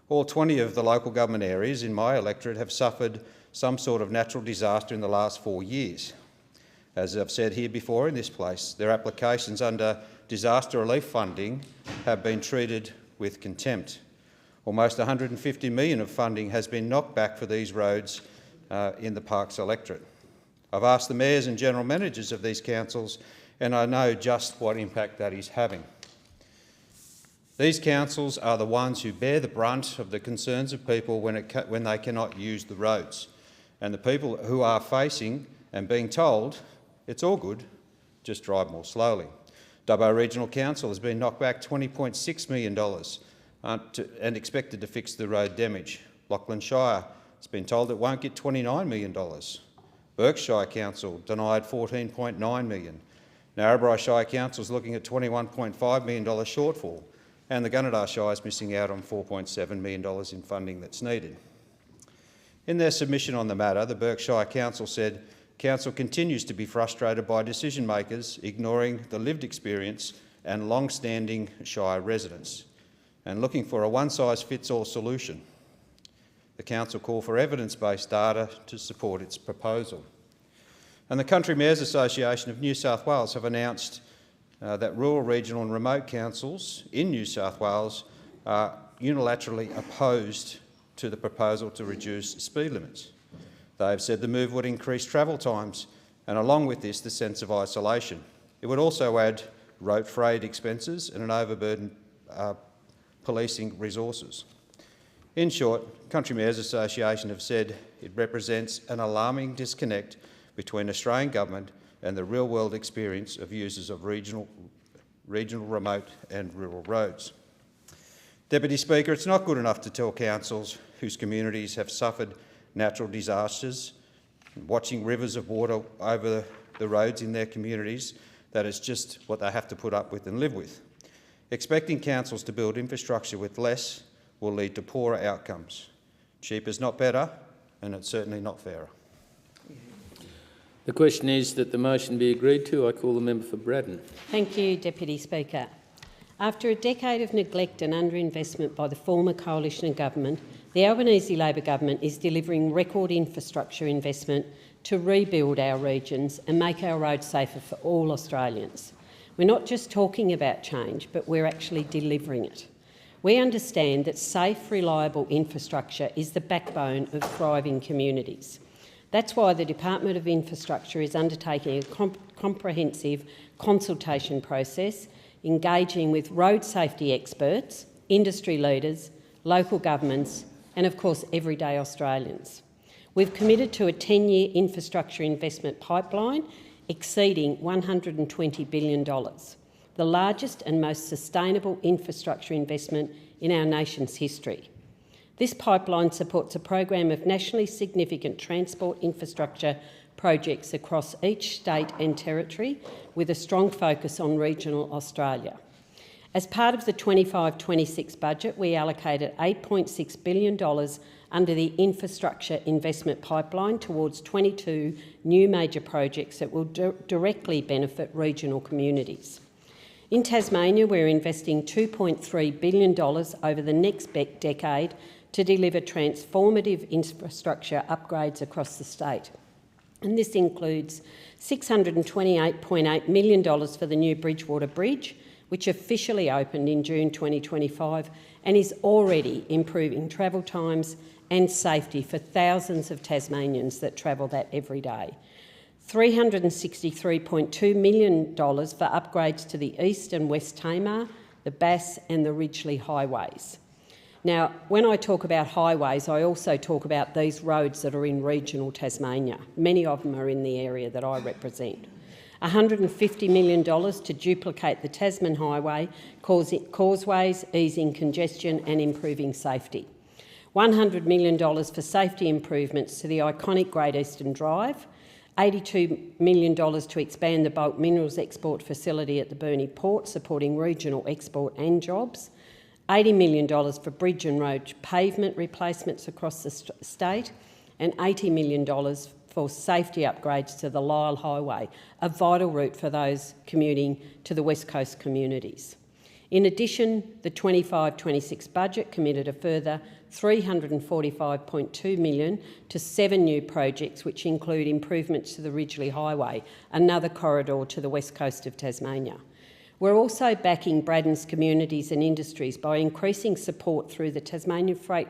All 20 of the local government areas in my electorate have suffered some sort of natural disaster in the last 4 years. As I've said here before in this place, their applications under disaster relief funding have been treated with contempt. Almost $150 million of funding has been knocked back for these roads in the Parkes electorate. I've asked the mayors and general managers of these councils, and I know just what impact that is having. These councils are the ones who bear the brunt of the concerns of people when they cannot use the roads, and the people who are facing and being told, it's all good, just drive more slowly. Dubbo Regional Council has been knocked back $20.6 million and expected to fix the road damage. Lachlan Shire has been told it won't get $29 million. Berkshire Council denied $14.9 million. Narrabri Shire Council is looking at $21.5 million shortfall, and the Gunnedah Shire is missing out on $4.7 million in funding that's needed. In their submission on the matter, the Berkshire Council said, Council continues to be frustrated by decision makers ignoring the lived experience and long-standing Shire residents and looking for a one-size-fits-all solution. The Council called for evidence-based data to support its proposal. And the Country Mayors Association of New South Wales have announced that rural, regional and remote councils in New South Wales are unilaterally opposed to the proposal to reduce speed limits. They have said the move would increase travel times and, along with this, the sense of isolation. It would also add road freight expenses and an overburden policing resources. In short, Country Mayors Association have said it represents an alarming disconnect between Australian government and the real-world experience of users of regional, remote and rural roads. Deputy Speaker, it's not good enough to tell councils whose communities have suffered natural disasters, watching rivers of water over the roads in their communities, that it's just what they have to put up with and live with. Expecting councils to build infrastructure with less will lead to poorer outcomes. Cheaper is not better, and it's certainly not fairer. The question is that the motion be agreed to. I call the member for Braddon. Thank you, Deputy Speaker. After a decade of neglect and underinvestment by the former coalition government, the Albanese Labor government is delivering record infrastructure investment to rebuild our regions and make our roads safer for all Australians. We're not just talking about change, but we're actually delivering it. We understand that safe, reliable infrastructure is the backbone of thriving communities. That's why the Department of Infrastructure is undertaking a comprehensive consultation process, engaging with road safety experts, industry leaders, local governments and, of course, everyday Australians. We've committed to a 10-year infrastructure investment pipeline exceeding $120 billion, the largest and most sustainable infrastructure investment in our nation's history. This pipeline supports a program of nationally significant transport infrastructure projects across each state and territory, with a strong focus on regional Australia. As part of the 25-26 budget, we allocated $8.6 billion under the infrastructure investment pipeline towards 22 new major projects that will directly benefit regional communities. In Tasmania, we're investing $2.3 billion over the next decade to deliver transformative infrastructure upgrades across the state. And this includes $628.8 million for the new Bridgewater Bridge, which officially opened in June 2025 and is already improving travel times and safety for thousands of Tasmanians that travel that every day. $363.2 million for upgrades to the East and West Tamar, the Bass and the Ridgely highways. Now, when I talk about highways, I also talk about these roads that are in regional Tasmania. Many of them are in the area that I represent. $150 million to duplicate the Tasman Highway, causeways, easing congestion and improving safety. $100 million for safety improvements to the iconic Great Eastern Drive. $82 million to expand the bulk minerals export facility at the Burnie Port, supporting regional export and jobs. $80 million for bridge and road pavement replacements across the state, and $80 million for safety upgrades to the Lyell Highway, a vital route for those commuting to the West Coast communities. In addition, the 25-26 budget committed a further $345.2 million to 7 new projects, which include improvements to the Ridgely Highway, another corridor to the west coast of Tasmania. We're also backing Braddon's communities and industries by increasing support through the Tasmanian Freight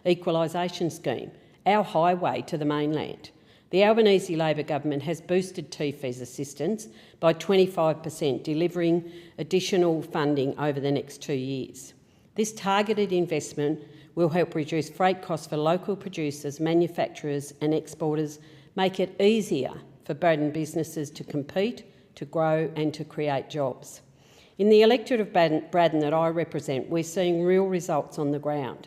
Equalisation Scheme, our highway to the mainland. The Albanese Labor government has boosted TFES assistance by 25%, delivering additional funding over the next 2 years. This targeted investment will help reduce freight costs for local producers, manufacturers and exporters, make it easier for Braddon businesses to compete, to grow and to create jobs. In the electorate of Braddon that I represent, we're seeing real results on the ground.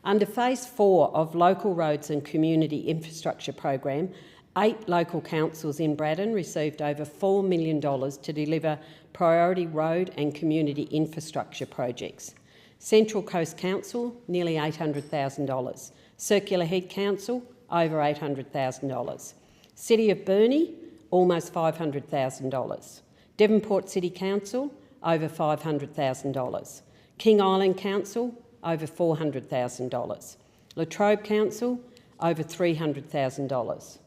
Under Phase 4 of Local Roads and Community Infrastructure Program, 8 local councils in Braddon received over $4 million to deliver priority road and community infrastructure projects. Central Coast Council, nearly $800,000. Circular Head Council, over $800,000. City of Burnie, almost $500,000. Devonport City Council, over $500,000. King Island Council, over $400,000. Latrobe Council, over $300,000.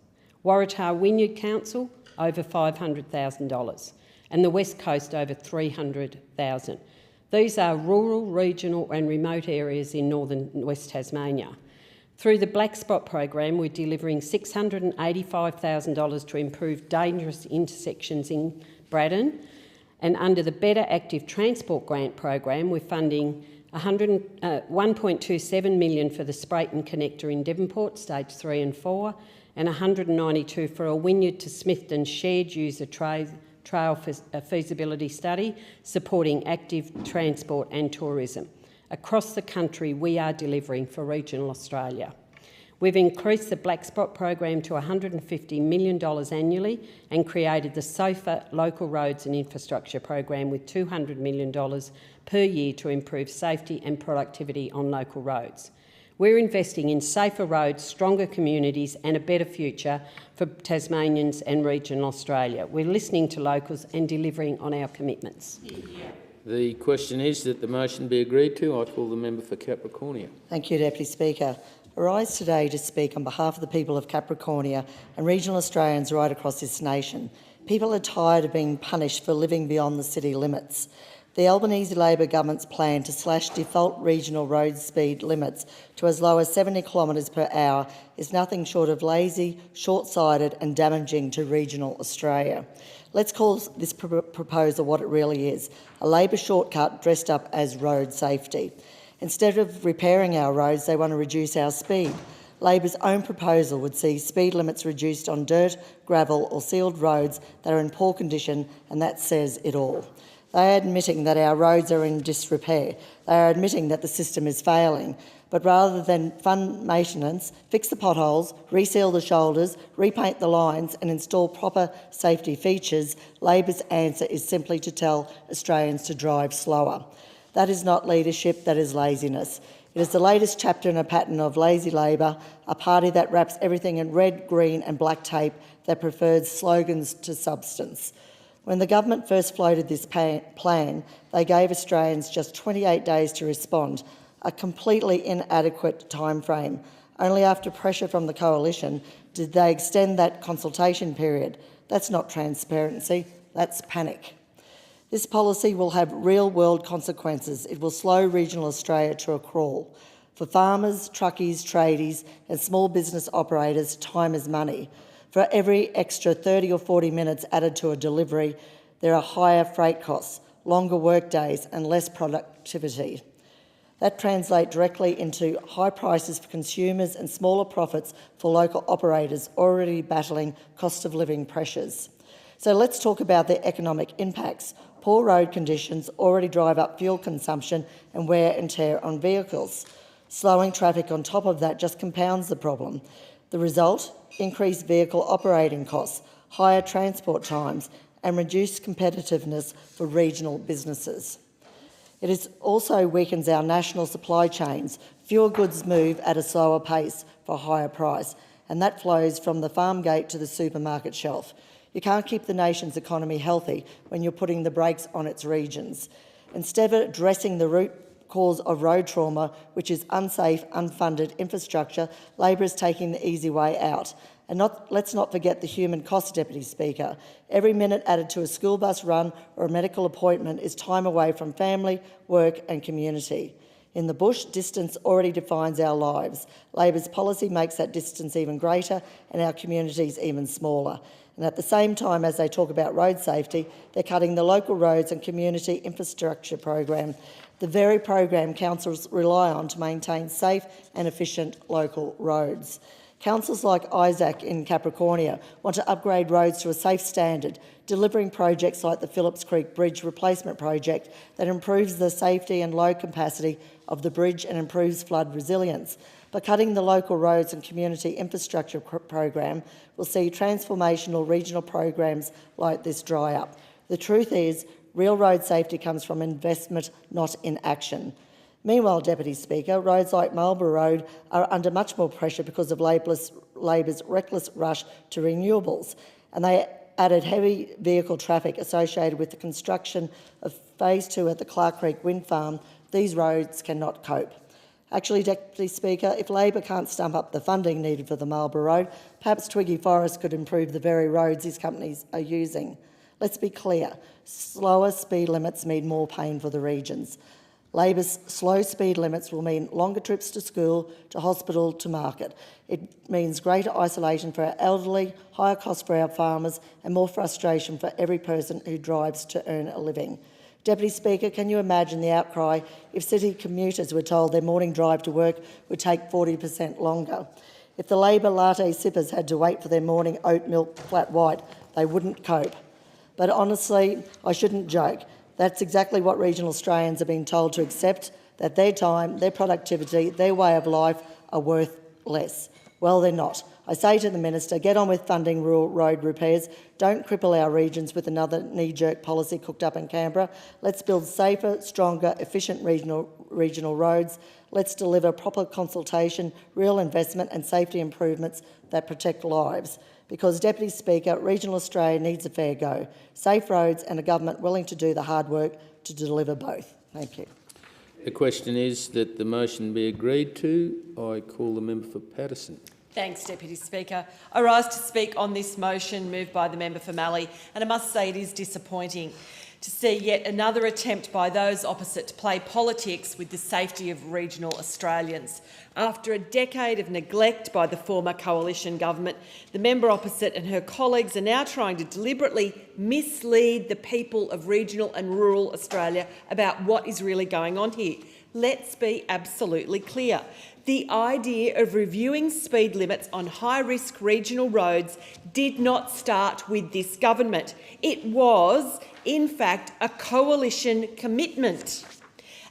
Waratah Wynyard Council, over $500,000. And the West Coast, over $300,000. These are rural, regional and remote areas in northern West Tasmania. Through the Black Spot program, we're delivering $685,000 to improve dangerous intersections in Braddon, and under the Better Active Transport Grant program, we're funding $1.27 million for the Sprayton Connector in Devonport, Stage 3 and 4, and $192 for a Wynyard to Smithton shared user trail feasibility study supporting active transport and tourism. Across the country, we are delivering for regional Australia. We've increased the Black Spot program to $150 million annually and created the SOFA Local Roads and Infrastructure program with $200 million per year to improve safety and productivity on local roads. We're investing in safer roads, stronger communities and a better future for Tasmanians and regional Australia. We're listening to locals and delivering on our commitments. The question is that the motion be agreed to. I call the member for Capricornia. Thank you, Deputy Speaker. I rise today to speak on behalf of the people of Capricornia and regional Australians right across this nation. People are tired of being punished for living beyond the city limits. The Albanese Labor government's plan to slash default regional road speed limits to as low as 70 kilometres per hour is nothing short of lazy, short-sighted and damaging to regional Australia. Let's call this proposal what it really is, a Labor shortcut dressed up as road safety. Instead of repairing our roads, they want to reduce our speed. Labor's own proposal would see speed limits reduced on dirt, gravel or sealed roads that are in poor condition, and that says it all. They are admitting that our roads are in disrepair. They are admitting that the system is failing. But rather than fund maintenance, fix the potholes, reseal the shoulders, repaint the lines and install proper safety features, Labor's answer is simply to tell Australians to drive slower. That is not leadership, that is laziness. It is the latest chapter in a pattern of lazy Labor, a party that wraps everything in red, green and black tape that prefers slogans to substance. When the government first floated this plan, they gave Australians just 28 days to respond, a completely inadequate timeframe. Only after pressure from the coalition did they extend that consultation period. That's not transparency, that's panic. This policy will have real-world consequences. It will slow regional Australia to a crawl. For farmers, truckies, tradies and small business operators, time is money. For every extra 30 or 40 minutes added to a delivery, there are higher freight costs, longer work days and less productivity. That translates directly into high prices for consumers and smaller profits for local operators already battling cost of living pressures. So let's talk about the economic impacts. Poor road conditions already drive up fuel consumption and wear and tear on vehicles. Slowing traffic on top of that just compounds the problem. The result? Increased vehicle operating costs, higher transport times and reduced competitiveness for regional businesses. It also weakens our national supply chains. Fewer goods move at a slower pace for a higher price, and that flows from the farm gate to the supermarket shelf. You can't keep the nation's economy healthy when you're putting the brakes on its regions. Instead of addressing the root cause of road trauma, which is unsafe, unfunded infrastructure, Labor is taking the easy way out. And let's not forget the human cost, Deputy Speaker. Every minute added to a school bus run or a medical appointment is time away from family, work and community. In the bush, distance already defines our lives. Labor's policy makes that distance even greater and our communities even smaller. And at the same time as they talk about road safety, they're cutting the local roads and community infrastructure program, the very program councils rely on to maintain safe and efficient local roads. Councils like Isaac in Capricornia want to upgrade roads to a safe standard, delivering projects like the Phillips Creek Bridge Replacement Project that improves the safety and load capacity of the bridge and improves flood resilience. But cutting the local roads and community infrastructure program will see transformational regional programs like this dry up. The truth is, real road safety comes from investment, not inaction. Meanwhile, Deputy Speaker, roads like Marlborough Road are under much more pressure because of Labor's reckless rush to renewables, and they added heavy vehicle traffic associated with the construction of Phase 2 at the Clark Creek Wind Farm. These roads cannot cope. Actually, Deputy Speaker, if Labor can't stump up the funding needed for the Marlborough Road, perhaps Twiggy Forrest could improve the very roads these companies are using. Let's be clear, slower speed limits mean more pain for the regions. Labor's slow speed limits will mean longer trips to school, to hospital, to market. It means greater isolation for our elderly, higher costs for our farmers, and more frustration for every person who drives to earn a living. Deputy Speaker, can you imagine the outcry if city commuters were told their morning drive to work would take 40% longer? If the Labor latte sippers had to wait for their morning oat milk flat white, they wouldn't cope. But honestly, I shouldn't joke. That's exactly what regional Australians are being told to accept, that their time, their productivity, their way of life are worth less. Well, they're not. I say to the Minister, get on with funding rural road repairs. Don't cripple our regions with another knee-jerk policy cooked up in Canberra. Let's build safer, stronger, efficient regional roads. Let's deliver proper consultation, real investment and safety improvements that protect lives. Because, Deputy Speaker, regional Australia needs a fair go. Safe roads and a government willing to do the hard work to deliver both. Thank you. The question is that the motion be agreed to. I call the member for Patterson. Thanks, Deputy Speaker. I rise to speak on this motion moved by the member for Mallee, and I must say it is disappointing to see yet another attempt by those opposite to play politics with the safety of regional Australians. After a decade of neglect by the former coalition government, the member opposite and her colleagues are now trying to deliberately mislead the people of regional and rural Australia about what is really going on here. Let's be absolutely clear. The idea of reviewing speed limits on high-risk regional roads did not start with this government. It was, in fact, a coalition commitment.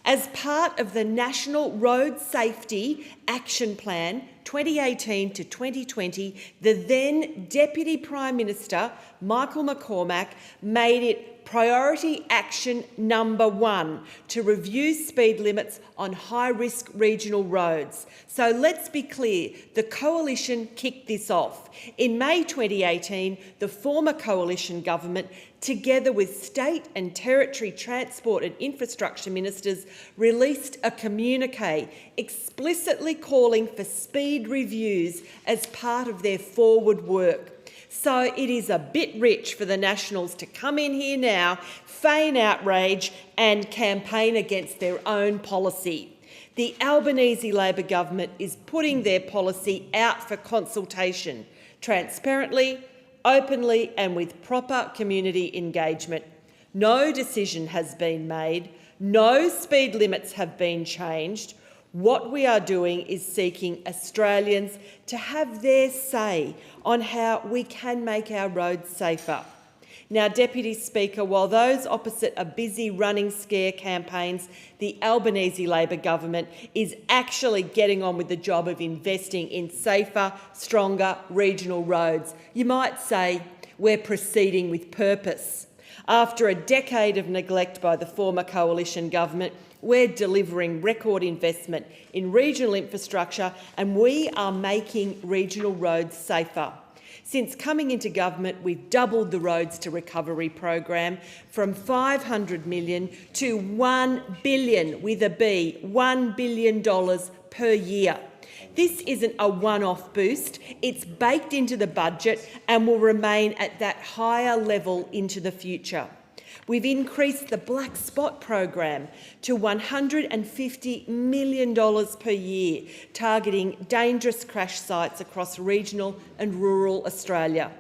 As part of the National Road Safety Action Plan 2018 to 2020, the then Deputy Prime Minister, Michael McCormack, made it priority action number 1 to review speed limits on high-risk regional roads. So let's be clear, the coalition kicked this off. In May 2018, the former coalition government, together with state and territory transport and infrastructure ministers, released a communique explicitly calling for speed reviews as part of their forward work. So it is a bit rich for the Nationals to come in here now, feign outrage and campaign against their own policy. The Albanese Labor government is putting their policy out for consultation, transparently, openly and with proper community engagement. No decision has been made, no speed limits have been changed. What we are doing is seeking Australians to have their say on how we can make our roads safer. Now, Deputy Speaker, while those opposite are busy running scare campaigns, the Albanese Labor government is actually getting on with the job of investing in safer, stronger regional roads. You might say we're proceeding with purpose. After a decade of neglect by the former coalition government, we're delivering record investment in regional infrastructure and we are making regional roads safer. Since coming into government, we've doubled the Roads to Recovery program from $500 million to $1 billion, with a B, $1 billion per year. This isn't a one-off boost, it's baked into the budget and will remain at that higher level into the future. We've increased the Black Spot program to $150 million per year, targeting dangerous crash sites across regional and rural Australia.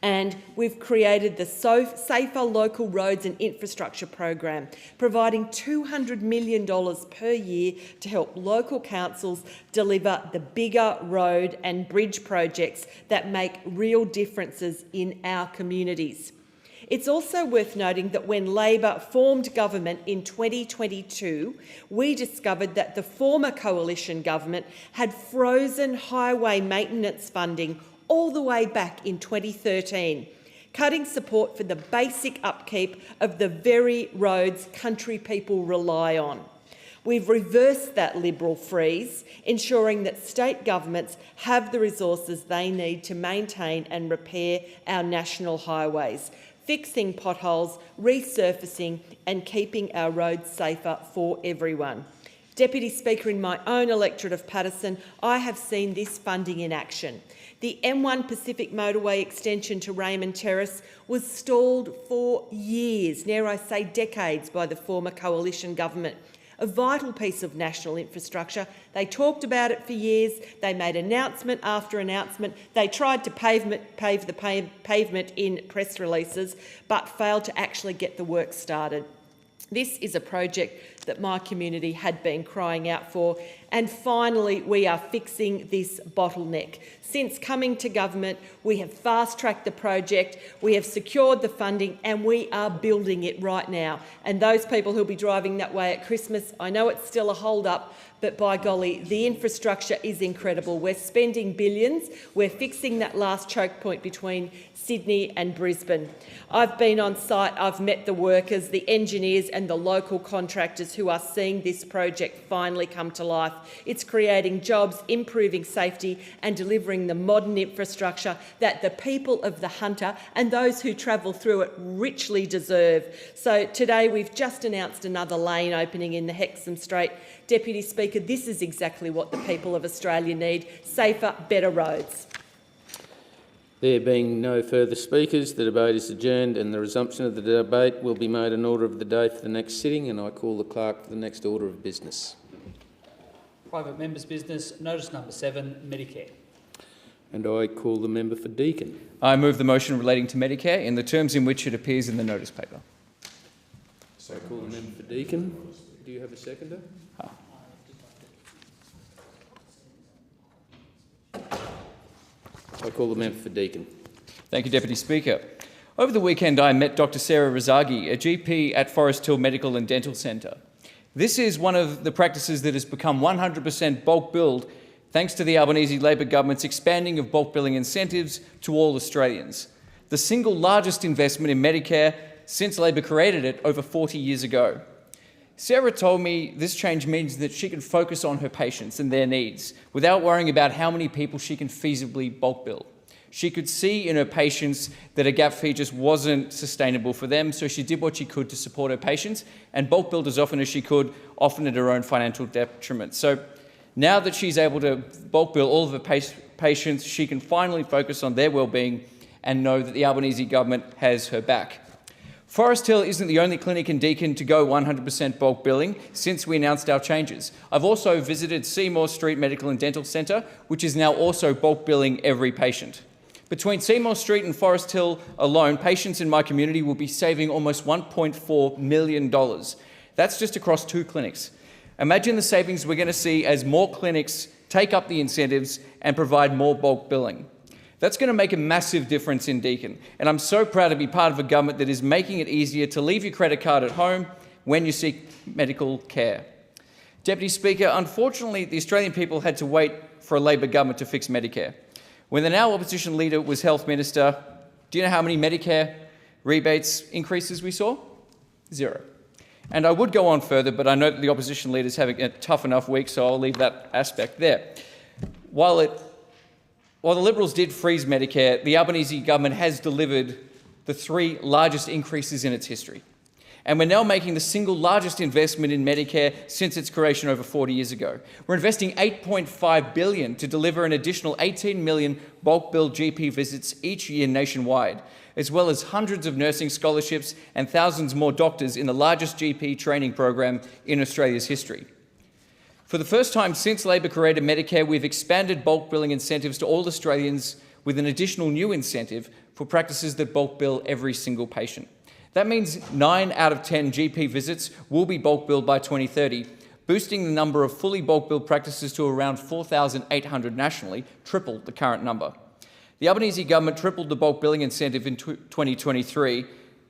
And we've created the Safer Local Roads and Infrastructure program, providing $200 million per year to help local councils deliver the bigger road and bridge projects that make real differences in our communities. It's also worth noting that when Labor formed government in 2022, we discovered that the former coalition government had frozen highway maintenance funding all the way back in 2013, cutting support for the basic upkeep of the very roads country people rely on. We've reversed that Liberal freeze, ensuring that state governments have the resources they need to maintain and repair our national highways, fixing potholes, resurfacing and keeping our roads safer for everyone. Deputy Speaker, in my own electorate of Patterson, I have seen this funding in action. The M1 Pacific motorway extension to Raymond Terrace was stalled for years, dare I say decades, by the former coalition government. a vital piece of national infrastructure. They talked about it for years. They made announcement after announcement. They tried to pave the pavement in press releases, but failed to actually get the work started. This is a project that my community had been crying out for, and finally we are fixing this bottleneck. Since coming to government, we have fast-tracked the project, we have secured the funding, and we are building it right now. And those people who'll be driving that way at Christmas, I know it's still a hold-up, but by golly, the infrastructure is incredible. We're spending billions. We're fixing that last choke point between Sydney and Brisbane. I've been on site, I've met the workers, the engineers and the local contractors who are seeing this project finally come to life. It's creating jobs, improving safety and delivering the modern infrastructure that the people of the Hunter and those who travel through it richly deserve. So today we've just announced another lane opening in the Hexham Strait. Deputy Speaker, this is exactly what the people of Australia need: safer, better roads. There being no further speakers, the debate is adjourned and the resumption of the debate will be made an order of the day for the next sitting, and I call the clerk for the next order of business. Private members' business, notice number 7, Medicare. And I call the member for Deakin. I move the motion relating to Medicare in the terms in which it appears in the notice paper. So I call the member for Deakin. Do you have a seconder? I call the member for Deakin. Thank you, Deputy Speaker. Over the weekend, I met Dr. Sarah Razagi, a GP at Forest Hill Medical and Dental Centre. This is one of the practices that has become 100% bulk billed thanks to the Albanese Labor government's expanding of bulk billing incentives to all Australians. The single largest investment in Medicare since Labor created it over 40 years ago. Sarah told me this change means that she can focus on her patients and their needs without worrying about how many people she can feasibly bulk bill. She could see in her patients that a gap fee just wasn't sustainable for them, so she did what she could to support her patients and bulk billed as often as she could, often at her own financial detriment. So now that she's able to bulk bill all of her patients, she can finally focus on their well-being and know that the Albanese government has her back. Forest Hill isn't the only clinic in Deakin to go 100% bulk billing since we announced our changes. I've also visited Seymour Street Medical and Dental Centre, which is now also bulk billing every patient. Between Seymour Street and Forest Hill alone, patients in my community will be saving almost $1.4 million. That's just across 2 clinics. Imagine the savings we're going to see as more clinics take up the incentives and provide more bulk billing. That's going to make a massive difference in Deakin, and I'm so proud to be part of a government that is making it easier to leave your credit card at home when you seek medical care. Deputy Speaker, unfortunately, the Australian people had to wait for a Labor government to fix Medicare. When the now opposition leader was Health Minister, do you know how many Medicare rebates increases we saw? 0. And I would go on further, but I know that the opposition leader is having a tough enough week, so I'll leave that aspect there. While the Liberals did freeze Medicare, the Albanese government has delivered the 3 largest increases in its history. And we're now making the single largest investment in Medicare since its creation over 40 years ago. We're investing $8.5 billion to deliver an additional 18 million bulk billed GP visits each year nationwide, as well as hundreds of nursing scholarships and thousands more doctors in the largest GP training program in Australia's history. For the first time since Labor created Medicare, we've expanded bulk billing incentives to all Australians with an additional new incentive for practices that bulk bill every single patient. That means 9 out of 10 GP visits will be bulk billed by 2030, boosting the number of fully bulk billed practices to around 4,800 nationally, triple the current number. The Albanese government tripled the bulk billing incentive in 2023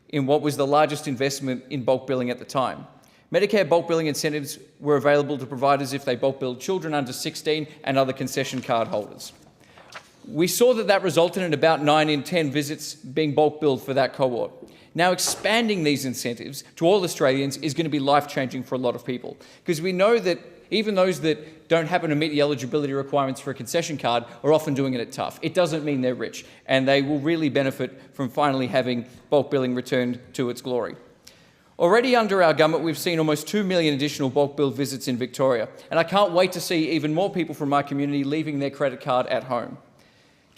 in what was the largest investment in bulk billing at the time. Medicare bulk billing incentives were available to providers if they bulk billed children under 16 and other concession card holders. We saw that resulted in about 9 in 10 visits being bulk billed for that cohort. Now, expanding these incentives to all Australians is going to be life-changing for a lot of people, because we know that even those that don't happen to meet the eligibility requirements for a concession card are often doing it at tough. It doesn't mean they're rich, and they will really benefit from finally having bulk billing returned to its glory. Already under our government, we've seen almost 2 million additional bulk bill visits in Victoria, and I can't wait to see even more people from my community leaving their credit card at home.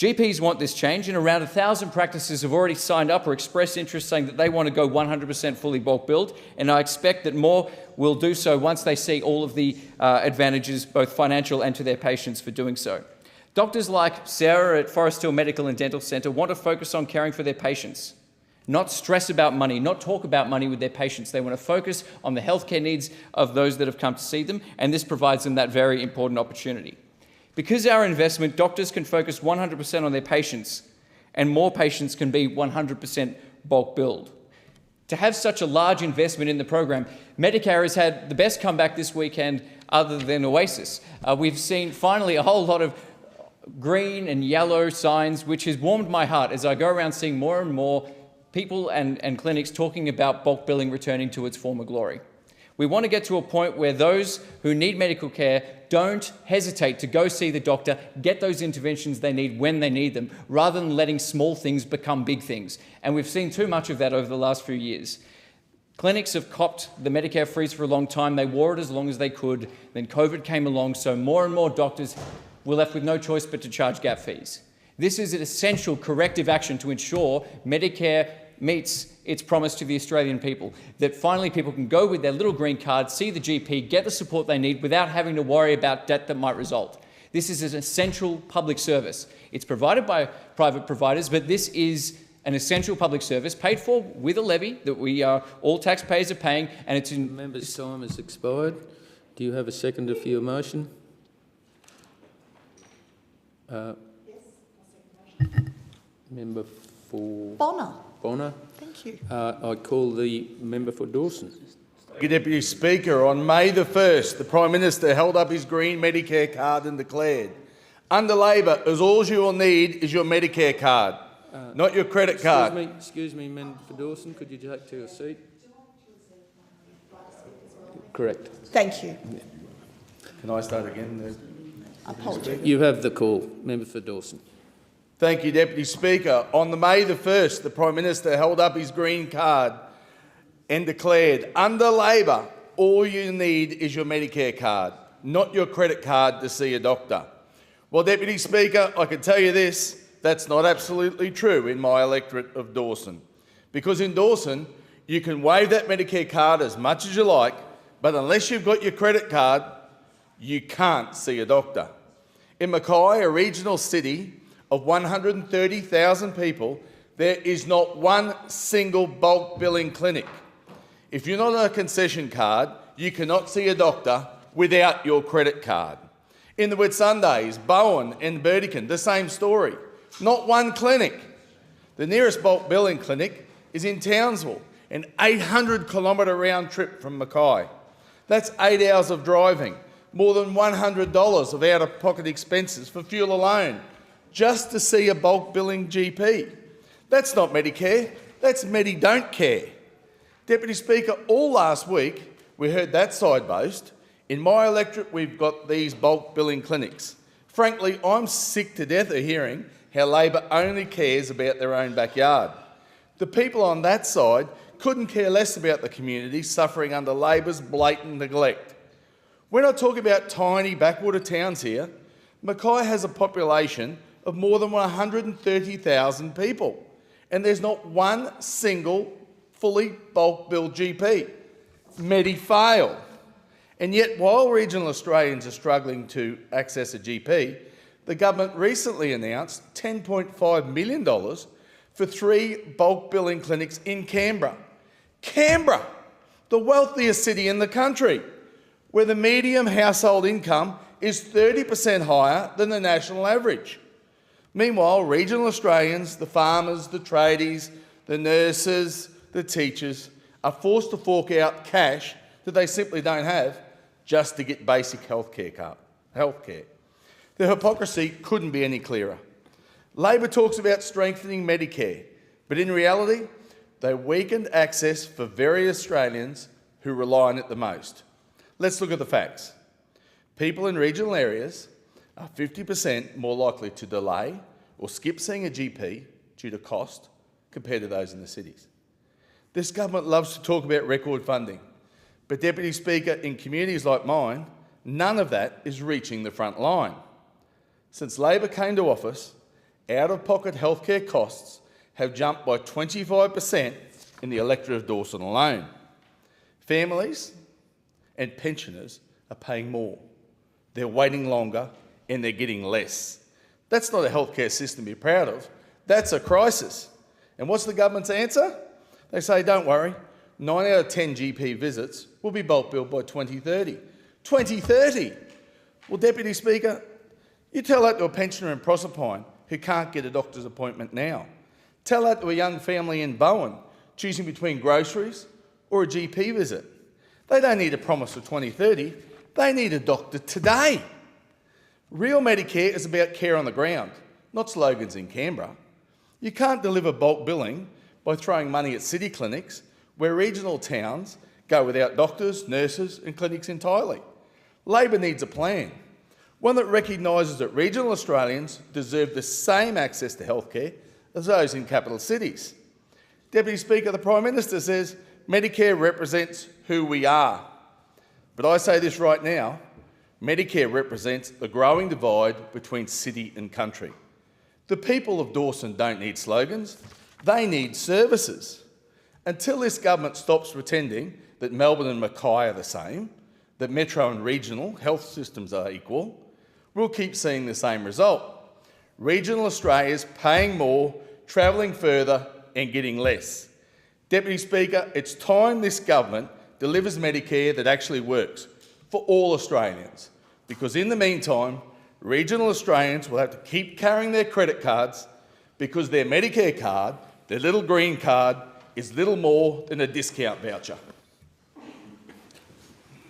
GPs want this change, and around 1,000 practices have already signed up or expressed interest saying that they want to go 100% fully bulk billed, and I expect that more will do so once they see all of the advantages, both financial and to their patients, for doing so. Doctors like Sarah at Forest Hill Medical and Dental Centre want to focus on caring for their patients, not stress about money, not talk about money with their patients. They want to focus on the healthcare needs of those that have come to see them, and this provides them that very important opportunity. Because our investment, doctors can focus 100% on their patients, and more patients can be 100% bulk billed. To have such a large investment in the program, Medicare has had the best comeback this weekend other than Oasis. We've seen finally a whole lot of green and yellow signs, which has warmed my heart as I go around seeing more and more people and clinics talking about bulk billing returning to its former glory. We want to get to a point where those who need medical care don't hesitate to go see the doctor, get those interventions they need when they need them, rather than letting small things become big things. And we've seen too much of that over the last few years. Clinics have copped the Medicare freeze for a long time. They wore it as long as they could. Then COVID came along, so more and more doctors were left with no choice but to charge gap fees. This is an essential corrective action to ensure Medicare meets its promise to the Australian people, that finally people can go with their little green card, see the GP, get the support they need without having to worry about debt that might result. This is an essential public service. It's provided by private providers, but this is an essential public service paid for with a levy that all taxpayers are paying, and it's in... The member's time has expired. Do you have a seconder for your motion? Member for... Bonner. Bonner. Thank you. I call the member for Dawson. Deputy Speaker, on May the 1st, the Prime Minister held up his green Medicare card and declared, under Labor, all you will need is your Medicare card, not your credit card. Excuse me, member for Dawson, could you take to your seat? Correct. Thank you. Can I start again? Apologies. You have the call, member for Dawson. Thank you, Deputy Speaker. On May the 1st, the Prime Minister held up his green card and declared, under Labor, all you need is your Medicare card, not your credit card to see a doctor. Well, Deputy Speaker, I can tell you this, that's not absolutely true in my electorate of Dawson. Because in Dawson, you can wave that Medicare card as much as you like, but unless you've got your credit card, you can't see a doctor. In Mackay, a regional city of 130,000 people, there is not one single bulk billing clinic. If you're not on a concession card, you cannot see a doctor without your credit card. In the Whitsundays, Bowen and Burdekin, the same story. Not one clinic. The nearest bulk billing clinic is in Townsville, an 800-kilometre round trip from Mackay. That's 8 hours of driving, more than $100 of out-of-pocket expenses for fuel alone, just to see a bulk billing GP. That's not Medicare, that's Medi-don't care. Deputy Speaker, all last week we heard that side boast. In my electorate we've got these bulk billing clinics. Frankly, I'm sick to death of hearing how Labor only cares about their own backyard. The people on that side couldn't care less about the community suffering under Labor's blatant neglect. We're not talking about tiny backwater towns here. Mackay has a population of more than 130,000 people, and there's not one single fully bulk billed GP. Medi-fail. And yet, while regional Australians are struggling to access a GP, the government recently announced $10.5 million for 3 bulk billing clinics in Canberra. Canberra, the wealthiest city in the country, where the median household income is 30% higher than the national average. Meanwhile, regional Australians, the farmers, the tradies, the nurses, the teachers, are forced to fork out cash that they simply don't have just to get basic healthcare. The hypocrisy couldn't be any clearer. Labor talks about strengthening Medicare, but in reality, they weakened access for very Australians who rely on it the most. Let's look at the facts. People in regional areas are 50% more likely to delay or skip seeing a GP due to cost compared to those in the cities. This government loves to talk about record funding, but Deputy Speaker, in communities like mine, none of that is reaching the front line. Since Labor came to office, out-of-pocket healthcare costs have jumped by 25% in the electorate of Dawson alone. Families and pensioners are paying more. They're waiting longer and they're getting less. That's not a healthcare system to be proud of. That's a crisis. And what's the government's answer? They say, don't worry, 9 out of 10 GP visits will be bulk billed by 2030. 2030! Well, Deputy Speaker, you tell that to a pensioner in Proserpine who can't get a doctor's appointment now. Tell that to a young family in Bowen choosing between groceries or a GP visit. They don't need a promise for 2030, they need a doctor today. Real Medicare is about care on the ground, not slogans in Canberra. You can't deliver bulk billing by throwing money at city clinics where regional towns go without doctors, nurses and clinics entirely. Labor needs a plan, one that recognises that regional Australians deserve the same access to healthcare as those in capital cities. Deputy Speaker, the Prime Minister says Medicare represents who we are. But I say this right now, Medicare represents the growing divide between city and country. The people of Dawson don't need slogans, they need services. Until this government stops pretending that Melbourne and Mackay are the same, that metro and regional health systems are equal, we'll keep seeing the same result. Regional Australia's paying more, travelling further and getting less. Deputy Speaker, it's time this government delivers Medicare that actually works for all Australians, because in the meantime, regional Australians will have to keep carrying their credit cards because their Medicare card, their little green card, is little more than a discount voucher.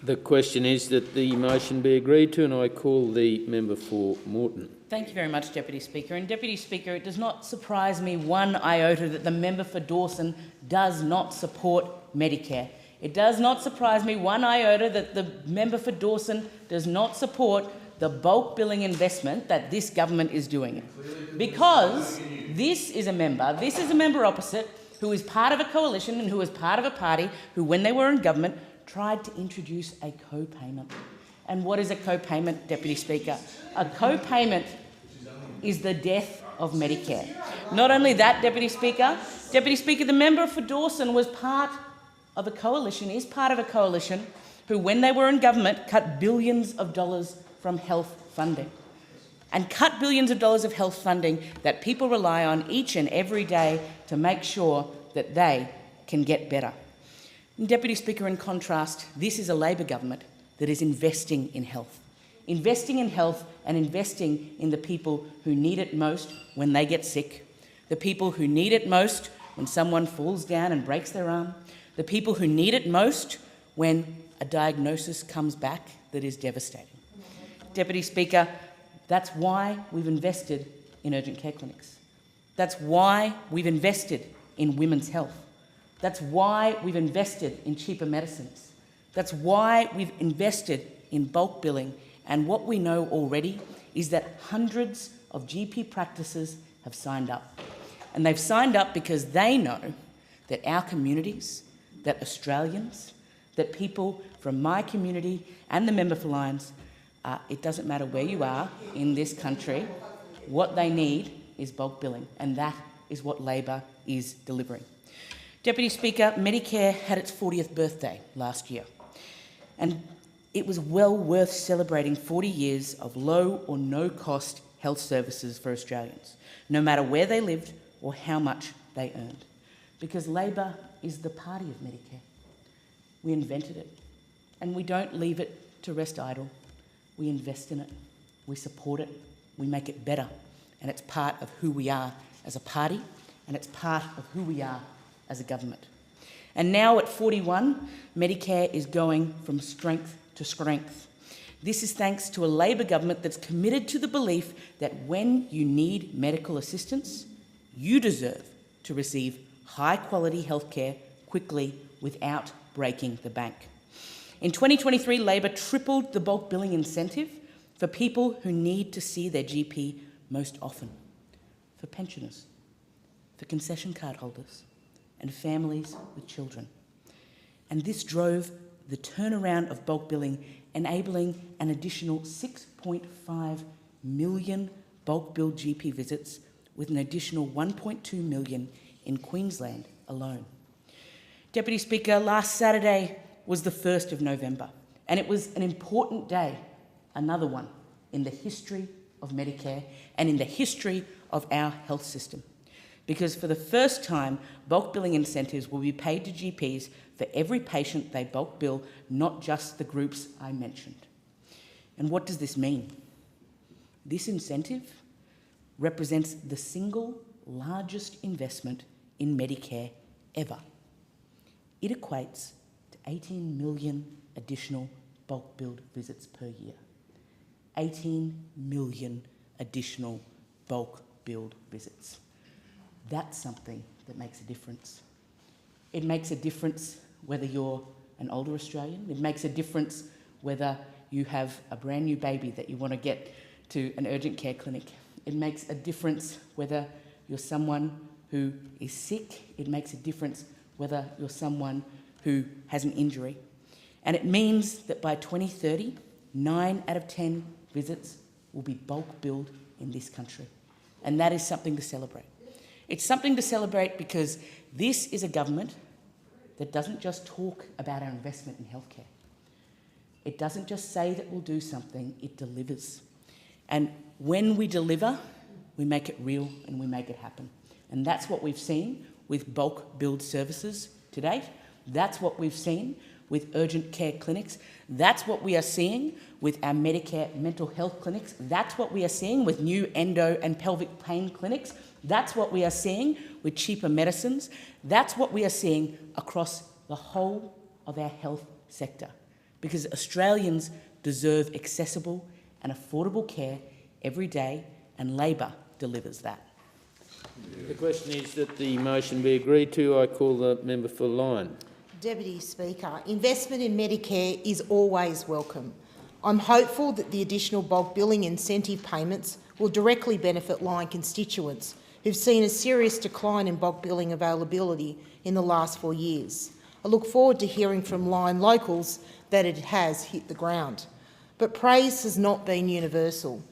The question is that the motion be agreed to, and I call the member for Moreton. Thank you very much, Deputy Speaker. And Deputy Speaker, it does not surprise me one iota that the member for Dawson does not support Medicare. It does not surprise me one iota that the member for Dawson does not support the bulk billing investment that this government is doing. Because this is a member opposite who is part of a coalition and who is part of a party who, when they were in government, tried to introduce a co-payment. And what is a co-payment, Deputy Speaker? A co-payment is the death of Medicare. Not only that, Deputy Speaker, the member for Dawson was part of a coalition, is part of a coalition who, when they were in government, cut billions of dollars from health funding. And cut billions of dollars of health funding that people rely on each and every day to make sure that they can get better. And Deputy Speaker, in contrast, this is a Labor government that is investing in health and investing in the people who need it most when they get sick, the people who need it most when someone falls down and breaks their arm, the people who need it most when a diagnosis comes back that is devastating. Deputy Speaker, that's why we've invested in urgent care clinics. That's why we've invested in women's health. That's why we've invested in cheaper medicines. That's why we've invested in bulk billing. And what we know already is that hundreds of GP practices have signed up. And they've signed up because they know that our communities, that Australians, that people from my community and the member for Lyons, it doesn't matter where you are in this country, what they need is bulk billing, and that is what Labor is delivering. Deputy Speaker, Medicare had its 40th birthday last year, and it was well worth celebrating 40 years of low or no cost health services for Australians, no matter where they lived or how much they earned, because Labor is the party of Medicare. We invented it, and we don't leave it to rest idle. We invest in it, we support it, we make it better, and it's part of who we are as a party, and it's part of who we are as a government. And now at 41, Medicare is going from strength to strength. This is thanks to a Labor government that's committed to the belief that when you need medical assistance, you deserve to receive high-quality healthcare quickly without breaking the bank. In 2023, Labor tripled the bulk billing incentive for people who need to see their GP most often, for pensioners, for concession card holders, and families with children. And this drove the turnaround of bulk billing, enabling an additional 6.5 million bulk billed GP visits with an additional 1.2 million in Queensland alone. Deputy Speaker, last Saturday was the 1st of November, and it was an important day, another one, in the history of Medicare and in the history of our health system. Because for the first time, bulk billing incentives will be paid to GPs for every patient they bulk bill, not just the groups I mentioned. And what does this mean? This incentive represents the single largest investment in Medicare ever. It equates to 18 million additional bulk billed visits per year. 18 million additional bulk billed visits. That's something that makes a difference. It makes a difference whether you're an older Australian. It makes a difference whether you have a brand new baby that you want to get to an urgent care clinic. It makes a difference whether you're someone who is sick. It makes a difference whether you're someone who has an injury. And it means that by 2030, 9 out of 10 visits will be bulk billed in this country. And that is something to celebrate. It's something to celebrate because this is a government that doesn't just talk about our investment in healthcare. It doesn't just say that we'll do something, it delivers. And when we deliver, we make it real and we make it happen. And that's what we've seen with bulk billed services to date. That's what we've seen with urgent care clinics. That's what we are seeing with our Medicare mental health clinics. That's what we are seeing with new endo and pelvic pain clinics. That's what we are seeing with cheaper medicines. That's what we are seeing across the whole of our health sector. Because Australians deserve accessible and affordable care every day, and Labor delivers that. The question is that the motion be agreed to. I call the member for Lyon. Deputy Speaker, investment in Medicare is always welcome. I'm hopeful that the additional bulk billing incentive payments will directly benefit Lyon constituents who've seen a serious decline in bulk billing availability in the last 4 years. I look forward to hearing from Lyon locals that it has hit the ground. But praise has not been universal.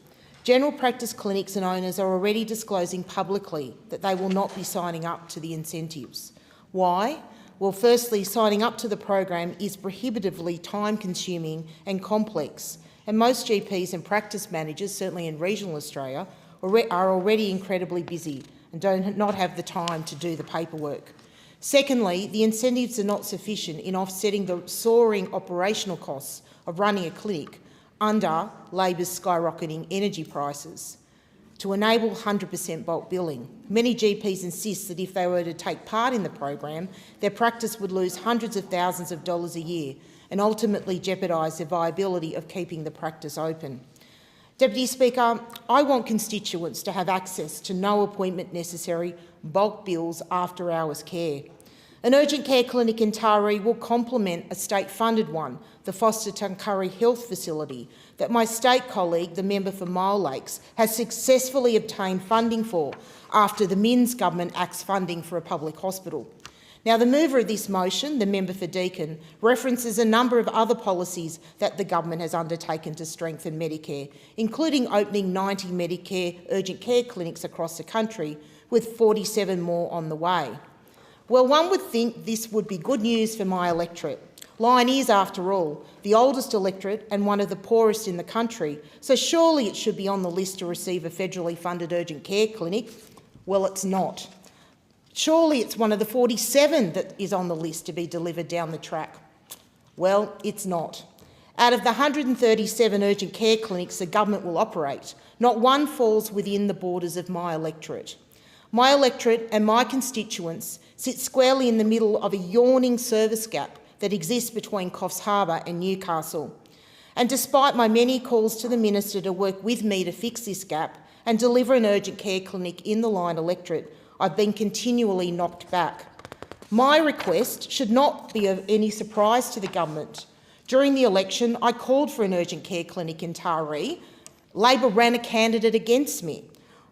General practice clinics and owners are already disclosing publicly that they will not be signing up to the incentives. Why? Well, firstly, signing up to the program is prohibitively time-consuming and complex, and most GPs and practice managers, certainly in regional Australia, are already incredibly busy and do not have the time to do the paperwork. Secondly, the incentives are not sufficient in offsetting the soaring operational costs of running a clinic under Labor's skyrocketing energy prices. To enable 100% bulk billing, many GPs insist that if they were to take part in the program, their practice would lose hundreds of thousands of dollars a year and ultimately jeopardise the viability of keeping the practice open. Deputy Speaker, I want constituents to have access to no appointment necessary bulk bills after hours care. An urgent care clinic in Taree will complement a state-funded one, the Foster Tuncurry Health Facility, that my state colleague, the member for Mile Lakes, has successfully obtained funding for after the Minns government axed funding for a public hospital. Now, the mover of this motion, the member for Deakin, references a number of other policies that the government has undertaken to strengthen Medicare, including opening 90 Medicare urgent care clinics across the country, with 47 more on the way. Well, one would think this would be good news for my electorate. Lyon is, after all, the oldest electorate and one of the poorest in the country, so surely it should be on the list to receive a federally funded urgent care clinic. Well, it's not. Surely it's one of the 47 that is on the list to be delivered down the track. Well, it's not. Out of the 137 urgent care clinics the government will operate, not one falls within the borders of my electorate. My electorate and my constituents sit squarely in the middle of a yawning service gap that exists between Coffs Harbour and Newcastle. And despite my many calls to the Minister to work with me to fix this gap and deliver an urgent care clinic in the Lyon electorate, I've been continually knocked back. My request should not be of any surprise to the government. During the election, I called for an urgent care clinic in Taree. Labor ran a candidate against me.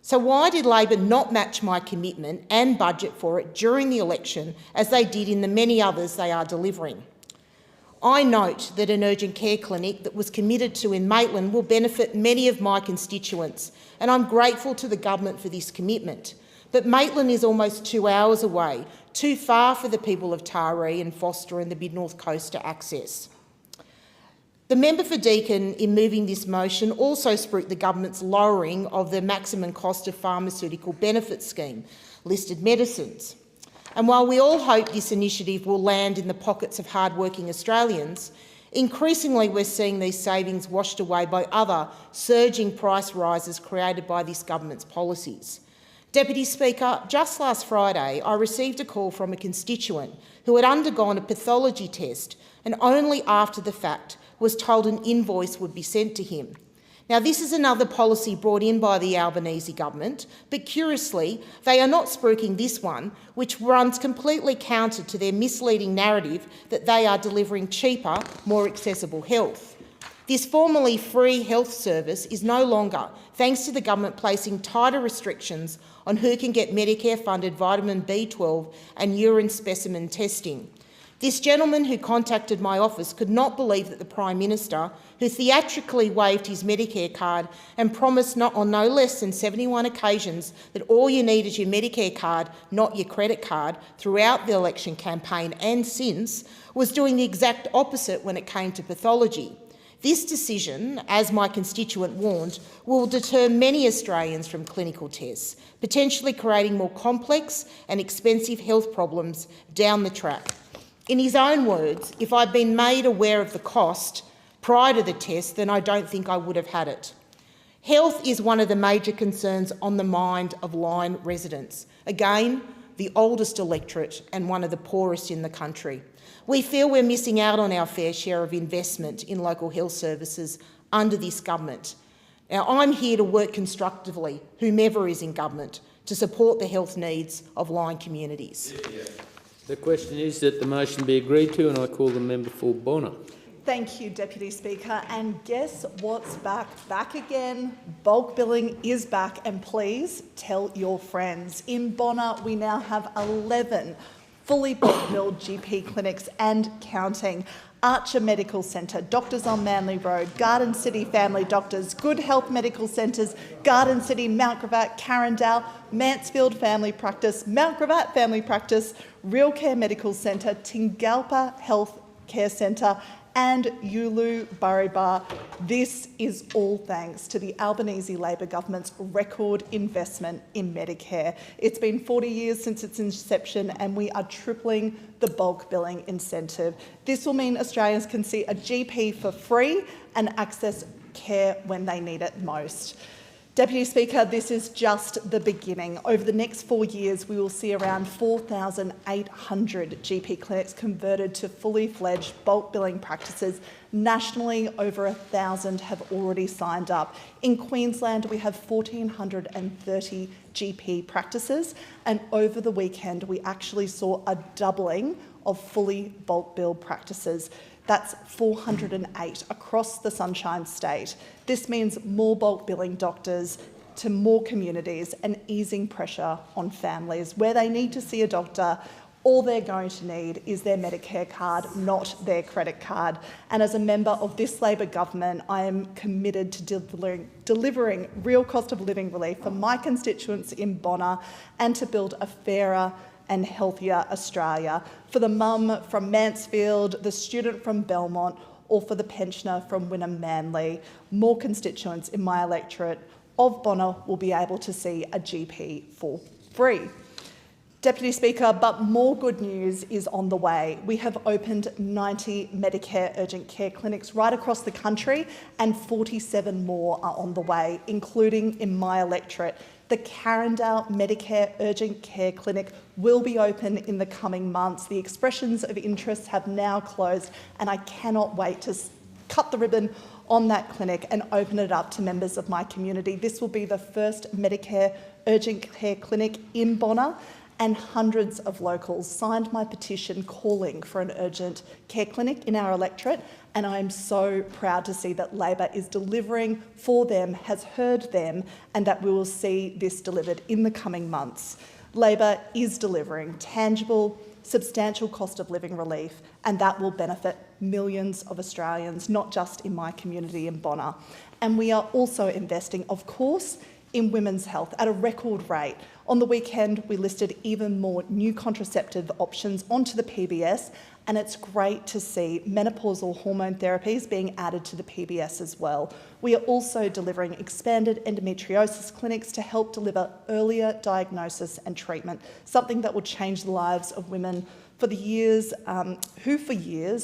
So why did Labor not match my commitment and budget for it during the election as they did in the many others they are delivering? I note that an urgent care clinic that was committed to in Maitland will benefit many of my constituents, and I'm grateful to the government for this commitment. But Maitland is almost 2 hours away, too far for the people of Taree and Foster and the Mid-North Coast to access. The member for Deakin, in moving this motion, also spruiked the government's lowering of the maximum cost of pharmaceutical benefit scheme, listed medicines. And while we all hope this initiative will land in the pockets of hard-working Australians, increasingly we're seeing these savings washed away by other surging price rises created by this government's policies. Deputy Speaker, just last Friday I received a call from a constituent who had undergone a pathology test and only after the fact was told an invoice would be sent to him. Now, this is another policy brought in by the Albanese government, but curiously, they are not spruiking this one, which runs completely counter to their misleading narrative that they are delivering cheaper, more accessible health. This formerly free health service is no longer, thanks to the government placing tighter restrictions on who can get Medicare-funded vitamin B12 and urine specimen testing. This gentleman who contacted my office could not believe that the Prime Minister, who theatrically waved his Medicare card and promised on no less than 71 occasions that all you need is your Medicare card, not your credit card, throughout the election campaign and since, was doing the exact opposite when it came to pathology. This decision, as my constituent warned, will deter many Australians from clinical tests, potentially creating more complex and expensive health problems down the track. In his own words, if I'd been made aware of the cost prior to the test, then I don't think I would have had it. Health is one of the major concerns on the mind of Lyne residents. Again, the oldest electorate and one of the poorest in the country. We feel we're missing out on our fair share of investment in local health services under this government. Now, I'm here to work constructively, whomever is in government, to support the health needs of Lyne communities. The question is that the motion be agreed to, and I call the member for Bonner. Thank you, Deputy Speaker. And guess what's back? Back again. Bulk billing is back, and please tell your friends. In Bonner, we now have 11 fully bulk billed GP clinics and counting. Archer Medical Centre, Doctors on Manly Road, Garden City Family Doctors, Good Health Medical Centres, Garden City, Mount Gravatt, Carindale, Mansfield Family Practice, Mount Gravatt Family Practice, Real Care Medical Centre, Tingalpa Health Care Centre and Yulu Burribar. This is all thanks to the Albanese Labor government's record investment in Medicare. It's been 40 years since its inception and we are tripling the bulk billing incentive. This will mean Australians can see a GP for free and access care when they need it most. Deputy Speaker, this is just the beginning. Over the next 4 years, we will see around 4,800 GP clinics converted to fully fledged bulk billing practices. Nationally, over 1,000 have already signed up. In Queensland, we have 1,430 GP practices, and over the weekend, we actually saw a doubling of fully bulk billed practices. That's 408 across the Sunshine State. This means more bulk billing doctors to more communities and easing pressure on families. Where they need to see a doctor, all they're going to need is their Medicare card, not their credit card. And as a member of this Labor government, I am committed to delivering real cost of living relief for my constituents in Bonner and to build a fairer and healthier Australia for the mum from Mansfield, the student from Belmont, or for the pensioner from Wynnum Manly. More constituents in my electorate of Bonner will be able to see a GP for free. Deputy Speaker, but more good news is on the way. We have opened 90 Medicare urgent care clinics right across the country and 47 more are on the way, including in my electorate. The Carindale Medicare Urgent Care Clinic will be open in the coming months. The expressions of interest have now closed and I cannot wait to cut the ribbon on that clinic and open it up to members of my community. This will be the first Medicare Urgent Care Clinic in Bonner, and hundreds of locals signed my petition calling for an urgent care clinic in our electorate, and I'm so proud to see that Labor is delivering for them, has heard them, and that we will see this delivered in the coming months. Labor is delivering tangible, substantial cost of living relief, and that will benefit millions of Australians, not just in my community in Bonner. And we are also investing, of course, in women's health at a record rate. On the weekend, we listed even more new contraceptive options onto the PBS, and it's great to see menopausal hormone therapies being added to the PBS as well. We are also delivering expanded endometriosis clinics to help deliver earlier diagnosis and treatment, something that will change the lives of women for years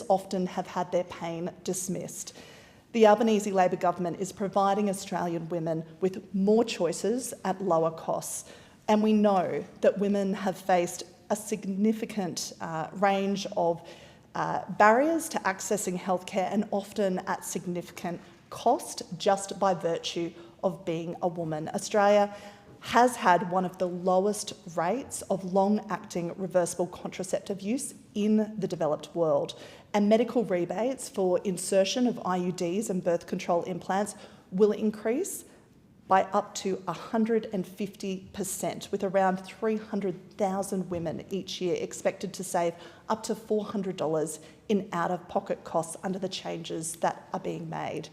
often have had their pain dismissed. The Albanese Labor government is providing Australian women with more choices at lower costs. And we know that women have faced a significant range of barriers to accessing healthcare, and often at significant cost just by virtue of being a woman. Australia has had one of the lowest rates of long-acting reversible contraceptive use in the developed world, and medical rebates for insertion of IUDs and birth control implants will increase by up to 150%, with around 300,000 women each year expected to save up to $400 in out-of-pocket costs under the changes that are being made.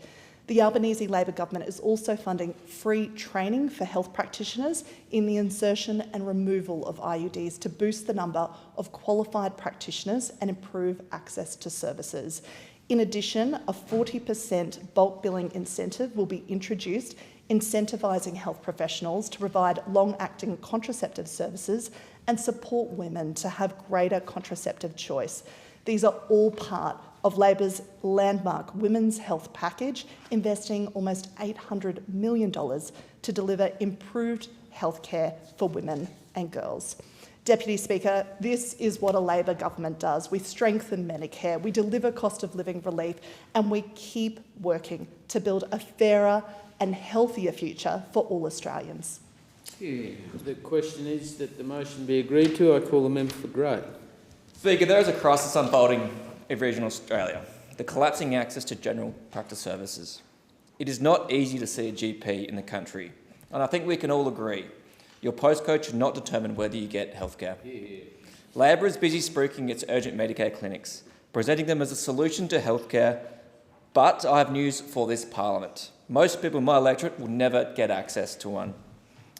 The Albanese Labor government is also funding free training for health practitioners in the insertion and removal of IUDs to boost the number of qualified practitioners and improve access to services. In addition, a 40% bulk billing incentive will be introduced, incentivising health professionals to provide long-acting contraceptive services and support women to have greater contraceptive choice. These are all part of Labor's landmark Women's Health Package, investing almost $800 million to deliver improved healthcare for women and girls. Deputy Speaker, this is what a Labor government does. We strengthen Medicare, we deliver cost of living relief, and we keep working to build a fairer and healthier future for all Australians. Yeah. The question is that the motion be agreed to. I call the member for Grey. Speaker, there is a crisis unfolding in regional Australia, the collapsing access to general practice services. It is not easy to see a GP in the country, and I think we can all agree your postcode should not determine whether you get healthcare. Yeah. Labor is busy spruiking its urgent Medicare clinics, presenting them as a solution to healthcare, but I have news for this Parliament. Most people in my electorate will never get access to one.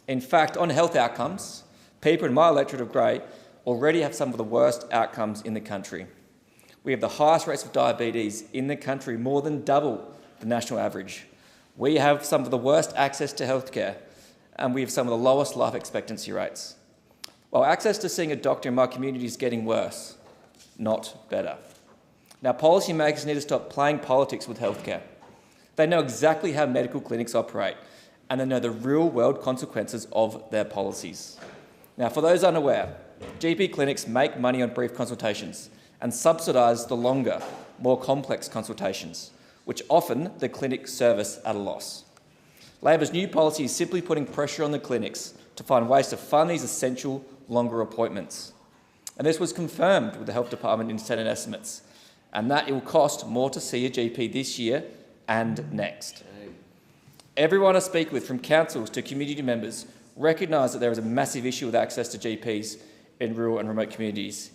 In fact, on health outcomes, people in my electorate of Grey already have some of the worst outcomes in the country. We have the highest rates of diabetes in the country, more than double the national average. We have some of the worst access to healthcare, and we have some of the lowest life expectancy rates. While access to seeing a doctor in my community is getting worse, not better. Now, policymakers need to stop playing politics with healthcare. They know exactly how medical clinics operate, and they know the real-world consequences of their policies. Now, for those unaware, GP clinics make money on brief consultations and subsidise the longer, more complex consultations, which often the clinics service at a loss. Labor's new policy is simply putting pressure on the clinics to find ways to fund these essential longer appointments. And this was confirmed with the Health Department in Senate estimates, and that it will cost more to see a GP this year and next. Everyone I speak with, from councils to community members, recognise that there is a massive issue with access to GPs in rural and remote communities.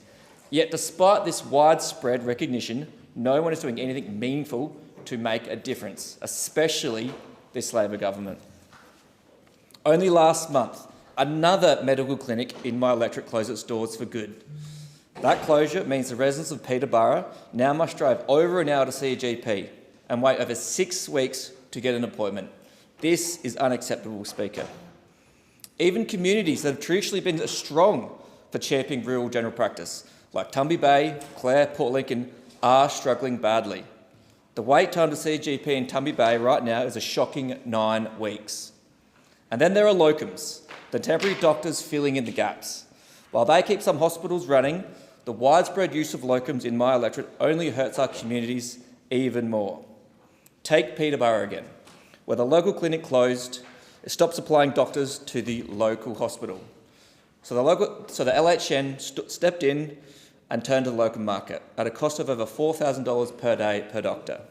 Yet despite this widespread recognition, no one is doing anything meaningful to make a difference, especially this Labor government. Only last month, another medical clinic in my electorate closed its doors for good. That closure means the residents of Peterborough now must drive over an hour to see a GP and wait over 6 weeks to get an appointment. This is unacceptable, Speaker. Even communities that have traditionally been strong for championing rural general practice, like Tumby Bay, Clare, Port Lincoln, are struggling badly. The wait time to see a GP in Tumby Bay right now is a shocking 9 weeks. And then there are locums, the temporary doctors filling in the gaps. While they keep some hospitals running, the widespread use of locums in my electorate only hurts our communities even more. Take Peterborough again, where the local clinic closed, it stopped supplying doctors to the local hospital. So the LHN stepped in and turned to the local market at a cost of over $4,000 per day per doctor.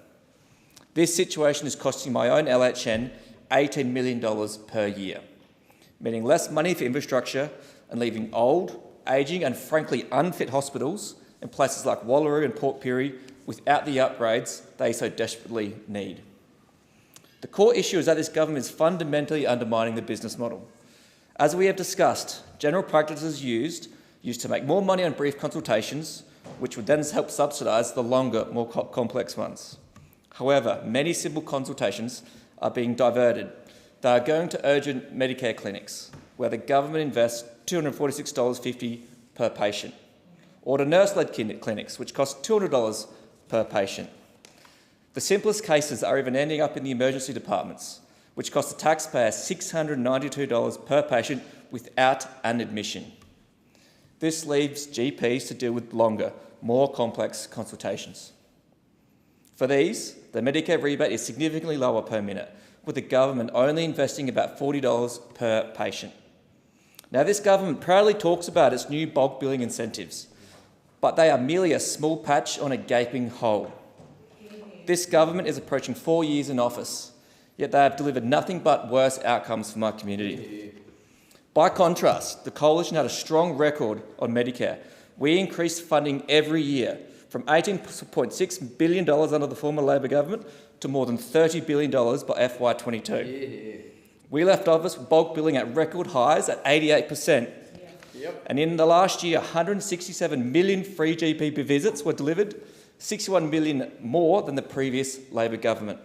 This situation is costing my own LHN $18 million per year, meaning less money for infrastructure and leaving old, ageing and frankly unfit hospitals in places like Wallaroo and Port Pirie without the upgrades they so desperately need. The core issue is that this government is fundamentally undermining the business model. As we have discussed, general practice is used to make more money on brief consultations, which would then help subsidise the longer, more complex ones. However, many simple consultations are being diverted. They are going to urgent Medicare clinics, where the government invests $246.50 per patient, or to nurse-led clinics, which cost $200 per patient. The simplest cases are even ending up in the emergency departments, which cost the taxpayer $692 per patient without an admission. This leaves GPs to deal with longer, more complex consultations. For these, the Medicare rebate is significantly lower per minute, with the government only investing about $40 per patient. Now, this government proudly talks about its new bulk billing incentives, but they are merely a small patch on a gaping hole. This government is approaching 4 years in office, yet they have delivered nothing but worse outcomes for my community. By contrast, the Coalition had a strong record on Medicare. We increased funding every year, from $18.6 billion under the former Labor government to more than $30 billion by FY22. We left office with bulk billing at record highs at 88%. And in the last year, 167 million free GP visits were delivered, 61 million more than the previous Labor government.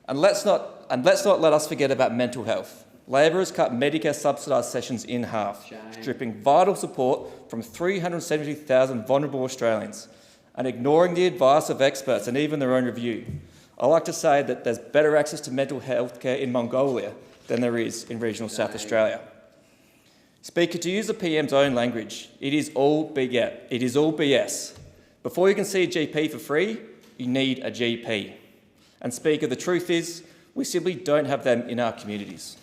And let's not let us forget about mental health. Labor has cut Medicare subsidised sessions in half, stripping vital support from 370,000 vulnerable Australians and ignoring the advice of experts and even their own review. I like to say that there's better access to mental health care in Mongolia than there is in regional South Australia. Speaker, to use the PM's own language, it is all BS. Before you can see a GP for free, you need a GP. And Speaker, the truth is, we simply don't have them in our communities.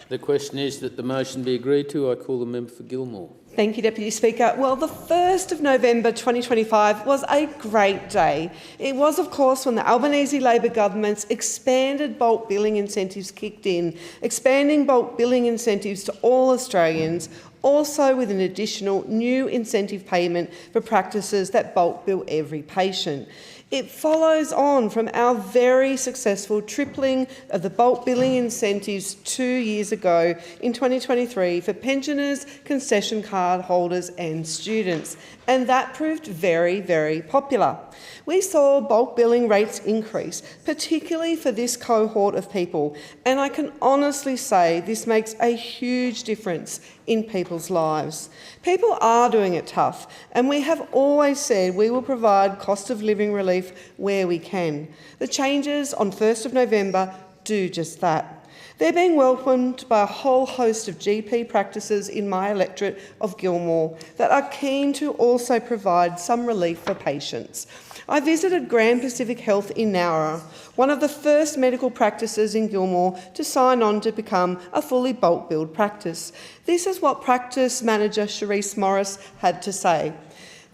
The question is that the motion be agreed to. I call the member for Gilmore. Thank you, Deputy Speaker. Well, the 1st of November 2025 was a great day. It was, of course, when the Albanese Labor government's expanded bulk billing incentives kicked in, expanding bulk billing incentives to all Australians, also with an additional new incentive payment for practices that bulk bill every patient. It follows on from our very successful tripling of the bulk billing incentives 2 years ago in 2023 for pensioners, concession card holders and students, and that proved very, very popular. We saw bulk billing rates increase, particularly for this cohort of people, and I can honestly say this makes a huge difference in people's lives. People are doing it tough, and we have always said we will provide cost of living relief where we can. The changes on 1st of November do just that. They're being welcomed by a whole host of GP practices in my electorate of Gilmore that are keen to also provide some relief for patients. I visited Grand Pacific Health in Nowra, one of the first medical practices in Gilmore to sign on to become a fully bulk billed practice. This is what practice manager Cherise Morris had to say.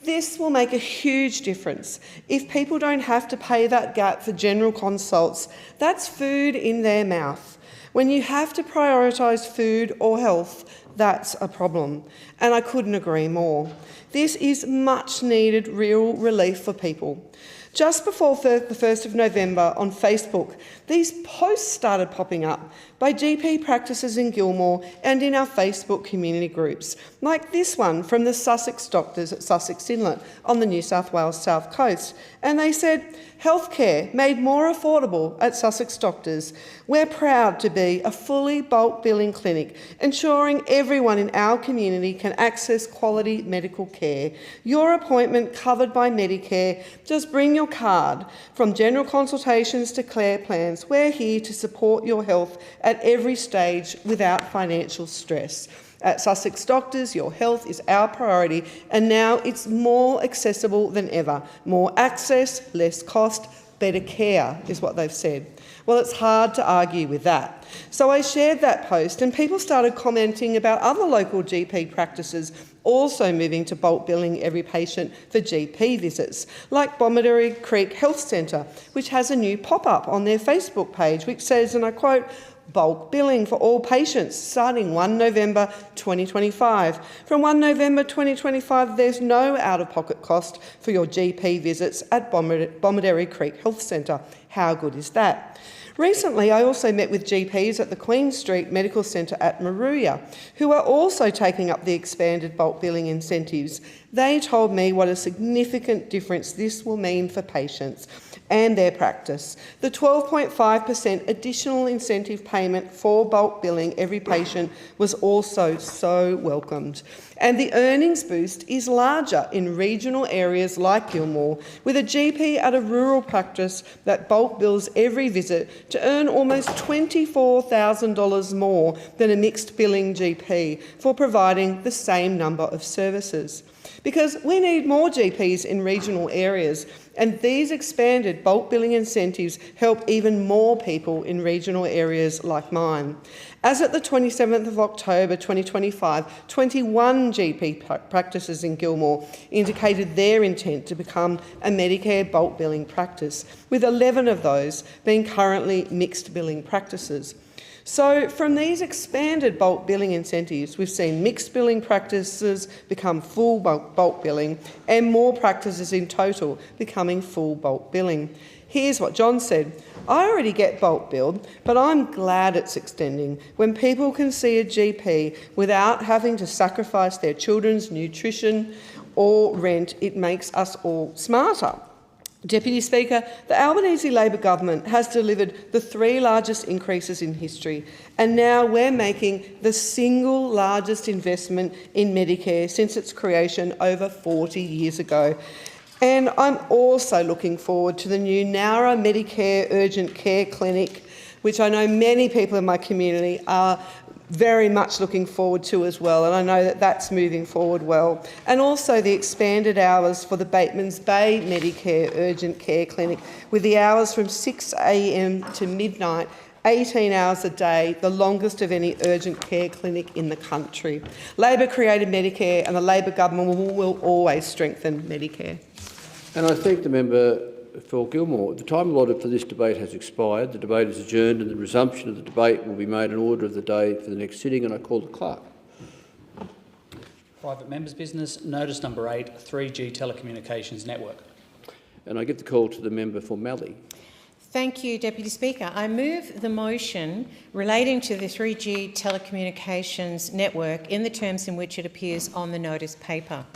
This will make a huge difference. If people don't have to pay that gap for general consults, that's food in their mouth. When you have to prioritise food or health, that's a problem. And I couldn't agree more. This is much needed real relief for people. Just before the 1st of November on Facebook, these posts started popping up by GP practices in Gilmore and in our Facebook community groups, like this one from the Sussex doctors at Sussex Inlet on the New South Wales South Coast. And they said, healthcare made more affordable at Sussex doctors. We're proud to be a fully bulk billing clinic, ensuring everyone in our community can access quality medical care. Your appointment covered by Medicare. Just bring your card. From general consultations to care plans, we're here to support your health at every stage without financial stress. At Sussex Doctors, your health is our priority, and now it's more accessible than ever. More access, less cost, better care is what they've said. Well, it's hard to argue with that. So I shared that post, and people started commenting about other local GP practices also moving to bulk billing every patient for GP visits, like Bomaderry Creek Health Centre, which has a new pop-up on their Facebook page which says, and I quote, bulk billing for all patients starting 1 November 2025. From 1 November 2025, there's no out-of-pocket cost for your GP visits at Bomaderry Creek Health Centre. How good is that? Recently, I also met with GPs at the Queen Street Medical Centre at Maruya, who are also taking up the expanded bulk billing incentives. They told me what a significant difference this will mean for patients and their practice. The 12.5% additional incentive payment for bulk billing every patient was also so welcomed. And the earnings boost is larger in regional areas like Gilmore, with a GP at a rural practice that bulk bills every visit to earn almost $24,000 more than a mixed billing GP for providing the same number of services. Because we need more GPs in regional areas, and these expanded bulk billing incentives help even more people in regional areas like mine. As at the 27th of October 2025, 21 GP practices in Gilmore indicated their intent to become a Medicare bulk billing practice, with 11 of those being currently mixed billing practices. So from these expanded bulk billing incentives, we've seen mixed billing practices become full bulk billing and more practices in total becoming full bulk billing. Here's what John said: "I already get bulk billed, but I'm glad it's extending. When people can see a GP without having to sacrifice their children's nutrition or rent, it makes us all smarter." Deputy Speaker, the Albanese Labor government has delivered the 3 largest increases in history, and now we're making the single largest investment in Medicare since its creation over 40 years ago. And I'm also looking forward to the new Nowra Medicare Urgent Care Clinic, which I know many people in my community are very much looking forward to as well, and I know that that's moving forward well. And also the expanded hours for the Batemans Bay Medicare Urgent Care Clinic, with the hours from 6 a.m. to midnight, 18 hours a day, the longest of any urgent care clinic in the country. Labor created Medicare, and the Labor government will always strengthen Medicare. And I thank the member for Gilmore. The time allotted for this debate has expired. The debate is adjourned, and the resumption of the debate will be made an order of the day for the next sitting, and I call the clerk. Private members' business, notice number 8, 3G Telecommunications Network. And I give the call to the member for Mallee. Thank you, Deputy Speaker. I move the motion relating to the 3G Telecommunications Network in the terms in which it appears on the notice paper.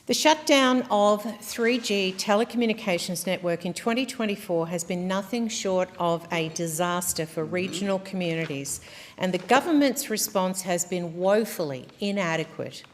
The shutdown of 3G telecommunications network in 2024 has been nothing short of a disaster for regional communities, and the government's response has been woefully inadequate.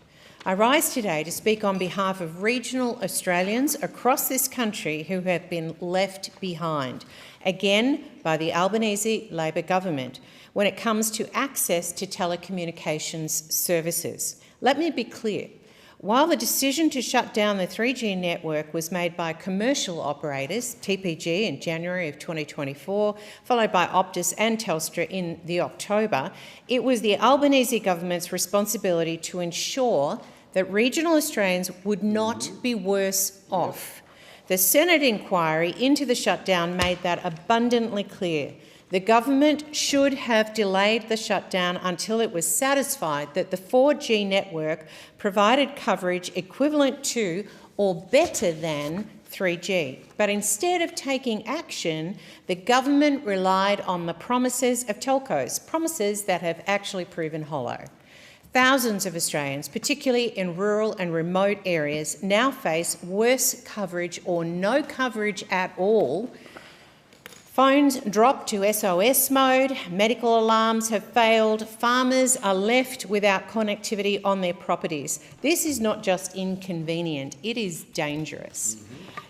I rise today to speak on behalf of regional Australians across this country who have been left behind, again by the Albanese Labor government, when it comes to access to telecommunications services. Let me be clear. While the decision to shut down the 3G network was made by commercial operators, TPG in January of 2024, followed by Optus and Telstra in the October, it was the Albanese government's responsibility to ensure that regional Australians would not be worse off. The Senate inquiry into the shutdown made that abundantly clear. The government should have delayed the shutdown until it was satisfied that the 4G network provided coverage equivalent to or better than 3G. But instead of taking action, the government relied on the promises of telcos, promises that have actually proven hollow. Thousands of Australians, particularly in rural and remote areas, now face worse coverage or no coverage at all. Phones drop to SOS mode, medical alarms have failed, farmers are left without connectivity on their properties. This is not just inconvenient, it is dangerous.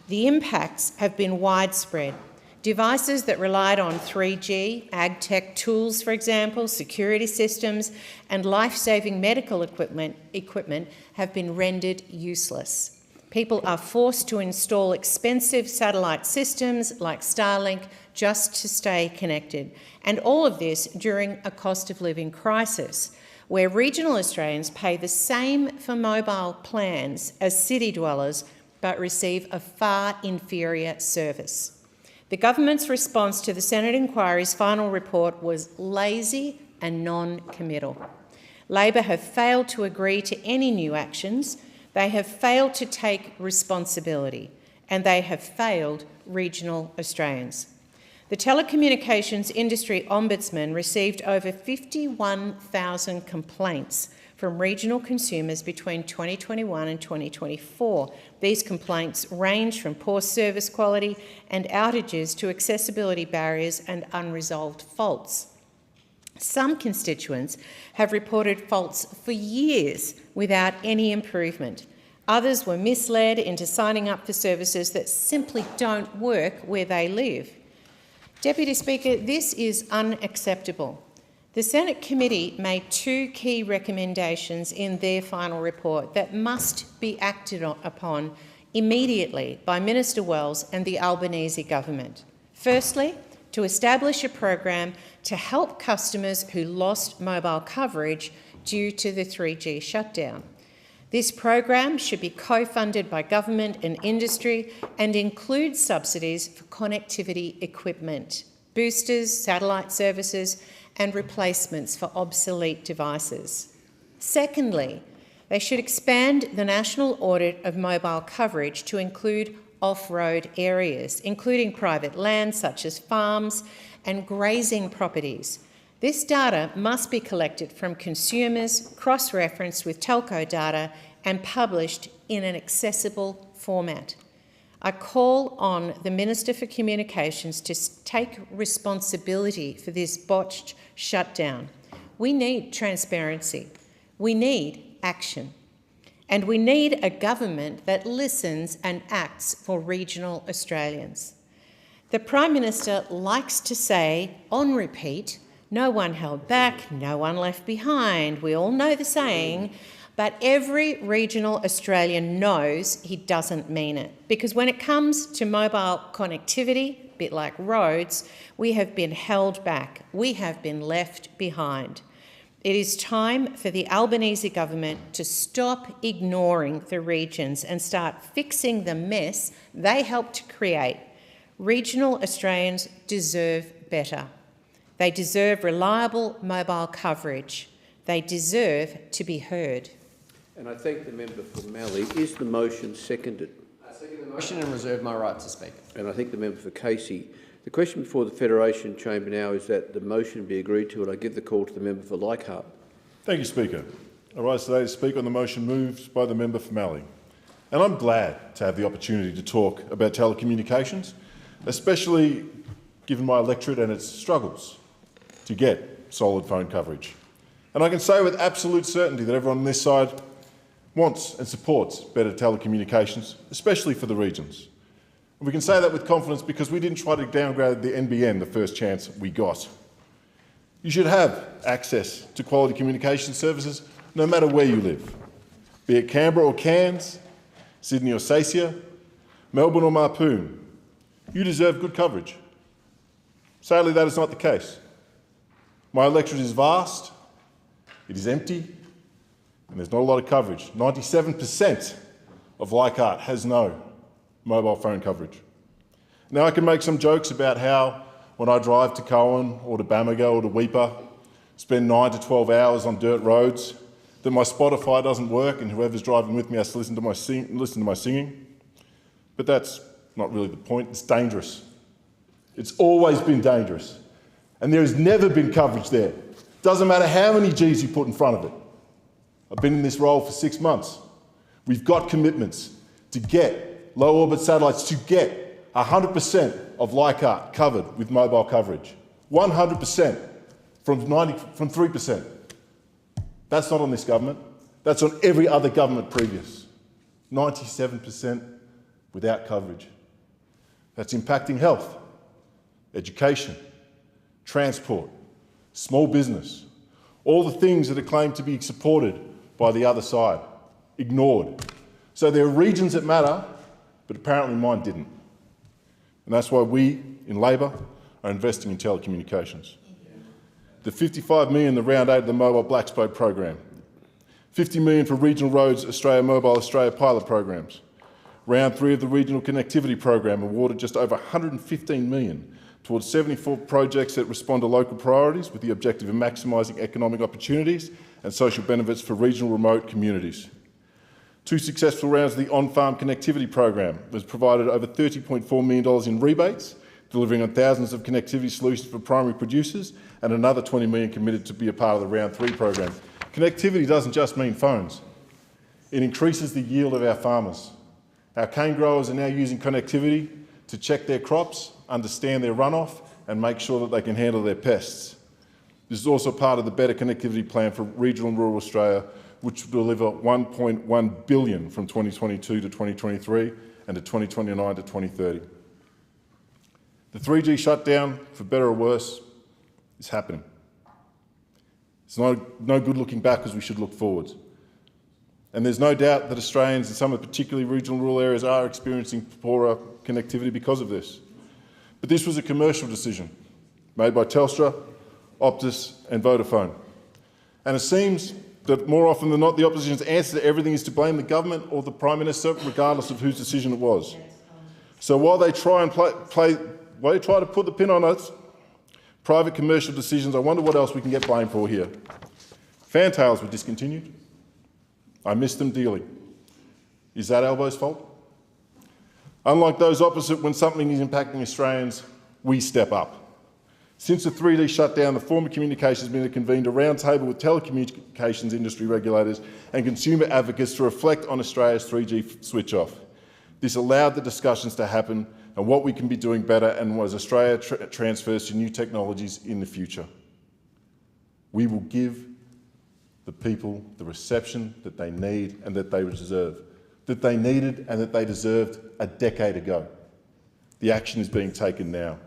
The impacts have been widespread. Devices that relied on 3G, ag tech tools, for example, security systems and life-saving medical equipment have been rendered useless. People are forced to install expensive satellite systems like Starlink just to stay connected. And all of this during a cost of living crisis, where regional Australians pay the same for mobile plans as city dwellers but receive a far inferior service. The government's response to the Senate inquiry's final report was lazy and non-committal. Labor have failed to agree to any new actions, they have failed to take responsibility, and they have failed regional Australians. The Telecommunications Industry Ombudsman received over 51,000 complaints from regional consumers between 2021 and 2024. These complaints range from poor service quality and outages to accessibility barriers and unresolved faults. Some constituents have reported faults for years without any improvement. Others were misled into signing up for services that simply don't work where they live. Deputy Speaker, this is unacceptable. The Senate committee made two key recommendations in their final report that must be acted upon immediately by Minister Wells and the Albanese government. Firstly, to establish a program to help customers who lost mobile coverage due to the 3G shutdown. This program should be co-funded by government and industry and include subsidies for connectivity equipment, boosters, satellite services, and replacements for obsolete devices. Secondly, they should expand the national audit of mobile coverage to include off-road areas, including private land such as farms and grazing properties. This data must be collected from consumers, cross-referenced with telco data and published in an accessible format. I call on the Minister for Communications to take responsibility for this botched shutdown. We need transparency. We need action. And we need a government that listens and acts for regional Australians. The Prime Minister likes to say, on repeat, no one held back, no one left behind. We all know the saying, but every regional Australian knows he doesn't mean it. Because when it comes to mobile connectivity, a bit like roads, we have been held back. We have been left behind. It is time for the Albanese government to stop ignoring the regions and start fixing the mess they helped to create. Regional Australians deserve better. They deserve reliable mobile coverage. They deserve to be heard. And I thank the member for Mallee. Is the motion seconded? I second the motion and reserve my right to speak. And I thank the member for Casey. The question before the Federation Chamber now is that the motion be agreed to, and I give the call to the member for Leichhardt. Thank you, Speaker. I rise today to speak on the motion moved by the member for Mallee. And I'm glad to have the opportunity to talk about telecommunications, especially given my electorate and its struggles to get solid phone coverage. And I can say with absolute certainty that everyone on this side wants and supports better telecommunications, especially for the regions. And we can say that with confidence because we didn't try to downgrade the NBN the first chance we got. You should have access to quality communication services no matter where you live, be it Canberra or Cairns, Sydney or Sasia, Melbourne or Marpoon. You deserve good coverage. Sadly, that is not the case. My electorate is vast, it is empty, and there's not a lot of coverage. 97% of Leichhardt has no mobile phone coverage. Now, I can make some jokes about how when I drive to Cowan or to Bamaga or to Weipa, spend 9 to 12 hours on dirt roads, that my Spotify doesn't work and whoever's driving with me has to listen to my singing. But that's not really the point. It's dangerous. It's always been dangerous. And there has never been coverage there. Doesn't matter how many Gs you put in front of it. I've been in this role for 6 months. We've got commitments to get low orbit satellites, to get 100% of Leichhardt covered with mobile coverage. 100% from 3%. That's not on this government. That's on every other government previous. 97% without coverage. That's impacting health, education, transport, small business, all the things that are claimed to be supported by the other side, ignored. So there are regions that matter, but apparently mine didn't. And that's why we, in Labor, are investing in telecommunications. The $55 million, the round 8 of the Mobile Black Spot program. $50 million for Regional Roads Australia, Mobile Australia pilot programs. Round 3 of the Regional Connectivity Program awarded just over $115 million towards 74 projects that respond to local priorities with the objective of maximising economic opportunities and social benefits for regional remote communities. 2 successful rounds of the On-Farm Connectivity Program was provided over $30.4 million in rebates, delivering on thousands of connectivity solutions for primary producers, and another $20 million committed to be a part of the Round 3 program. Connectivity doesn't just mean phones. It increases the yield of our farmers. Our cane growers are now using connectivity to check their crops, understand their runoff, and make sure that they can handle their pests. This is also part of the Better Connectivity Plan for regional and rural Australia, which will deliver $1.1 billion from 2022 to 2023 and to 2029 to 2030. The 3G shutdown, for better or worse, is happening. It's no good looking backwards, we should look forwards. And there's no doubt that Australians in some of the particularly regional rural areas are experiencing poorer connectivity because of this. But this was a commercial decision made by Telstra, Optus and Vodafone. And it seems that more often than not, the opposition's answer to everything is to blame the government or the Prime Minister, regardless of whose decision it was. So while they try and to put the pin on us, private commercial decisions, I wonder what else we can get blamed for here. Fantails were discontinued. I miss them dearly. Is that Albo's fault? Unlike those opposite, when something is impacting Australians, we step up. Since the 3D shutdown, the former Communications Minister convened a roundtable with telecommunications industry regulators and consumer advocates to reflect on Australia's 3G switch-off. This allowed the discussions to happen and what we can be doing better and as Australia transfers to new technologies in the future. We will give the people the reception that they need and that they deserve, that they needed and that they deserved a decade ago. The action is being taken now.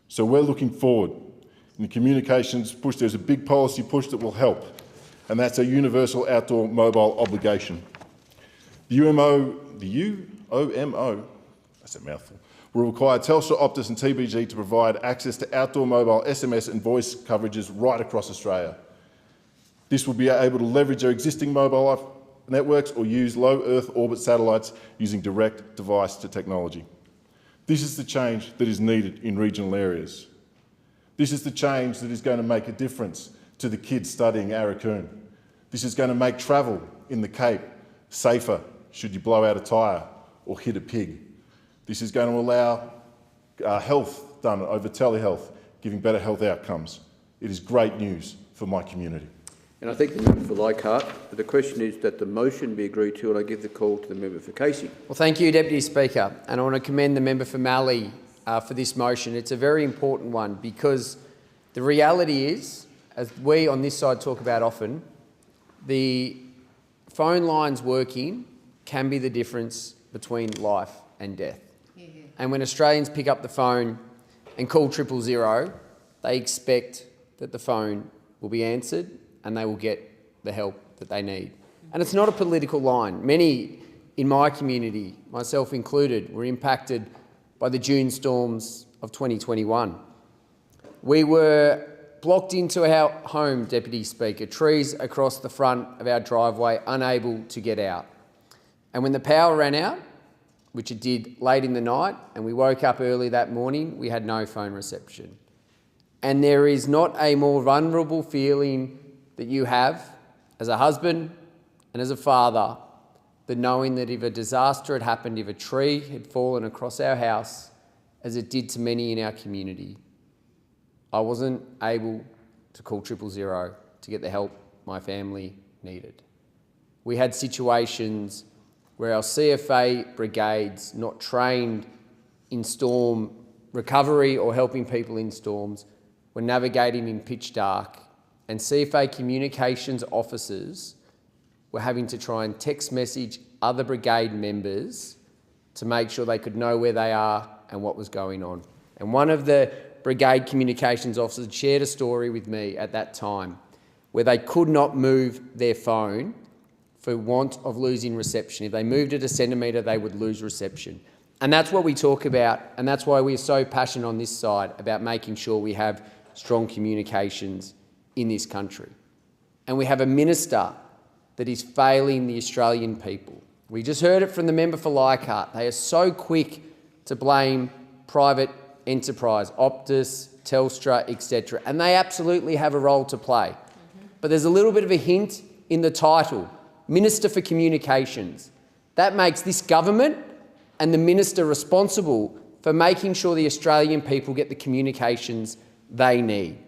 So we're looking forward. In the communications push, there's a big policy push that will help, and that's a universal outdoor mobile obligation. The UOMO, that's a mouthful, will require Telstra, Optus and TPG to provide access to outdoor mobile SMS and voice coverages right across Australia. This will be able to leverage their existing mobile networks or use low Earth orbit satellites using direct device to technology. This is the change that is needed in regional areas. This is the change that is going to make a difference to the kids studying Arakoon. This is going to make travel in the Cape safer should you blow out a tyre or hit a pig. This is going to allow health done over telehealth, giving better health outcomes. It is great news for my community. And I thank the member for Leichhardt. But the question is that the motion be agreed to, and I give the call to the member for Casey. Well, thank you, Deputy Speaker. And I want to commend the member for Mallee for this motion. It's a very important one because the reality is, as we on this side talk about often, the phone lines working can be the difference between life and death. Yeah. And when Australians pick up the phone and call 000, they expect that the phone will be answered and they will get the help that they need. And it's not a political line. Many in my community, myself included, were impacted by the June storms of 2021. We were blocked into our home, Deputy Speaker, trees across the front of our driveway, unable to get out. And when the power ran out, which it did late in the night, and we woke up early that morning, we had no phone reception. And there is not a more vulnerable feeling that you have as a husband and as a father than knowing that if a disaster had happened, if a tree had fallen across our house, as it did to many in our community, I wasn't able to call 000 to get the help my family needed. We had situations where our CFA brigades, not trained in storm recovery or helping people in storms, were navigating in pitch dark, and CFA communications officers were having to try and text message other brigade members to make sure they could know where they are and what was going on. And one of the brigade communications officers shared a story with me at that time where they could not move their phone for want of losing reception. If they moved it a centimetre, they would lose reception. And that's what we talk about, and that's why we're so passionate on this side about making sure we have strong communications in this country. And we have a minister that is failing the Australian people. We just heard it from the member for Leichhardt. They are so quick to blame private enterprise, Optus, Telstra, etc. And they absolutely have a role to play. But there's a little bit of a hint in the title, Minister for Communications. That makes this government and the minister responsible for making sure the Australian people get the communications they need.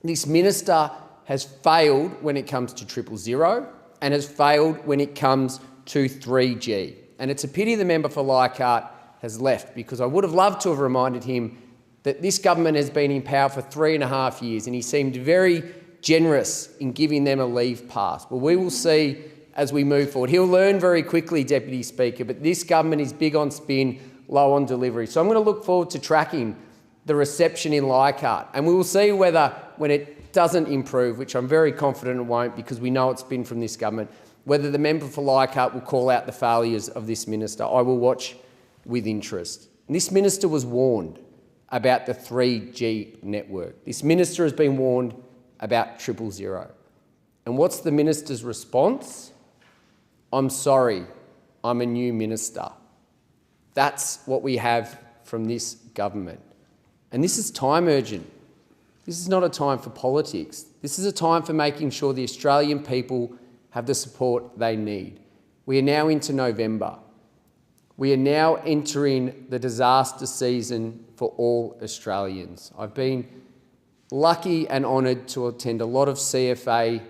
This minister has failed when it comes to 000 and has failed when it comes to 3G. And it's a pity the member for Leichhardt has left, because I would have loved to have reminded him that this government has been in power for 3.5 years and he seemed very generous in giving them a leave pass. Well, we will see as we move forward. He'll learn very quickly, Deputy Speaker, but this government is big on spin, low on delivery. So I'm going to look forward to tracking the reception in Leichhardt, and we will see whether, when it doesn't improve, which I'm very confident it won't because we know it's been from this government, whether the member for Leichhardt will call out the failures of this minister. I will watch with interest. And this minister was warned about the 3G network. This minister has been warned about 000. And what's the minister's response? I'm sorry, I'm a new minister. That's what we have from this government. And this is time urgent. This is not a time for politics. This is a time for making sure the Australian people have the support they need. We are now into November. We are now entering the disaster season for all Australians. I've been lucky and honoured to attend a lot of CFA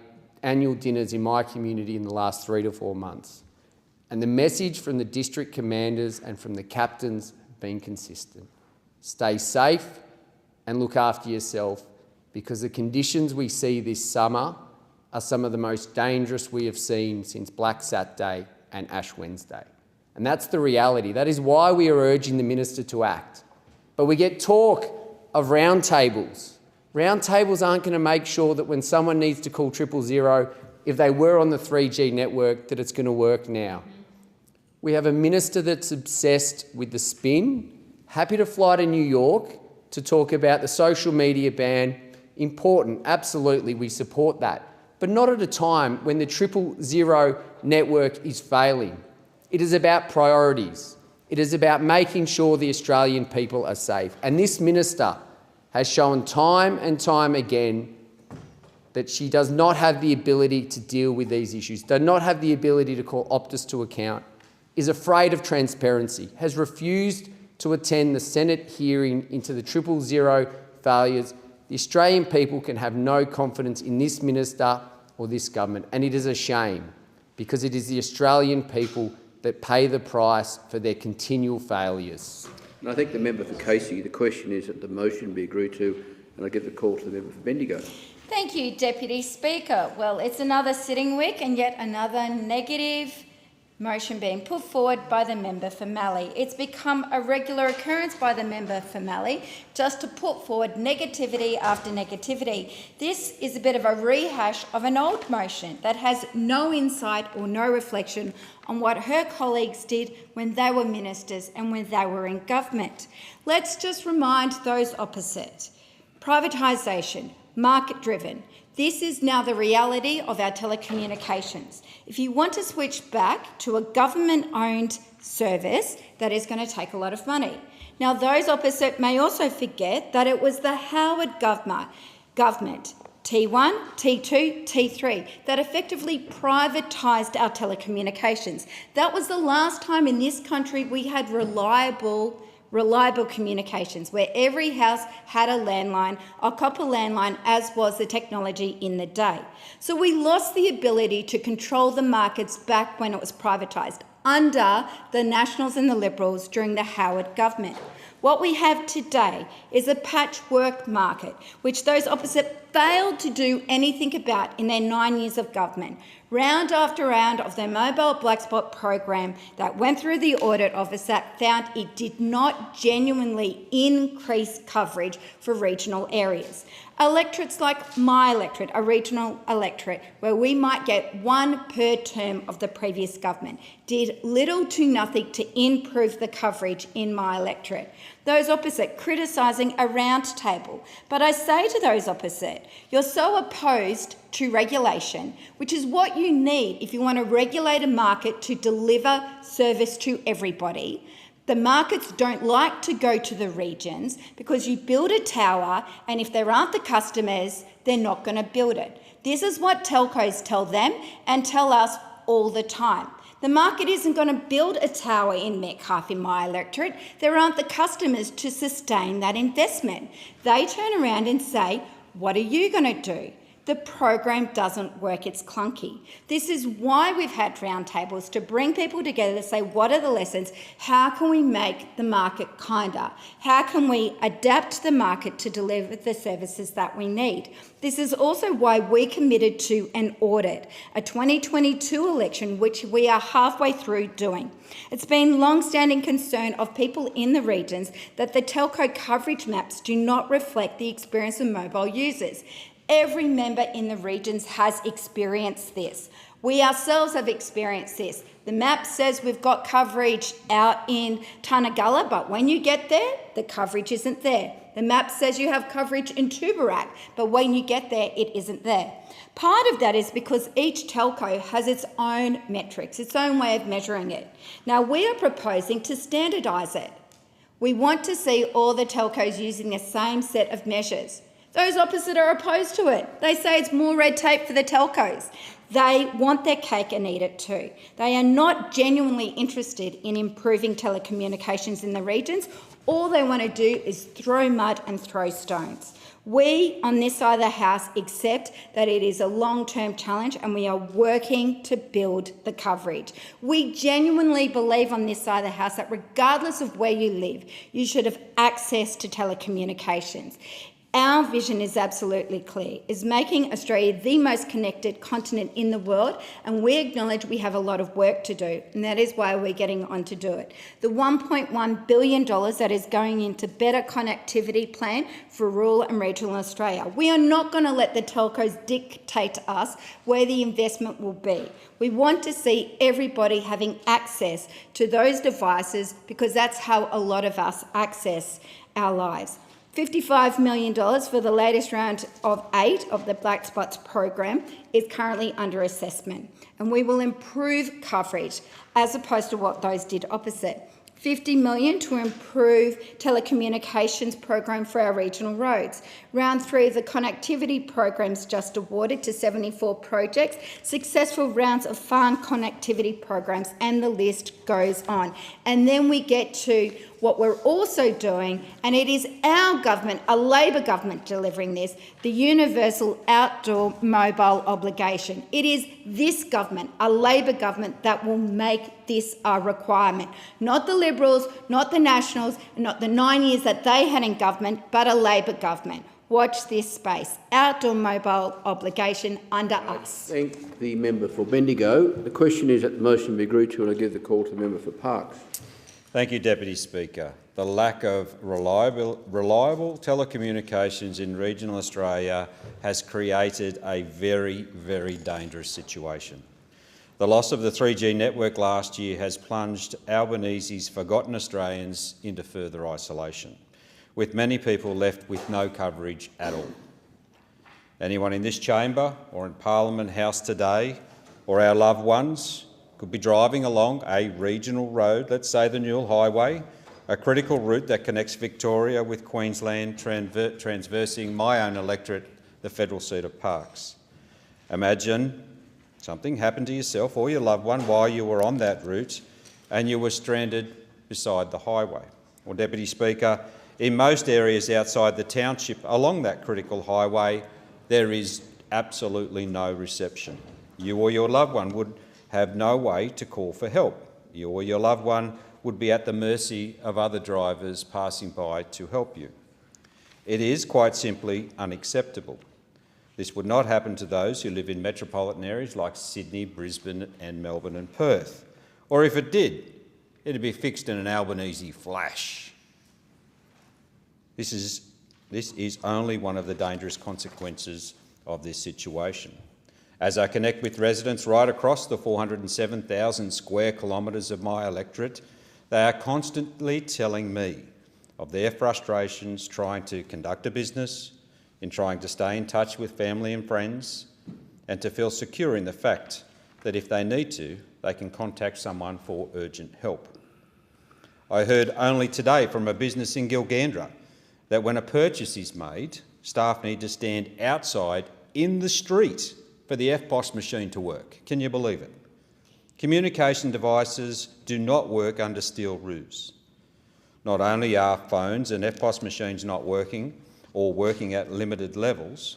annual dinners in my community in the last 3 to 4 months. And the message from the district commanders and from the captains have been consistent. Stay safe and look after yourself, because the conditions we see this summer are some of the most dangerous we have seen since Black Saturday and Ash Wednesday. And that's the reality. That is why we are urging the minister to act. But we get talk of roundtables. Roundtables aren't going to make sure that when someone needs to call 000, if they were on the 3G network, that it's going to work now. We have a minister that's obsessed with the spin, happy to fly to New York to talk about the social media ban. Important, absolutely, we support that. But not at a time when the 000 network is failing. It is about priorities. It is about making sure the Australian people are safe. And this minister has shown time and time again that she does not have the ability to deal with these issues, does not have the ability to call Optus to account, is afraid of transparency, has refused to attend the Senate hearing into the 000 failures. The Australian people can have no confidence in this minister or this government, and it is a shame, because it is the Australian people that pay the price for their continual failures. And I thank the member for Casey. The question is that the motion be agreed to, and I give the call to the member for Bendigo. Thank you, Deputy Speaker. Well, it's another sitting week and yet another negative motion being put forward by the member for Mallee. It's become a regular occurrence by the member for Mallee just to put forward negativity after negativity. This is a bit of a rehash of an old motion that has no insight or no reflection on what her colleagues did when they were ministers and when they were in government. Let's just remind those opposite. Privatisation, market-driven. This is now the reality of our telecommunications. If you want to switch back to a government-owned service, that is going to take a lot of money. Now, those opposite may also forget that it was the Howard government, T1, T2, T3, that effectively privatised our telecommunications. That was the last time in this country we had reliable communications, where every house had a landline, a copper landline, as was the technology in the day. So we lost the ability to control the markets back when it was privatised under the Nationals and the Liberals during the Howard government. What we have today is a patchwork market, which those opposite failed to do anything about in their 9 years of government. Round after round of their mobile black spot program that went through the audit office that found it did not genuinely increase coverage for regional areas. Electorates like my electorate, a regional electorate, where we might get one per term of the previous government, did little to nothing to improve the coverage in my electorate. Those opposite criticising a round table. But I say to those opposite, you're so opposed to regulation, which is what you need if you want to regulate a market to deliver service to everybody. The markets don't like to go to the regions because you build a tower and if there aren't the customers, they're not going to build it. This is what telcos tell them and tell us all the time. The market isn't going to build a tower in Metcalfe in my electorate. There aren't the customers to sustain that investment. They turn around and say, what are you going to do? The program doesn't work, it's clunky. This is why we've had roundtables, to bring people together to say, what are the lessons? How can we make the market kinder? How can we adapt the market to deliver the services that we need? This is also why we committed to an audit, a 2022 election, which we are halfway through doing. It's been long-standing concern of people in the regions that the telco coverage maps do not reflect the experience of mobile users. Every member in the regions has experienced this. We ourselves have experienced this. The map says we've got coverage out in Tunagalla, but when you get there, the coverage isn't there. The map says you have coverage in Tubarak, but when you get there, it isn't there. Part of that is because each telco has its own metrics, its own way of measuring it. Now, we are proposing to standardise it. We want to see all the telcos using the same set of measures. Those opposite are opposed to it. They say it's more red tape for the telcos. They want their cake and eat it too. They are not genuinely interested in improving telecommunications in the regions. All they want to do is throw mud and throw stones. We, on this side of the House, accept that it is a long-term challenge and we are working to build the coverage. We genuinely believe on this side of the House that regardless of where you live, you should have access to telecommunications. Our vision is absolutely clear, is making Australia the most connected continent in the world, and we acknowledge we have a lot of work to do, and that is why we're getting on to do it. The $1.1 billion that is going into better connectivity plan for rural and regional Australia. We are not going to let the telcos dictate to us where the investment will be. We want to see everybody having access to those devices because that's how a lot of us access our lives. $55 million for the latest round of 8 of the Black Spots program is currently under assessment, and we will improve coverage as opposed to what those did opposite. $50 million to improve telecommunications program for our regional roads. Round 3 of the connectivity programs just awarded to 74 projects, successful rounds of farm connectivity programs, and the list goes on. And then we get to what we're also doing, and it is our government, a Labor government delivering this, the universal outdoor mobile obligation. It is this government, a Labor government, that will make this a requirement. Not the Liberals, not the Nationals, not the 9 years that they had in government, but a Labor government. Watch this space. Outdoor mobile obligation under us. Thank the member for Bendigo. The question is that the motion be agreed to, and I give the call to the member for Parkes. Thank you, Deputy Speaker. The lack of reliable telecommunications in regional Australia has created a very, very dangerous situation. The loss of the 3G network last year has plunged Albanese's forgotten Australians into further isolation, with many people left with no coverage at all. Anyone in this chamber or in Parliament House today, or our loved ones, could be driving along a regional road, let's say the Newell Highway, a critical route that connects Victoria with Queensland, transversing my own electorate, the federal seat of Parkes. Imagine something happened to yourself or your loved one while you were on that route and you were stranded beside the highway. Well, Deputy Speaker, in most areas outside the township along that critical highway, there is absolutely no reception. You or your loved one would have no way to call for help. You or your loved one would be at the mercy of other drivers passing by to help you. It is quite simply unacceptable. This would not happen to those who live in metropolitan areas like Sydney, Brisbane and Melbourne and Perth. Or if it did, it'd be fixed in an Albanese flash. This is only one of the dangerous consequences of this situation. As I connect with residents right across the 407,000 square kilometres of my electorate, they are constantly telling me of their frustrations trying to conduct a business, in trying to stay in touch with family and friends, and to feel secure in the fact that if they need to, they can contact someone for urgent help. I heard only today from a business in Gilgandra that when a purchase is made, staff need to stand outside in the street for the EFTPOS machine to work. Can you believe it? Communication devices do not work under steel roofs. Not only are phones and EFTPOS machines not working or working at limited levels,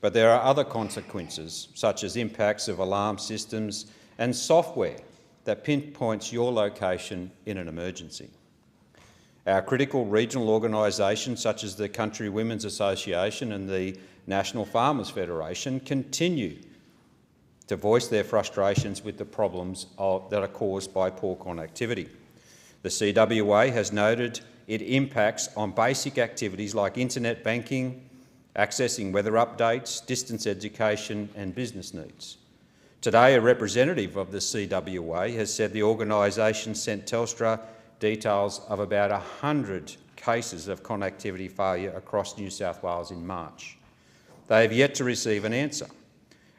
but there are other consequences, such as impacts of alarm systems and software that pinpoints your location in an emergency. Our critical regional organisations, such as the Country Women's Association and the National Farmers Federation, continue to voice their frustrations with the problems that are caused by poor connectivity. The CWA has noted it impacts on basic activities like internet banking, accessing weather updates, distance education and business needs. Today, a representative of the CWA has said the organisation sent Telstra details of about 100 cases of connectivity failure across New South Wales in March. They have yet to receive an answer,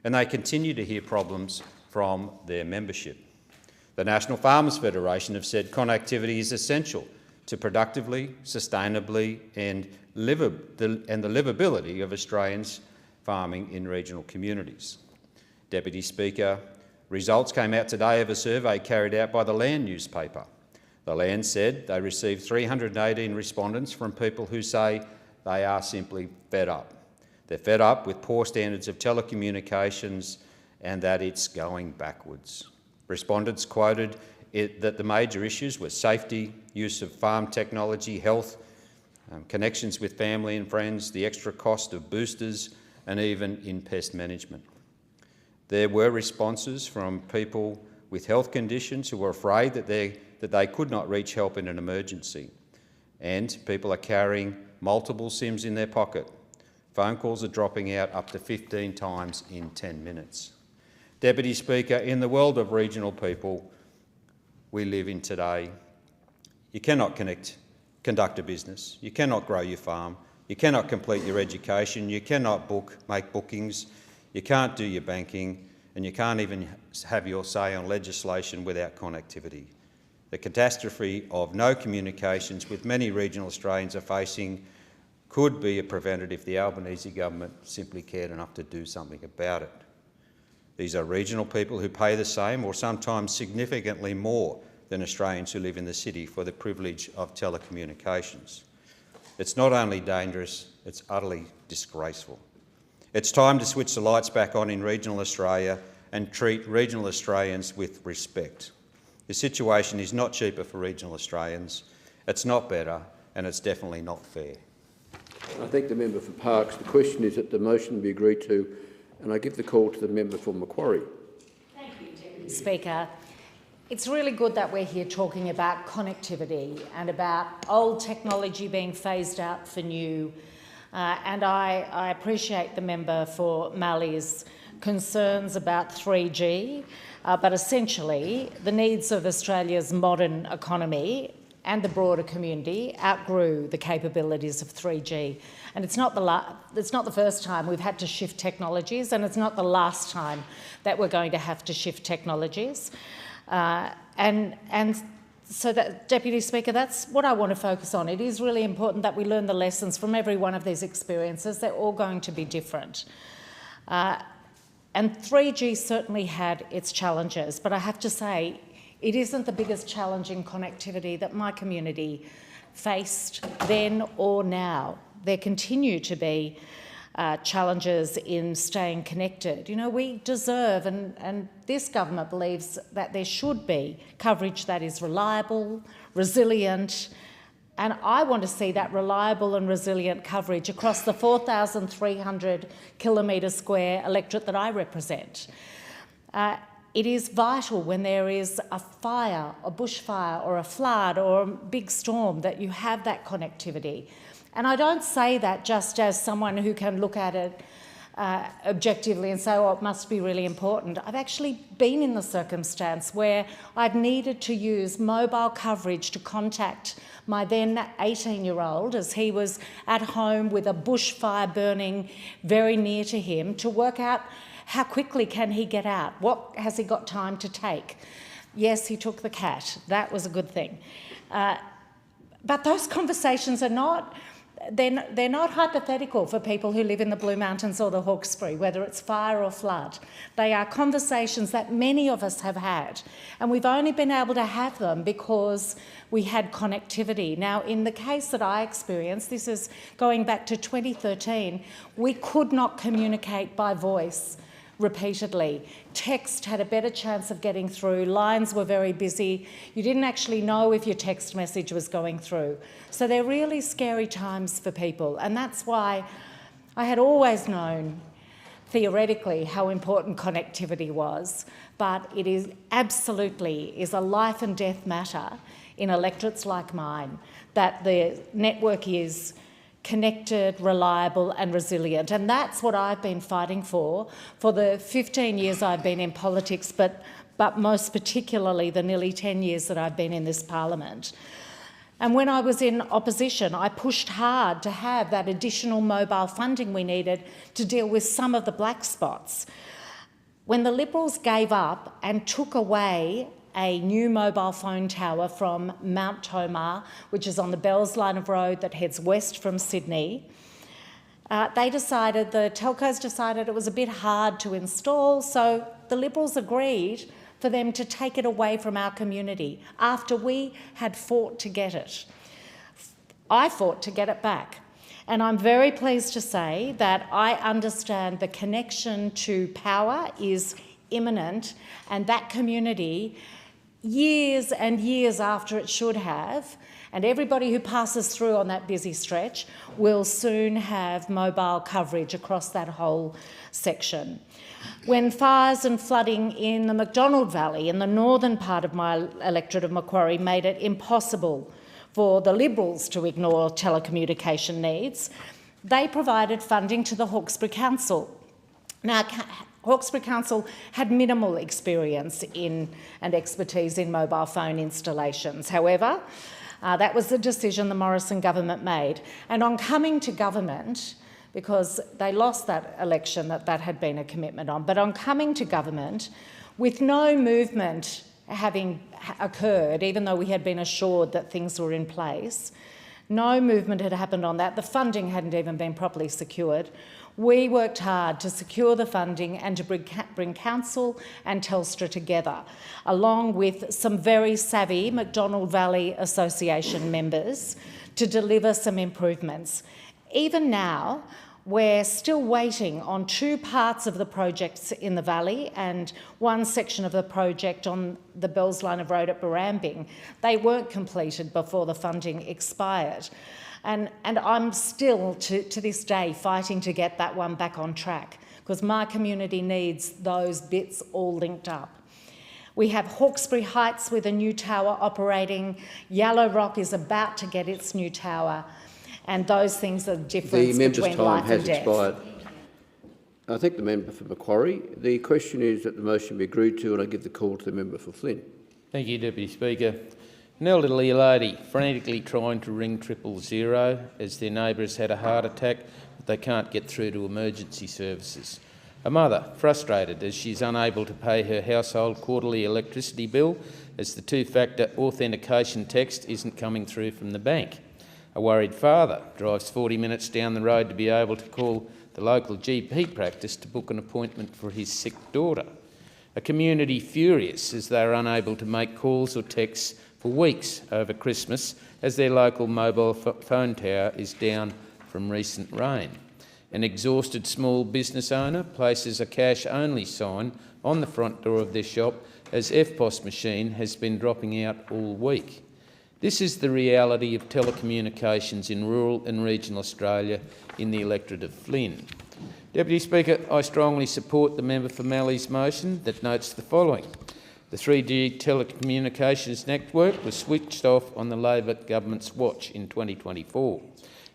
and they continue to hear problems from their membership. The National Farmers Federation have said connectivity is essential to productively, sustainably and the livability of Australians farming in regional communities. Deputy Speaker, results came out today of a survey carried out by the Land newspaper. The Land said they received 318 respondents from people who say they are simply fed up. They're fed up with poor standards of telecommunications and that it's going backwards. Respondents quoted that the major issues were safety, use of farm technology, health, connections with family and friends, the extra cost of boosters and even in pest management. There were responses from people with health conditions who were afraid that they could not reach help in an emergency, and people are carrying multiple SIMs in their pocket. Phone calls are dropping out up to 15 times in 10 minutes. Deputy Speaker, in the world of regional people we live in today, you cannot conduct a business, you cannot grow your farm, you cannot complete your education, you cannot make bookings, you can't do your banking, and you can't even have your say on legislation without connectivity. The catastrophe of no communications with many regional Australians are facing could be prevented if the Albanese government simply cared enough to do something about it. These are regional people who pay the same or sometimes significantly more than Australians who live in the city for the privilege of telecommunications. It's not only dangerous, it's utterly disgraceful. It's time to switch the lights back on in regional Australia and treat regional Australians with respect. The situation is not cheaper for regional Australians, it's not better, and it's definitely not fair. I thank the member for Parkes. The question is that the motion be agreed to, and I give the call to the member for Macquarie. Thank you, Deputy Speaker. It's really good that we're here talking about connectivity and about old technology being phased out for new. And I appreciate the member for Mallee's concerns about 3G, but essentially the needs of Australia's modern economy and the broader community outgrew the capabilities of 3G. And it's not the first time we've had to shift technologies, and it's not the last time that we're going to have to shift technologies. So, Deputy Speaker, that's what I want to focus on. It is really important that we learn the lessons from every one of these experiences. They're all going to be different. And 3G certainly had its challenges, but I have to say, it isn't the biggest challenge in connectivity that my community faced then or now. There continue to be challenges in staying connected. You know, we deserve, and this government believes that there should be coverage that is reliable, resilient, and I want to see that reliable and resilient coverage across the 4,300 kilometre square electorate that I represent. It is vital when there is a fire, a bushfire or a flood or a big storm that you have that connectivity. And I don't say that just as someone who can look at it objectively and say, oh, it must be really important. I've actually been in the circumstance where I've needed to use mobile coverage to contact my then 18-year-old as he was at home with a bushfire burning very near to him to work out how quickly can he get out, what has he got time to take. Yes, he took the cat. That was a good thing. But those conversations are not... They're not hypothetical for people who live in the Blue Mountains or the Hawkesbury, whether it's fire or flood. They are conversations that many of us have had, and we've only been able to have them because we had connectivity. Now, in the case that I experienced, this is going back to 2013, we could not communicate by voice repeatedly. Text had a better chance of getting through. Lines were very busy. You didn't actually know if your text message was going through. So they're really scary times for people, and that's why I had always known theoretically how important connectivity was, but it is absolutely a life and death matter in electorates like mine that the network is connected, reliable and resilient. And that's what I've been fighting for the 15 years I've been in politics, but most particularly the nearly 10 years that I've been in this parliament. And when I was in opposition, I pushed hard to have that additional mobile funding we needed to deal with some of the black spots. When the Liberals gave up and took away a new mobile phone tower from Mount Tomah, which is on the Bells line of road that heads west from Sydney, the telcos decided it was a bit hard to install, so the Liberals agreed for them to take it away from our community after we had fought to get it. I fought to get it back. And I'm very pleased to say that I understand the connection to power is imminent, and that community, years and years after it should have, and everybody who passes through on that busy stretch will soon have mobile coverage across that whole section. When fires and flooding in the Macdonald Valley, in the northern part of my electorate of Macquarie, made it impossible for the Liberals to ignore telecommunication needs, they provided funding to the Hawkesbury Council. Now, Hawkesbury Council had minimal experience in and expertise in mobile phone installations. However, that was the decision the Morrison government made. And on coming to government, because they lost that election that had been a commitment on, but on coming to government, with no movement having occurred, even though we had been assured that things were in place, no movement had happened on that. The funding hadn't even been properly secured. We worked hard to secure the funding and to bring Council and Telstra together, along with some very savvy Macdonald Valley Association members, to deliver some improvements. Even now, we're still waiting on two parts of the projects in the valley and one section of the project on the Bells line of road at Barrambing. They weren't completed before the funding expired. And I'm still, to this day, fighting to get that one back on track, because my community needs those bits all linked up. We have Hawkesbury Heights with a new tower operating. Yellow Rock is about to get its new tower. And those things are the difference between life and death. The member's time has expired. I thank the member for Macquarie. The question is that the motion be agreed to, and I give the call to the member for Flynn. Thank you, Deputy Speaker. An elderly lady frantically trying to ring 000 as their neighbour has had a heart attack, but they can't get through to emergency services. A mother frustrated as she's unable to pay her household quarterly electricity bill as the two-factor authentication text isn't coming through from the bank. A worried father drives 40 minutes down the road to be able to call the local GP practice to book an appointment for his sick daughter. A community furious as they are unable to make calls or texts for weeks over Christmas as their local mobile phone tower is down from recent rain. An exhausted small business owner places a cash-only sign on the front door of their shop as EFTPOS machine has been dropping out all week. This is the reality of telecommunications in rural and regional Australia in the electorate of Flynn. Deputy Speaker, I strongly support the member for Mallee's motion that notes the following. The 3G telecommunications network was switched off on the Labor government's watch in 2024.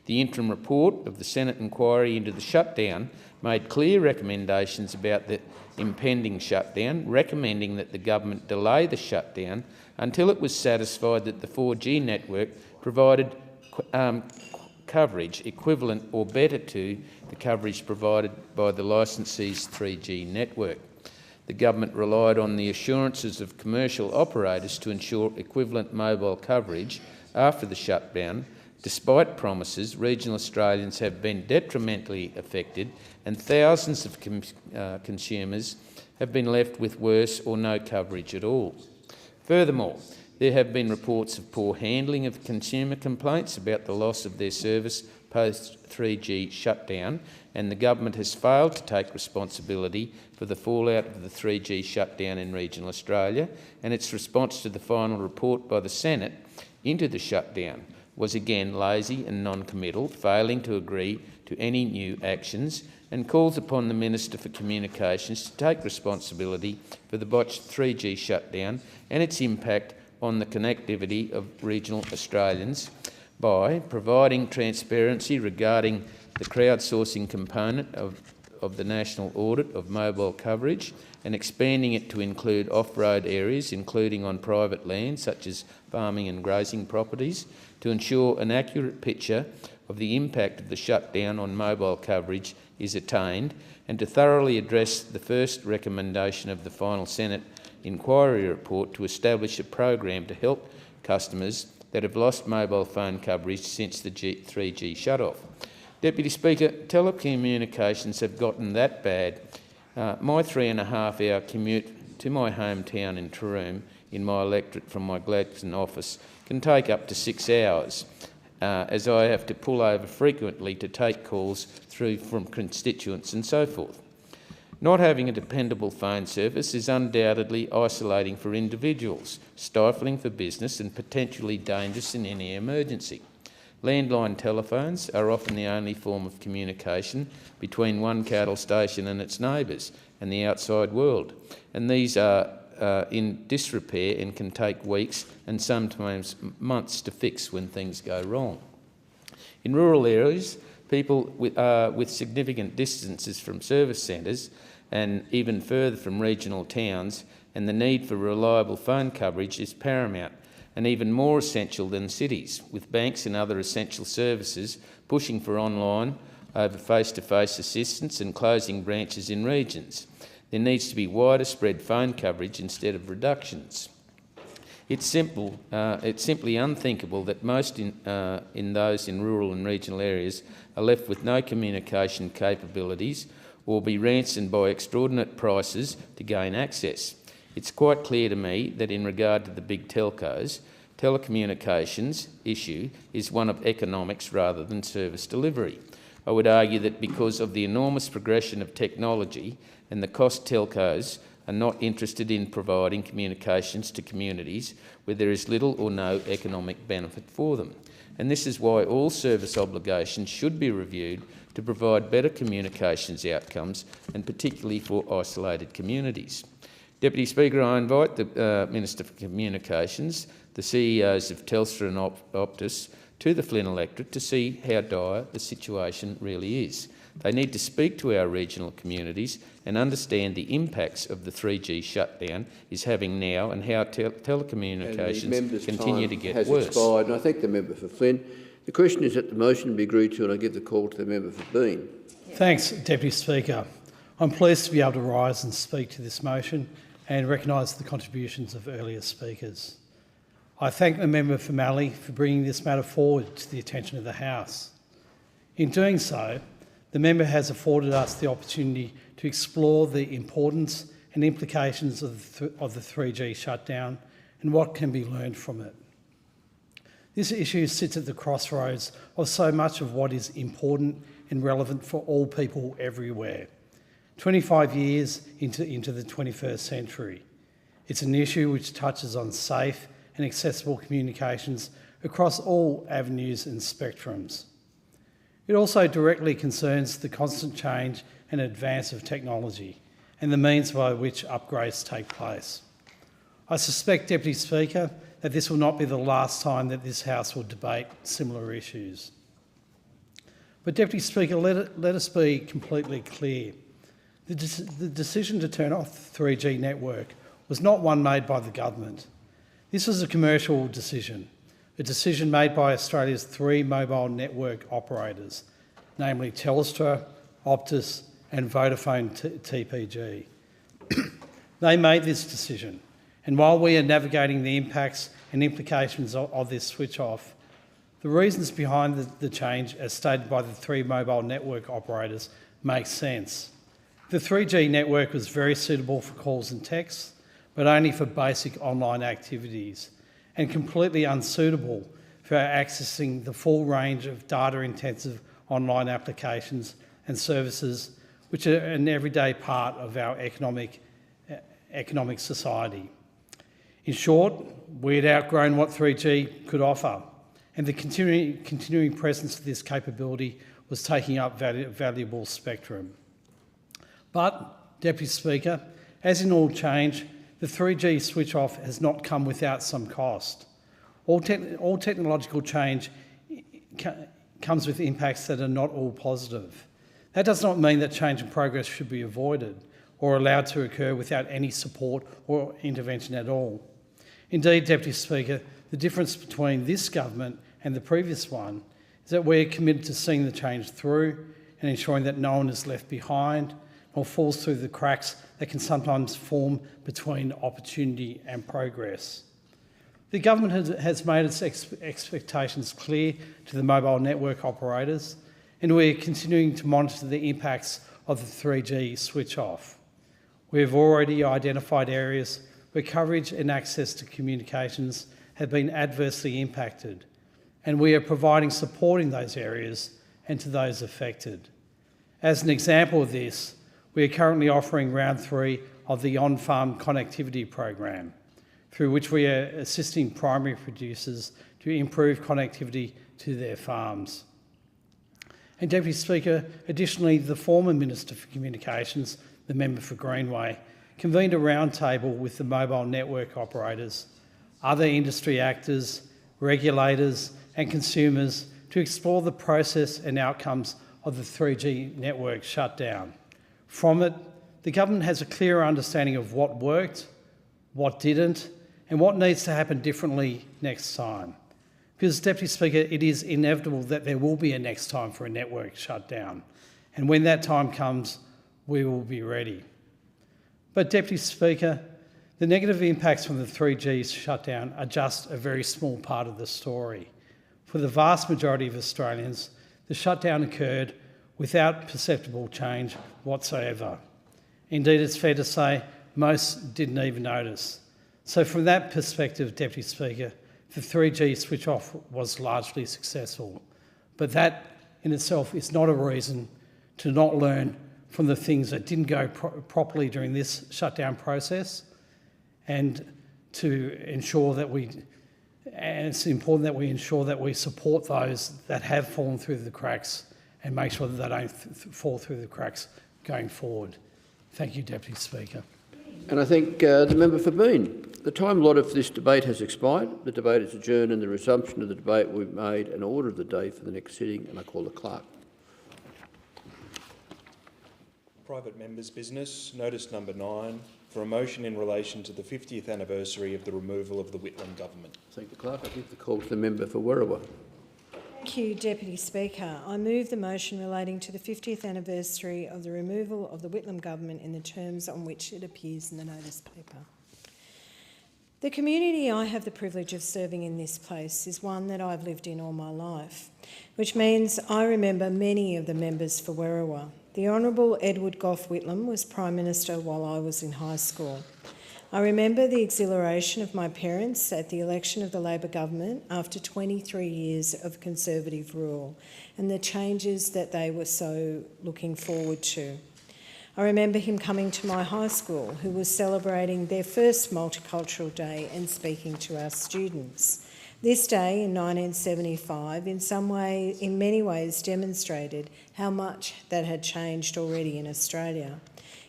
The The interim report of the Senate inquiry into the shutdown made clear recommendations about the impending shutdown, recommending that the government delay the shutdown until it was satisfied that the 4G network provided coverage equivalent or better to the coverage provided by the licensee's 3G network. The government relied on the assurances of commercial operators to ensure equivalent mobile coverage after the shutdown. Despite promises, regional Australians have been detrimentally affected and thousands of consumers have been left with worse or no coverage at all. Furthermore, there have been reports of poor handling of consumer complaints about the loss of their service post-3G shutdown, and the government has failed to take responsibility for the fallout of the 3G shutdown in regional Australia, and its response to the final report by the Senate into the shutdown was again lazy and non-committal, failing to agree to any new actions, and calls upon the Minister for Communications to take responsibility for the botched 3G shutdown and its impact on the connectivity of regional Australians by providing transparency regarding the crowdsourcing component of the national audit of mobile coverage and expanding it to include off-road areas, including on private land such as farming and grazing properties, to ensure an accurate picture of the impact of the shutdown on mobile coverage is attained, and to thoroughly address the first recommendation of the final Senate inquiry report to establish a program to help customers that have lost mobile phone coverage since the 3G shut-off. Deputy Speaker, telecommunications have gotten that bad. My 3.5-hour commute to my hometown in Taroom in my electorate from my Gladstone office can take up to 6 hours, as I have to pull over frequently to take calls through from constituents and so forth. Not having a dependable phone service is undoubtedly isolating for individuals, stifling for business and potentially dangerous in any emergency. Landline telephones are often the only form of communication between one cattle station and its neighbours and the outside world, and these are in disrepair and can take weeks and sometimes months to fix when things go wrong. In rural areas, people with significant distances from service centres and even further from regional towns, and the need for reliable phone coverage is paramount and even more essential than cities, with banks and other essential services pushing for online over face-to-face assistance and closing branches in regions. There needs to be wider spread phone coverage instead of reductions. It's simply unthinkable that most in those in rural and regional areas are left with no communication capabilities or be ransomed by extraordinary prices to gain access. It's quite clear to me that in regard to the big telcos, telecommunications issue is one of economics rather than service delivery. I would argue that because of the enormous progression of technology and the cost, telcos are not interested in providing communications to communities where there is little or no economic benefit for them. And this is why all service obligations should be reviewed to provide better communications outcomes, and particularly for isolated communities. Deputy Speaker, I invite the Minister for Communications, the CEOs of Telstra and Optus, to the Flynn electorate to see how dire the situation really is. They need to speak to our regional communities and understand the impacts of the 3G shutdown is having now and how telecommunications continue to get worse. Expired, and I thank the member for Flynn. The question is that the motion be agreed to, and I give the call to the member for Bean. Thanks, Deputy Speaker. I'm pleased to be able to rise and speak to this motion and recognise the contributions of earlier speakers. I thank the member for Mallee for bringing this matter forward to the attention of the House. In doing so, the member has afforded us the opportunity to explore the importance and implications of the 3G shutdown and what can be learned from it. This issue sits at the crossroads of so much of what is important and relevant for all people everywhere. 25 years into the 21st century, it's an issue which touches on safe and accessible communications across all avenues and spectrums. It also directly concerns the constant change and advance of technology and the means by which upgrades take place. I suspect, Deputy Speaker, that this will not be the last time that this House will debate similar issues. But, Deputy Speaker, let us be completely clear. The decision to turn off the 3G network was not one made by the government. This was a commercial decision, a decision made by Australia's 3 mobile network operators, namely Telstra, Optus and Vodafone TPG. They made this decision, and while we are navigating the impacts and implications of this switch off, the reasons behind the change, as stated by the 3 mobile network operators, make sense. The 3G network was very suitable for calls and texts, but only for basic online activities, and completely unsuitable for accessing the full range of data-intensive online applications and services which are an everyday part of our economic society. In short, we had outgrown what 3G could offer, and the continuing presence of this capability was taking up valuable spectrum. But, Deputy Speaker, as in all change, the 3G switch-off has not come without some cost. All technological change comes with impacts that are not all positive. That does not mean that change and progress should be avoided or allowed to occur without any support or intervention at all. Indeed, Deputy Speaker, the difference between this government and the previous one is that we're committed to seeing the change through and ensuring that no one is left behind or falls through the cracks that can sometimes form between opportunity and progress. The government has made its expectations clear to the mobile network operators, and we're continuing to monitor the impacts of the 3G switch-off. We have already identified areas where coverage and access to communications have been adversely impacted, and we are providing support in those areas and to those affected. As an example of this, we are currently offering round 3 of the on-farm connectivity program, through which we are assisting primary producers to improve connectivity to their farms. And Deputy Speaker, additionally, the former Minister for Communications, the member for Greenway, convened a roundtable with the mobile network operators, other industry actors, regulators and consumers to explore the process and outcomes of the 3G network shutdown. From it, the government has a clearer understanding of what worked, what didn't, and what needs to happen differently next time. Because, Deputy Speaker, it is inevitable that there will be a next time for a network shutdown. And when that time comes, we will be ready. But, Deputy Speaker, the negative impacts from the 3G shutdown are just a very small part of the story. For the vast majority of Australians, the shutdown occurred without perceptible change whatsoever. Indeed, it's fair to say most didn't even notice. So from that perspective, Deputy Speaker, the 3G switch-off was largely successful. But that in itself is not a reason to not learn from the things that didn't go properly during this shutdown process, and to ensure that it's important that we ensure that we support those that have fallen through the cracks and make sure that they don't fall through the cracks going forward. Thank you, Deputy Speaker. And I thank the member for Bean. The time allotted for this debate has expired. The debate is adjourned and the resumption of the debate will be made an order of the day for the next sitting, and I call the clerk. Private members' business, notice number 9, for a motion in relation to the 50th anniversary of the removal of the Whitlam government. Thank the clerk. I give the call to the member for Werriwa. Thank you, Deputy Speaker. I move the motion relating to the 50th anniversary of the removal of the Whitlam government in the terms on which it appears in the notice paper. The community I have the privilege of serving in this place is one that I've lived in all my life, which means I remember many of the members for Werriwa. The Honourable Edward Gough Whitlam was Prime Minister while I was in high school. I remember the exhilaration of my parents at the election of the Labor government after 23 years of Conservative rule and the changes that they were so looking forward to. I remember him coming to my high school, who was celebrating their first Multicultural Day, and speaking to our students. This day in 1975 in many ways demonstrated how much that had changed already in Australia.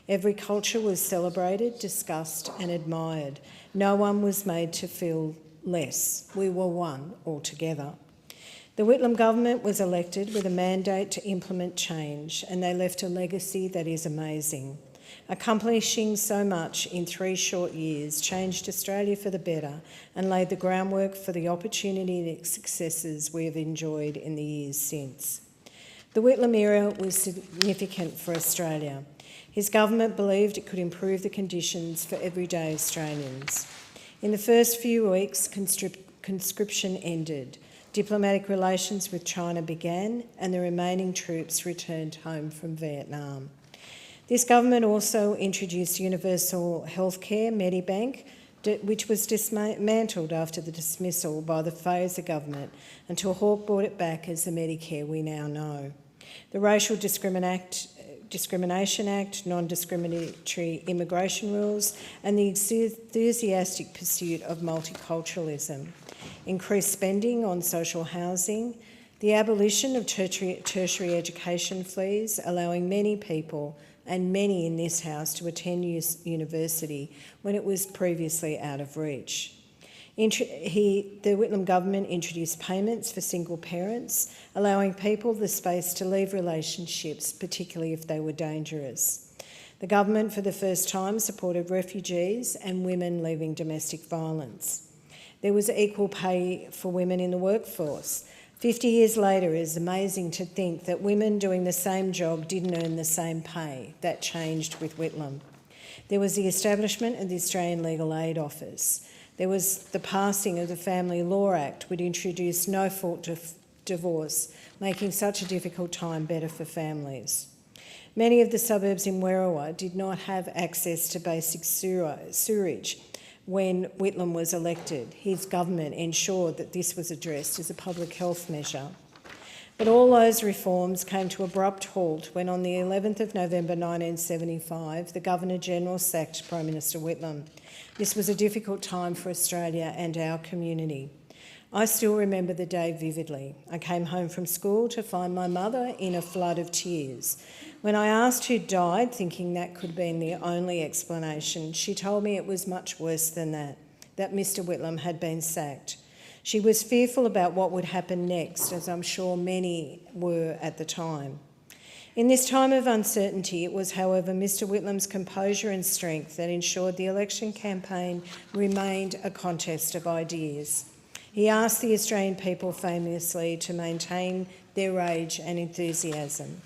Every culture was celebrated, discussed and admired. No one was made to feel less. We were one altogether. The Whitlam government was elected with a mandate to implement change, and they left a legacy that is amazing. Accomplishing so much in 3 short years changed Australia for the better and laid the groundwork for the opportunity and successes we have enjoyed in the years since. The Whitlam era was significant for Australia. His government believed it could improve the conditions for everyday Australians. In the first few weeks, conscription ended, diplomatic relations with China began, and the remaining troops returned home from Vietnam. This government also introduced universal healthcare, Medibank, which was dismantled after the dismissal by the Fraser government until Hawke brought it back as the Medicare we now know. The Racial Discrimination Act, non-discriminatory immigration rules, and the enthusiastic pursuit of multiculturalism, increased spending on social housing, the abolition of tertiary education fees, allowing many people and many in this House to attend university when it was previously out of reach. The Whitlam government introduced payments for single parents, allowing people the space to leave relationships, particularly if they were dangerous. The government, for the first time, supported refugees and women leaving domestic violence. There was equal pay for women in the workforce. 50 years later, it is amazing to think that women doing the same job didn't earn the same pay. That changed with Whitlam. There was the establishment of the Australian Legal Aid Office. There was the passing of the Family Law Act, which introduced no-fault divorce, making such a difficult time better for families. Many of the suburbs in Werriwa did not have access to basic sewerage when Whitlam was elected. His government ensured that this was addressed as a public health measure. But all those reforms came to abrupt halt when on the 11th of November 1975, the Governor-General sacked Prime Minister Whitlam. This was a difficult time for Australia and our community. I still remember the day vividly. I came home from school to find my mother in a flood of tears. When I asked who died, thinking that could have been the only explanation, she told me it was much worse than that Mr Whitlam had been sacked. She was fearful about what would happen next, as I'm sure many were at the time. In this time of uncertainty, it was, however, Mr Whitlam's composure and strength that ensured the election campaign remained a contest of ideas. He asked the Australian people famously to maintain their rage and enthusiasm.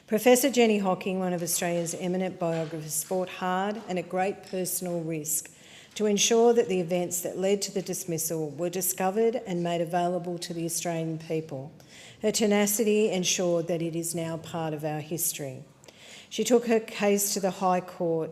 Professor Jenny Hocking, one of Australia's eminent biographers, fought hard and at great personal risk to ensure that the events that led to the dismissal were discovered and made available to the Australian people. Her tenacity ensured that it is now part of our history. She took her case to the High Court.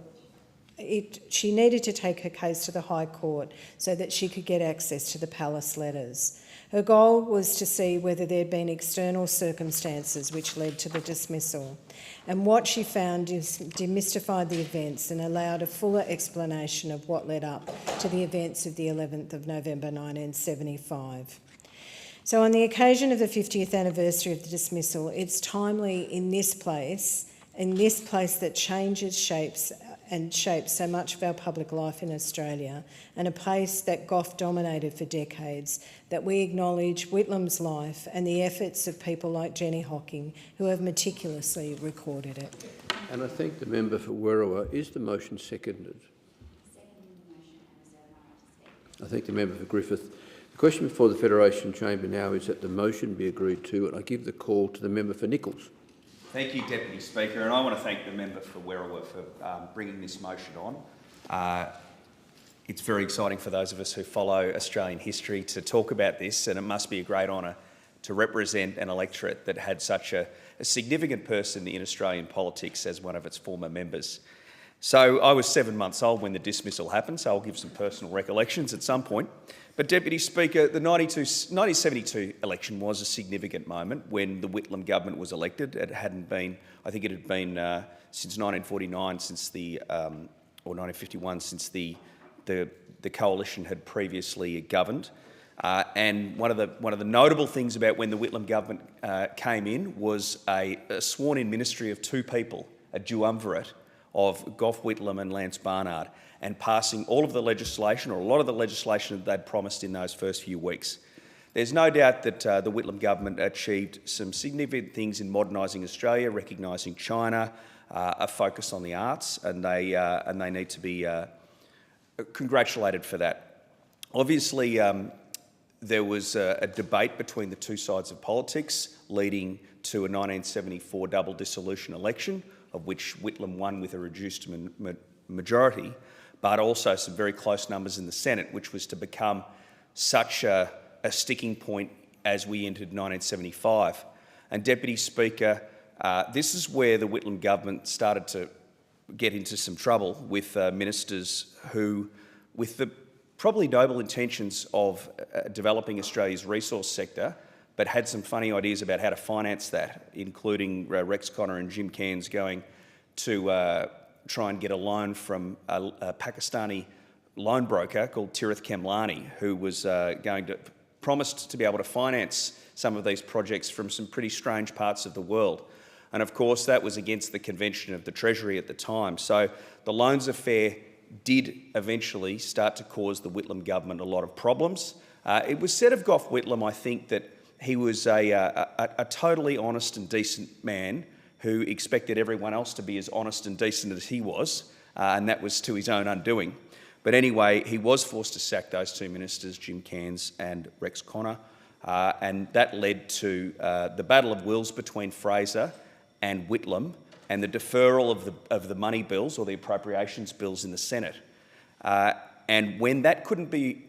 She needed to take her case to the High Court so that she could get access to the palace letters. Her goal was to see whether there had been external circumstances which led to the dismissal, and what she found demystified the events and allowed a fuller explanation of what led up to the events of the 11th of November 1975. So on the occasion of the 50th anniversary of the dismissal, it's timely in this place that changes, shapes so much of our public life in Australia, and a place that Gough dominated for decades, that we acknowledge Whitlam's life and the efforts of people like Jenny Hocking, who have meticulously recorded it. And I thank the member for Werriwa. Is the motion seconded? I thank the member for Griffith. The question before the Federation Chamber now is that the motion be agreed to, and I give the call to the member for Nichols. Thank you, Deputy Speaker, and I want to thank the member for Werriwa for bringing this motion on. It's very exciting for those of us who follow Australian history to talk about this, and it must be a great honour to represent an electorate that had such a significant person in Australian politics as one of its former members. So I was 7 months old when the dismissal happened, so I'll give some personal recollections at some point. But Deputy Speaker, the 1972 election was a significant moment when the Whitlam government was elected. It hadn't been, I think it had been since 1949, or 1951, since the coalition had previously governed. And one of the notable things about when the Whitlam government came in was a sworn-in ministry of two people, a duumvirate of Gough Whitlam and Lance Barnard, and passing all of the legislation, or a lot of the legislation that they'd promised in those first few weeks. There's no doubt that the Whitlam government achieved some significant things in modernising Australia, recognising China, a focus on the arts, and they need to be congratulated for that. Obviously, there was a debate between the two sides of politics, leading to a 1974 double dissolution election, of which Whitlam won with a reduced majority, but also some very close numbers in the Senate, which was to become such a sticking point as we entered 1975. And Deputy Speaker, this is where the Whitlam government started to get into some trouble with ministers who, with the probably noble intentions of developing Australia's resource sector, but had some funny ideas about how to finance that, including Rex Connor and Jim Cairns going to try and get a loan from a Pakistani loan broker called Tirith Kemlani, who was promised to be able to finance some of these projects from some pretty strange parts of the world. And of course, that was against the convention of the Treasury at the time. So the loans affair did eventually start to cause the Whitlam government a lot of problems. It was said of Gough Whitlam, I think, that he was a totally honest and decent man who expected everyone else to be as honest and decent as he was, and that was to his own undoing. But anyway, he was forced to sack those two ministers, Jim Cairns and Rex Connor, and that led to the battle of wills between Fraser and Whitlam, and the deferral of the money bills or the appropriations bills in the Senate. And when that couldn't be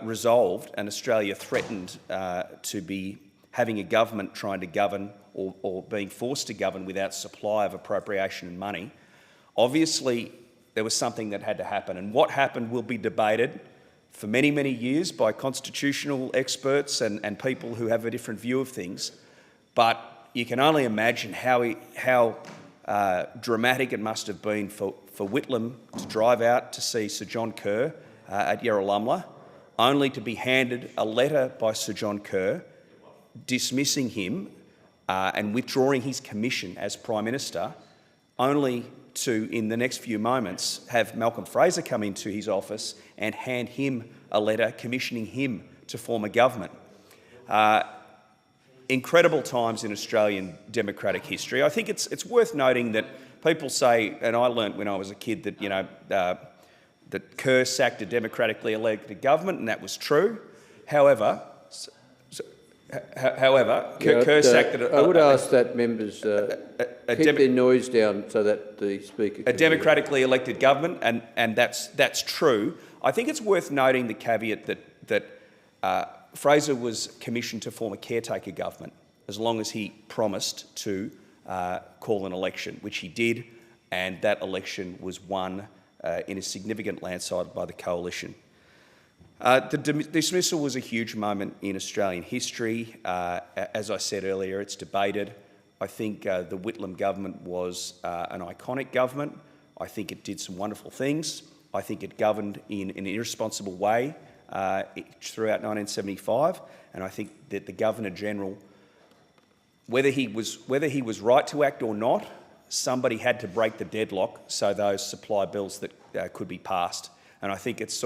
resolved and Australia threatened to be having a government trying to govern or being forced to govern without supply of appropriation and money, obviously there was something that had to happen. And what happened will be debated for many, many years by constitutional experts and people who have a different view of things. But you can only imagine how dramatic it must have been for Whitlam to drive out to see Sir John Kerr at Yarralumla, only to be handed a letter by Sir John Kerr dismissing him and withdrawing his commission as Prime Minister, only to, in the next few moments, have Malcolm Fraser come into his office and hand him a letter commissioning him to form a government. Incredible times in Australian democratic history. I think it's worth noting that people say, and I learnt when I was a kid that, you know, that Kerr sacked a democratically elected government, and that was true. However, Kerr sacked it. I would ask that members keep their noise down so that the Speaker can a democratically elected government, and that's true. I think it's worth noting the caveat that Fraser was commissioned to form a caretaker government as long as he promised to call an election, which he did, and that election was won in a significant landslide by the coalition. The dismissal was a huge moment in Australian history. As I said earlier, it's debated. I think the Whitlam government was an iconic government. I think it did some wonderful things. I think it governed in an irresponsible way throughout 1975, and I think that the Governor-General, whether he was right to act or not, somebody had to break the deadlock so those supply bills that could be passed. And I think it's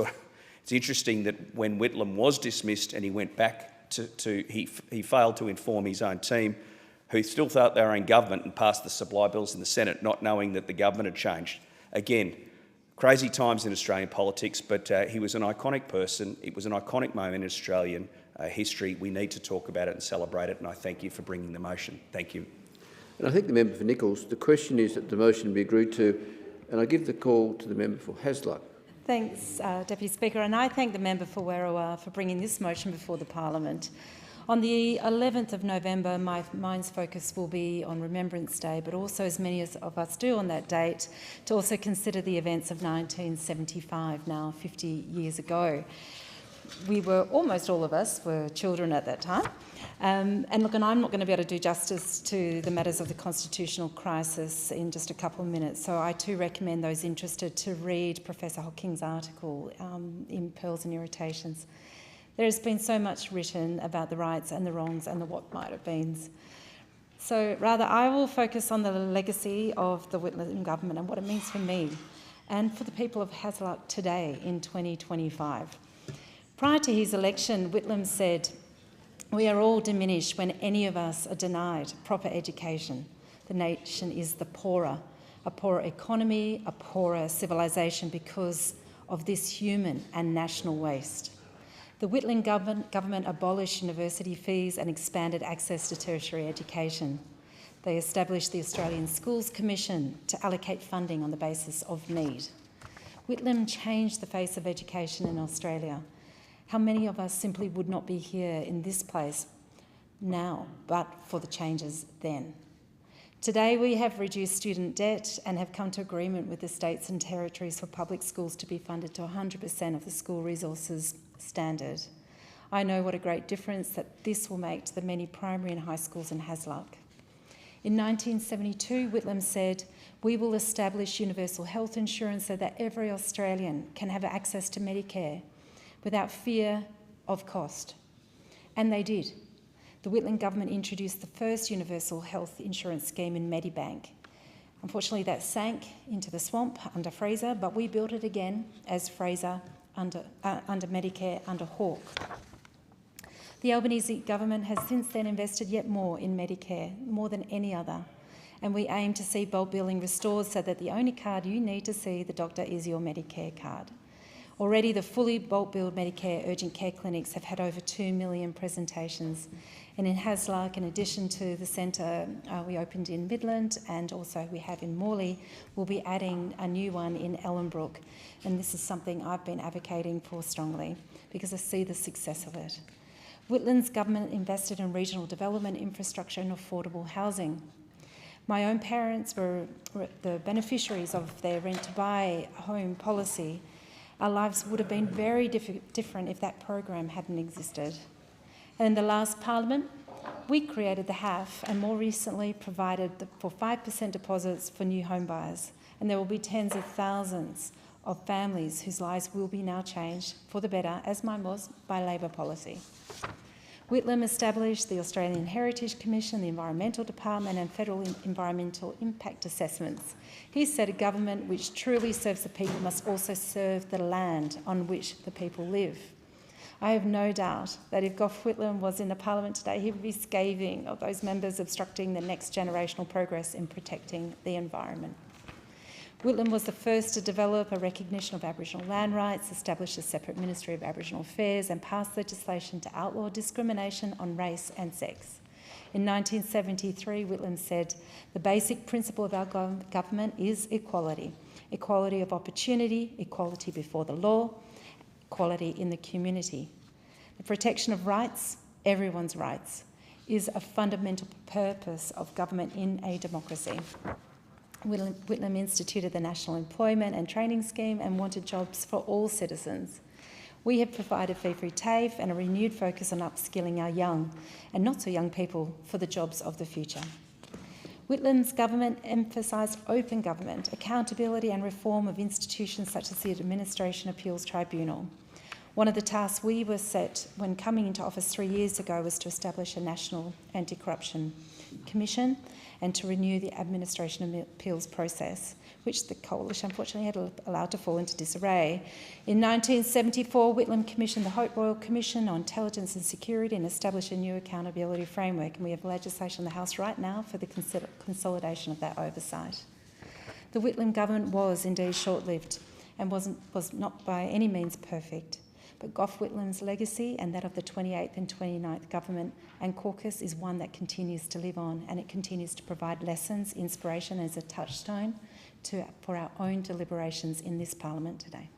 interesting that when Whitlam was dismissed and he went back he failed to inform his own team, who still thought they were in government, and passed the supply bills in the Senate, not knowing that the government had changed. Again, crazy times in Australian politics, but he was an iconic person. It was an iconic moment in Australian history. We need to talk about it and celebrate it, and I thank you for bringing the motion. Thank you. And I thank the member for Nichols. The question is that the motion be agreed to, and I give the call to the member for Hasluck. Thanks, Deputy Speaker, and I thank the member for Werriwa for bringing this motion before the Parliament. On the 11th of November, my mind's focus will be on Remembrance Day, but also, as many of us do on that date, to also consider the events of 1975, now 50 years ago. Almost all of us were children at that time. And look, and I'm not going to be able to do justice to the matters of the constitutional crisis in just a couple of minutes, so I too recommend those interested to read Professor Hocking's article in Pearls and Irritations. There has been so much written about the rights and the wrongs and the what might have beens. So rather, I will focus on the legacy of the Whitlam government and what it means for me and for the people of Hasluck today in 2025. Prior to his election, Whitlam said, We are all diminished when any of us are denied proper education. The nation is the poorer, a poorer economy, a poorer civilisation because of this human and national waste. The Whitlam government abolished university fees and expanded access to tertiary education. They established the Australian Schools Commission to allocate funding on the basis of need. Whitlam changed the face of education in Australia. How many of us simply would not be here in this place now, but for the changes then? Today we have reduced student debt and have come to agreement with the states and territories for public schools to be funded to 100% of the school resources standard. I know what a great difference that this will make to the many primary and high schools in Hasluck. In 1972, Whitlam said, "We will establish universal health insurance so that every Australian can have access to Medicare without fear of cost." And they did. The Whitlam government introduced the first universal health insurance scheme in Medibank. Unfortunately, that sank into the swamp under Fraser, but we built it again as Fraser under Medicare under Hawke. The Albanese government has since then invested yet more in Medicare, more than any other, and we aim to see bulk billing restored so that the only card you need to see the doctor is your Medicare card. Already the fully bulk billed Medicare urgent care clinics have had over 2 million presentations, and in Hasluck, in addition to the centre we opened in Midland and also we have in Morley, we'll be adding a new one in Ellenbrook, and this is something I've been advocating for strongly because I see the success of it. Whitlam's government invested in regional development, infrastructure and affordable housing. My own parents were the beneficiaries of their rent-to-buy home policy. Our lives would have been very different if that program hadn't existed. And in the last Parliament, we created the HAF and more recently provided for 5% deposits for new home buyers. And there will be tens of thousands of families whose lives will be now changed for the better, as mine was, by Labor policy. Whitlam established the Australian Heritage Commission, the Environmental Department and Federal Environmental Impact Assessments. He said a government which truly serves the people must also serve the land on which the people live. I have no doubt that if Gough Whitlam was in the Parliament today, he would be scathing of those members obstructing the next generational progress in protecting the environment. Whitlam was the first to develop a recognition of Aboriginal land rights, establish a separate Ministry of Aboriginal Affairs and pass legislation to outlaw discrimination on race and sex. In 1973, Whitlam said, "The basic principle of our government is equality. Equality of opportunity, equality before the law, equality in the community. The protection of rights, everyone's rights, is a fundamental purpose of government in a democracy." Whitlam instituted the National Employment and Training Scheme and wanted jobs for all citizens. We have provided fee-free TAFE and a renewed focus on upskilling our young and not so young people for the jobs of the future. Whitlam's government emphasised open government, accountability and reform of institutions such as the Administration Appeals Tribunal. One of the tasks we were set when coming into office 3 years ago was to establish a National Anti-Corruption Commission and to renew the administration appeals process, which the Coalition unfortunately had allowed to fall into disarray. In 1974, Whitlam commissioned the Hope Royal Commission on Intelligence and Security and established a new accountability framework, and we have legislation in the House right now for the consolidation of that oversight. The Whitlam government was indeed short-lived and was not by any means perfect. But Gough Whitlam's legacy and that of the 28th and 29th government and caucus is one that continues to live on, and it continues to provide lessons, inspiration as a touchstone for our own deliberations in this Parliament today.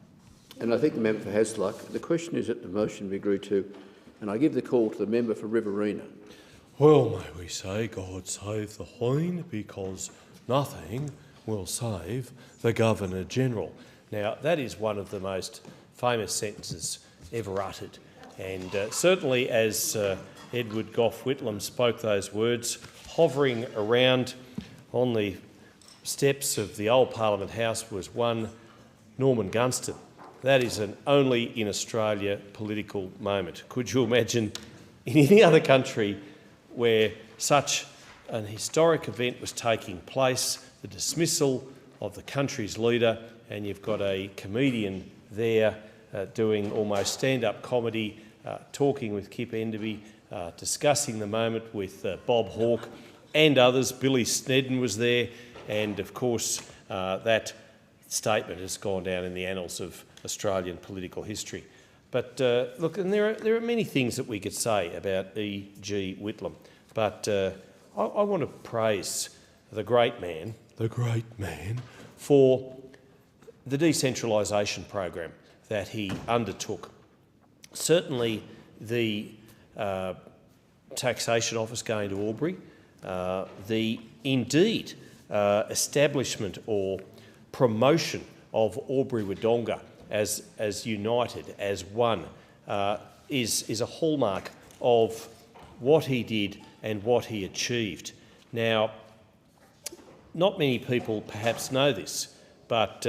And I think the member for Hasluck, the question is that the motion be agreed to, and I give the call to the member for Riverina. Well, may we say God save the Queen, because nothing will save the Governor-General. Now, that is one of the most famous sentences ever uttered, and certainly as Edward Gough Whitlam spoke those words, hovering around on the steps of the old Parliament House was one Norman Gunston. That is an only in Australia political moment. Could you imagine in any other country where such an historic event was taking place, the dismissal of the country's leader, and you've got a comedian there doing almost stand-up comedy, talking with Kip Enderby discussing the moment with Bob Hawke and others. Billy Snedden was there, and of course that statement has gone down in the annals of Australian political history. But look, and there are many things that we could say about E.G. Whitlam, but I want to praise the great man, for the decentralisation program that he undertook. Certainly the taxation office going to Albury, the indeed establishment or promotion of Albury-Wodonga as united, as one, is a hallmark of what he did and what he achieved. Now, not many people perhaps know this, but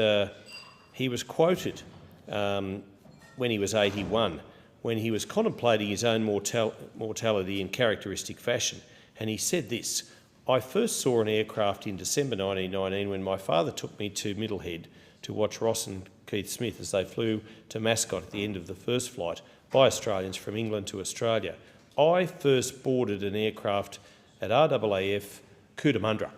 he was quoted when he was 81, when he was contemplating his own mortality in characteristic fashion, and he said this: "I first saw an aircraft in December 1919 when my father took me to Middlehead to watch Ross and Keith Smith as they flew to Mascot at the end of the first flight by Australians from England to Australia. I first boarded an aircraft at RAAF Cootamundra."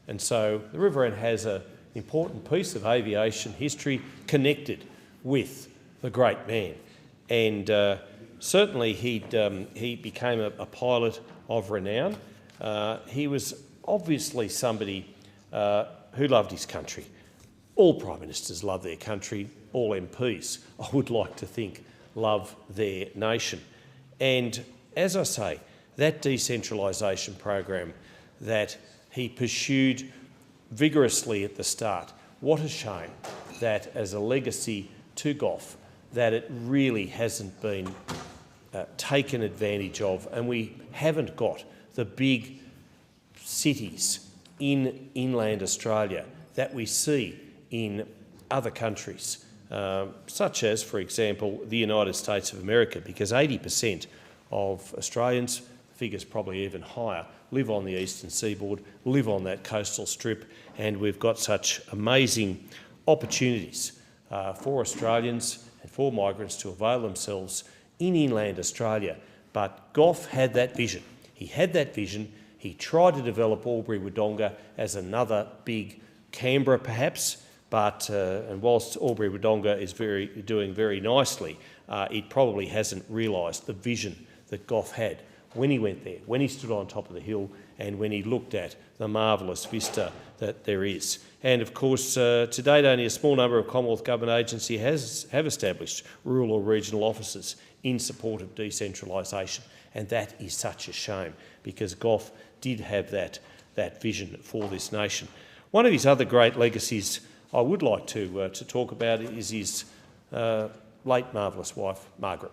And so the Riverend has an important piece of aviation history connected with the great man. And certainly he became a pilot of renown. He was obviously somebody who loved his country. All Prime Ministers love their country, all MPs, I would like to think, love their nation. And as I say, that decentralisation program that he pursued vigorously at the start, what a shame that as a legacy to Gough, that it really hasn't been taken advantage of, and we haven't got the big cities in inland Australia that we see in other countries, such as, for example, the United States of America, because 80% of Australians, figures probably even higher, live on the eastern seaboard, live on that coastal strip, and we've got such amazing opportunities for Australians and for migrants to avail themselves in inland Australia. But Gough had that vision. He had that vision. He tried to develop Albury-Wodonga as another big Canberra, perhaps, but and whilst Albury-Wodonga is doing very nicely, it probably hasn't realised the vision that Gough had when he went there, when he stood on top of the hill, and when he looked at the marvellous vista that there is. And of course, to date, only a small number of Commonwealth Government agencies have established rural or regional offices in support of decentralisation, and that is such a shame, because Gough did have that vision for this nation. One of his other great legacies I would like to talk about is his late marvellous wife, Margaret.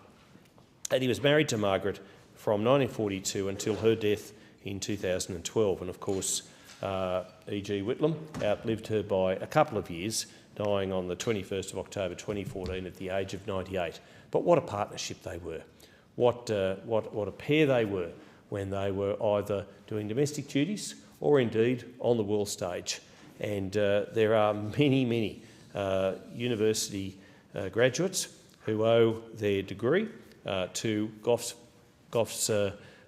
And he was married to Margaret from 1942 until her death in 2012. And of course, E.G. Whitlam outlived her by a couple of years, dying on the 21st of October 2014 at the age of 98. But what a partnership they were. What a pair they were when they were either doing domestic duties or indeed on the world stage. And there are many university graduates who owe their degree to Gough's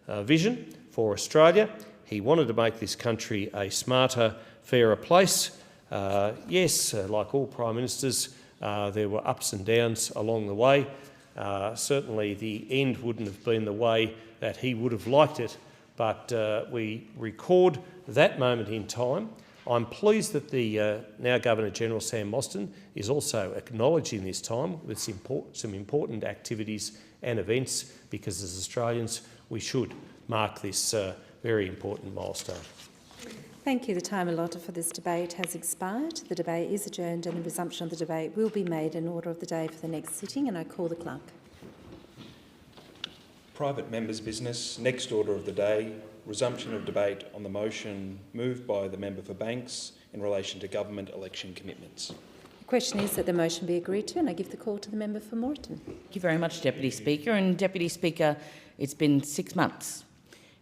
vision for Australia. He wanted to make this country a smarter, fairer place. Yes, like all Prime Ministers, there were ups and downs along the way. Certainly the end wouldn't have been the way that he would have liked it, but we record that moment in time. I'm pleased that the now Governor-General Sam Mostyn is also acknowledging this time with some important activities and events, because as Australians we should mark this very important milestone. Thank you. The time allotted for this debate has expired. The debate is adjourned and the resumption of the debate will be made in order of the day for the next sitting, and I call the clerk. Private members' business. Next order of the day, resumption of debate on the motion moved by the member for Banks in relation to government election commitments. The question is that the motion be agreed to, and I give the call to the member for Moreton. Thank you very much, Deputy Speaker. And Deputy Speaker, it's been 6 months.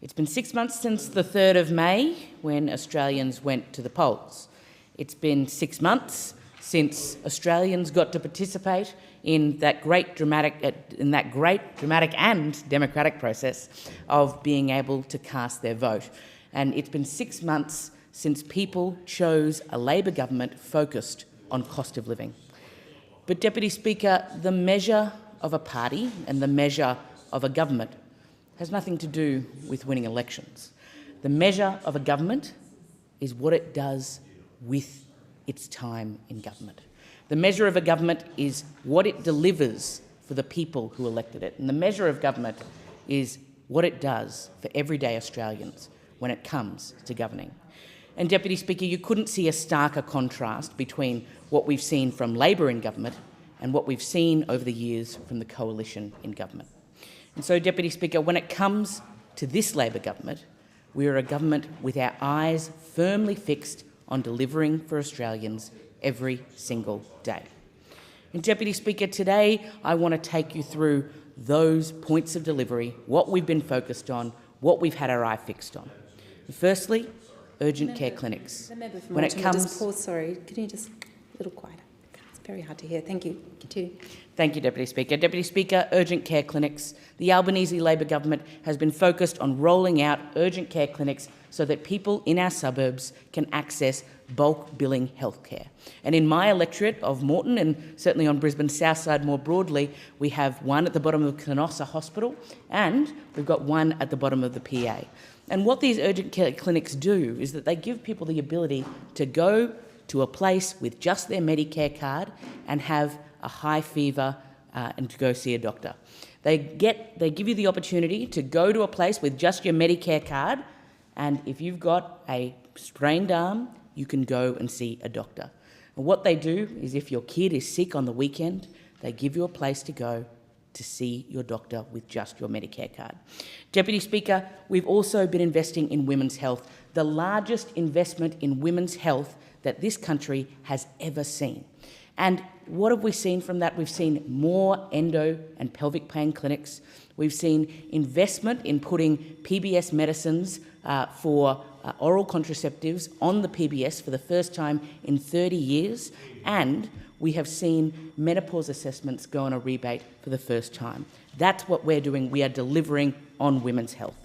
It's been 6 months since the 3rd of May when Australians went to the polls. It's been 6 months since Australians got to participate in that great dramatic and democratic process of being able to cast their vote. And it's been 6 months since people chose a Labor government focused on cost of living. But, Deputy Speaker, the measure of a party and the measure of a government has nothing to do with winning elections. The measure of a government is what it does with its time in government. The measure of a government is what it delivers for the people who elected it. And the measure of government is what it does for everyday Australians when it comes to governing. And, Deputy Speaker, you couldn't see a starker contrast between what we've seen from Labor in government and what we've seen over the years from the Coalition in government. And so, Deputy Speaker, when it comes to this Labor government, we are a government with our eyes firmly fixed on delivering for Australians every single day. And, Deputy Speaker, today I want to take you through those points of delivery, what we've been focused on, what we've had our eye fixed on. Firstly, urgent care clinics. The member from when it comes, just pause, sorry, can you just a little quieter? It's very hard to hear. Thank you. Continue. Thank you, Deputy Speaker. Deputy Speaker, urgent care clinics. The Albanese Labor government has been focused on rolling out urgent care clinics so that people in our suburbs can access bulk billing healthcare. And in my electorate of Moreton, and certainly on Brisbane's south side more broadly, we have one at the bottom of Canossa Hospital and we've got one at the bottom of the PA. And what these urgent care clinics do is that they give people the ability to go to a place with just their Medicare card and have a high fever and to go see a doctor. They give you the opportunity to go to a place with just your Medicare card, and if you've got a sprained arm, you can go and see a doctor. And what they do is if your kid is sick on the weekend, they give you a place to go to see your doctor with just your Medicare card. Deputy Speaker, we've also been investing in women's health, the largest investment in women's health that this country has ever seen. And what have we seen from that? We've seen more endo and pelvic pain clinics. We've seen investment in putting PBS medicines for oral contraceptives on the PBS for the first time in 30 years. And we have seen menopause assessments go on a rebate for the first time. That's what we're doing. We are delivering on women's health.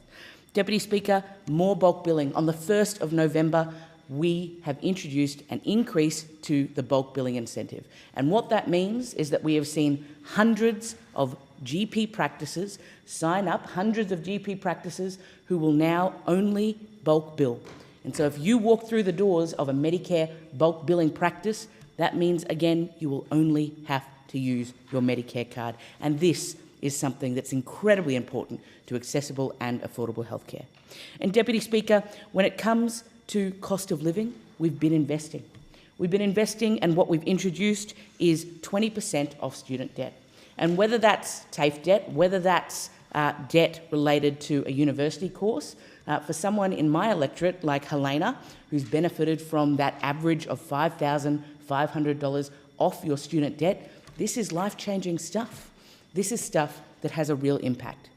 Deputy Speaker, more bulk billing. On the 1st of November, we have introduced an increase to the bulk billing incentive. And what that means is that we have seen hundreds of GP practices sign up, hundreds of GP practices who will now only bulk bill. And so if you walk through the doors of a Medicare bulk billing practice, that means, again, you will only have to use your Medicare card. And this is something that's incredibly important to accessible and affordable healthcare. And, Deputy Speaker, when it comes to cost of living, we've been investing. We've been investing, and what we've introduced is 20% off student debt. And whether that's TAFE debt, whether that's debt related to a university course, for someone in my electorate like Helena, who's benefited from that average of $5,500 off your student debt, this is life-changing stuff. This is stuff that has a real impact.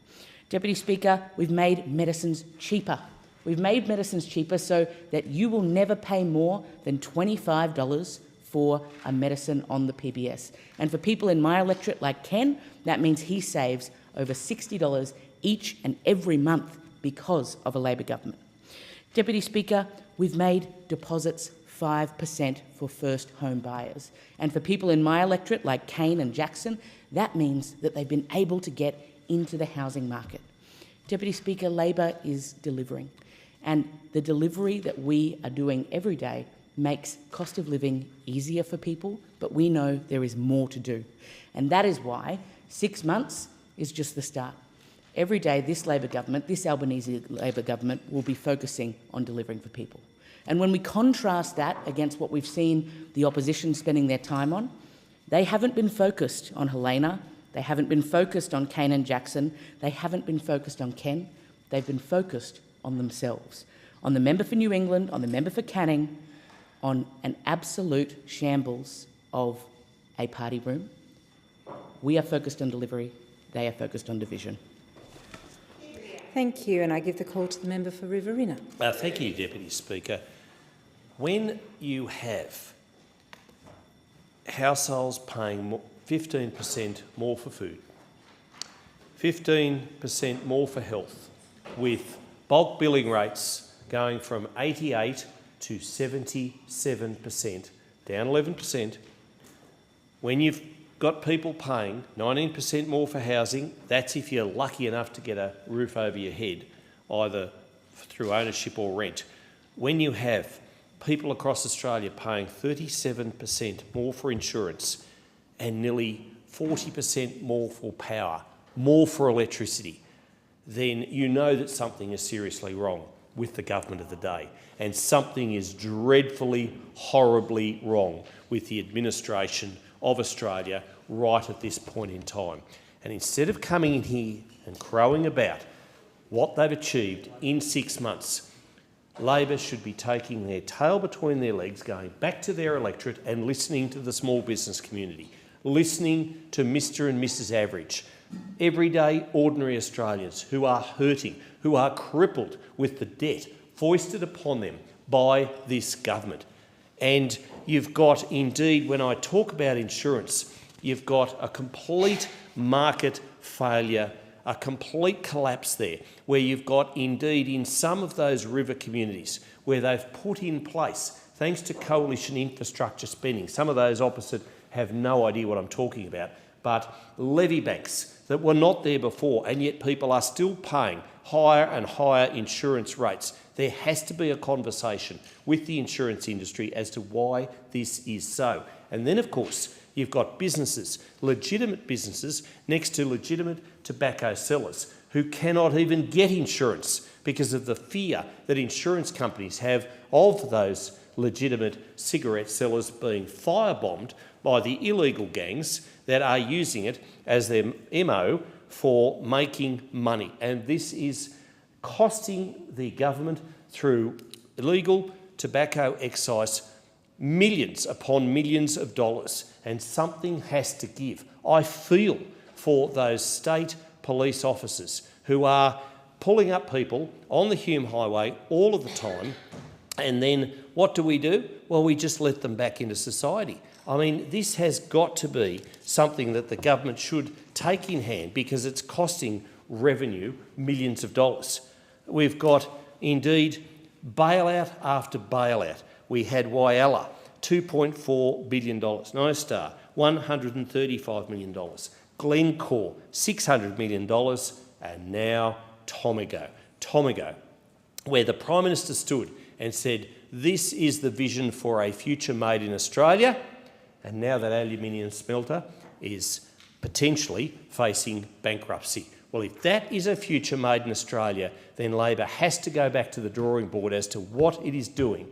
Deputy Speaker, we've made medicines cheaper. We've made medicines cheaper so that you will never pay more than $25 for a medicine on the PBS. And for people in my electorate like Ken, that means he saves over $60 each and every month because of a Labor government. Deputy Speaker, we've made deposits 5% for first home buyers. And for people in my electorate like Kane and Jackson, that means that they've been able to get into the housing market. Deputy Speaker, Labor is delivering. And the delivery that we are doing every day makes cost of living easier for people, but we know there is more to do. And that is why 6 months is just the start. Every day this Labor government, this Albanese Labor government, will be focusing on delivering for people. And when we contrast that against what we've seen the opposition spending their time on, they haven't been focused on Helena, they haven't been focused on Kane and Jackson, they haven't been focused on Ken, they've been focused on themselves, on the member for New England, on the member for Canning, on an absolute shambles of a party room. We are focused on delivery, they are focused on division. Thank you, and I give the call to the member for Riverina. Thank you, Deputy Speaker. When you have households paying 15% more for food, 15% more for health, with bulk billing rates going from 88 to 77%, down 11%. When you've got people paying 19% more for housing, that's if you're lucky enough to get a roof over your head, either through ownership or rent. When you have people across Australia paying 37% more for insurance and nearly 40% more for power, more for electricity, then you know that something is seriously wrong with the government of the day, and something is dreadfully, horribly wrong with the administration of Australia right at this point in time. And instead of coming in here and crowing about what they've achieved in 6 months, Labor should be taking their tail between their legs, going back to their electorate and listening to the small business community, listening to Mr and Mrs Average, everyday ordinary Australians who are hurting, who are crippled with the debt foisted upon them by this government. And you've got, indeed, when I talk about insurance, you've got a complete market failure, a complete collapse there, where you've got, indeed, in some of those river communities where they've put in place, thanks to coalition infrastructure spending, some of those opposite have no idea what I'm talking about, but levy banks that were not there before, and yet people are still paying higher and higher insurance rates. There has to be a conversation with the insurance industry as to why this is so. And then, of course, you've got businesses, legitimate businesses, next to legitimate tobacco sellers who cannot even get insurance because of the fear that insurance companies have of those legitimate cigarette sellers being firebombed by the illegal gangs that are using it as their MO for making money. And this is costing the government, through illegal tobacco excise, millions upon millions of dollars, and something has to give. I feel for those state police officers who are pulling up people on the Hume Highway all of the time, and then what do? Well, we just let them back into society. I mean, this has got to be something that the government should take in hand, because it's costing revenue millions of dollars. We've got, indeed, bailout after bailout. We had Whyalla, $2.4 billion. No Star, $135 million. Glencore, $600 million. And now Tomago, where the Prime Minister stood and said, this is the vision for a future made in Australia. And now that aluminium smelter is potentially facing bankruptcy. Well, if that is a future made in Australia, then Labor has to go back to the drawing board as to what it is doing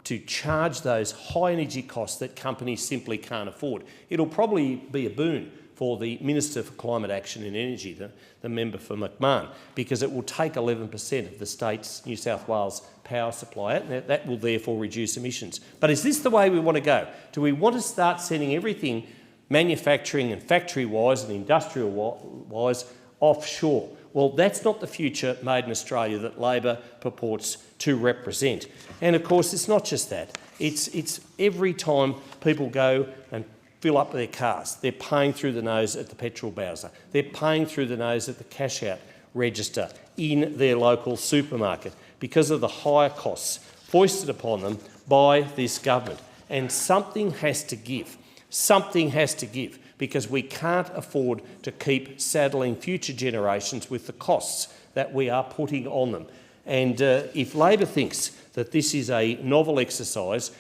to charge those high energy costs that companies simply can't afford. It'll probably be a boon for the Minister for Climate Action and Energy, the member for McMahon, because it will take 11% of the state's New South Wales power supply out, and that will therefore reduce emissions. But is this the way we want to go? Do we want to start sending everything manufacturing and factory-wise and industrial-wise offshore? Well, that's not the future made in Australia that Labor purports to represent. And of course, it's not just that. It's every time people go and fill up their cars, they're paying through the nose at the petrol bowser. They're paying through the nose at the cash-out register in their local supermarket because of the higher costs foisted upon them by this government. And something has to give. Something has to give, because we can't afford to keep saddling future generations with the costs that we are putting on them. And if Labor thinks that this is a novel exercise,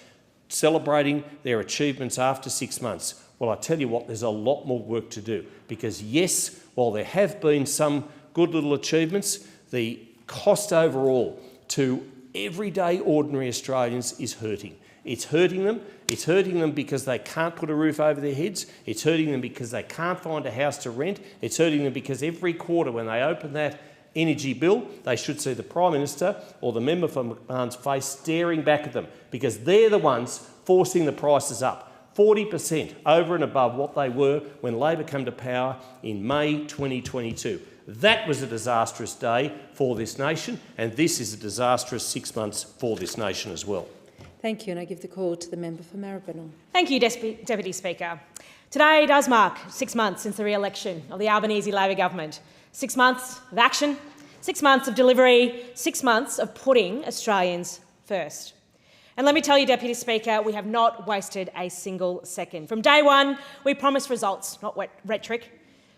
celebrating their achievements after 6 months, well, I tell you what, there's a lot more work to do, because yes, while there have been some good little achievements, the cost overall to everyday ordinary Australians is hurting. It's hurting them. It's hurting them because they can't put a roof over their heads. It's hurting them because they can't find a house to rent. It's hurting them because every quarter when they open that energy bill, they should see the Prime Minister or the member for McMahon's face staring back at them, because they're the ones forcing the prices up 40% over and above what they were when Labor came to power in May 2022. That was a disastrous day for this nation, and this is a disastrous 6 months for this nation as well. Thank you, and I give the call to the member for Maribyrnong. Thank you, Deputy Speaker. Today does mark 6 months since the re-election of the Albanese Labor government. 6 months of action, 6 months of delivery, 6 months of putting Australians first. And let me tell you, Deputy Speaker, we have not wasted a single second. From day one, we promised results, not rhetoric.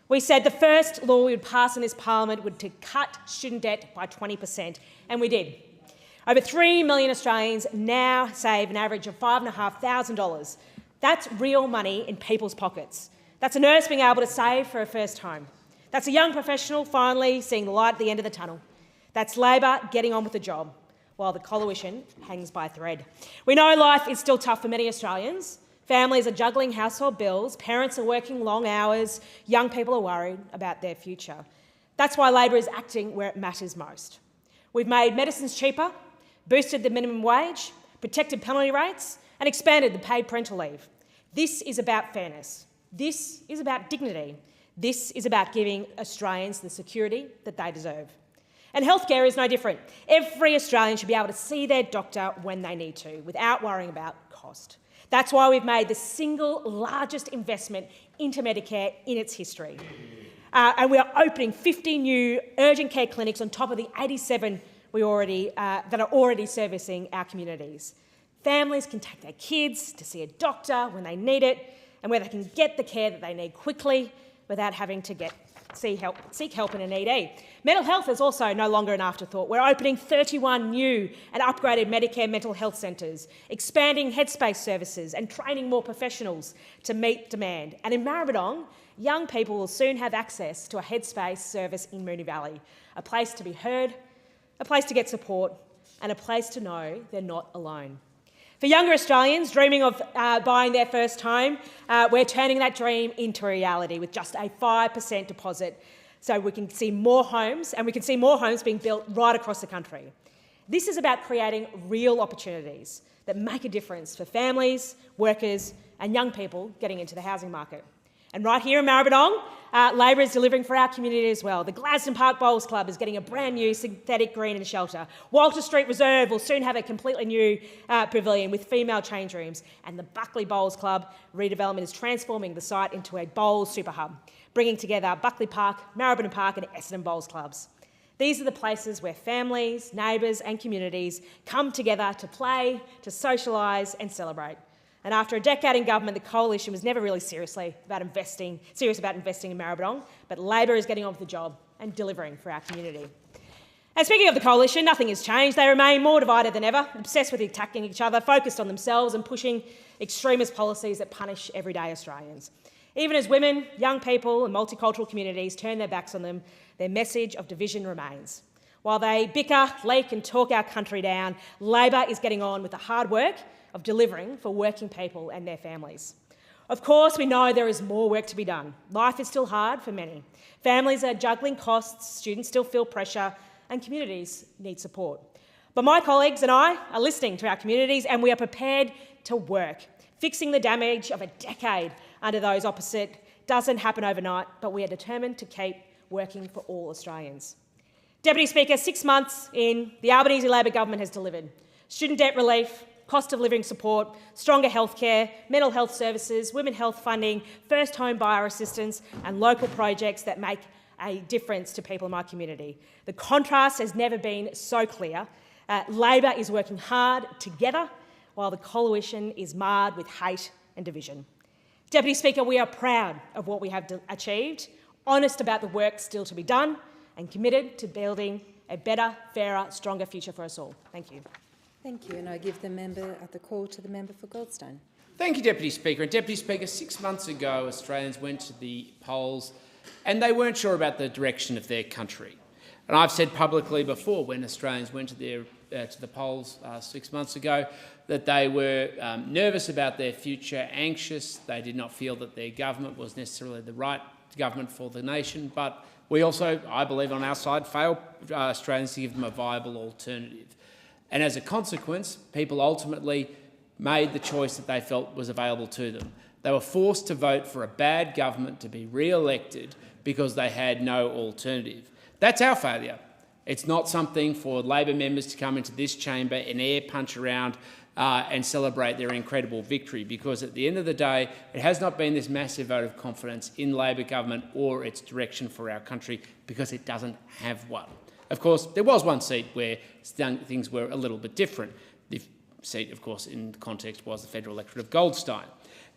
We said the first law we would pass in this parliament would to cut student debt by 20%, and we did. Over 3 million Australians now save an average of $5,500. That's real money in people's pockets. That's a nurse being able to save for her first home. That's a young professional finally seeing the light at the end of the tunnel. That's Labor getting on with the job, while the coalition hangs by a thread. We know life is still tough for many Australians. Families are juggling household bills, parents are working long hours, young people are worried about their future. That's why Labor is acting where it matters most. We've made medicines cheaper, boosted the minimum wage, protected penalty rates, and expanded the paid parental leave. This is about fairness. This is about dignity. This is about giving Australians the security that they deserve. And healthcare is no different. Every Australian should be able to see their doctor when they need to, without worrying about cost. That's why we've made the single largest investment into Medicare in its history. And we are opening 50 new urgent care clinics on top of the 87 that are already servicing our communities. Families can take their kids to see a doctor when they need it, and where they can get the care that they need quickly without having to seek help in an ED. Mental health is also no longer an afterthought. We're opening 31 new and upgraded Medicare mental health centres, expanding headspace services and training more professionals to meet demand. And in Maribyrnong, young people will soon have access to a headspace service in Moonee Valley, a place to be heard, a place to get support, and a place to know they're not alone. For younger Australians dreaming of buying their first home, we're turning that dream into reality with just a 5% deposit, so we can see more homes, and we can see more homes being built right across the country. This is about creating real opportunities that make a difference for families, workers, and young people getting into the housing market. And right here in Maribyrnong, Labor is delivering for our community as well. The Gladstone Park Bowls Club is getting a brand new synthetic green and shelter. Walter Street Reserve will soon have a completely new pavilion with female change rooms. And the Buckley Bowls Club redevelopment is transforming the site into a bowls super hub, bringing together Buckley Park, Maribyrnong Park and Essendon Bowls Clubs. These are the places where families, neighbours and communities come together to play, to socialise and celebrate. And after a decade in government, the coalition was never really serious about investing in Maribyrnong, but Labor is getting on with the job and delivering for our community. And speaking of the coalition, nothing has changed. They remain more divided than ever, obsessed with attacking each other, focused on themselves and pushing extremist policies that punish everyday Australians. Even as women, young people and multicultural communities turn their backs on them, their message of division remains. While they bicker, leak and talk our country down, Labor is getting on with the hard work of delivering for working people and their families. Of course, we know there is more work to be done. Life is still hard for many. Families are juggling costs, students still feel pressure, and communities need support. But my colleagues and I are listening to our communities, and we are prepared to work. Fixing the damage of a decade under those opposite doesn't happen overnight, but we are determined to keep working for all Australians. Deputy Speaker, 6 months in, the Albanese Labor government has delivered student debt relief, cost of living support, stronger healthcare, mental health services, women health funding, first home buyer assistance and local projects that make a difference to people in my community. The contrast has never been so clear. Labor is working hard together while the coalition is marred with hate and division. Deputy Speaker, we are proud of what we have achieved, honest about the work still to be done and committed to building a better, fairer, stronger future for us all. Thank you. Thank you, and I give the call to the member for Goldstone. Thank you, Deputy Speaker. And Deputy Speaker, 6 months ago, Australians went to the polls and they weren't sure about the direction of their country. And I've said publicly before, when Australians went to the polls 6 months ago, that they were nervous about their future, anxious. They did not feel that their government was necessarily the right government for the nation. But we also, I believe on our side, failed Australians to give them a viable alternative. And as a consequence, people ultimately made the choice that they felt was available to them. They were forced to vote for a bad government to be re-elected because they had no alternative. That's our failure. It's not something for Labor members to come into this chamber and air punch around and celebrate their incredible victory, because at the end of the day, it has not been this massive vote of confidence in Labor government or its direction for our country, because it doesn't have one. Of course, there was one seat where things were a little bit different. The seat, of course, in the context was the federal electorate of Goldstein.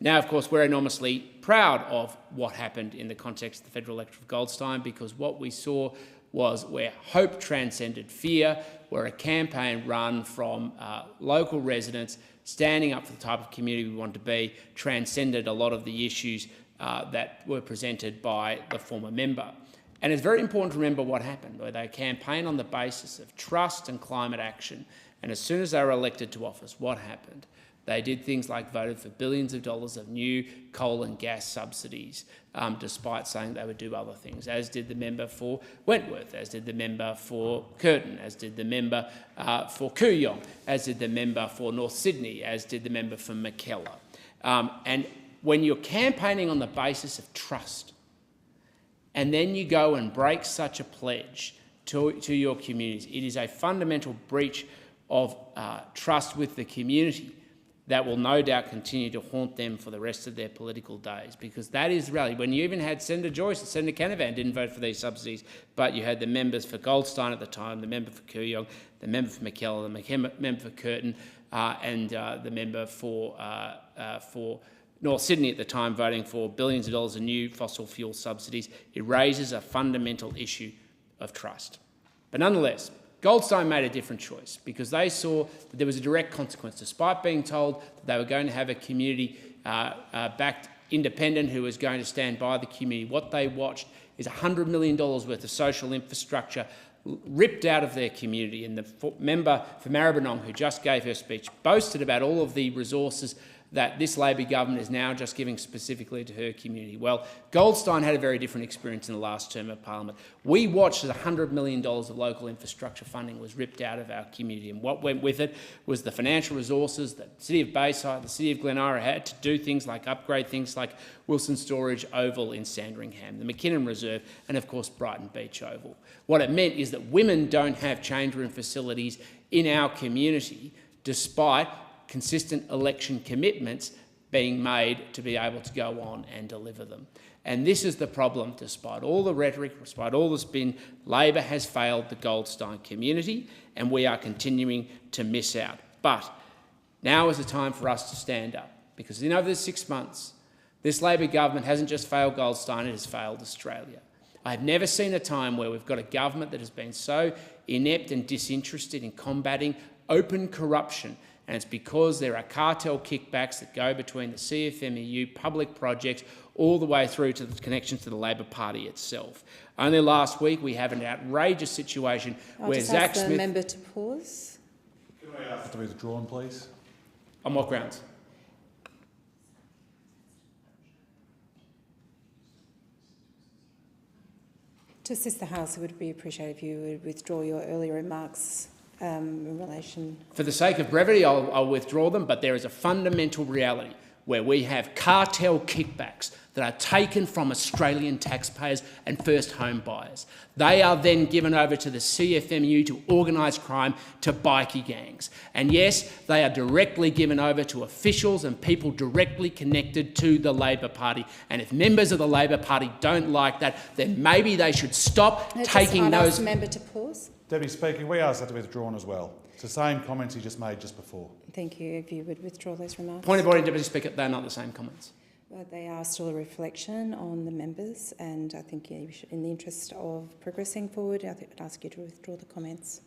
Now, of course, we're enormously proud of what happened in the context of the federal electorate of Goldstein, because what we saw was where hope transcended fear, where a campaign run from local residents standing up for the type of community we want to be transcended a lot of the issues that were presented by the former member. And it's very important to remember what happened, where they campaigned on the basis of trust and climate action. And as soon as they were elected to office, what happened? They did things like voted for billions of dollars of new coal and gas subsidies, despite saying they would do other things, as did the member for Wentworth, as did the member for Curtin, as did the member for Kooyong, as did the member for North Sydney, as did the member for Mackellar. And when you're campaigning on the basis of trust, and then you go and break such a pledge to your communities, it is a fundamental breach of trust with the community that will no doubt continue to haunt them for the rest of their political days, because that is really, when you even had Senator Joyce and Senator Canavan didn't vote for these subsidies, but you had the members for Goldstein at the time, the member for Kooyong, the member for Mackellar, the member for Curtin, and the member for North Sydney at the time voting for billions of dollars of new fossil fuel subsidies. It raises a fundamental issue of trust. But nonetheless, Goldstein made a different choice, because they saw that there was a direct consequence. Despite being told that they were going to have a community-backed independent who was going to stand by the community, what they watched is $100 million worth of social infrastructure ripped out of their community. And the member for Maribyrnong, who just gave her speech, boasted about all of the resources that this Labor government is now just giving specifically to her community. Well, Goldstein had a very different experience in the last term of Parliament. We watched as $100 million of local infrastructure funding was ripped out of our community, and what went with it was the financial resources that the City of Bayside, the City of Glenara had to do things like upgrade things like Wilson Storage Oval in Sandringham, the McKinnon Reserve, and of course Brighton Beach Oval. What it meant is that women don't have change room facilities in our community, despite consistent election commitments being made to be able to go on and deliver them. And this is the problem. Despite all the rhetoric, despite all the spin, Labor has failed the Goldstein community, and we are continuing to miss out. But now is the time for us to stand up, because in over the 6 months, this Labor government hasn't just failed Goldstein, it has failed Australia. I have never seen a time where we've got a government that has been so inept and disinterested in combating open corruption. And it's because there are cartel kickbacks that go between the CFMEU public projects all the way through to the connections to the Labor Party itself. Only last week we have an outrageous situation where Zack Smith... I'll just ask the member to pause. Can I ask to be withdrawn, please? On what grounds? To assist the House, it would be appreciated if you would withdraw your earlier remarks in relation... For the sake of brevity, I'll withdraw them, but there is a fundamental reality where we have cartel kickbacks that are taken from Australian taxpayers and first home buyers. They are then given over to the CFMU, to organised crime, to bikie gangs. And yes, they are directly given over to officials and people directly connected to the Labor Party. And if members of the Labor Party don't like that, then maybe they should stop taking those... I'd ask the member to pause. Deputy Speaker, we ask that to be withdrawn as well. It's the same comments he just made just before. Thank you. If you would withdraw those remarks. Point of order, Deputy Speaker, they're not the same comments. They are still a reflection on the members, and I think you should, in the interest of progressing forward, I'd ask you to withdraw the comments.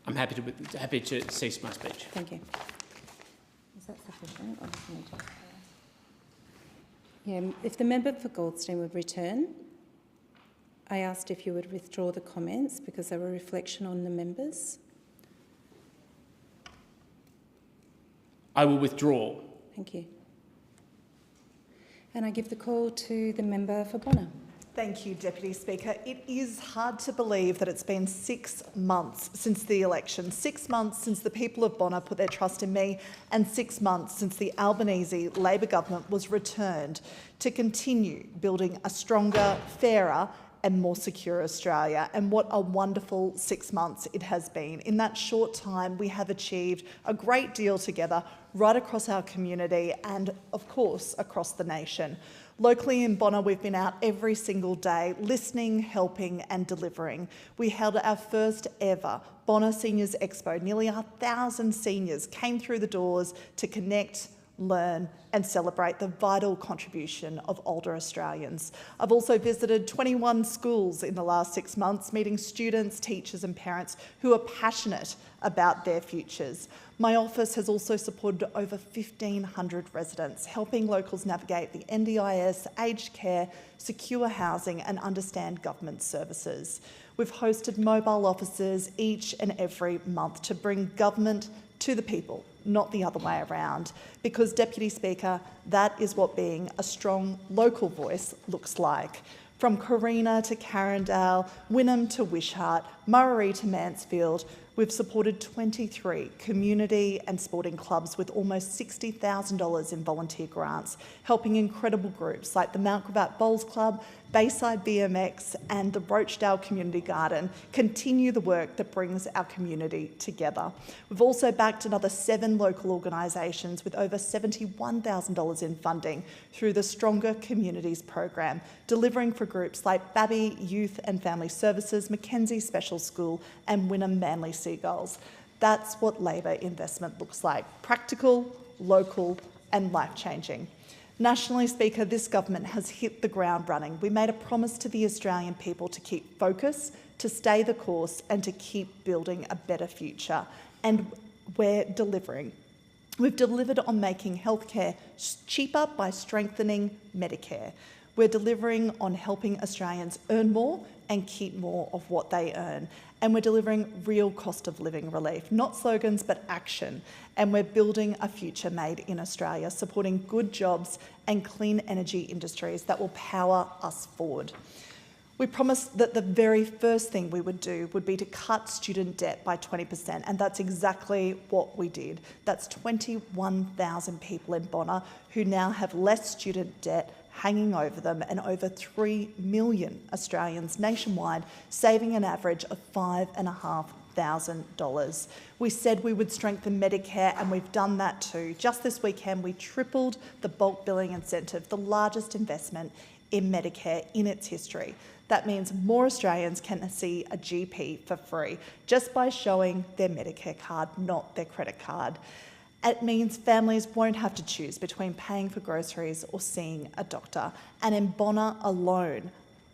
I'm happy to cease my speech. Thank you. Is that sufficient? I just need to... Yeah, if the member for Goldstein would return, I asked if you would withdraw the comments because they were a reflection on the members. I will withdraw. Thank you. And I give the call to the member for Bonner. Thank you, Deputy Speaker. It is hard to believe that it's been 6 months since the election, 6 months since the people of Bonner put their trust in me, and 6 months since the Albanese Labor government was returned to continue building a stronger, fairer and more secure Australia. And what a wonderful 6 months it has been. In that short time, we have achieved a great deal together right across our community and, of course, across the nation. Locally in Bonna, we've been out every single day, listening, helping and delivering. We held our first ever Bonna Seniors Expo. Nearly 1,000 seniors came through the doors to connect, learn and celebrate the vital contribution of older Australians. I've also visited 21 schools in the last 6 months, meeting students, teachers and parents who are passionate about their futures. My office has also supported over 1,500 residents, helping locals navigate the NDIS, aged care, secure housing and understand government services. We've hosted mobile officers each and every month to bring government to the people, not the other way around. Because, Deputy Speaker, that is what being a strong local voice looks like. From Carina to Carindale, Wynnum to Wishart, Murray to Mansfield, we've supported 23 community and sporting clubs with almost $60,000 in volunteer grants, helping incredible groups like the Mount Gravatt Bowls Club, Bayside BMX and the Roachdale Community Garden continue the work that brings our community together. We've also backed another 7 local organisations with over $71,000 in funding through the Stronger Communities program, delivering for groups like Babby Youth and Family Services, Mackenzie Special School and Wynnum Manly Seagulls. That's what Labor investment looks like: practical, local and life-changing. Nationally, Speaker, this government has hit the ground running. We made a promise to the Australian people to keep focus, to stay the course and to keep building a better future. And we're delivering. We've delivered on making healthcare cheaper by strengthening Medicare. We're delivering on helping Australians earn more and keep more of what they earn. And we're delivering real cost of living relief, not slogans but action. And we're building a future made in Australia, supporting good jobs and clean energy industries that will power us forward. We promised that the very first thing we would do would be to cut student debt by 20%, and that's exactly what we did. That's 21,000 people in Bonna who now have less student debt hanging over them, and over 3 million Australians nationwide saving an average of $5,500. We said we would strengthen Medicare, and we've done that too. Just this weekend, we tripled the bulk billing incentive, the largest investment in Medicare in its history. That means more Australians can see a GP for free just by showing their Medicare card, not their credit card. It means families won't have to choose between paying for groceries or seeing a doctor. And in Bonna alone,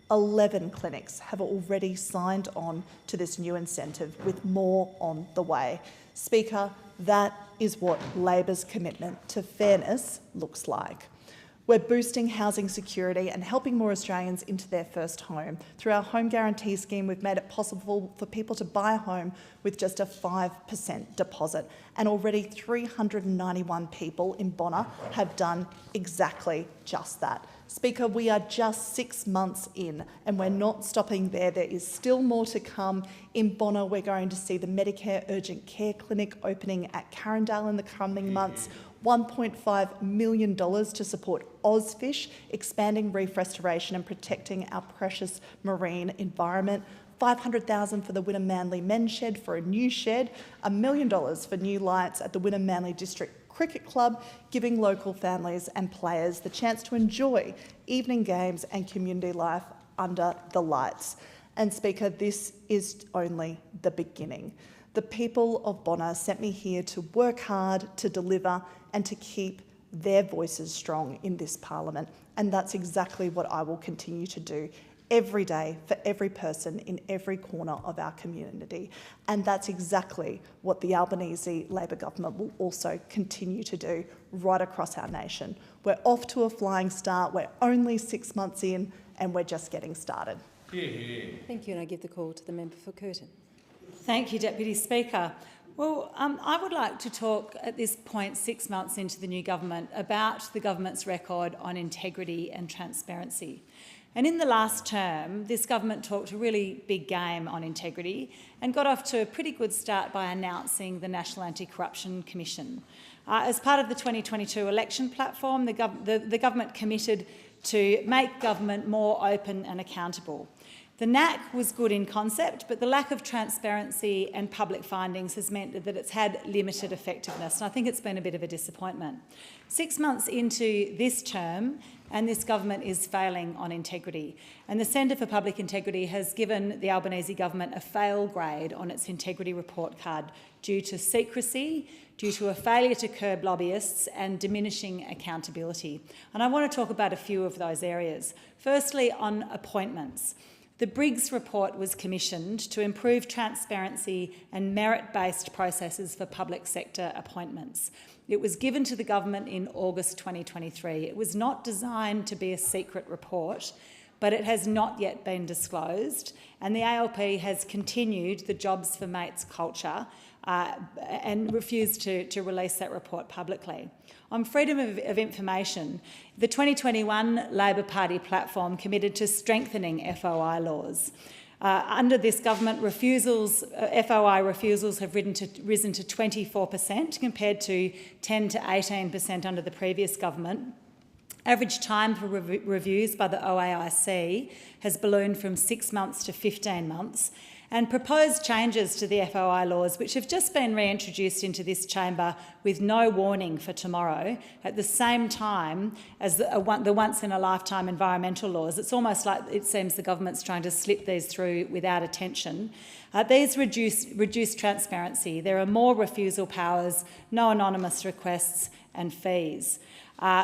11 clinics have already signed on to this new incentive, with more on the way. Speaker, that is what Labor's commitment to fairness looks like. We're boosting housing security and helping more Australians into their first home. Through our home guarantee scheme, we've made it possible for people to buy a home with just a 5% deposit. And already 391 people in Bonna have done exactly just that. Speaker, we are just 6 months in and we're not stopping there. There is still more to come. In Bonna, we're going to see the Medicare Urgent Care Clinic opening at Carindale in the coming months. $1.5 million to support Ozfish, expanding reef restoration and protecting our precious marine environment. $500,000 for the Wynnum Manly Men's Shed for a new shed. $1 million for new lights at the Wynnum Manly District Cricket Club, giving local families and players the chance to enjoy evening games and community life under the lights. And Speaker, this is only the beginning. The people of Bonna sent me here to work hard, to deliver and to keep their voices strong in this Parliament. And that's exactly what I will continue to do every day for every person in every corner of our community. And that's exactly what the Albanese Labor government will also continue to do right across our nation. We're off to a flying start. We're only 6 months in and we're just getting started. Thank you, and I give the call to the member for Curtin. Thank you, Deputy Speaker. Well, I would like to talk at this point, 6 months into the new government, about the government's record on integrity and transparency. And in the last term, this government talked a really big game on integrity and got off to a pretty good start by announcing the National Anti-Corruption Commission. As part of the 2022 election platform, the government committed to make government more open and accountable. The NAC was good in concept, but the lack of transparency and public findings has meant that it's had limited effectiveness, and I think it's been a bit of a disappointment. 6 months into this term, and this government is failing on integrity. And the Centre for Public Integrity has given the Albanese government a fail grade on its integrity report card due to secrecy, due to a failure to curb lobbyists and diminishing accountability. And I want to talk about a few of those areas. Firstly, on appointments. The Briggs report was commissioned to improve transparency and merit-based processes for public sector appointments. It was given to the government in August 2023. It was not designed to be a secret report, but it has not yet been disclosed, and the ALP has continued the jobs for mates culture and refused to release that report publicly. On freedom of information, the 2021 Labor Party platform committed to strengthening FOI laws. Under this government, FOI refusals have risen to 24% compared to 10 to 18% under the previous government. Average time for reviews by the OAIC has ballooned from 6 months to 15 months, and proposed changes to the FOI laws, which have just been reintroduced into this chamber with no warning for tomorrow, at the same time as the once-in-a-lifetime environmental laws. It's almost like it seems the government's trying to slip these through without attention. These reduce transparency. There are more refusal powers, no anonymous requests and fees.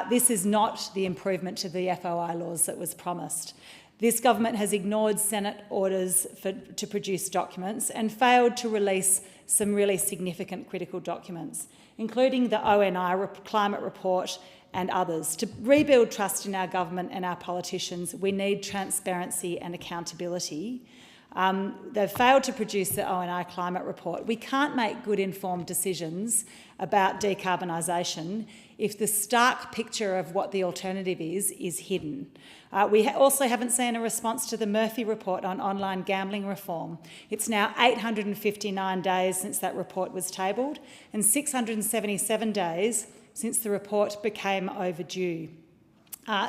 This is not the improvement to the FOI laws that was promised. This government has ignored Senate orders to produce documents and failed to release some really significant critical documents, including the ONI climate report and others. To rebuild trust in our government and our politicians, we need transparency and accountability. They've failed to produce the ONI climate report. We can't make good informed decisions about decarbonisation if the stark picture of what the alternative is hidden. We also haven't seen a response to the Murphy report on online gambling reform. It's now 859 days since that report was tabled and 677 days since the report became overdue.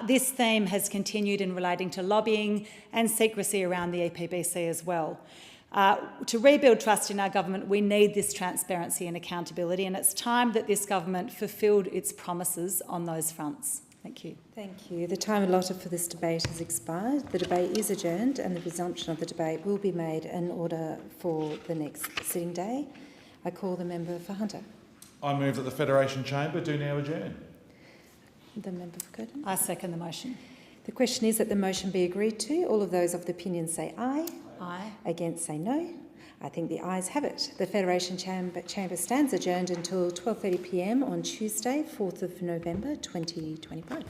This theme has continued in relating to lobbying and secrecy around the EPBC as well. To rebuild trust in our government, we need this transparency and accountability, and it's time that this government fulfilled its promises on those fronts. Thank you. Thank you. The time allotted for this debate has expired. The debate is adjourned and the resumption of the debate will be made in order for the next sitting day. I call the member for Hunter. I move that the Federation Chamber do now adjourn. The member for Curtin. I second the motion. The question is that the motion be agreed to. All of those of the opinion say aye. Aye. Against say no. I think the ayes have it. The Federation Chamber stands adjourned until 12:30 p.m. on Tuesday, 4th of November 2025.